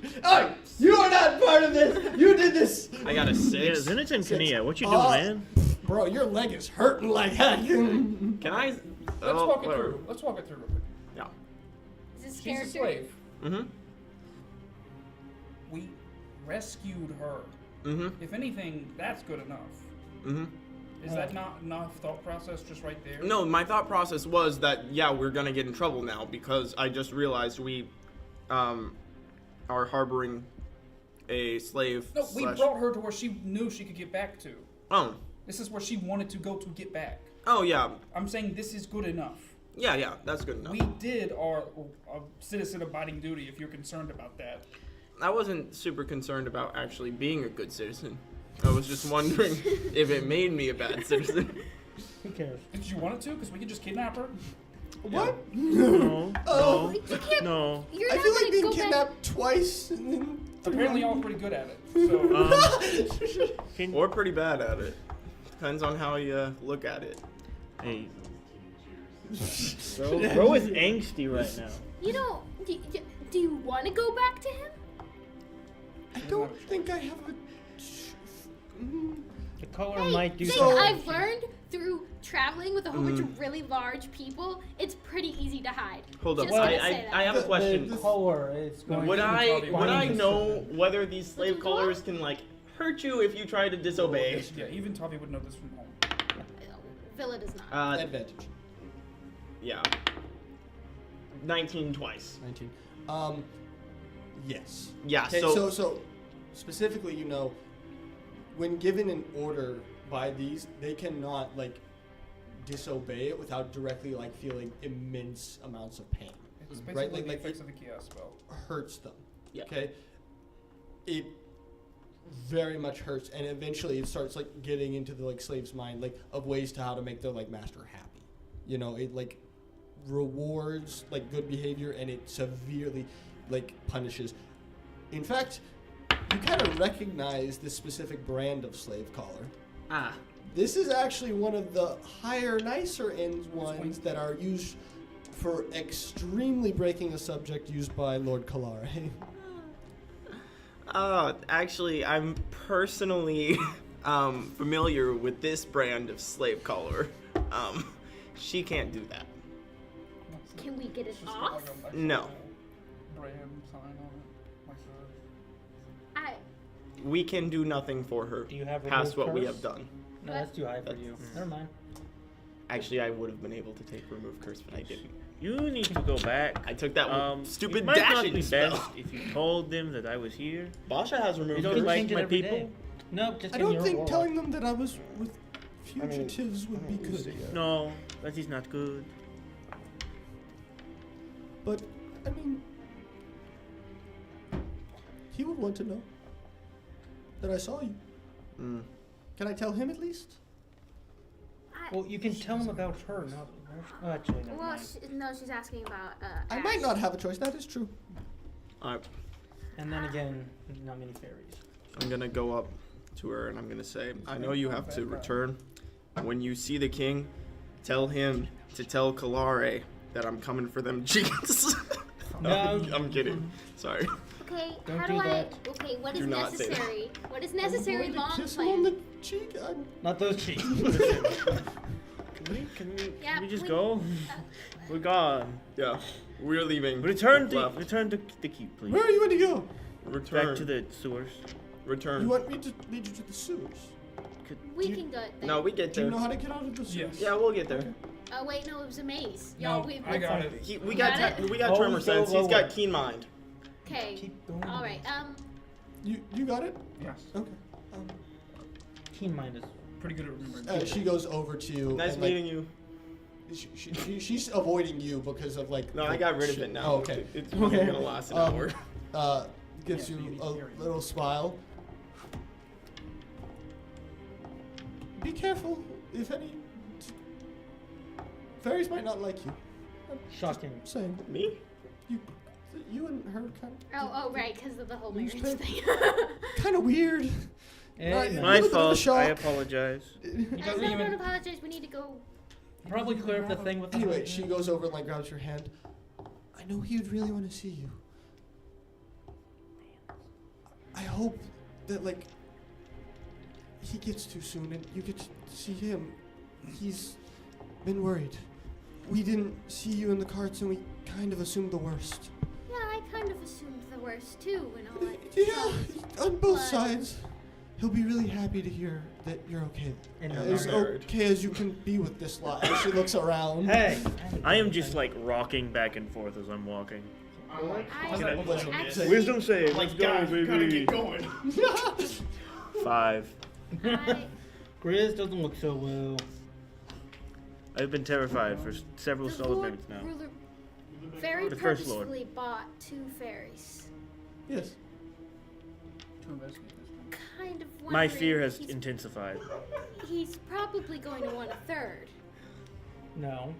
check. Oh, you are not part of this. You did this, I got a Yeah, 6. Zenit and Kania, what you doing, Uh, man? bro. Your leg is hurting like heck. Can I? Let's oh, walk it whatever. through. Let's walk it through real quick. Yeah. is this She's a character? slave. Mhm. We rescued her. Mhm. If anything, that's good enough. Mhm. Is that not enough thought process just right there? No, my thought process was that yeah, we're gonna get in trouble now because I just realized we, are harboring a slave. No, we slash- brought her to where she knew she could get back to. Oh. This is where she wanted to go to get back. Oh yeah. I'm saying this is good enough. Yeah. That's good enough. We did our citizen abiding duty if you're concerned about that. I wasn't super concerned about actually being a good citizen. I was just wondering if it made me a bad citizen. Who cares? Did you want it to? Because we could just kidnap her. What? No. Oh. You can't. No. You're I not feel gonna like being go back. kidnapped twice and then Apparently, y'all are pretty good at it. So Can, Or pretty bad at it. Depends on how you look at it. hey. Bro is angsty right now. You know, do you want to go back to him? I don't think I have a. The color Hey, might do thing so- I've learned through traveling with a whole bunch of really large people, it's pretty easy to hide. Hold up, Just gonna I say that. have a question. The color is going Would to I find know the- whether these slave What's it called? callers can like hurt you if you try to disobey? yeah, even Tavi would know this from home. Villa does not. Advantage. Yeah. 19 twice. 19. Yes. Yeah. Okay, So so specifically, you know, when given an order by these, they cannot like disobey it without directly like feeling immense amounts of pain. It's Right, basically like- the like effects of the chaos spell. Hurts them. Yeah. Okay. It very much hurts, and eventually it starts like getting into the like slave's mind, like of ways to how to make their like master happy. You know, it like rewards like good behavior, and it severely like punishes. In fact, you kind of recognize this specific brand of slave collar. This is actually one of the higher, nicer end ones that are used for extremely breaking a subject used by Lord Kalare. Actually, I'm personally familiar with this brand of slave collar. She can't do that. Can we get it It's just got, off? like, a actual No. brand sign on it. Like I. We can do nothing for her Do you have past remove what we curse? have done. No, that's too high for That's- you. Never mind. Actually, I would have been able to take remove curse, but I didn't. You need to go back. I took that stupid it might not dashing be spell. best if you told them that I was here. Basha has You remove don't curse. like change it my every people? day. No, just I in don't your think aura. telling them that I was with fugitives would be good. No, that is not good. But, I mean, he would want to know that I saw you. Mm. Can I tell him at least? Well, you can tell him about her, not. Oh, actually, never Well, mind. no, she's asking about. I might Ash. not have a choice. That is true. Alright, And then again, not many fairies. I'm gonna go up to her and I'm gonna say, I know you have to return. When you see the king, tell him to tell Kalare that I'm coming for them cheeks. No. I'm kidding. Sorry. Okay, Don't how do do I? that. Okay, what Do is not say that. necessary? What is necessary I'm going long to kiss him on the plan? cheek. Not those cheeks. Can Yeah, we just we- go? We're gone. Yeah, we're leaving. Return Left. to the keep, please. Where are you going to go? Return. Back to the sewers. Return. You want me to lead you to the sewers? We can go there. No, we get Do you there. know how to get out of the sewers? Yes. Yeah, we'll get there. Oh wait, no, it was a maze. No, Y'all, I got it. We Got got it? we got Oh, tremor so sense. He's lower. got keen mind. Okay. Keep going. All right. You got it? Yes. Okay. Keen mind is. Pretty good at remembering. She goes over to you. Nice and, like, meeting you. She's avoiding you because of like. No, I got rid of it now. Oh, okay. It's only gonna last an hour. Gives Yeah, you maybe a scary. little smile. Be careful, if any. Fairies might not like you. I'm Shocking. just saying. Me? You and her oh, right, because of the whole marriage Newspaper. thing. kind of weird. Eh, no. My little bit of a fault. I shock. apologize. No, don't apologize. We need to go. Probably clear up the thing with the. Anyway, she goes over and like grabs your hand. I know he would really want to see you. I hope that like he gets too soon and you get to see him. He's been worried. We didn't see you in the carts and we kind of assumed the worst. Yeah, I kind of assumed the worst too when all that. Yeah, on both But- sides. He'll be really happy to hear that you're okay. And As okay as you can be with this lot. As she looks around. Hey. I am just like rocking back and forth as I'm walking. I Actually- Wisdom save. Let's go, guys, we gotta baby. get going. 5. I, Grizz doesn't look so well. I've been terrified for several the solid Lord minutes now. Ruler very The First Lord. purposefully bought 2 fairies. Yes. To investigate this one. kind of wondering. My fear has he's, intensified. he's probably going to want a third. No.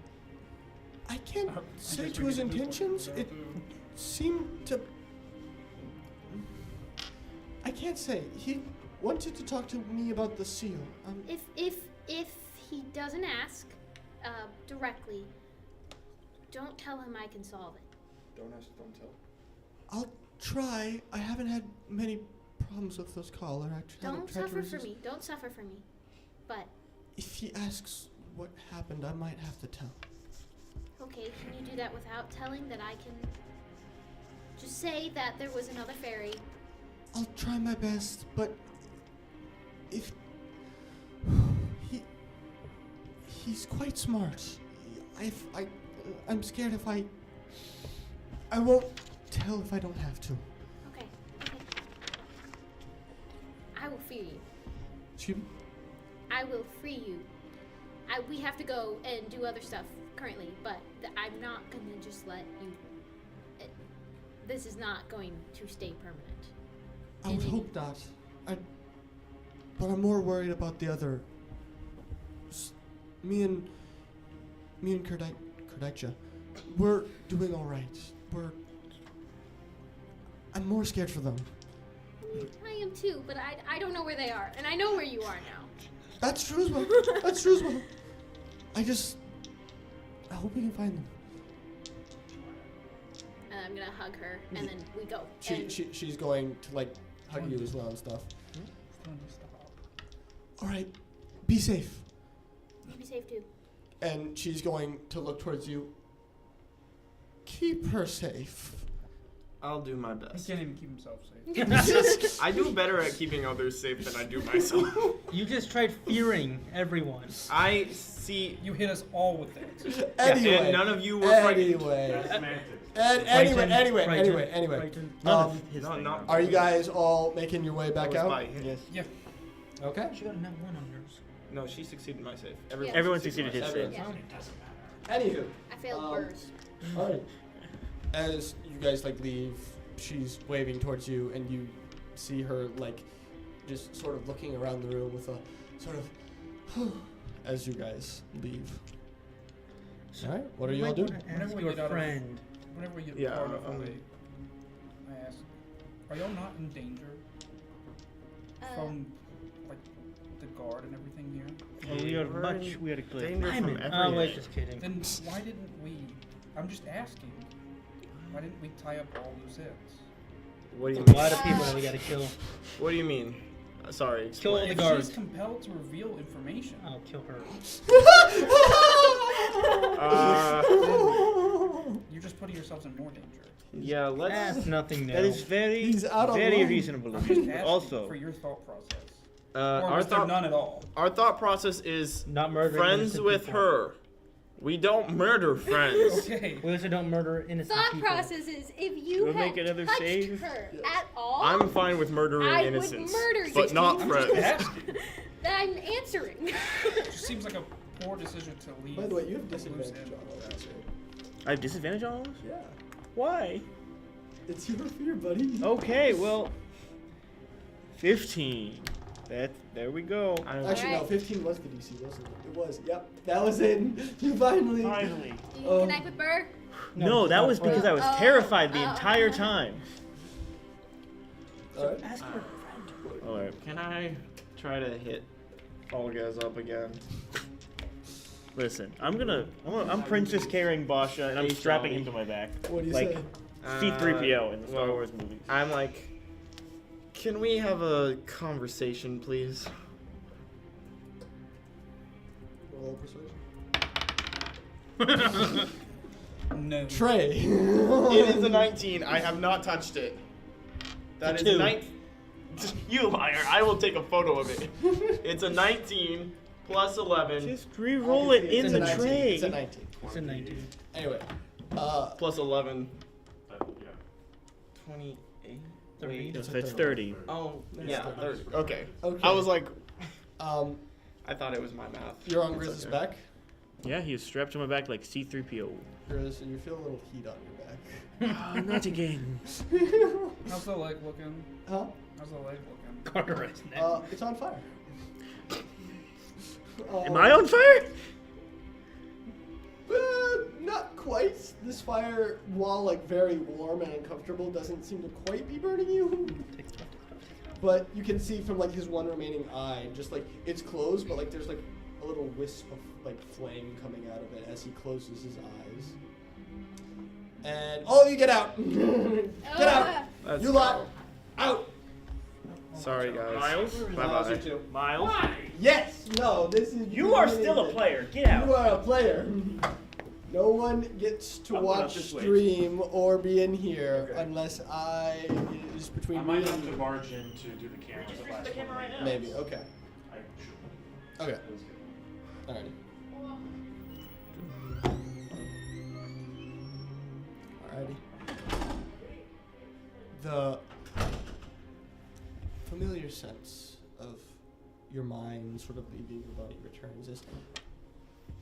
I can't I say guess to we his can do this one intentions. together, It too. seemed to. I can't say. He wanted to talk to me about the seal. If he doesn't ask directly, don't tell him I can solve it. Don't ask, don't tell. I'll try. I haven't had many problems with those collar. I haven't Don't tried to suffer for resist. me. Don't suffer for me. But If he asks what happened, I might have to tell. okay, can you do that without telling that I can? Just say that there was another fairy. I'll try my best, but if he's quite smart. I'm scared if I won't tell if I don't have to. Okay. I will free you. Excuse me? I will free you. We have to go and do other stuff currently, but I'm not gonna just let you. This is not going to stay permanent. I would hope not. But I'm more worried about the other. Me and Kerdaicha, we're doing all right. I'm more scared for them. I am too, but I don't know where they are, and I know where you are now. That's true as well. That's true as well. I hope we can find them. And I'm gonna hug her, and then we go. She's going to like hug you as well and stuff. All right, be safe. You be safe too. And she's going to look towards you. Keep her safe. I'll do my He best. can't even keep himself safe. I do better at keeping others safe than I do myself. You just tried fearing everyone. I see. You hit us all with that. Anyway, and none of you were frightened. anyway, Semantics. anyway. None of his No, thing. not. Are you guys all making your way That back was out? by him. Yes. Yeah. Okay. She got a net one on yours. No, she succeeded my save. Everyone succeeded his my save. Yeah. Anywho, I failed hers. all right. As you guys like leave, she's waving towards you, and you see her like just sort of looking around the room with a sort of as you guys leave. All right. What are you all doing? Whenever Ask we your get out of- friend. Whenever we get Yeah, far enough away, I ask, are y'all not in danger from like the guard and everything here? We are We're much in weird cliff. danger I'm from in. every Oh wait, end. just kidding. Then why didn't we? I'm just asking. Why didn't we tie up all loose ends? What do you A mean? lot of people that we gotta kill. What do you mean? Sorry. Kill all explain. the If guards. she's compelled to reveal information, I'll kill her. you're just putting yourselves in more danger. Yeah, let's. That's nothing new. That is very, He's out of very line. reasonable I'm of just you. asking Also, for your thought process. Or Our was there thought. none at all? Our thought process is Not murdering friends innocent with people. her. We don't murder friends. Okay. We also don't murder innocent Thought people. process is if you We'll had make another touched save. her at all, I'm fine with murdering I would innocents, murder but you. not I'm just friends. asking. that I'm answering. It just seems like a poor decision to leave. By the way, you have loose disadvantage ends. on all that shit. I have disadvantage on all this? Yeah. Why? It's your fear, buddy. Okay, well, 15. There we go. Actually, no, Alright. 15 was the DC, wasn't it? It was. Yep. That was in. You finally. Finally. Do you Um, connect with Burr? No, that was because I was Oh, terrified the oh. entire time. All right. Ask your friend. Alright, Can I try to hit all guys up again? listen. I'm Princess carrying Basha, and I'm Hey, strapping Tavi. him to my back. What do you Like say? C-3PO in the Star well, Wars movies. I'm like, can we have a conversation, please? Roll persuasion. No. Trey. It is a 19. I have not touched it. That A is two. 19. You liar. I will take a photo of it. It's a 19 plus 11 Just re-roll it It's in a the 19. tray. It's a 19. It's a 19. Anyway. plus 11. Yeah. 28. 30. Wait. It's a That's 30. 30. Oh, It's yeah, 30. 30. Okay. Okay. I was like, Um, I thought it was my math. you're on That's Grizz's okay. back. Yeah, he is strapped to my back like C-3PO. Grizz, and you feel a little heat on your back. Not again. How's the leg looking? Huh? How's the leg looking? Carteret. It's on fire. Am I on fire? Not quite. This fire, while like very warm and uncomfortable, doesn't seem to quite be burning you. But you can see from like his one remaining eye, just like it's closed, but like there's like a little wisp of like flame coming out of it as he closes his eyes. And all of you get out. Get out. Let's You lot go. out. Sorry, guys. Miles? Miles, you Bye-bye. too. Miles? Yes. No. This is. You are still a player. Get out. You are a player. No one gets to I'm going up watch this way. stream or be in here Okay. unless I is between I me might and have to you. barge in to do the camera. Just the fix last the camera one. right now. Maybe. Okay. I should. Okay. That was good. Alrighty. Alrighty. The familiar sense of your mind sort of leaving your body returns as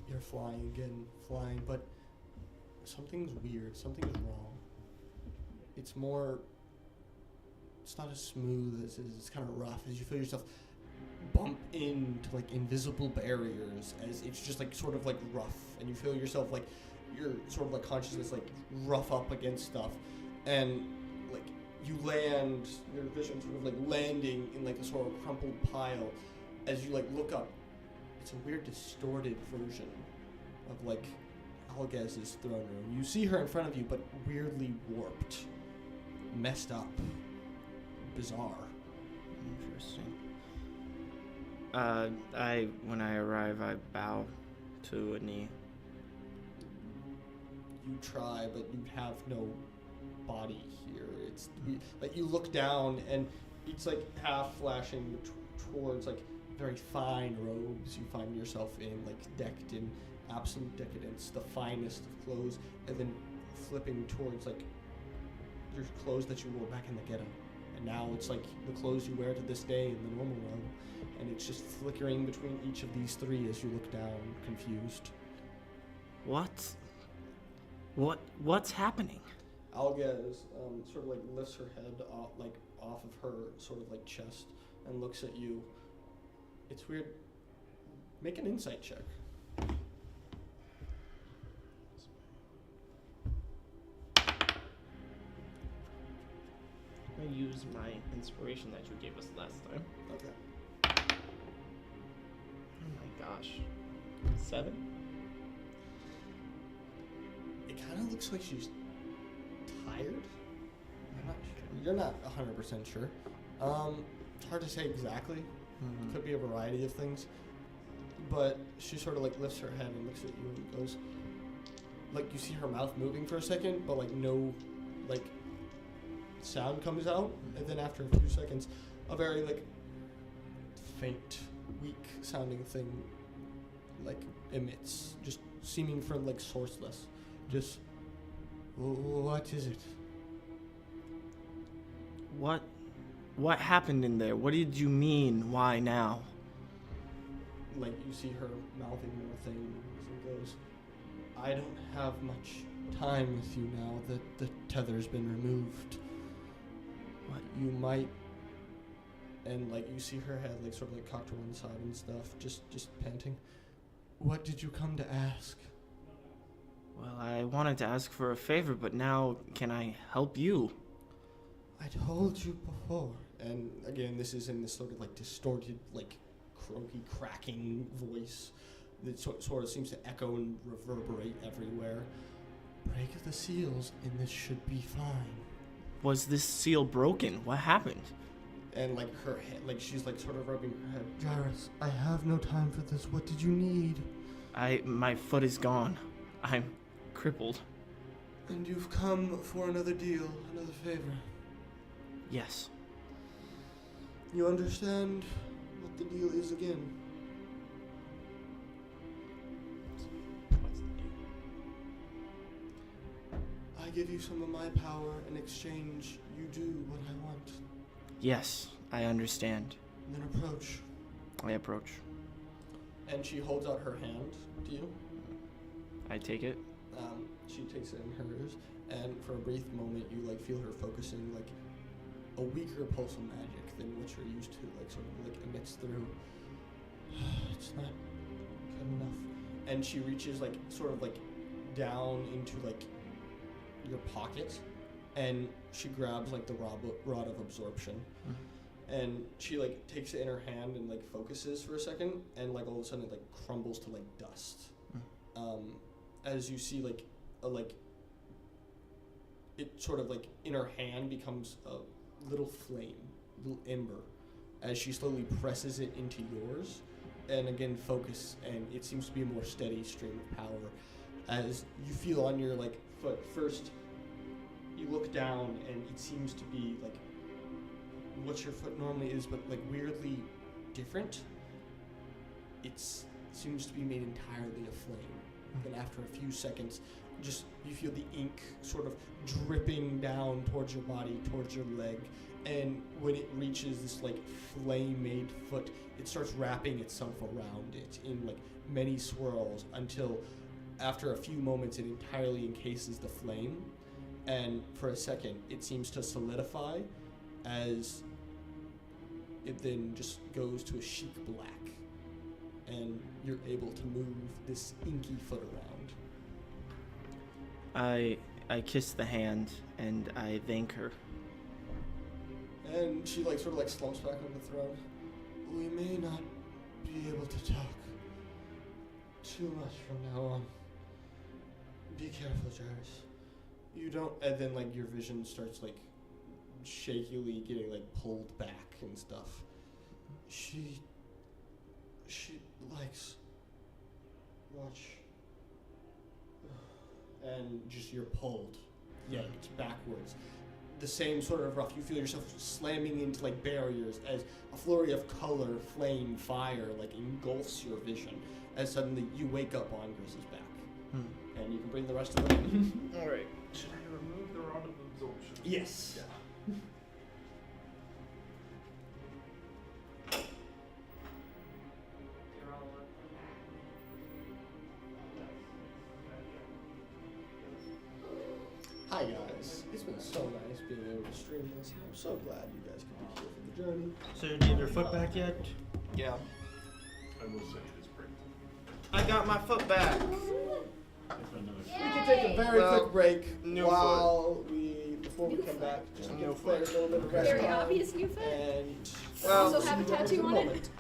you're flying again, but something's weird, something's wrong. It's not as smooth as it is, it's kind of rough as you feel yourself bump into like invisible barriers as it's just like sort of like rough, and you feel yourself like your sort of like consciousness like rough up against stuff, and like you land, your vision sort of like landing in like a sort of crumpled pile. As you like look up, it's a weird distorted version of like Algaz's throne room. You see her in front of you, but weirdly warped, messed up, bizarre. Interesting. When I arrive, I bow to a knee. You try, but you have no body here. It's like you look down, and it's like half flashing towards like very fine robes you find yourself in, like decked in absolute decadence, the finest of clothes, and then flipping towards like your clothes that you wore back in the ghetto. And now it's like the clothes you wear to this day in the normal realm, and it's just flickering between each of these three as you look down, confused. What's happening? Algaz sort of like lifts her head off of her sort of like chest and looks at you. It's weird. Make an insight check. I use my inspiration that you gave us last time. Okay. Oh my gosh. 7? It kind of looks like she's tired. I'm not sure. You're not 100% sure. It's hard to say exactly. Mm-hmm. Could be a variety of things. But she sort of like lifts her head and looks at you and goes, like you see her mouth moving for a second, but like no like sound comes out, and then after a few seconds, a very like faint, weak sounding thing like emits, just seeming from like sourceless. Just, what is it? What happened in there? What did you mean? Why now? Like you see her mouthing more things and goes, I don't have much time with you now that the tether's been removed. What you might, and like you see her head like sort of like cocked to one side and stuff, just panting. What did you come to ask? Well, I wanted to ask for a favor, but now can I help you? I told you before. And again, this is in this sort of like distorted, like croaky, cracking voice that sort of seems to echo and reverberate everywhere. Break the seals and this should be fine. Was this seal broken? What happened? And like her head, like she's like sort of rubbing her head. Jairus, I have no time for this. What did you need? My foot is gone. I'm crippled. And you've come for another deal, another favor. Yes. You understand what the deal is again? What's the deal? I give you some of my power in exchange. You do what I want. Yes, I understand. And then approach. I approach. And she holds out her hand to you. I take it. She takes it in hers, and for a brief moment you like feel her focusing like a weaker pulse of magic than what you're used to, like sort of like emits through. It's not good enough. And she reaches like sort of like down into like your pocket, and she grabs like the rod of absorption, and she like takes it in her hand and like focuses for a second, and like all of a sudden it like crumbles to like dust. As you see like it sort of like in her hand becomes a little flame, little ember, as she slowly presses it into yours, and again focus, and it seems to be a more steady stream of power. As you feel on your like foot, first you look down and it seems to be like what your foot normally is, but like weirdly different. It seems to be made entirely of flame. And after a few seconds, just you feel the ink sort of dripping down towards your body, towards your leg, and when it reaches this like flame-made foot, it starts wrapping itself around it in like many swirls until after a few moments it entirely encases the flame, and for a second it seems to solidify as it then just goes to a chic black, and you're able to move this inky foot around. I kiss the hand and I thank her. And she like sort of like slumps back on the throne. We may not be able to talk too much from now on. Be careful, Jairus. You don't. And then like your vision starts like shakily getting like pulled back and stuff. She likes watch. And just you're pulled, yanked backwards. The same sort of rough. You feel yourself slamming into like barriers as a flurry of color, flame, fire like engulfs your vision. As suddenly you wake up on Gris's back, and you can bring the rest of them in. All right. Should I remove the rod of absorption? Yes. Yeah. Hi guys. It's been so nice being able to stream this. I'm so glad you guys could be here for the journey. So do you have your foot back yet? Yeah. I will send you this break. I got my foot back. We can take a very quick break new before we New come foot. back, just to New give foot. players a little bit of rest Very time. obvious new foot. And Well, Also have a tattoo on it.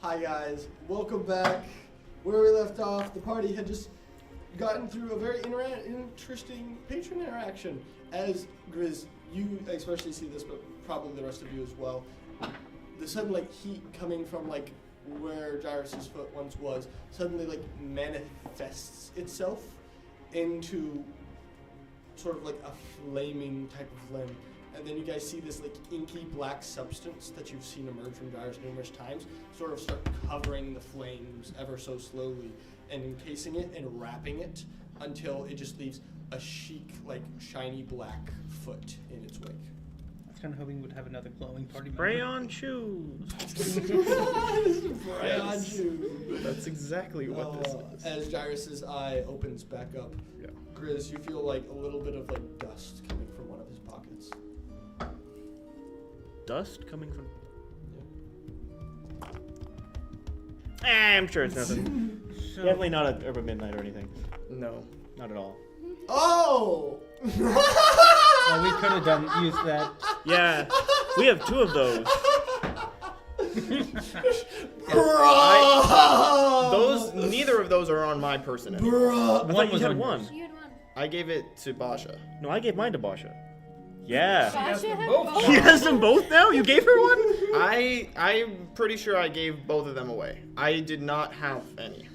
Hi guys, welcome back. Where we left off, the party had just gotten through a very interesting patron interaction. As Grizz, you especially see this, but probably the rest of you as well. The sudden heat coming from where Jairus' foot once was suddenly manifests itself into sort of a flaming type of limb. And then you guys see this inky black substance that you've seen emerge from Jairus numerous times sort of start covering the flames ever so slowly and encasing it and wrapping it until it just leaves a chic, shiny black foot in its wake. I was kind of hoping we'd have another glowing party member. Spray on shoes. Spray on shoes. That's exactly what this is. As Jairus' eye opens back up, Yeah. Grizz, you feel a little bit of dust coming from one of his pockets. Dust coming from. I'm sure it's nothing. So, Definitely not at Urban Midnight or anything. No. Not at all. Oh! we could have used that. Yeah, we have 2 of those. Neither of those are on my person anymore. Bruh. I thought you had one. You had one. I gave it to Basha. No, I gave mine to Basha. Yeah. Basha had both. both. She has them both now? You gave her one? I'm pretty sure I gave both of them away. I did not have any.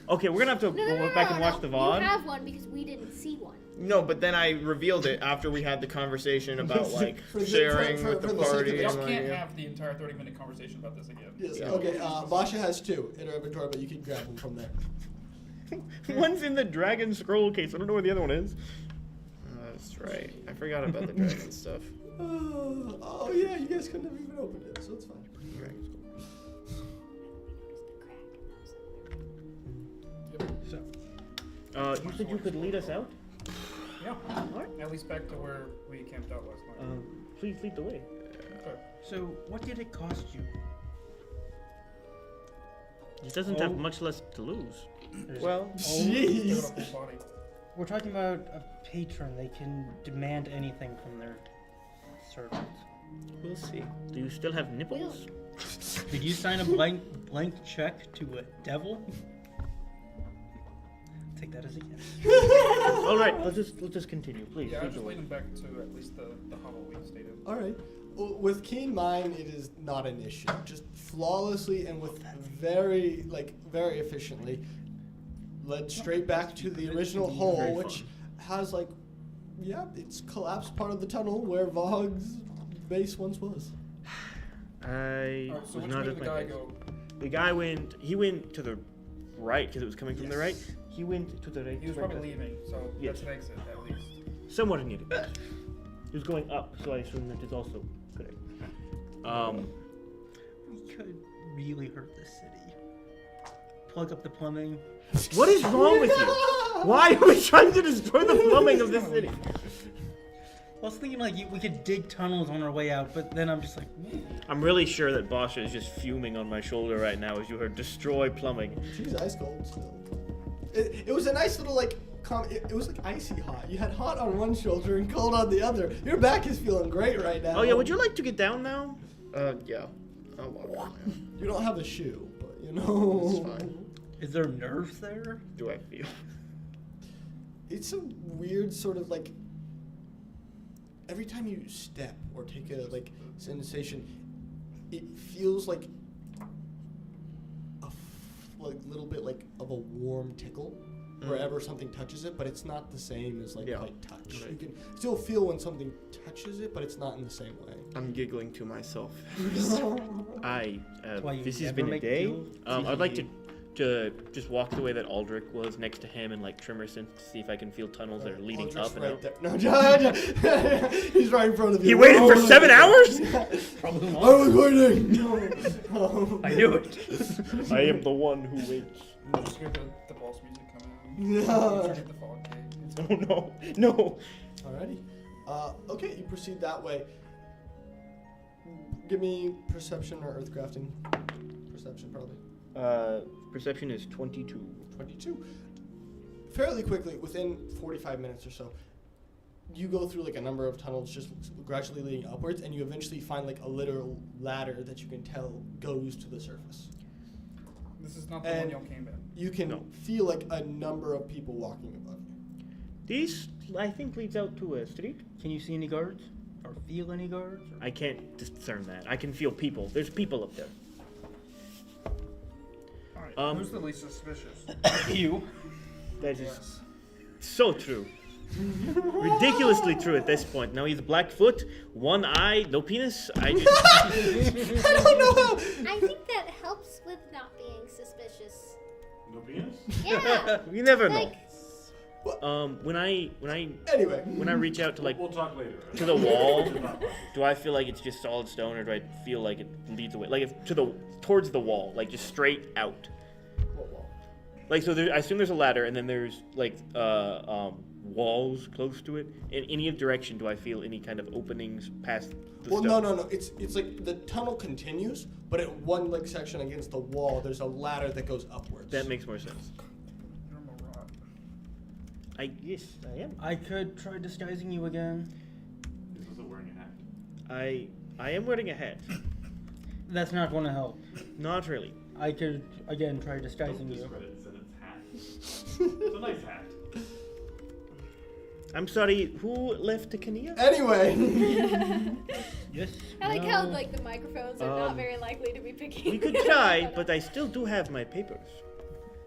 Okay, we're gonna have to go back and watch the VOD. You have one because we didn't see one. No, but then I revealed it after we had the conversation about sharing with the for the sake of party. it. Y'all and, can't yeah. have the entire 30-minute conversation about this again. Yes. Yeah. Okay. Basha has 2 in her inventory, but you can grab them from there. One's in the dragon scroll case. I don't know where the other one is. That's right. I forgot about the dragon stuff. Oh yeah, you guys couldn't have even opened it, so it's fine. So, You said you could lead us out? Yeah. Alright. At least back to where we camped out last night. Please lead the way. so what did it cost you? He doesn't have much less to lose. Well, Give it Jeez. a full body. We're talking about a patron. They can demand anything from their servants. we'll see. Do you still have nipples? Did you sign a blank check to a devil? Take that as a yes. All right, let's just continue, please. Yeah, I lead just the way. lead him back to at least the hovel we stayed in. All right. Well, with keen mind, it is not an issue. Just flawlessly and with very efficiently, led straight back to the original hole, Very which fun. has it's collapsed part of the tunnel where Vaug's base once was. I Alright, so was which not way at did the my guy base. go? The guy went to the right because it was coming from the right. He went to the right. He was right probably past- leaving, so Yes. that's an exit at least. Somewhat near the exit. He was going up, so I assume that is also correct. We could really hurt the city. Plug up the plumbing. What is wrong with you? Why are we trying to destroy the plumbing of this city? I was thinking we could dig tunnels on our way out, but then I'm just like, I'm really sure that Basha is just fuming on my shoulder right now as you heard destroy plumbing. She's ice cold still. It was a nice little it was icy hot. You had hot on one shoulder and cold on the other. Your back is feeling great right now. Oh yeah, would you like to get down now? Yeah. I'll walk down. You don't have a shoe, but you know. It's fine. is there nerves there? Do I feel? It's a weird sort of every time you step or take a sensation, it feels like a little bit of a warm tickle wherever something touches it, but it's not the same as Yeah. light touch. Right. You can still feel when something touches it, but it's not in the same way. I'm giggling to myself. I why you this has never been a make day. deals. I'd like to just walk the way that Aldrich was next to him and trim her sense to see if I can feel tunnels that are leading Aldrich's up and right out. there. No, he's right in front of you. He waited for 7 hours? Probably I won't. was waiting. No. I knew it. I am the one who waits. You just hear the boss music coming in. No. You turn the fog gate. Oh no. Alrighty. Okay, you proceed that way. Give me perception or earthcrafting. Perception, probably. Perception is 22. 22. Fairly quickly, within 45 minutes or so, you go through a number of tunnels just gradually leading upwards, and you eventually find a literal ladder that you can tell goes to the surface. This is not the one And y'all came in. you can No. feel like a number of people walking above you. This, I think, leads out to a street. Can you see any guards? Or feel any guards? Or- I can't discern that. I can feel people. There's people up there. Alright, who's the least suspicious? You. That is so true. Ridiculously true at this point. Now he's Blackfoot, one eye, no penis. I just I don't know how. I think that helps with not being suspicious. No penis? Yeah. you never know. Like, When I Anyway. reach out to like We'll talk later. to the wall, do I feel like it's just solid stone, or do I feel like it leads away, like if towards the wall, like just straight out? Like so, I assume there's a ladder, and then there's like walls close to it. In any direction, do I feel any kind of openings past the Well, stone? no. It's like the tunnel continues, but at one like section against the wall, there's a ladder that goes upwards. That makes more sense. You're a marauder. Yes, I am. I could try disguising you again. Is this wearing a hat? I am wearing a hat. That's not going to help. Not really. I could, again, try disguising you. Discredit Zenit's hat. It's a nice hat. I'm sorry. Who left the Kania? Anyway. Yes. I like how no. like the microphones are not very likely to be picking. We could try, but I still do have my papers.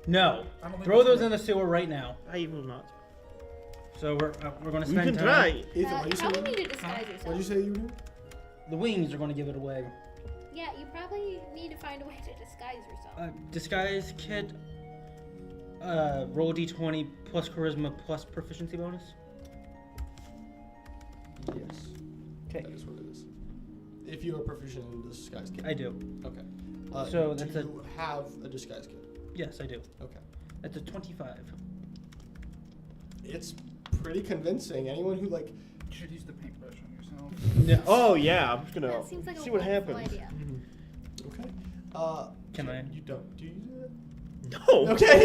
No. I don't think Throw that's those right. in the sewer right now. I will not. So we're going to We spend can time. try. Ethan, You what did you probably say? need to disguise yourself. What did you say you were doing? The wings are going to give it away. Yeah, you probably need to find a way to disguise yourself. Disguise kit. Roll d20 plus charisma plus proficiency bonus. Yes. Okay. That is what it is. If you are proficient in disguise kit. I do. Okay. So do that's you have a disguise kit? Yes, I do. Okay. That's a 25. It's pretty convincing. Anyone who like. You should use the paintbrush on yourself. No. Oh yeah, I'm just gonna That seems like see a what wonderful happens. idea. Okay. Can so I? You don't. Do you do that? No. Okay.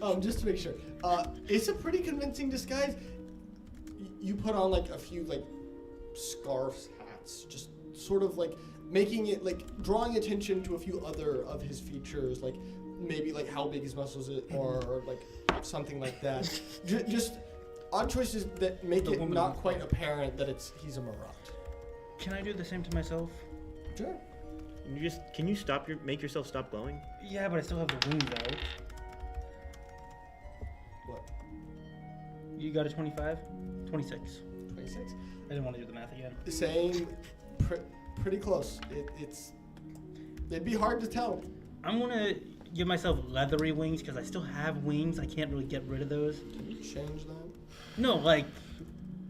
No. Just to make sure. It's a pretty convincing disguise. You put on like a few like scarves, hats, just sort of like making it like drawing attention to a few other of his features, like maybe like how big his muscles are, or like something like that. Just odd choices that make The it woman not in quite apparent that he's a Marat. Can I do the same to myself? Sure. Can you make yourself stop glowing? Yeah, but I still have the wings out. What? You got a 25? 26. 26. I didn't want to do the math again. Same. Pretty close. It'd be hard to tell. I'm gonna give myself leathery wings because I still have wings. I can't really get rid of those. Can you change that? No, like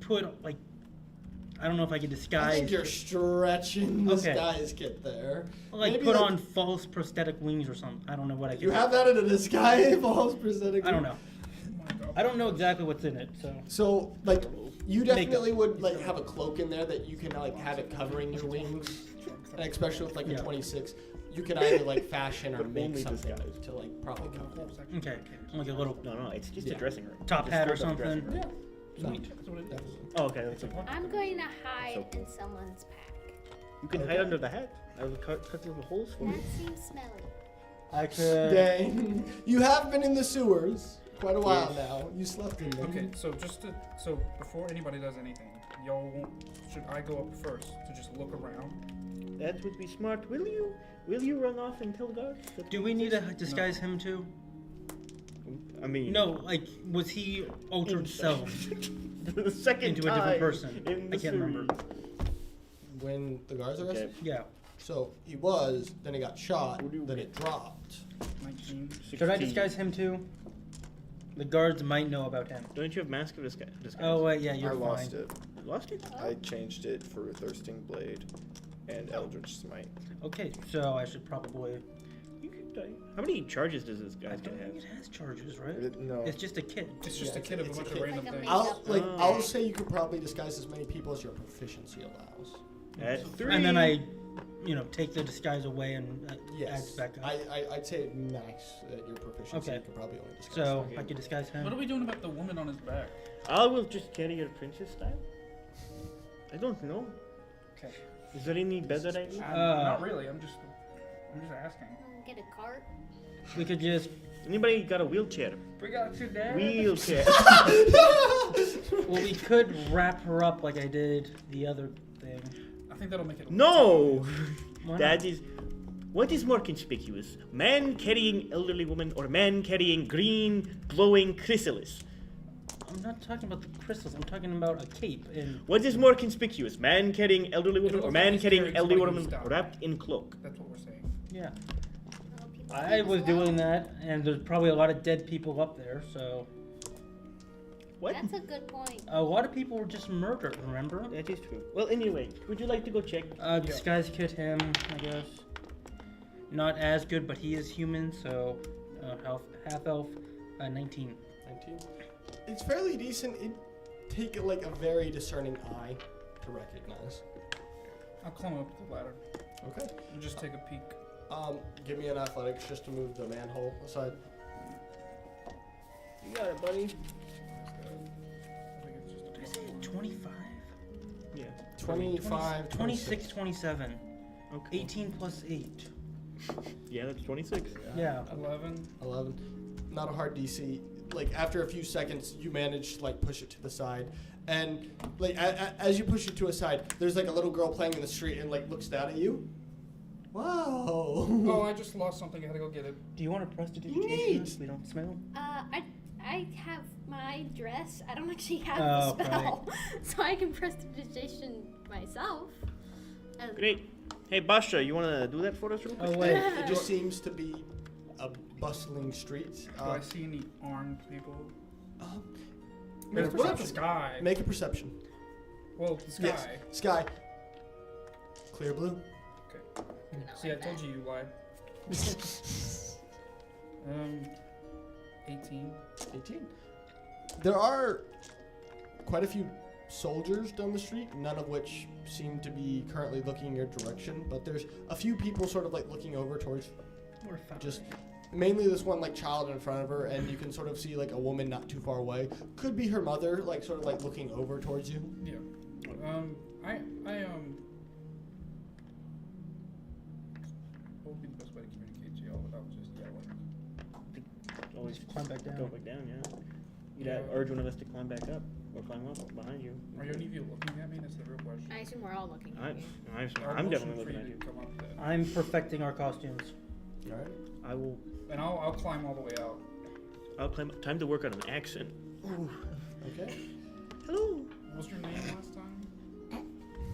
put like I don't know if I could I disguise. think you're stretching this Okay. guy's kit there. Like Maybe, put like- on false prosthetic wings or something. I don't know what I can. You have that in a disguise, false prosthetic. I don't know. Oh my God. I don't know exactly what's in it. So So, like, you definitely Makeup. would like have a cloak in there that you can like have it covering your wings, and especially with like a Yeah. 26, you can either like fashion or But make only something disguise. to like probably cover it. okay, like a little No, it's just Yeah. a dressing room. top Just hat or straight up dressing something. room. Sweet. That's what it is. Definitely. Oh, okay. That's okay. I'm going to hide So- in someone's pack. You can hide under the hat. I will cut little holes for That you. seems smelly. I could. Dang, you have been in the sewers quite a while now. You slept in them. Okay, so so before anybody does anything, y'all should I go up first to just look around? That would be smart. Will you? Will you run off and tell guards? that Do we need to disguise him too? I mean, No, like was he altered self the second into a different time person? in the I can't remember. When the guards arrested, Okay. Yeah. so he was, then he got shot, What do you then mean? it dropped. 19. Should I disguise him too? The guards might know about him. Don't you have mask of disguise? Oh wait, yeah, you're I fine. lost it. Lost it? Oh. I changed it for Thirsting Blade and Eldritch Smite. Okay, so I should probably. You could die. How many charges does this I guy don't have? think it has charges, right? No. It's just a kit. It's just Yeah, a kid of a it's a bunch of kid. random Like a things. makeup. I'll say you could probably disguise as many people as your proficiency allows. At 3. And then I, take the disguise away and adds Yes. back up. I'd say max at your proficiency. Okay. You could probably only disguise. So three. I could disguise What are him. we doing about the woman on his back? I will just carry your princess style. I don't know. Okay. Is there any better idea? Not really. I'm just asking. get a cart? We could just. Anybody got a wheelchair? Bring out your dad. Wheelchair. Well, we could wrap her up like I did the other thing. I think that'll make it. No! Why That not? is. What is more conspicuous? Man carrying elderly woman or man carrying green glowing chrysalis? I'm not talking about the crystals. I'm talking about a cape and. What is more conspicuous? Man carrying elderly woman It'll or look like man he's carrying carrying elderly somebody woman who's died. wrapped in cloak? That's what we're saying. Yeah. Well, people I do was as well. doing that, and there's probably a lot of dead people up there, so. What? That's a good point. A lot of people were just murdered, remember? That is true. Well, anyway, would you like to go check? Disguise kit him, I guess. Not as good, but he is human, so half elf, 19. 19. It's fairly decent. It'd take like a very discerning eye to recognize. I'll climb up the ladder Okay. and just take a peek. Give me an athletics just to move the manhole aside. You got it, buddy. I think it's just a What is it? 25? Yeah. 25, 26, 27. Okay. 18 plus 8. Yeah, that's 26. Yeah. 11. 11. Not a hard DC. Like after a few seconds, you manage to like push it to the side, and like as you push it to a side, there's like a little girl playing in the street and like looks down at you. Wow. Oh, I just lost something. I had to go get it. Do you want to prestidigitation Neat. so we don't smell? I have my dress. I don't actually have Oh, the spell, so I can prestidigitation myself. Great. Hey, Basha, you want to do that for us real quick? Oh, wait. It just seems to be a bustling street. Do I see any armed people? Make a There's what about the perception. sky? Make a perception. Well, the sky. Yes. Sky. Clear blue. See, I told you you lied. 18. 18. There are quite a few soldiers down the street, none of which seem to be currently looking in your direction, but there's a few people sort of like looking over towards We're fine. just mainly this one like child in front of her, and you can sort of see like a woman not too far away. Could be her mother, like sort of like looking over towards you. Yeah. What would be the best way to communicate to y'all without just yelling? Always Just climb back down. Go back down, yeah. You'd Yeah. urge one of us to climb back up or climb up behind you. Are any of you looking at me? That's the real question. I assume we're all looking I, at you. I'm I'll definitely motion looking for at you you. to come up then. I'm perfecting our costumes. All right. I will. And I'll climb all the way out. I'll climb. Time to work on an accent. Okay. Hello. What was your name last time?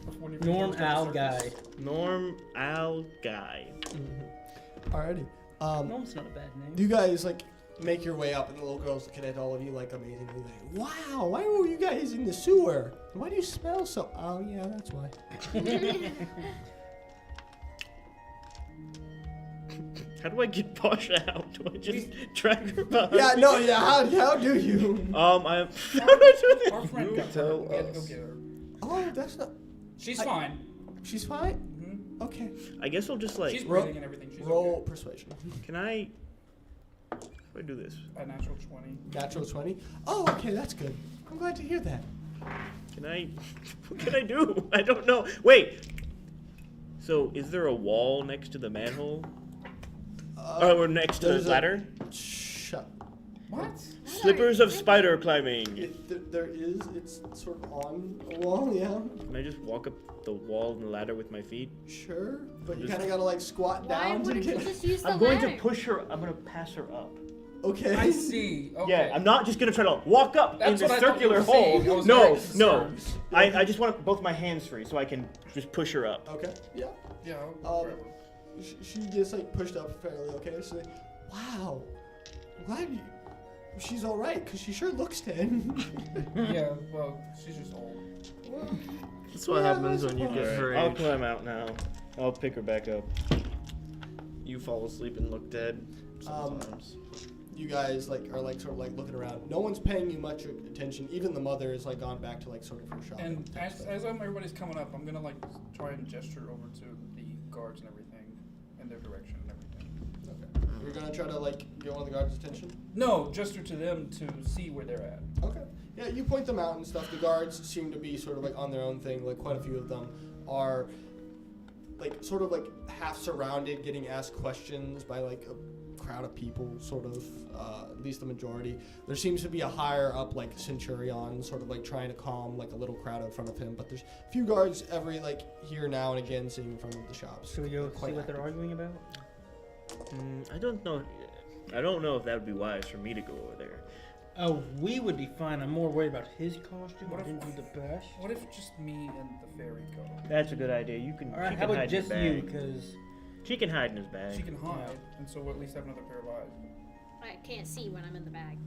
Before you Norm proposed on the Al surface? guy. Norm Al Guy. Alrighty. Norm's not a bad name. You guys like make your way up, and the little girl's looking at all of you like amazingly. Like, wow, why were you guys in the sewer? Why do you smell so? Oh yeah, that's why. How do I get Basha out? Do I just drag her behind? Yeah, me? no, yeah. How do you? I. How do I do this? Our friend got tell hurt. We had to go us. get her. Oh, that's not. She's I- fine. She's fine. Hmm? Okay. Mm-hmm. I guess I'll just like. She's Roll- breathing and everything. She's Roll okay. persuasion. Can I? How do I do this? A natural 20. Natural 20. Oh, okay, that's good. I'm glad to hear that. Can I? What can I do? I don't know. Wait. So, is there a wall next to the manhole? Or next to there's the a- ladder? Shut. What? Slippers of spider climbing. There is. It's sort of on a wall, yeah. Can I just walk up the wall and the ladder with my feet? Sure, but you Just- kind of gotta like squat Why down to wouldn't you get. just use the I'm going ladder? to push her. I'm going to pass her up. Okay. I see. Okay. Yeah, I'm not just going to try to walk up That's in the what I thought you circular were saying. I hole. was No, very no. concerned. I just want both my hands free so I can just push her up. Okay. Yeah. Yeah. I'll grab her. She gets like pushed up fairly okay. She's like, wow, I'm glad you. She's all right because she sure looks 10. Yeah, well, she's just old. That's what Yeah, happens that's when you fine. get her I'll age. climb out now. I'll pick her back up. You fall asleep and look dead sometimes. You guys like are like sort of like looking around. No one's paying you much attention. Even the mother is like gone back to like sort of her shop. And as everybody's coming up, I'm gonna like try and gesture over to the guards and everything, in their direction and everything. Okay. You're gonna try to like get one of the guards' attention. No, gesture to them to see where they're at. Okay. Yeah, you point them out and stuff. The guards seem to be sort of like on their own thing. Like quite a few of them are like sort of like half surrounded, getting asked questions by like a crowd of people, sort of, at least the majority. There seems to be a higher up like centurion, sort of like trying to calm like a little crowd in front of him. But there's a few guards every like here now and again sitting in front of the shops. Should we go Quite see what they're active. arguing about? I don't know. I don't know if that would be wise for me to go over there. Oh, we would be fine. I'm more worried about his costume. What I if- didn't do the best. What if just me and the fairy go? That's a good idea. You can. All right, she how can about hide in his just you? bag. Because She can hide in his bag. She can hide, and so we'll at least have another pair of eyes. I can't see when I'm in the bag.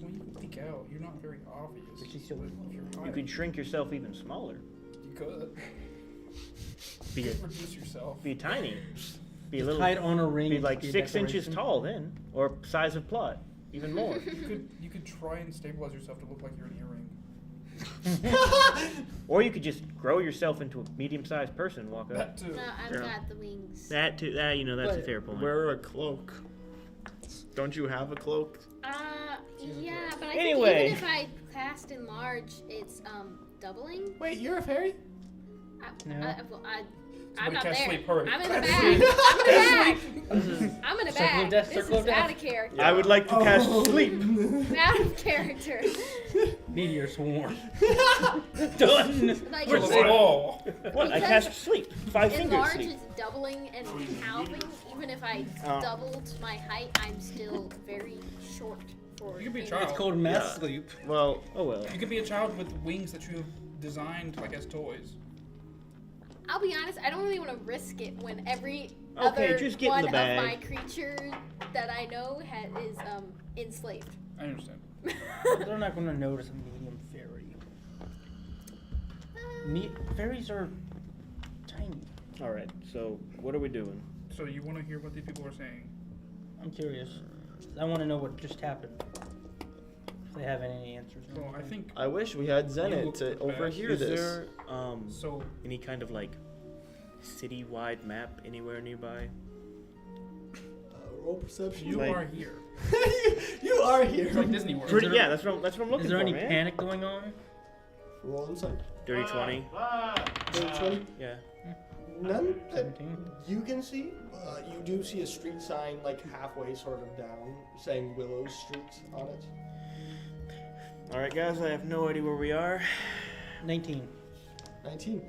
Well, you can peek out. You're not very obvious. But she's still- If you're You hiding, could shrink yourself even smaller. You could. Be a, Reduce yourself. be tiny. Be a just little. hide on a ring. Be and like be a 6 inches decoration. tall then, or size of plot, even more. You could try and stabilize yourself to look like you're an earring. Or you could just grow yourself into a medium-sized person and walk up. That too. No, I've Yeah. got the wings. That too. That that's a But fair point. Wear a cloak. Don't you have a cloak? Yeah, but I Anyway. think even if I cast enlarge, it's doubling. Wait, you're a fairy? No. I'm not cast there. sleep, hurry. I'm in the Cast bag. sleep. I'm in the bag. I'm in a Circle of bag. death, This circle of is death. out of character. I would like to cast sleep. Out of character. Meteor swarm. Done. Like, We're Kill safe. them all. What? I Because cast sleep. 5 fingers enlarge sleep. is doubling and halving. Even if I doubled my height, I'm still very short for. You could be a human. child. It's called mass Yeah. sleep. Well, Oh well. You could be a child with wings that you have designed like as toys. I'll be honest, I don't really want to risk it when every Okay, other just get in one the of bag. my creatures that I know is enslaved. I understand. They're not going to notice a medium fairy. Fairies are tiny. All right. So what are we doing? So you want to hear what these people are saying? I'm curious. I want to know what just happened. If they have any answers. or So I anything. think I wish we had Zenit look to back. overhear Is this. there so. any kind of like city-wide map anywhere nearby? Roll perception. You Like- are here. You are here. It's like Disney World. Is there- Yeah, that's what I'm looking Is there for, any man. panic going on? Roll insight. Dirty 20. 20. Yeah. None that 17. you can see. You do see a street sign like halfway sort of down saying Willow Street on it. All right, guys. I have no idea where we are. 19. 19.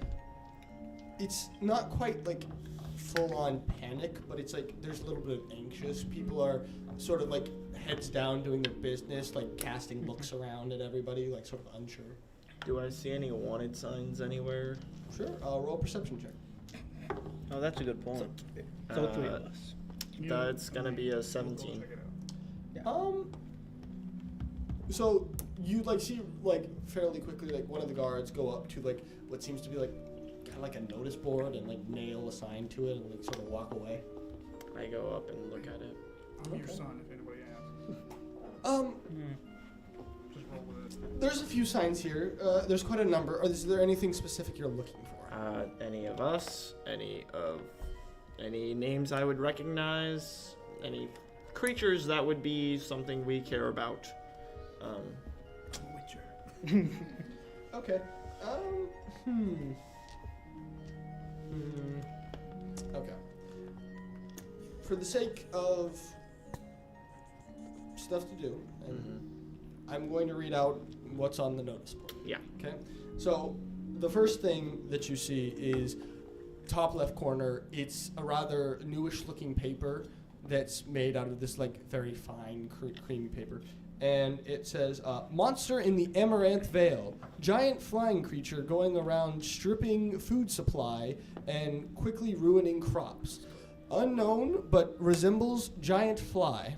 It's not quite like full on panic, but it's like there's a little bit of anxious. People are sort of like heads down doing their business, like casting looks around at everybody, like sort of unsure. Do I see any wanted signs anywhere? Sure, roll a perception check. Oh, that's a good point. So 3 of Uh, us. That's gonna be a 17. Check it out. So you like see like fairly quickly like one of the guards go up to like what seems to be like kind of like a notice board and like nail a sign to it and like sort of walk away. I go up and look at it. I'm your Okay. son, if anybody asks. Just roll with it. There's a few signs here. There's quite a number. Is there anything specific you're looking for? Any of us? Any names I would recognize? Any creatures that would be something we care about? Witcher. Okay. Okay. For the sake of stuff to do, and I'm going to read out what's on the notice board. Yeah. Okay. So the first thing that you see is top left corner. It's a rather newish looking paper that's made out of this like very fine creamy paper. And it says, monster in the Amaranth Vale. Giant flying creature going around stripping food supply and quickly ruining crops. Unknown, but resembles giant fly.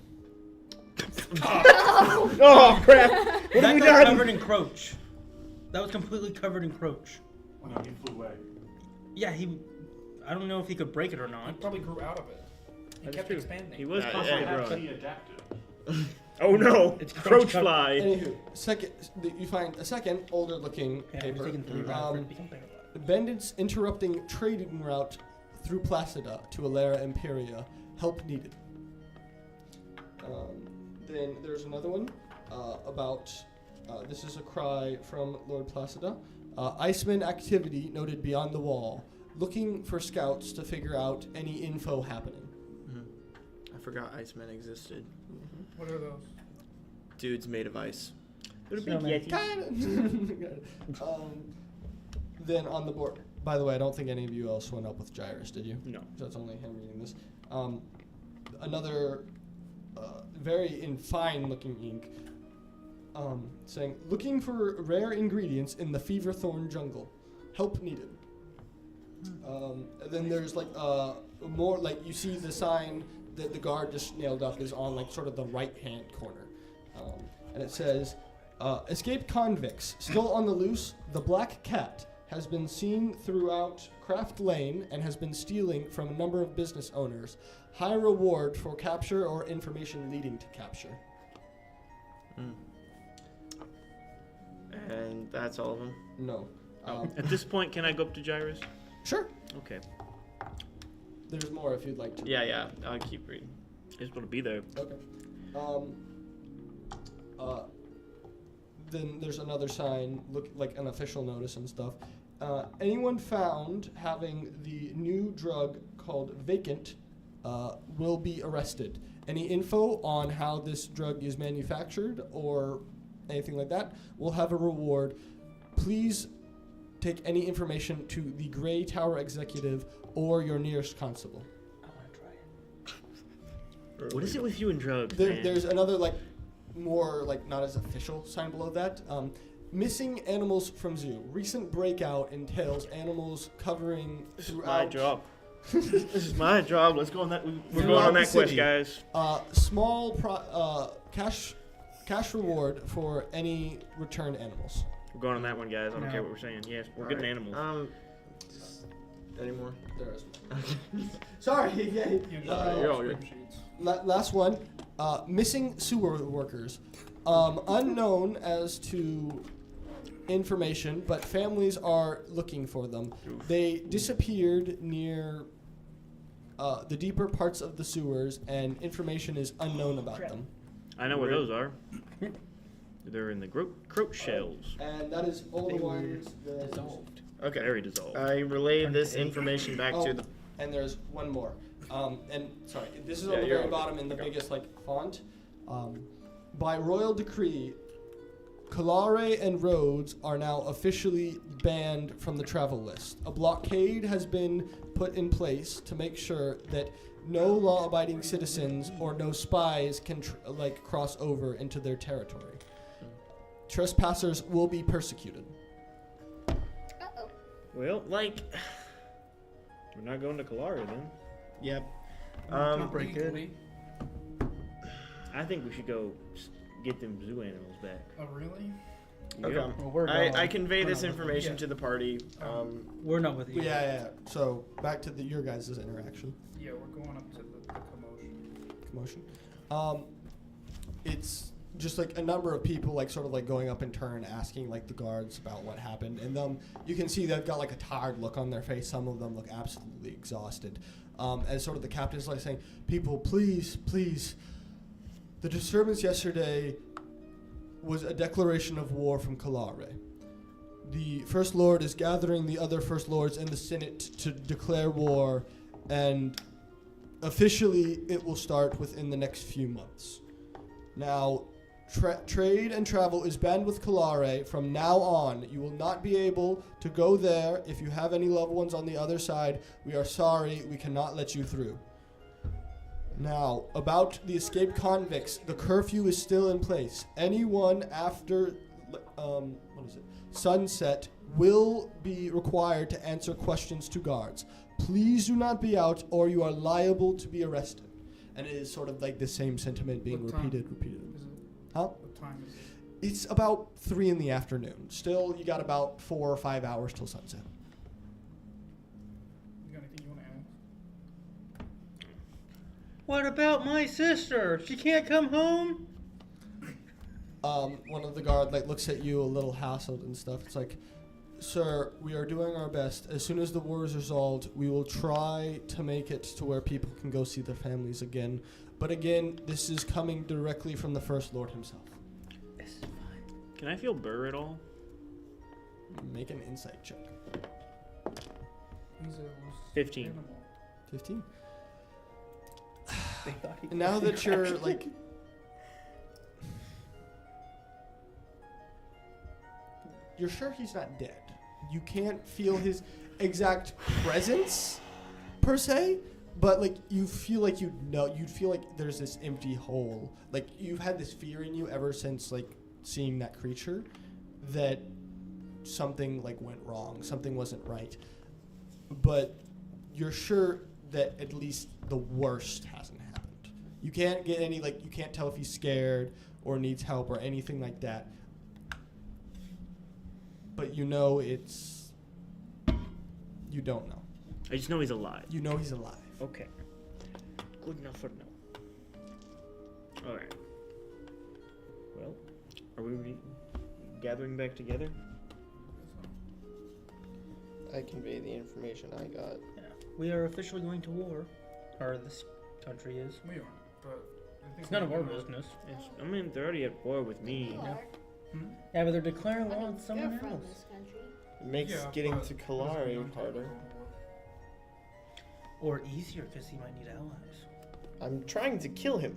Oh crap! What have That we got done? covered in croach. That was completely covered in croach. No, he flew away. Yeah, I don't know if he could break it or He not. probably grew out of it. He That's kept true. expanding. He was Yeah, constantly yeah. growing. He adapted. Oh no! It's Croach covered. fly. Anywho, you find a second older looking Yeah, paper. we're taking 3 rounds for it to become bigger. Bandits interrupting trading route through Placida to Alara Imperia. Help needed. Then there's another one about, this is a cry from Lord Placida. Iceman activity noted beyond the wall. looking for scouts to figure out any info happening. I forgot Icemen existed. What are those? Dudes made of ice. Little big Snowman. Yeti. Then on the board, by the way, I don't think any of you else went up with Gyrus, did you? No. So it's only him reading this. Another very in fine looking ink saying, looking for rare ingredients in the Feverthorn jungle. Help needed. And then there's like more, like you see the sign that the guard just nailed up is on like sort of the right hand corner. And it says, escaped convicts still on the loose. The Black Cat has been seen throughout Craft Lane and has been stealing from a number of business owners. High reward for capture or information leading to capture. And that's all of them? No. At this point, can I go up to Gyrus? Sure. Okay. There's more if you'd like to. Yeah, I'll keep reading. I just want to be there. Okay. Then there's another sign, look like an official notice and stuff. Anyone found having the new drug called Vacant will be arrested. Any info on how this drug is manufactured or anything like that will have a reward. Please take any information to the Gray Tower executive or your nearest constable. I want to try it. What is it with you and drugs, man? There's another more not as official sign below that. Missing animals from zoo. Recent breakout entails animals covering This is throughout. my job. This is my job. Let's go on that. We're Throughout going on the that quest, city. guys. Small cash reward for any returned animals. We're going on that one, guys. I don't No. care what we're saying. Yes, we're getting animals. Any more? There is. Sorry. Yeah. You're all good. Last one. Missing sewer workers. Unknown as to information, but families are looking for them. Oof. They disappeared near the deeper parts of the sewers, and information is unknown about them. I know where those are. They're in the croak shells. And that is all the They were ones that. dissolved. Okay. Very dissolved. I relay this information back Oh, to the. and there's one more. And sorry, this is Yeah, on the you're very okay. bottom in the Okay. biggest font. By royal decree, Calare and Rhodes are now officially banned from the travel list. A blockade has been put in place to make sure that no law-abiding citizens or no spies can cross over into their territory. Trespassers will be persecuted. Uh-oh. Well, we're not going to Kalara then. Yep. Not very good. Legally. I think we should go get them zoo animals back. Oh, really? Okay. Yep. Well, we're I going. convey We're this not with information Yeah. to the party. We're not with you. Yeah. So back to your guys' interaction. Yeah, we're going up to the commotion. Commotion. It's just a number of people going up in turn asking the guards about what happened, and you can see they've got a tired look on their face. Some of them look absolutely exhausted. As sort of the captain's saying, people, please, the disturbance yesterday was a declaration of war from Calare. The First Lord is gathering the other First Lords and the Senate to declare war, and officially it will start within the next few months. Now, trade and travel is banned with Calare from now on. You will not be able to go there. If you have any loved ones on the other side, we are sorry, we cannot let you through. Now, about the escaped convicts, the curfew is still in place. Anyone after sunset will be required to answer questions to guards. Please do not be out or you are liable to be arrested. And it is sort of the same sentiment being What time? repeated. Is it? Huh? What time is it? It's about 3 in the afternoon. Still, you got about 4 or 5 hours till sunset. You got anything you want to add? What about my sister? She can't come home? One of the guard looks at you a little hassled and stuff. It's sir, we are doing our best. As soon as the war is resolved, we will try to make it to where people can go see their families again. But again, this is coming directly from the First Lord himself. Can I feel Burr at all? Make an insight check. He's a loose 15. animal. 15. They thought he Now that you're like, you're sure he's not dead. You can't feel his exact presence per se, but like you feel like you'd feel like there's this empty hole. Like you've had this fear in you ever since like seeing that creature that something like went wrong, something wasn't right. But you're sure that at least the worst hasn't happened. You can't get any you can't tell if he's scared or needs help or anything like that. But you know you don't know. I just know he's alive. You know he's alive. Okay. Good enough for now. Alright. Well, are we gathering back together? I convey the information I got. Yeah. We are officially going to war. Or this country is. We aren't, but I think It's none of we our do know- business. I mean, they're already at war with me. You Yeah. are. Yeah, but they're declaring I war mean, on someone you're from else. this country. It makes Yeah, getting but to it doesn't mean Kalari I'm harder. technical. Or easier because he might need allies. I'm trying to kill him.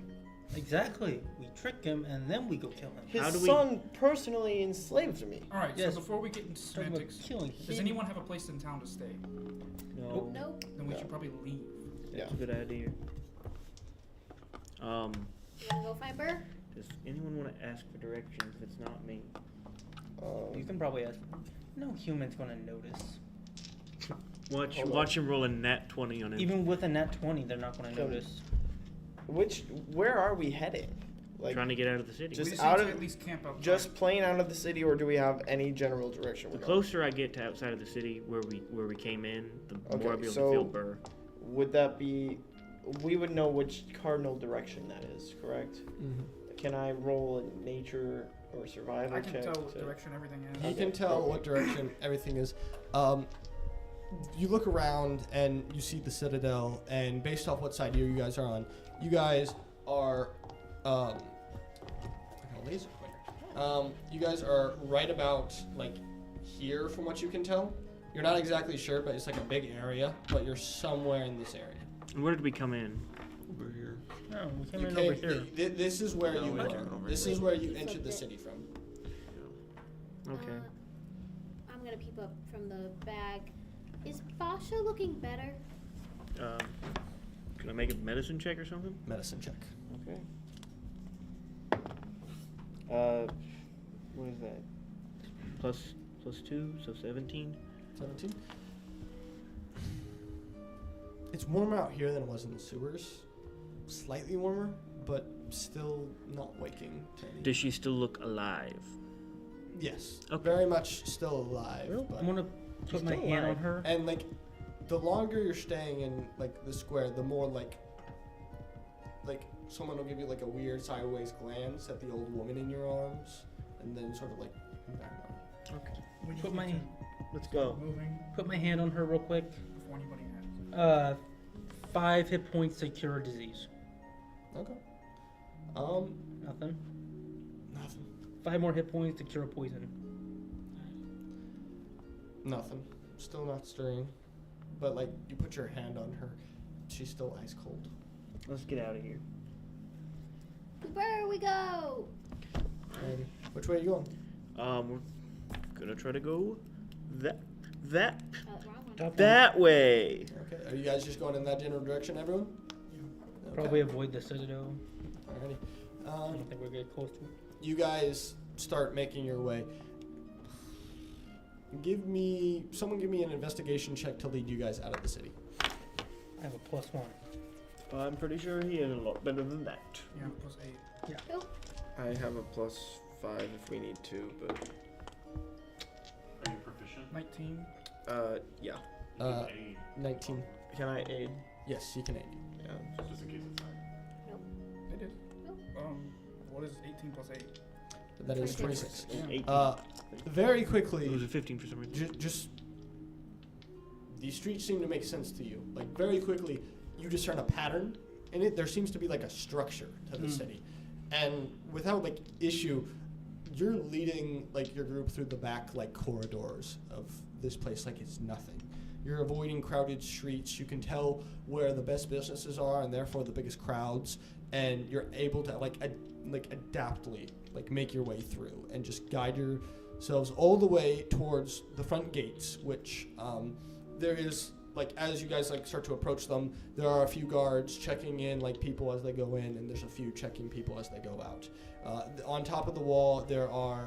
Exactly. We trick him and then we go kill him. His How do we- son personally enslaved me. Alright, Yes. so before we get into Talking about semantics, killing does him. anyone have a place in town to stay? No. Nope. Then we No. should probably leave. Yeah. That's a good idea. You wanna go find Burr? Does anyone want to ask for directions if it's not me? You can probably ask. No human's gonna notice. Watch Hold watch him roll a nat 20 on him. Even with a nat 20, they're not gonna Can- notice. Where are we heading? Like, trying to get out of the city. Just we just out need to of- at least camp out. just plain out of the city, or do we have any general direction The we're going? closer I get to outside of the city where we came in, the Okay, more I'll be able so- to feel Burr. Would that be? We would know which cardinal direction that is, correct? Mm-hmm. Can I roll a nature or survival I can check? tell what to- direction everything is. You Okay, can tell okay. what direction everything is. You look around and you see the citadel, and based off what side you guys are on, you guys are like a laser pointer. You guys are right about like here, from what you can tell. You're not exactly sure, but it's like a big area. But you're somewhere in this area. And where did we come in? Over here. No, we came You in over came- here. This is where No, you we were. came in over This here. is where you It's entered the okay. city from. Okay. I'm gonna peep up from the bag. Is Basha looking better? Can I make a medicine check or something? Medicine check. Okay. What is that? Plus 2, so 17. 17. It's warmer out here than it was in the sewers. Slightly warmer, but still not waking. To any- Does she still look alive? Yes. Okay. Very much still alive. But I'm gonna put my still hand on alive. her. and like, the longer you're staying in like the square, the more like someone will give you like a weird sideways glance at the old woman in your arms, and then sort of like back on. Okay. We just Put need my to Let's start go. moving put my hand on her real quick. before anybody asks. 5 hit points to cure a disease. Okay. Nothing. Nothing. 5 more hit points to cure a poison. Nothing. Still not stirring. But like you put your hand on her, she's still ice cold. Let's get out of here. To Burr we go! And which way are you going? We're gonna try to go that Wrong one. Top that way. Okay. Are you guys just going in that general direction, everyone? Okay. Probably avoid the citadel. Alrighty. I don't think we're getting close to it. You guys start making your way. Someone give me an investigation check to lead you guys out of the city. I have a +1. I'm pretty sure he is a lot better than that. Yeah, plus 8. I have a +5 if we need to, but Are you proficient? 19. yeah. You Uh, can aid 19. Can I aid? Yes, you can aid. Yeah. just in case it's high. It is. Nope. What is 18 plus 8? That is 26. 26. 18. Very it was quickly, a 15 for some reason. just these streets seem to make sense to you. Like very quickly, you discern a pattern in it. There seems to be like a structure to the city, and without like issue, you're leading like your group through the back like corridors of this place like it's nothing. You're avoiding crowded streets. You can tell where the best businesses are and therefore the biggest crowds, and you're able to adaptly make your way through and just guide yourselves all the way towards the front gates, which there is as you guys start to approach them, there are a few guards checking in people as they go in, and there's a few checking people as they go out. On top of the wall, there are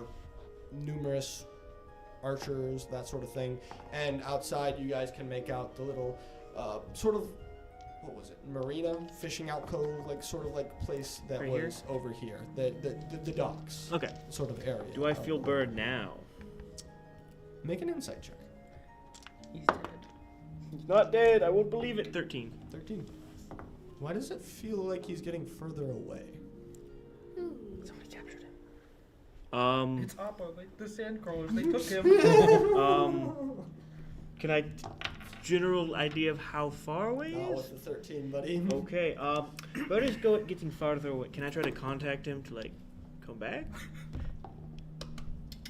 numerous archers, that sort of thing, and outside you guys can make out the little marina, fishing alcove, place that Right was over here, the docks. Okay. Sort of area. Do I feel Bird now? Make an insight check. He's dead. He's not dead. I won't believe it. 13. 13. Why does it feel like he's getting further away? Somebody captured him. It's Appa, the sandcrawlers. They took him. Can I general idea of how far away he Not is? with the 13, buddy. Okay. Bird is getting farther away. Can I try to contact him to come back?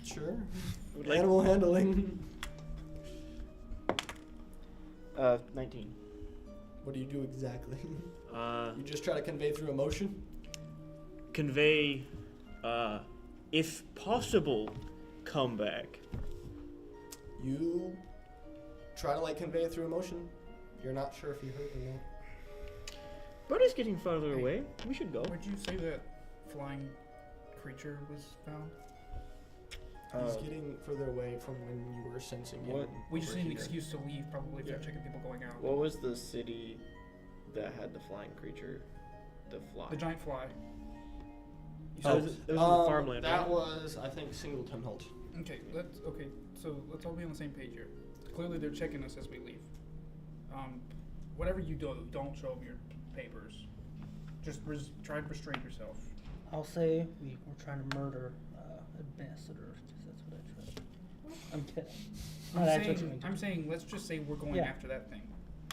Sure. Would Animal handling. 19. What do you do exactly? Uh, You just try to convey through emotion? convey, if possible, come back. You try to convey it through emotion. You're not sure if you heard or not. Bird is getting farther away. We should go. Where'd you say that flying creature was found? He's getting further away from when you were sensing What? him. We just over need an here. excuse to leave, probably, if Yeah. they're checking people going out. What was the city that had the flying creature? The fly. The giant fly. You Oh, said- that was the farmland, That right? was, I think, Singleton Holt. Okay, so let's all be on the same page here. Clearly, they're checking us as we leave. Whatever you do, don't show them your papers. Just try and restrain yourself. I'll say we were trying to murder ambassador, because that's what I tried. I'm kidding. Not actually trying to. I'm saying, let's just say we're going Yeah. after that thing.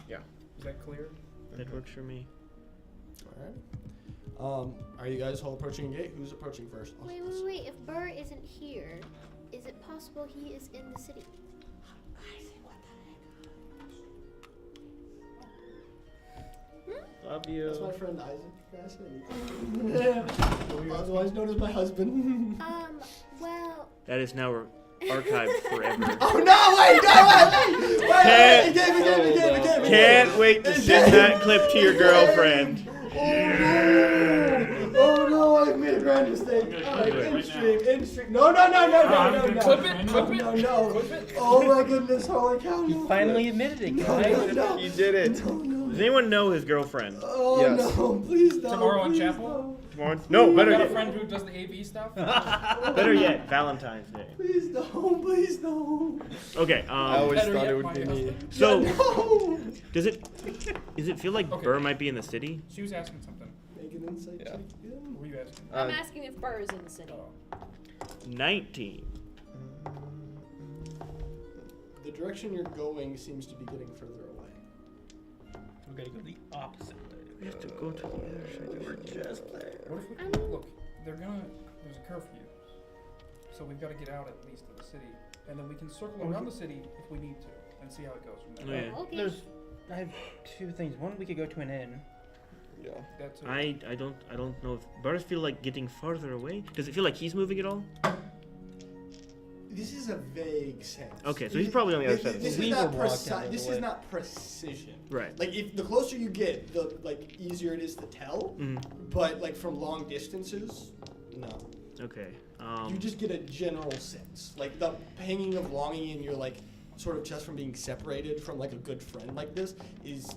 Yeah. Is that clear? That works for me. Alright. Are you guys all approaching a gate? Who's approaching first? Wait. If Burr isn't here, is it possible he is in the city? Love you. That's my friend Isaac. Otherwise known as my husband. Well, That is now archived forever. Oh no! Wait! Can't- He gave me. Can't wait to send that clip to your girlfriend. Oh no! I've made a grand mistake. In stream. No. Clip it. No. Oh my goodness! Holy cow! You finally admitted it, guys. No. You did it. Does anyone know his girlfriend? Oh Yes. no! Please don't. Tomorrow in please chapel? Tomorrow? No, I better got a yet. friend who does the AV stuff. Better yet, Valentine's Day. Please don't. Please don't. Okay. I always Better thought yet, it would my be me. husband. So, No. does it feel like Okay. Burr might be in the city? She was asking something. Make an insight Yeah. check again. What were you asking? I'm asking if Burr is in the city. Oh. 19. The direction you're going seems to be getting further away. We're gonna go the opposite way. We have to go to the other side. We're just there. What if we look? There's a curfew, so we've got to get out at least of the city, and then we can circle around the city if we need to, and see how it goes from there. Yeah. Okay. I have two things. One, we could go to an inn. Yeah. That's it. I don't know if Burrs feel like getting farther away. Does it feel like he's moving at all? This is a vague sense. Okay, so he's probably on the other side of the This city. is not We were walking the This way. is not precision. Right. If the closer you get, the easier it is to tell. Mhm. But from long distances, no. Okay. You just get a general sense, the hanging of longing in your sort of chest from being separated from a good friend like this is,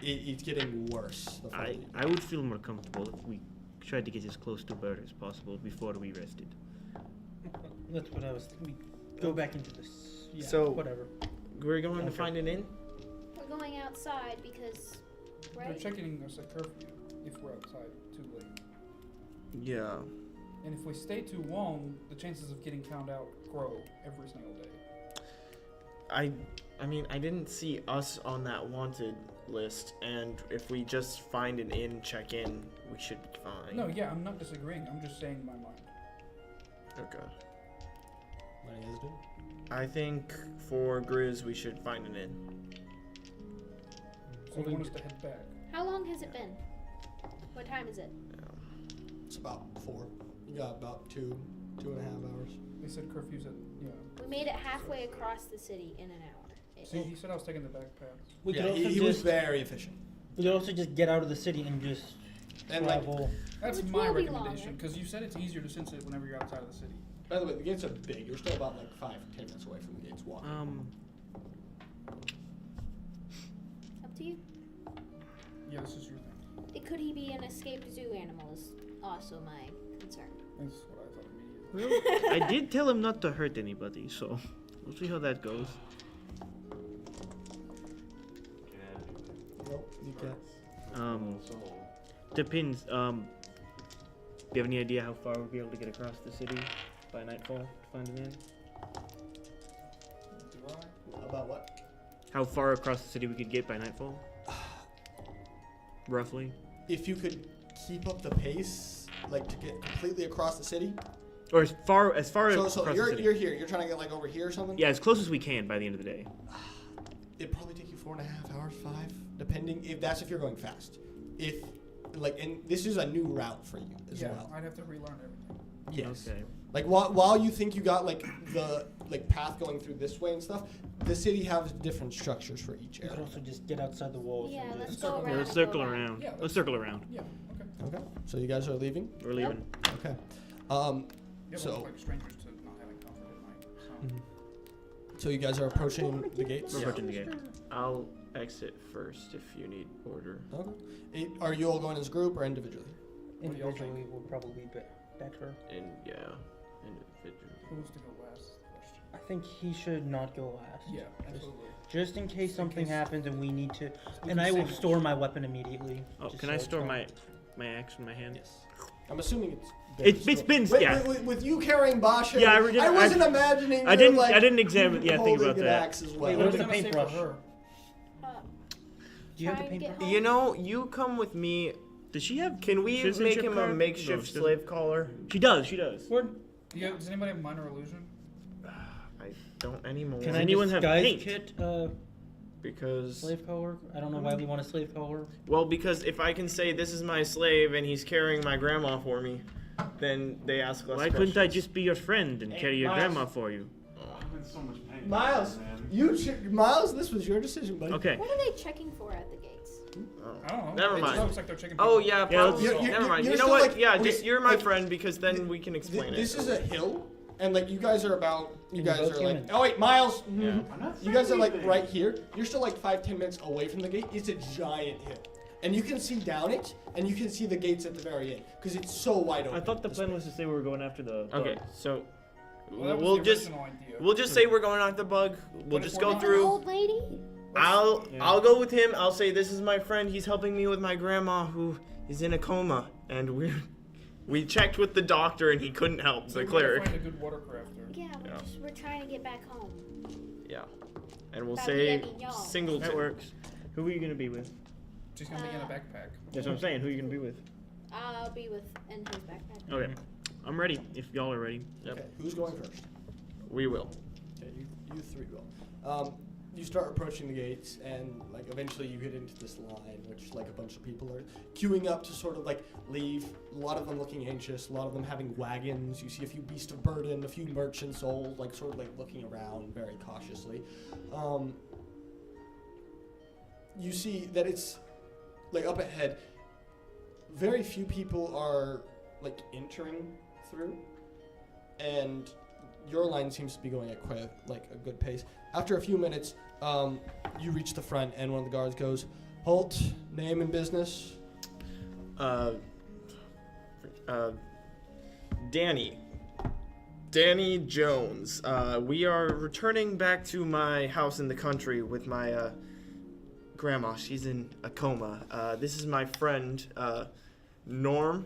it's getting worse. The farther you I would feel more comfortable if we tried to get as close to Burr as possible before we rested. That's what I was. We go back into this. Yeah, So- whatever. We're going to Okay. find an inn? We're going outside because, They're right? checking us at curfew if we're outside too late, Yeah. and if we stay too long, the chances of getting found out grow every single day. I mean, I didn't see us on that wanted list, and if we just find an inn, check in, we should be fine. No, yeah, I'm not disagreeing. I'm just saying my mind. Okay. What do you guys do? I think for Grizz, we should find an inn. So you want us to head back? How long has it been? What time is it? It's about 4. You got about 2.5 hours. They said curfew's at, yeah. We made it halfway across the city in an hour. See, he said I was taking the back path. We could Yeah, also he was just very efficient. we could also just get out of the city and just And like, travel. That's Which my will be recommendation, longer. because you said it's easier to sense it whenever you're outside of the city. by the way, the gates are big. You're still about like 5-10 minutes away from the gates walking. Up to you. Yeah, this is your thing. Could he be an escaped zoo animal is also my concern. That's what I thought immediately. Well, I did tell him not to hurt anybody, so we'll see how that goes. Nope, you can't. Depends. Do you have any idea how far we'll be able to get across the city by nightfall to find an inn? Do I? About what? How far across the city we could get by nightfall? Roughly. If you could keep up the pace, like to get completely across the city. Or as far So across the you're city. you're here. You're trying to get like over here or something. Yeah, as close as we can by the end of the day. It'd probably take you 4.5 hours, 5, depending if you're going fast. If like, and this is a new route for you as Yeah, well. I'd have to relearn everything. Yes. Okay. Like while you think you got like the path going through this way and stuff, the city has different structures for each We could area. also just get outside the walls. Yeah, and let's just go circle around. Yeah, let's and circle go around. Yeah, Let's circle around. Yeah, okay. Okay. So you guys are leaving. We're leaving. Okay. Yeah, So- we're like strangers to not having comfort at night. So. So you guys are approaching the gates. We're approaching the gate. I'll exit first if you need order. Okay. Are you all going as a group or individually? What do y'all think? individually will probably be better. And yeah, individually. Who wants to go last? Question. I think he should not go last. Yeah, absolutely. Just in case Just in something case- happens and we need to. We And can I will save store my weapon immediately. Oh, just can so I it's store not- my axe in my hand? Yes. I'm assuming it's. It's been With, yeah. with you carrying Basha, Yeah, I wasn't imagining. I you, didn't like, I didn't examine. Yeah, think holding about an that. axe as well. Wait, What where's are the we gonna say for paintbrush? her? Do you have the Trying to get paintbrush? home. You know, you come with me. Does she have? Can we make citizenship him a card? No, makeshift she doesn't. slave collar? She does. She does. Does anybody have minor illusion? I don't anymore. Can Does I anyone have disguise paint? kit Because slave collar? I don't know why we want a slave collar. well, because if I can say this is my slave and he's carrying my grandma for me, then they ask less Why questions. couldn't I just be your friend and Hey, carry your Miles. grandma for you? I'm in so much pain. Miles, man. Miles, this was your decision, buddy. Okay. What are they checking for at the gates? Oh. I don't know. Never It mind. just looks like they're checking. Oh people. yeah, Yeah, probably. let's- Never mind. you're You know still what? like- yeah, okay, just you're my like, friend because then we can explain This it. is a hill, and like you guys are about. You And you're guys both are like. humans. Oh wait, Miles. Yeah. I'm not You guys are saying like anything. right here. You're still like 5-10 minutes away from the gate. It's a giant hill, and you can see down it, and you can see the gates at the very end because it's so wide open. I thought the plan was to say we were going after the. Okay, bug. so Well, that was we'll the just original idea. we'll just say we're going after the bug. We'll But just if go we're With through. an old lady? I'll Yeah. I'll go with him. I'll say this is my friend. He's helping me with my grandma who is in a coma, and we checked with the doctor and he couldn't help So the we gotta clearic. Find a good water crafter. Yeah, Yeah. we're trying to get back home. Yeah, and we'll Tavi, say I mean, y'all. single. That works. Who are you gonna be with? She's gonna be in a backpack. That's what I'm saying. Who are you gonna be with? I'll be with in his backpack. Okay. I'm ready. If y'all are ready. Okay, who's going first? We will. Okay, you three will. You start approaching the gates, and like eventually you get into this line, which like a bunch of people are queuing up to sort of like leave. A lot of them looking anxious. A lot of them having wagons. You see a few beasts of burden, a few merchants old, like sort of like looking around very cautiously. You see that it's like up ahead. Very few people are like entering through, and your line seems to be going at quite a good pace. After a few minutes, you reach the front, and one of the guards goes, "Halt, name and business." Danny Jones. We are returning back to my house in the country with my grandma. She's in a coma. This is my friend Norm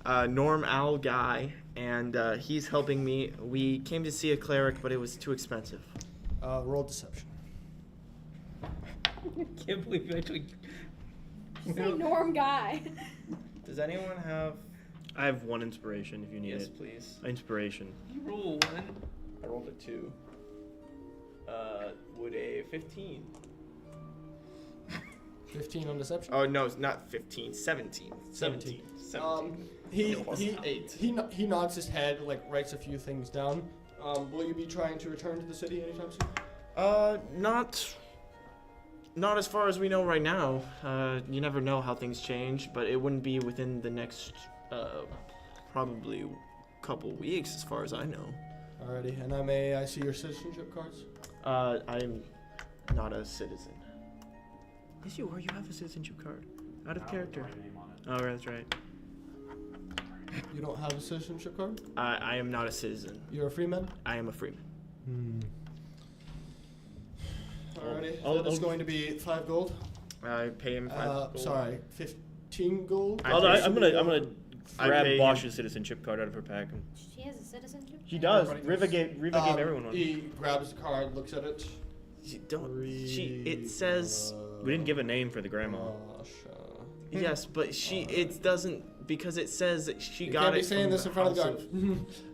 Al Guy, and he's helping me. We came to see a cleric, but it was too expensive. Roll deception. Can't believe you actually. Say Norm guy. Does anyone have? I have one inspiration if you need Yes, it. please. Inspiration. You roll one. I rolled a 2. Would a 15? 15 on deception. Oh no, it's not 15. 17. 17. 17. He Plus 8. he nods his head, like writes a few things down. Will you be trying to return to the city anytime soon? Not as far as we know right now. You never know how things change, but it wouldn't be within the next probably couple weeks, as far as I know. Alrighty, and may I see your citizenship cards? I'm not a citizen. Yes, you are. You have a citizenship card. Out of character. Oh, that's right. You don't have a citizenship card? I am not a citizen. You're a freeman? I am a freeman. Alrighty, that's going to be 5 gold. I pay him 5 gold. Sorry, 15 gold. I'm gonna grab pay Bosch's citizenship card out of her pack. She has a citizenship? She does. Riva gave everyone one. He grabs the card, looks at it. It says. We didn't give a name for the grandma. Yes, but it doesn't, because it says that she You got can't it be saying from this the in front of the house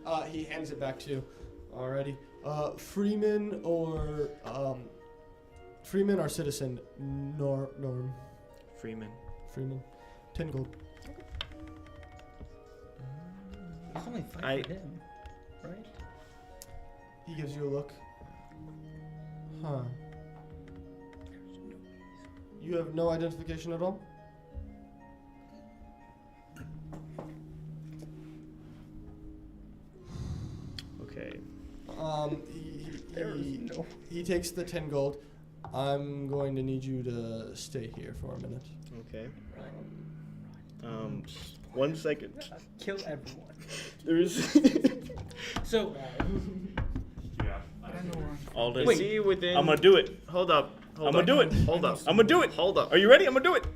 guard. He hands it back to you. Alrighty. Freeman or citizen? Norm. Freeman. 10 gold. It's only 5 for him, right? He gives you a look. Huh. You have no identification at all? Okay. He takes the 10 gold. I'm going to need you to stay here for a minute. Okay. 1 second. Kill everyone. There's. So. All this. Wait, see you within. I'm gonna do it. Hold up. I'm gonna do it. Hold up. I'm gonna do it. Hold up. Are you ready? I'm gonna do it.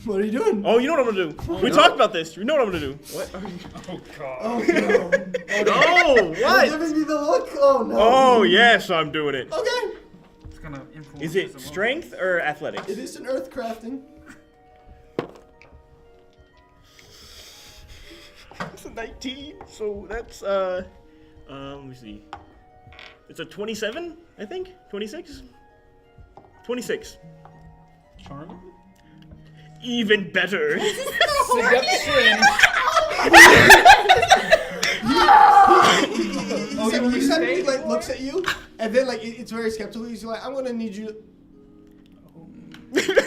What are you doing? Oh, you know what I'm gonna do. We talked about this. You know what I'm gonna do. What? Oh god. Oh no. No! You're What? giving me the look? Oh no. Oh yes, I'm doing it. Okay. It's gonna influence. Is his it emotions. strength or athletics? It is an earth crafting. It's a 19, so that's let me see. It's a 27, I think. 26. 26. Charm? even better. Seduction. He suddenly like looks at you, and then like it's very skeptical. He's like, "I'm gonna need you."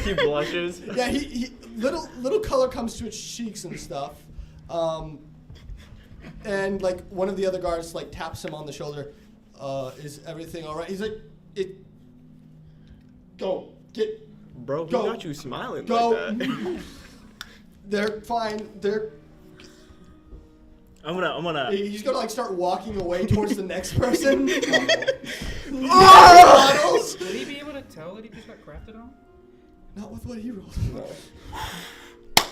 He blushes. Yeah, he little color comes to its cheeks and stuff, and like one of the other guards like taps him on the shoulder. Is everything all right? He's like, Go get. Bro, he Go. got you smiling Go. like that. They're fine. I'm gonna. He's gonna like start walking away towards the next person. Would he be able to tell that he just got crafted on? Not with what he rolled.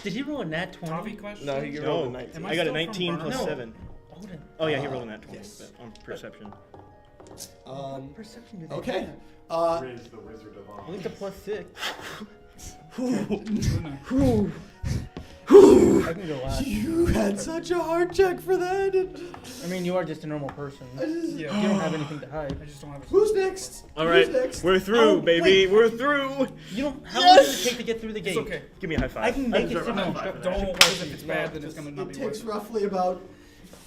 Did he roll a nat 20? Tavi question? No, he rolled a 19. I got a still 19 from plus Burn? 7. Hold Oh yeah, he rolled a nat 20 yes. on perception. Perception. Do they Okay. have? Riz the Wizard of At Oz. least a plus 6. I can go last. You had such a hard check for that. I mean, you are just a normal person. Yeah. You don't have anything to hide. I just don't have a Who's next? All right, Who's next? we're through, Oh, baby. wait. We're through. You don't. How long does it take to get through the gate? It's okay. Give me a high five. I can make it deserve a simple. high five for that. Don't, because if it's bad, then it's gonna not It be takes worth it. roughly about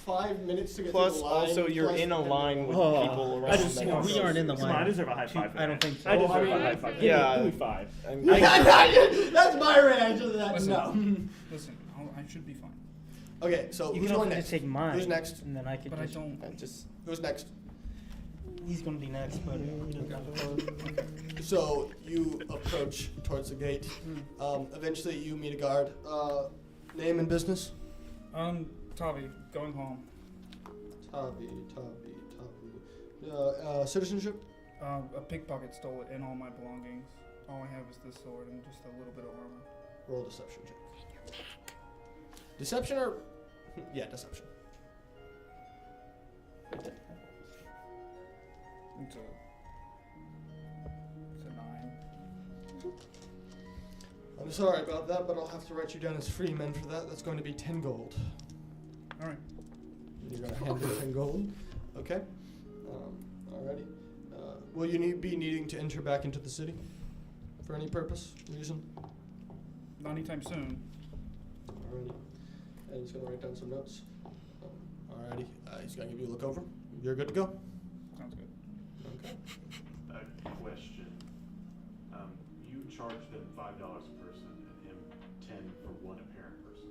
5 minutes to get Plus, through the line. also, you're plus in a the- line with Oh. people around. I just, that we also- aren't in the Come on, I line. deserve a high five for I don't that. think so. I deserve I mean, a high five. yeah. Give me 5. That's my reaction to that. Listen. No. Listen, I should be fine. Okay, so You who's can going also next? just take mine. Who's next? And then I could But I just. don't. Who's next? He's gonna be next, but he doesn't have to. So you approach towards the gate. Eventually, you meet a guard. Name and business? Tavi, going home. Tavi. Citizenship? A pickpocket stole it and all my belongings. All I have is this sword and just a little bit of armor. Roll deception check. Deception or? Yeah, deception. It's a 9. I'm sorry about that, but I'll have to write you down as free men for that. That's going to be 10 gold. Alright. You're going to hand me 10 gold. Okay. Alrighty. Will you be needing to enter back into the city? For any purpose, reason? Not anytime soon. Alrighty. And he's gonna write down some notes. Alrighty. He's gonna give you a look over. You're good to go. Sounds good. Okay. Question. You charge them $5 a person and him 10 for one apparent person.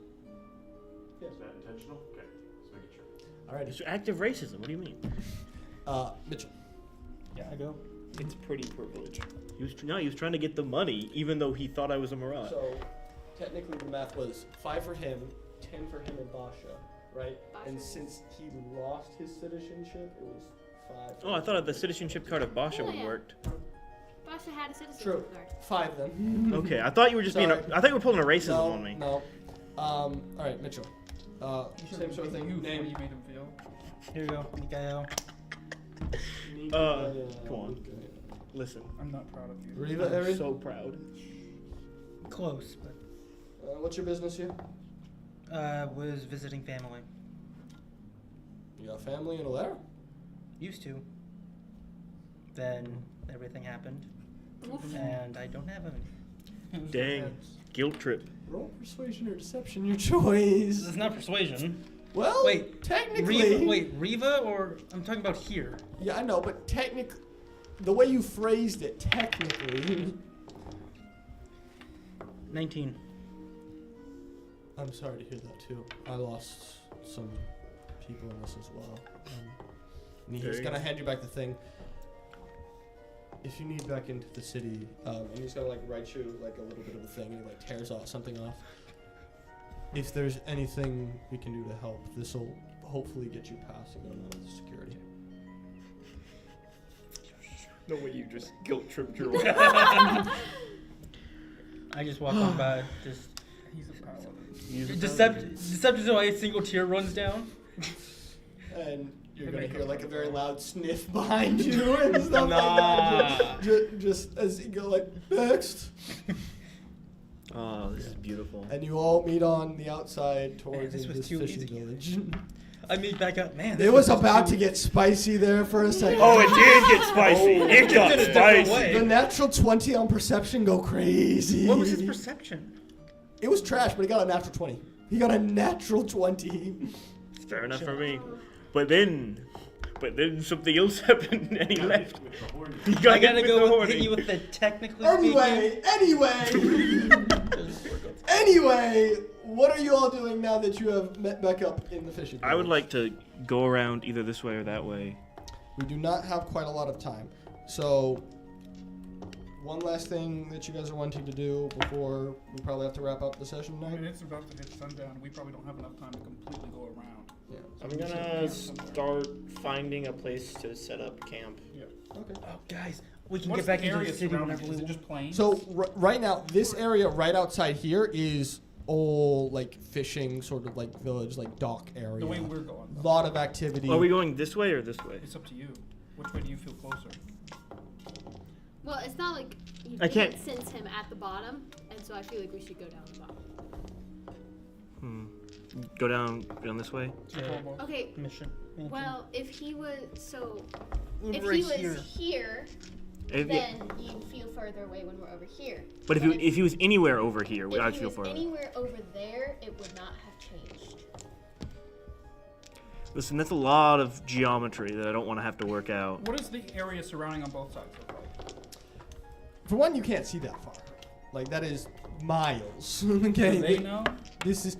Yes. Is that intentional? Okay, just making sure. Alrighty. It's active racism. What do you mean? Mitchell. Yeah, I go. It's pretty privileged. He was trying to get the money, even though he thought I was a Mirage. So, technically the math was 5 for him, 10 for him and Basha, right? And Basha. since he lost his citizenship, it was 5. Oh, I thought the citizenship card of Basha Oh, would have yeah. worked. Basha had a citizenship True. card. 5 then. Okay, I thought you were just being. Sorry. I thought you were pulling a racism no, on me. No. Alright, Mitchell. Same sort of thing. You Name. you made him feel. Here we go. Mikael. Come on. Listen, I'm not proud of you. Riva, I'm Ari? so proud. Close, but What's your business here? was visiting family. You got family in Aleran? Used to. Then everything happened, Oof. and I don't have any. Dang, guilt trip. Roll persuasion or deception, your choice. This is not persuasion. Well, Wait, technically. Riva, or I'm talking about here. Yeah, I know, but technically, the way you phrased it, technically. 19. I'm sorry to hear that too. I lost some people in this as well. And he's Dang. gonna hand you back the thing. If you need back into the city, and he's gonna like write you like a little bit of a thing, and he like tears off something off. If there's anything we can do to help, this will hopefully get you past and going on with security. The way you just guilt tripped your way. I just walk on by, just He's a paladin. deceptive so a single tear runs down. And you're They gonna make hear up like a for it. very loud sniff behind you and stuff like that. Just as you go like next. Oh, this is beautiful. And you all meet on the outside towards this was this too fishing easy. village. I meet back up, man. It was about to get spicy there for a second. Oh, it did get spicy. It got Did it a different spicy. way. The natural 20 on perception go crazy. What was his perception? It was trash, but he got a natural 20. He got a natural 20. It's fair enough for me. But then something else happened and he left. He got I gotta hit with go the with, hit horny. you with the technically Anyway, what are you all doing now that you have met back up in the fishing village? I would like to go around either this way or that way. We do not have quite a lot of time. So, one last thing that you guys are wanting to do before we probably have to wrap up the session I mean, tonight? it's about to hit sundown. We probably don't have enough time to completely go around. Yeah. I'm gonna start finding a place to set up camp. Okay. Oh, guys, we can What's get back the into area the city surrounding whenever it? we Is it want. just plain? So right now, this area right outside here is all like fishing, sort of like village, like dock area. the way we're going. though. Lot of activity. Are we going this way or this way? It's up to you. Which way do you feel closer? Well, it's not like you I can't- sense him at the bottom, and so I feel like we should go down the bottom. Go down this way? Okay, Mission. well, if he was if Right he was here. here, then you'd feel further away when we're over here. But if he was anywhere over here, if I'd he feel was farther. anywhere over there, it would not have changed. Listen, that's a lot of geometry that I don't want to have to work out. What is the area surrounding on both sides look like? For one, you can't see that far. Like that is miles. Okay. Do they know? This is.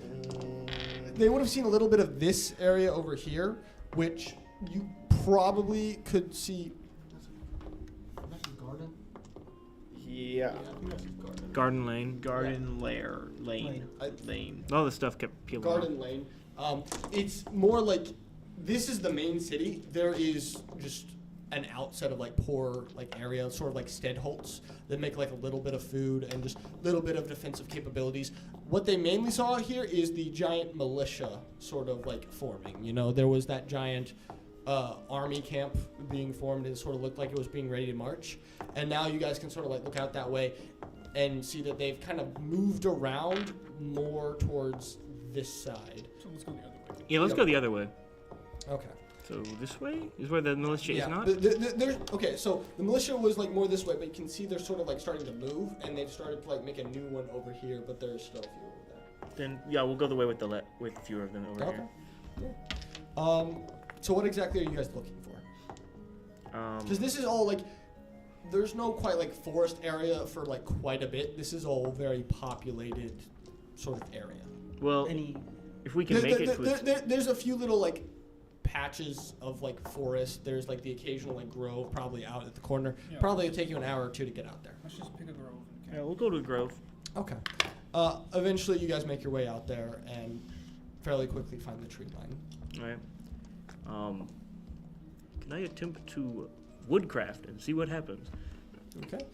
They would have seen a little bit of this area over here, which you probably could see. Garden. Yeah. Garden Lane. Garden lane. All this stuff kept peeling Garden Lane. It's more like this is the main city. There is just an outset of like poor like area, sort of like Stedholtz that make like a little bit of food and just a little bit of defensive capabilities. What they mainly saw here is the giant militia sort of like forming. You know, there was that giant army camp being formed and it sort of looked like it was being ready to march. And now you guys can sort of like look out that way and see that they've kind of moved around more towards this side. So let's go the other way. Yeah, let's go the other way. Okay. So this way is where the militia is not? Okay, so the militia was like more this way, but you can see they're sort of like starting to move, and they've started to like make a new one over here, but there's still a few over there. Then, yeah, we'll go the way with with fewer of them over Okay. here. Yeah. So what exactly are you guys looking for? Because this is all like, there's no quite like forest area for like quite a bit. This is all very populated sort of area. Well, if we can make it there's a few little like patches of like forest. There's like the occasional like grove probably out at the corner. Yeah. Probably it'll take you an hour or two to get out there. Let's just pick a grove. And Yeah, we'll go to a grove. Okay. Eventually you guys make your way out there and fairly quickly find the tree line. Alright. Can I attempt to woodcraft and see what happens? Okay.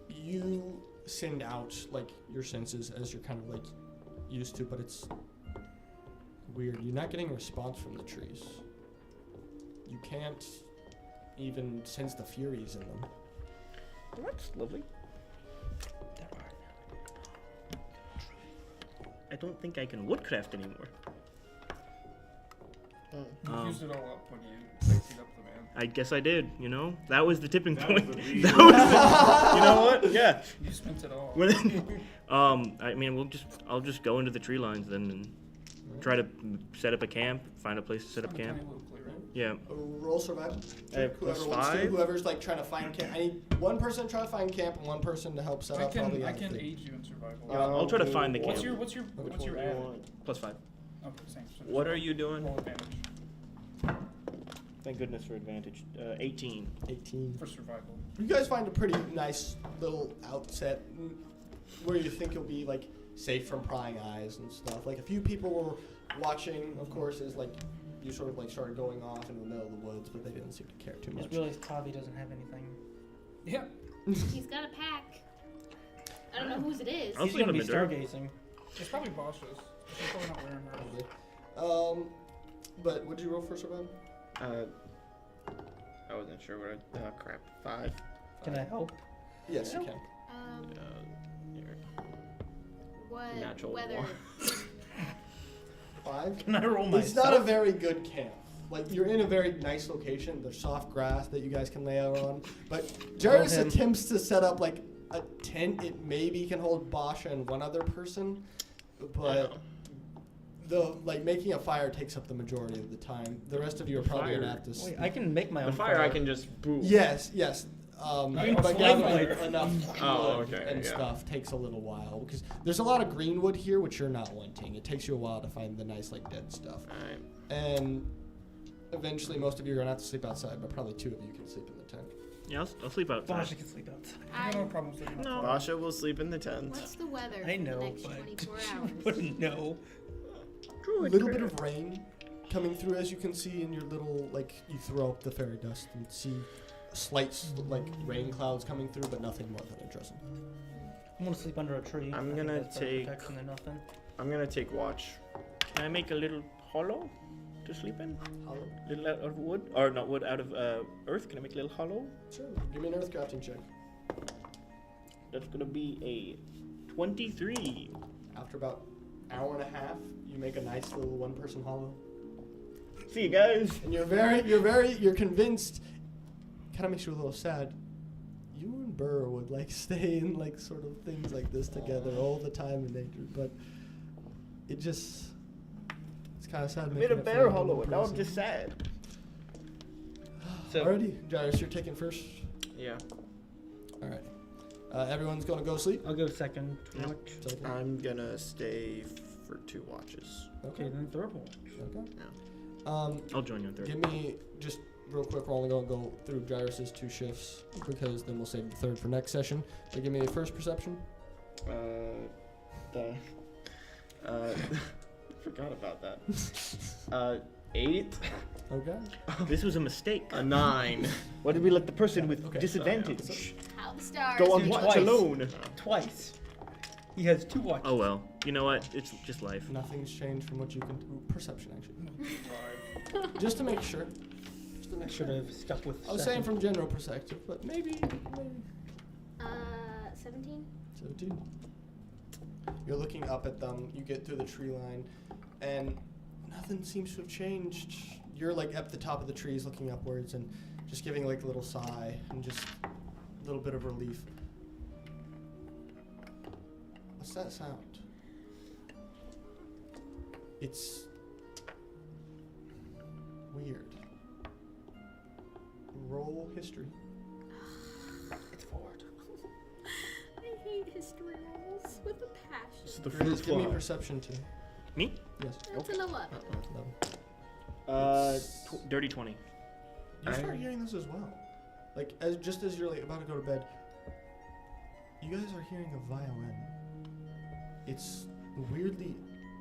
You send out like your senses as you're kind of like used to, but it's weird. You're not getting a response from the trees. You can't even sense the furies in them. Well, that's lovely. I don't think I can woodcraft anymore. You used it all up when you picked up the man. I guess I did, you know? That was the tipping That point. was the lead. That was the, you know what? Yeah. You spent it all. I mean, I'll just go into the tree lines then and try to set up a camp, find a place to set up camp. Yeah. Roll survival. Plus Whoever wants to. 5? Whoever's like trying to find camp. I need one person to try to find camp and one person to help set I up. Probably can out of three. aid you in survival. I'll try to find the What's camp. your add? Plus 5. Okay, same. So What are you doing? roll advantage Thank goodness for advantage. 18. 18. for survival. You guys find a pretty nice little outset where you think you'll be like safe from prying eyes and stuff. Like a few people were watching, of course, as like you sort of like started going off in the middle of the woods, but they didn't seem to care too I much. just realized Tavi doesn't have anything. Yeah. He's got a pack. I don't know whose it is. I'll He's sleep gonna be in the dirt. stargazing. It's probably Bosch's. She's probably not wearing hers. But what'd you roll for survival? I wasn't sure what I. Crap. 5. Can I help? Yes, you can. Here. What Natural weather? 1. 5. Can I roll myself? It's not a very good camp. Like you're in a very nice location. There's soft grass that you guys can lay out on. But Jarvis him. attempts to set up like a tent. It maybe can hold Basha and one other person, but the like making a fire takes up the majority of the time. The rest of you are probably gonna have to. Wait, I can make my own The fire I can just boom. Yes. can But flame gathering fire. enough Oh, wood okay, and yeah. stuff takes a little while because there's a lot of green wood here, which you're not wanting. It takes you a while to find the nice like dead stuff. Alright. And eventually, most of you are gonna have to sleep outside, but probably 2 of you can sleep in the tent. Yeah, I'll sleep outside. Basha can sleep outside. I got no problem sleeping No. outside. Basha will sleep in the tent. What's the weather I for know, the next but 24 you hours? wouldn't know. A little bit of rain coming through, as you can see in your little like you throw up the fairy dust and see slight like rain clouds coming through, but nothing more than a drizzle. I'm gonna sleep under a tree. I'm I think gonna that's better take- protection than nothing. I'm gonna take watch. Can I make a little hollow to sleep in? Hollow? Little out of wood? Or not wood, out of earth? Can I make a little hollow? Sure. Give me an earth crafting check. That's gonna be a 23. After about hour and a half, you make a nice little one-person hollow, See you guys. and you're convinced. Kind of makes you a little sad. You and Burr would like stay in like sort of things like this together all the time in nature, but it just it's kind of sad. I made making a it for bear one hollow and now I'm person. just sad. So Alrighty, Jairus, you're taking first. Yeah. All right. Everyone's gonna go sleep. I'll go second. Yeah. Watch. Second. I'm gonna stay for 2 watches. Okay, then third one. Okay. Yeah. I'll join you on third. Give me just real quick. We're only gonna go through Jairus's 2 shifts because then we'll save the third for next session. So give me a first perception. Forgot about that. 8. Okay. This was a mistake. A 9. Why did we let the person with Okay. disadvantage How the stars. go on Dude, watch twice. alone? Twice. He has 2 watches. Oh well. You know what? It's just life. Nothing's changed from what you can. Perception, actually. Just to make sure. Just to make Should sure. have stuck with. I was saying from general perspective, but maybe. 17. 17. You're looking up at them. You get through the tree line, and nothing seems to have changed. you're like at the top of the trees looking upwards and just giving like a little sigh and just a little bit of relief. What's that sound? It's weird. Roll history. It's Vorde. I hate history rolls with a passion. It's the Grizz, fruit give me fly. perception too. Me? Yes. That's an 11. 11. Dirty 20. You start hearing this as well. Like just as you're like about to go to bed, you guys are hearing a violin. It's weirdly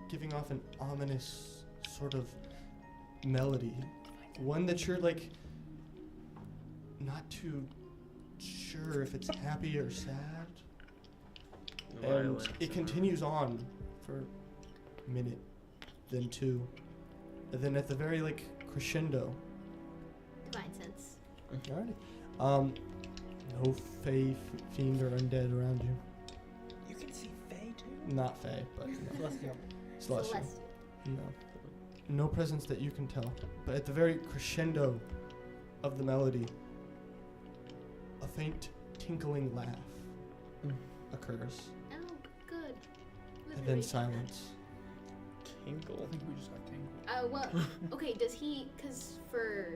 giving off an ominous sort of melody. One that you're like not too sure if it's happy or sad. And it continues on for a minute, then two. And then at the very like crescendo. Divine sense. Alrighty. No fae, fiend, or undead around you. You can see Fae too. Not fae, but no. Celestial. Celestial. No. No presence that you can tell. But at the very crescendo of the melody, a faint tinkling laugh occurs, Oh, good. and then silence. Tinkle. I think we just got tangled. Well, okay, does he, because for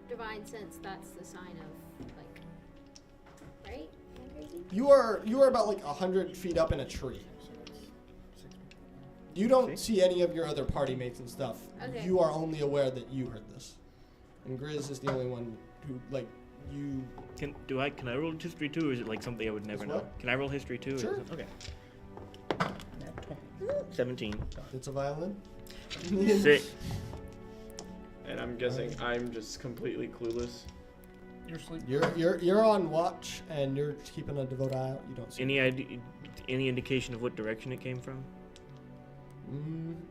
divine sense, that's the sign of, like, right? Am I crazy? You are about like 100 feet up in a tree. So that's 6 people. You don't see any of your other party mates and stuff. Okay. You are only aware that you heard this. And Grizz is the only one who, like, you... Can I roll history too, or is it like something I would never Is know? what? Can I roll history too? or is Sure. it- Okay. Nat 20. 17. It's a violin? Sick. And I'm guessing I'm just completely clueless. You're asleep. You're on watch, and you're keeping a devout eye out. You don't see Any indication of what direction it came from?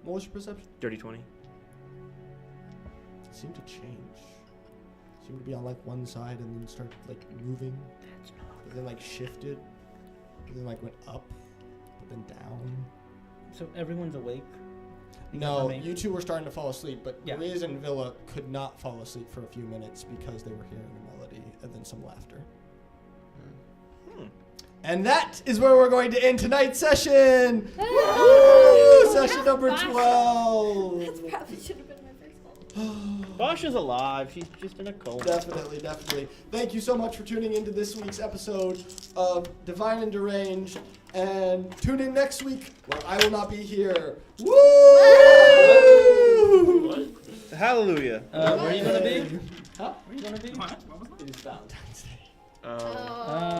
What was your perception? Dirty 20. It seemed to change. It seemed to be on like one side and then start like moving. And then like shifted. And then like went up, but then down. So everyone's awake. No, I mean- you two were starting to fall asleep, but Yeah. Riz and Villa could not fall asleep for a few minutes because they were hearing a melody and then some laughter. And that is where we're going to end tonight's session. Woo! Session number 12. That probably should have been my first one. Bosch is alive. He's just in a coma. Definitely. Thank you so much for tuning into this week's episode of Divine and Deranged. And tune in next week where I will not be here. Woo! Hallelujah. Where are you gonna be? Huh? Where are you gonna be? What was that? It is Valentine's Day. Oh.